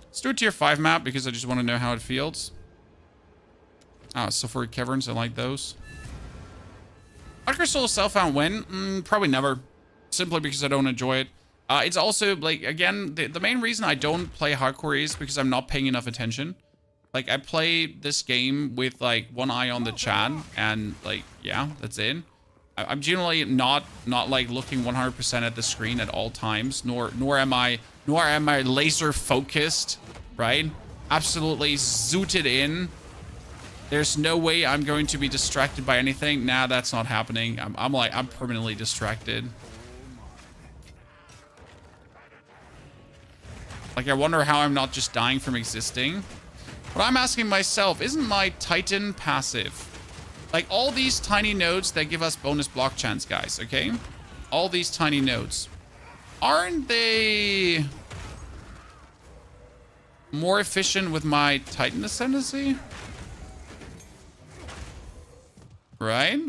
Let's do a tier 5 map because I just want to know how it feels. Ah, sulfuric caverns, I like those. Hard Crystal self-found win? Probably never. Simply because I don't enjoy it. It's also, like, again, the main reason I don't play hardcore is because I'm not paying enough attention. Like, I play this game with, like, one eye on the chat, and, like, yeah, that's it. I'm generally not like, looking 100% at the screen at all times, nor am I laser focused, right? Absolutely zooted in. There's no way I'm going to be distracted by anything. Nah, that's not happening. I'm permanently distracted. Like, I wonder how I'm not just dying from existing. But I'm asking myself, isn't my Titan passive? Like, all these tiny nodes that give us bonus block chance, guys, okay? All these tiny nodes. Aren't they more efficient with my Titan Ascendancy. Right?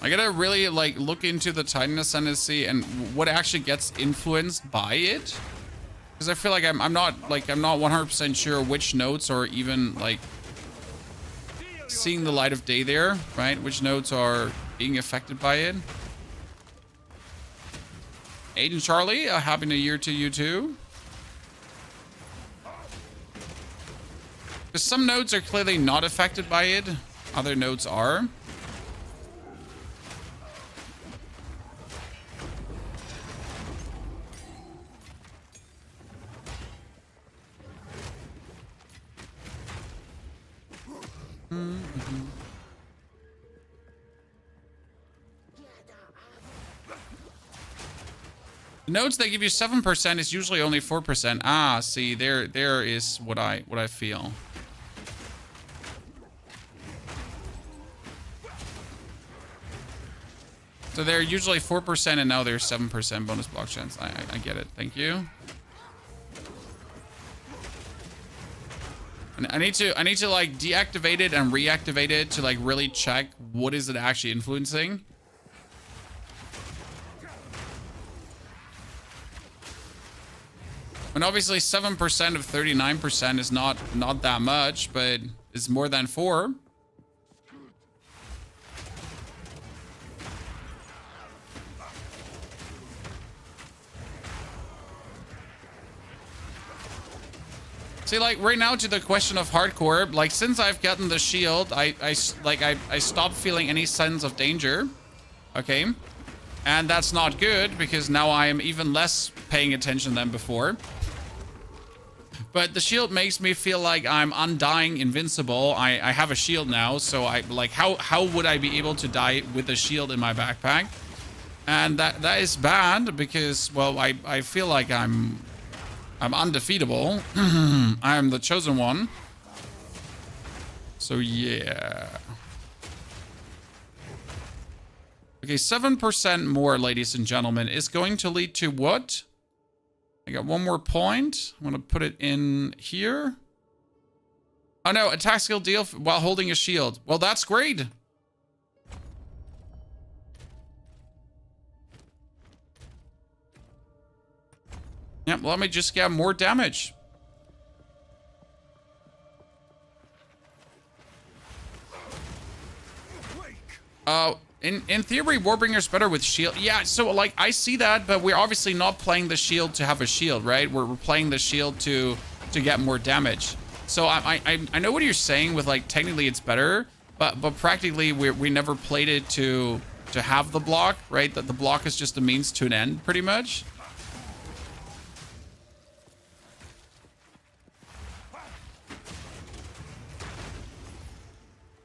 I gotta really like look into the Titan Ascendancy and what actually gets influenced by it. Because I feel like I'm not 100% sure which nodes are even like seeing the light of day there, right? Which nodes are being affected by it. Aiden Charlie, a happy new year to you too. Because some nodes are clearly not affected by it. Other nodes are. Nodes that give you 7% is usually only 4%. Ah, see, there is what I feel. So they're usually 4% and now they're 7% bonus block chance. I get it. Thank you. And I need to like deactivate it and reactivate it to like really check what is it actually influencing. And obviously 7% of 39% is not that much, but it's more than 4. See, like right now to the question of hardcore, like since I've gotten the shield, I stopped feeling any sense of danger. Okay. And that's not good because now I am even less paying attention than before. But the shield makes me feel like I'm undying invincible. I have a shield now, so I like how would I be able to die with a shield in my backpack? And that is bad because, well, I feel like I'm undefeatable. I am the chosen one. So yeah. Okay, 7% more, ladies and gentlemen, is going to lead to what? I got one more point. I'm going to put it in here. Oh no, attack skill deal while holding a shield. Well, that's great. Yep, let me just get more damage. In theory, Warbringer's better with shield. Yeah, so like I see that, but we're obviously not playing the shield to have a shield, right? We're playing the shield to get more damage. So I know what you're saying with like technically it's better, but practically we never played it to have the block, right? That the block is just a means to an end, pretty much.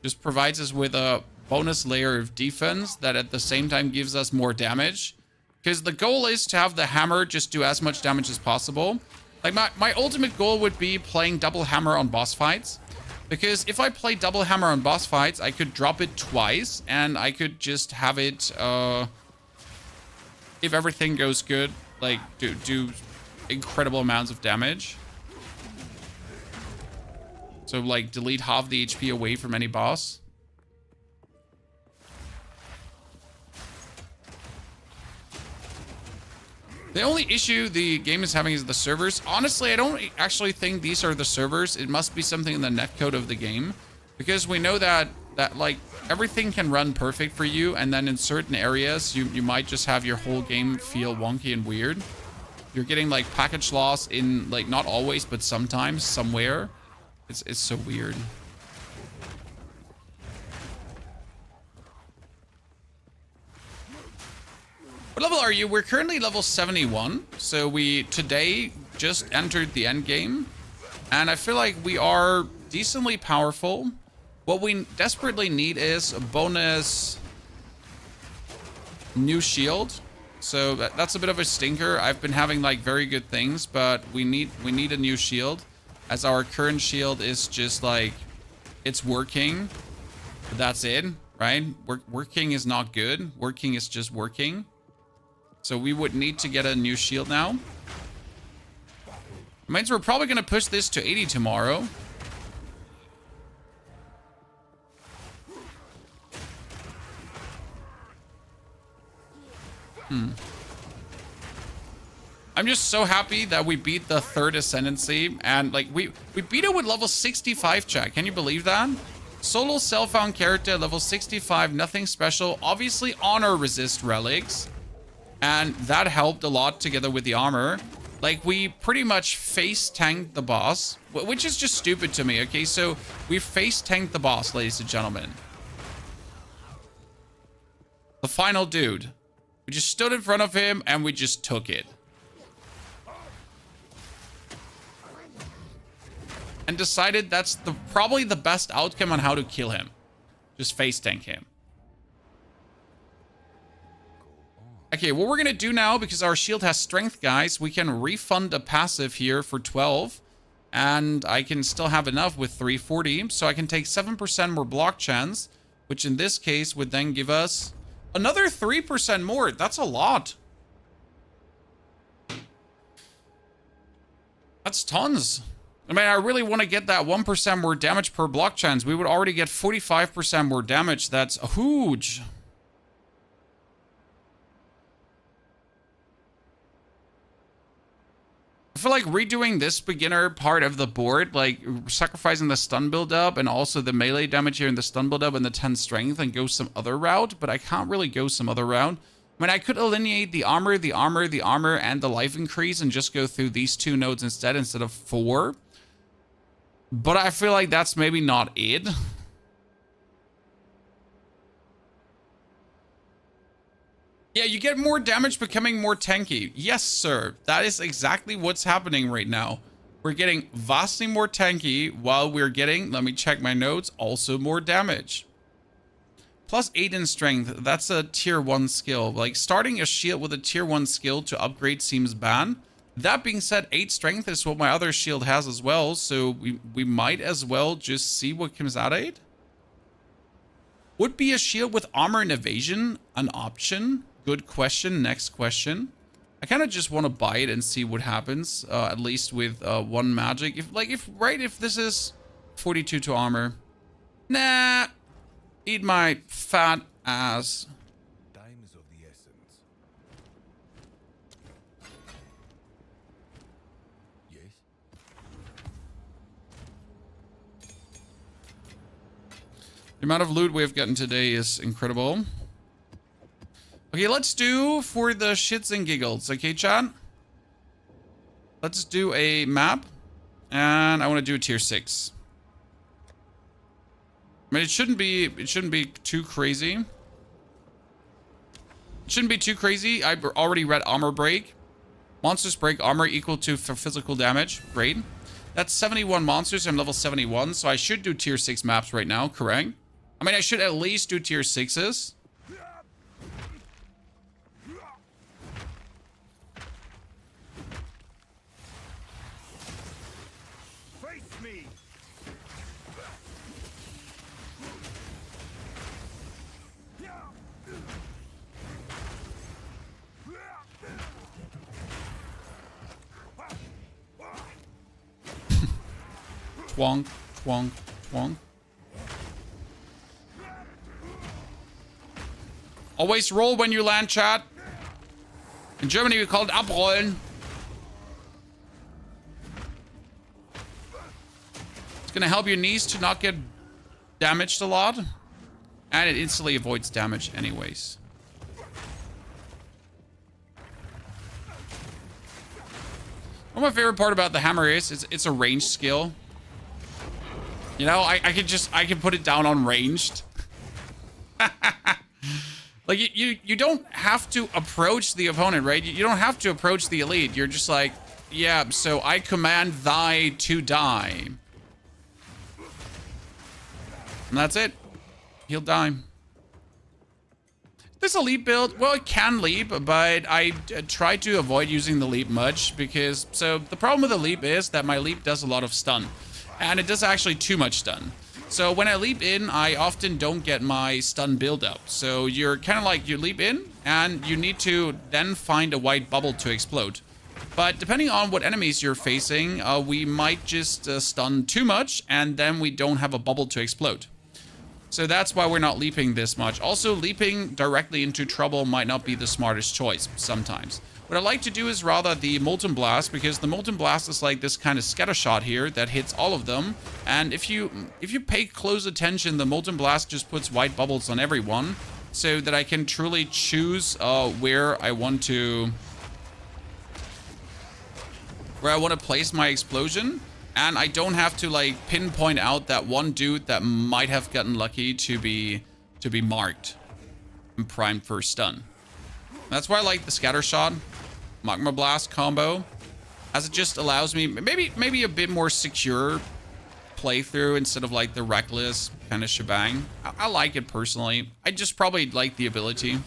Just provides us with a bonus layer of defense that at the same time gives us more damage. Because the goal is to have the hammer just do as much damage as possible. Like my ultimate goal would be playing double hammer on boss fights. Because if I play double hammer on boss fights, I could drop it twice and I could just have it, if everything goes good, like do incredible amounts of damage. So like delete half the HP away from any boss. The only issue the game is having is the servers. Honestly, I don't actually think these are the servers. It must be something in the netcode of the game. Because we know that like everything can run perfect for you, and then in certain areas you might just have your whole game feel wonky and weird. You're getting like package loss in like not always, but sometimes somewhere. It's so weird. What level are you? We're currently level 71. So we today just entered the end game. And I feel like we are decently powerful. What we desperately need is a bonus new shield. So that's a bit of a stinker. I've been having like very good things, but we need a new shield. As our current shield is just like, it's working. But that's it, right? Working is not good. Working is just working. So we would need to get a new shield now. It means we're probably going to push this to 80 tomorrow. I'm just so happy that we beat the third Ascendancy. And like we beat it with level 65, chat. Can you believe that? Solo self-found character, level 65, nothing special. Obviously honor resist relics. And that helped a lot together with the armor. Like, we pretty much face tanked the boss, which is just stupid to me, okay? So, we face tanked the boss, ladies and gentlemen. The final dude. We just stood in front of him, and we just took it. And decided that's probably the best outcome on how to kill him. Just face tank him. Okay, what we're going to do now, because our shield has strength, guys, we can refund a passive here for 12. And I can still have enough with 340. So I can take 7% more block chance, which in this case would then give us another 3% more. That's a lot. That's tons. I mean, I really want to get that 1% more damage per block chance. We would already get 45% more damage. That's huge. I feel like redoing this beginner part of the board, like sacrificing the stun build up and also the melee damage here in the stun build up and the 10 strength and go some other route, but I can't really go some other route. I mean, I could alienate the armor, and the life increase and just go through these 2 nodes instead of 4. But I feel like that's maybe not it. Yeah, you get more damage becoming more tanky. Yes, sir. That is exactly what's happening right now. We're getting vastly more tanky while we're getting, let me check my notes, also more damage. Plus 8 in strength. That's a tier 1 skill. Like, starting a shield with a tier 1 skill to upgrade seems bad. That being said, 8 strength is what my other shield has as well. So we might as well just see what comes out of it. Would be a shield with armor and evasion an option? Good question. Next question. I kind of just want to buy it and see what happens. At least with 1 magic. If this is 42 to armor. Nah. Eat my fat ass. Time is of the essence. Yes. The amount of loot we've gotten today is incredible. Okay, let's do for the shits and giggles. Okay, chat? Let's do a map. And I want to do a tier 6. I mean, it shouldn't be too crazy. It shouldn't be too crazy. I already read armor break. Monsters break armor equal to physical damage. Great. That's 71 monsters. I'm level 71, so I should do tier 6 maps right now, correct? I mean, I should at least do tier 6s. Face me. Twonk, twonk, twonk. Always roll when you land, chat. In Germany, we call it abrollen. It's gonna help your knees to not get damaged a lot. And it instantly avoids damage anyways. What my favorite part about the hammer is it's a ranged skill. You know, I can put it down on ranged. Like, you don't have to approach the opponent, right? You don't have to approach the elite. You're just like, yeah, so I command thy to die. And that's it. He'll die. This a leap build, well, it can leap, but I try to avoid using the leap much because, so the problem with the leap is that my leap does a lot of stun. And it does actually too much stun. So when I leap in, I often don't get my stun build up. So you're kind of like, you leap in and you need to then find a white bubble to explode. But depending on what enemies you're facing, we might just stun too much and then we don't have a bubble to explode. So that's why we're not leaping this much. Also, leaping directly into trouble might not be the smartest choice sometimes. What I like to do is rather the Molten Blast, because the Molten Blast is like this kind of scatter shot here that hits all of them. And if you pay close attention, the Molten Blast just puts white bubbles on everyone, so that I can truly choose where I want to place my explosion. And I don't have to like pinpoint out that one dude that might have gotten lucky to be marked and primed for stun. That's why I like the scatter shot, magma blast combo, as it just allows me maybe a bit more secure playthrough instead of like the reckless kind of shebang. I like it personally. I just probably like the ability.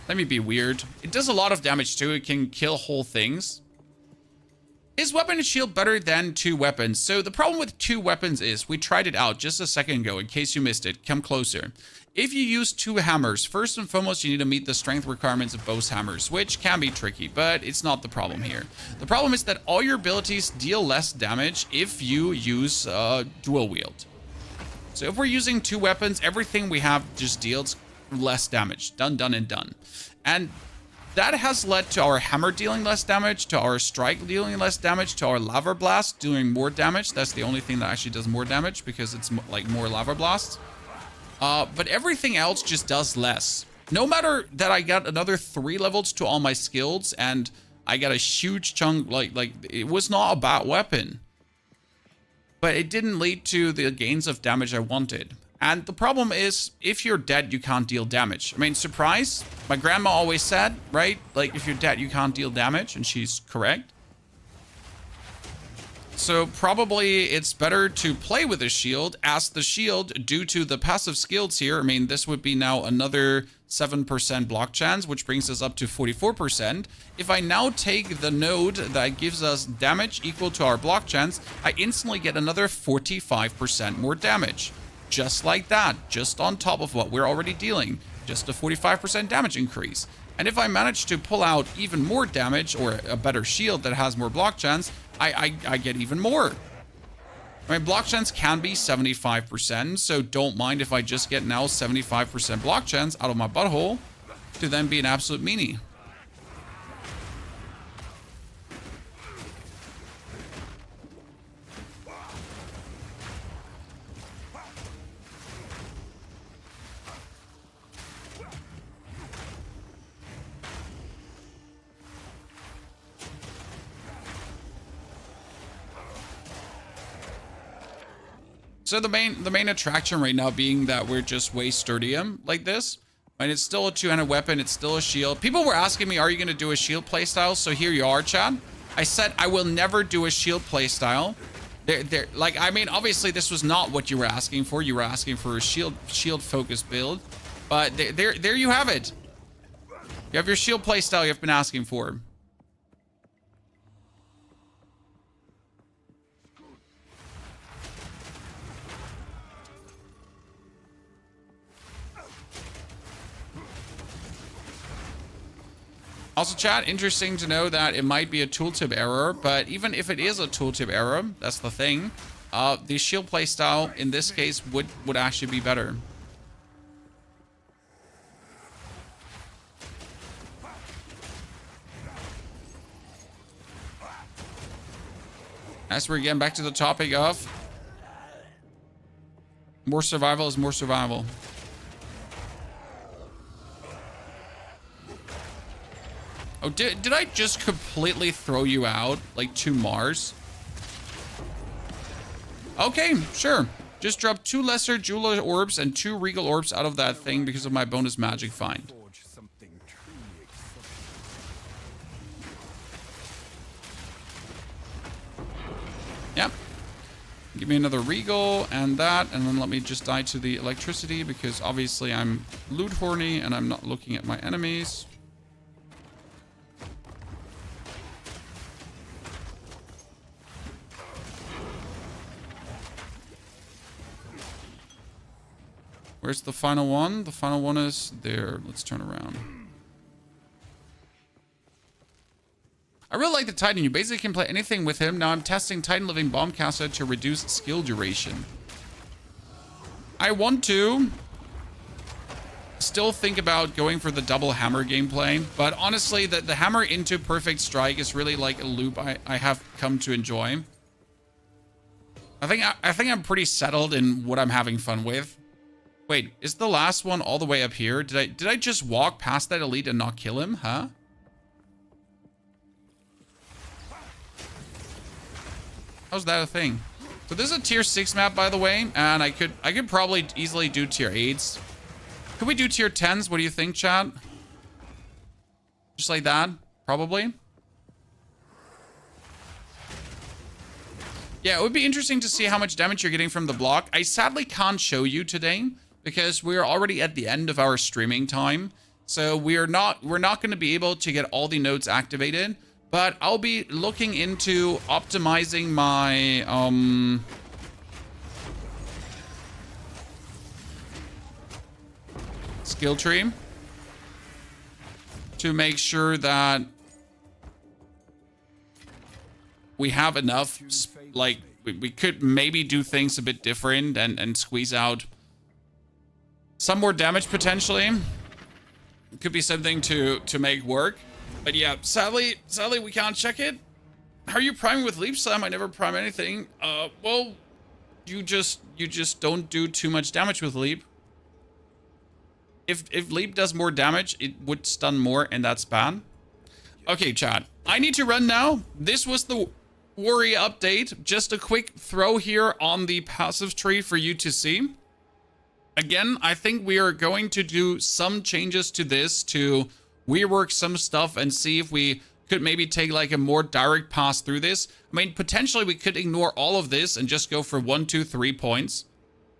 Let me be weird. It does a lot of damage too. It can kill whole things. Is weapon and shield better than 2 weapons? So the problem with 2 weapons is, we tried it out just a second ago, in case you missed it, come closer. If you use 2 hammers, first and foremost, you need to meet the strength requirements of both hammers, which can be tricky, but it's not the problem here. The problem is that all your abilities deal less damage if you use dual wield. So if we're using 2 weapons, everything we have just deals less damage. Done, done, and done. And that has led to our hammer dealing less damage, to our strike dealing less damage, to our lava blast doing more damage. That's the only thing that actually does more damage, because it's like more lava blasts. But everything else just does less. No matter that I got another 3 levels to all my skills and I got a huge chunk, like it was not a bad weapon. But it didn't lead to the gains of damage I wanted. And the problem is, if you're dead, you can't deal damage. I mean, surprise, my grandma always said, right? Like, if you're dead, you can't deal damage, and she's correct. So probably it's better to play with a shield, as the shield, due to the passive skills here, I mean, this would be now another 7% block chance, which brings us up to 44%. If I now take the node that gives us damage equal to our block chance, I instantly get another 45% more damage. Just like that, just on top of what we're already dealing, just a 45% damage increase. And if I manage to pull out even more damage, or a better shield that has more block chance, I get even more. I mean, block chance can be 75%, so don't mind if I just get now 75% block chance out of my butthole to then be an absolute meanie. So the main attraction right now being that we're just way sturdier like this. And it's still a 2-handed weapon. It's still a shield. People were asking me, are you going to do a shield playstyle? So here you are, Chad. I said I will never do a shield playstyle. Like, I mean, obviously this was not what you were asking for. You were asking for a shield focused build. But there you have it. You have your shield playstyle you've been asking for. Also, chat, interesting to know that it might be a tooltip error, but even if it is a tooltip error, that's the thing, the shield playstyle in this case would actually be better. As we're getting back to the topic of more survival is more survival. Oh, did I just completely throw you out, like, to Mars? Okay, sure. Just drop 2 lesser jeweler orbs and 2 regal orbs out of that thing because of my bonus magic find. Yep. Give me another regal and that, and then let me just die to the electricity because obviously I'm loot horny and I'm not looking at my enemies. Where's the final one? The final one is there. Let's turn around. I really like the Titan. You basically can play anything with him. Now I'm testing Titan Living Bombcaster to reduce skill duration. I want to still think about going for the double hammer gameplay, but honestly, the hammer into perfect strike is really like a loop I have come to enjoy. I think I'm pretty settled in what I'm having fun with. Wait, is the last one all the way up here? Did I just walk past that elite and not kill him? Huh? How's that a thing? So this is a tier 6 map, by the way, and I could probably easily do tier 8s. Could we do tier 10s? What do you think, chat? Just like that, probably. Yeah, it would be interesting to see how much damage you're getting from the block. I sadly can't show you today because we're already at the end of our streaming time. So we're not going to be able to get all the nodes activated, but I'll be looking into optimizing my skill tree to make sure that we have enough, like, we could maybe do things a bit different and squeeze out some more damage potentially. It could be something to make work. But yeah, sadly we can't check it. How are you priming with Leap Slam? I never prime anything. Well, you just don't do too much damage with Leap. If Leap does more damage, it would stun more, and that's bad. Okay, chat. I need to run now. This was the Worry update. Just a quick throw here on the passive tree for you to see. Again, I think we are going to do some changes to this to rework some stuff and see if we could maybe take like a more direct pass through this. I mean, potentially we could ignore all of this and just go for 1, 2, 3 points,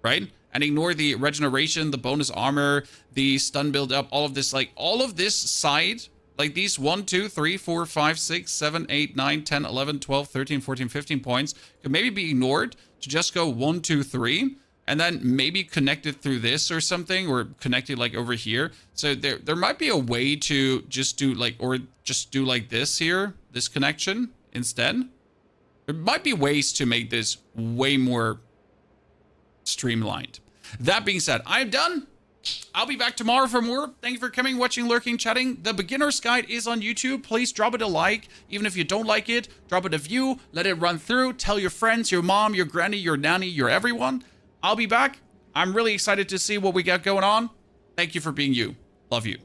right? And ignore the regeneration, the bonus armor, the stun build up, all of this, like all of this side, like these 1, 2, 3, 4, 5, 6, 7, 8, 9, 10, 11, 12, 13, 14, 15 points could maybe be ignored to just go 1, 2, 3, and then maybe connect it through this or something, or connect it like over here. So there might be a way to just do like, or just do like this here, this connection instead. There might be ways to make this way more streamlined. That being said, I'm done. I'll be back tomorrow for more. Thank you for coming, watching, lurking, chatting. The beginner's guide is on YouTube. Please drop it a like. Even if you don't like it, drop it a view. Let it run through. Tell your friends, your mom, your granny, your nanny, your everyone. I'll be back. I'm really excited to see what we got going on. Thank you for being you. Love you.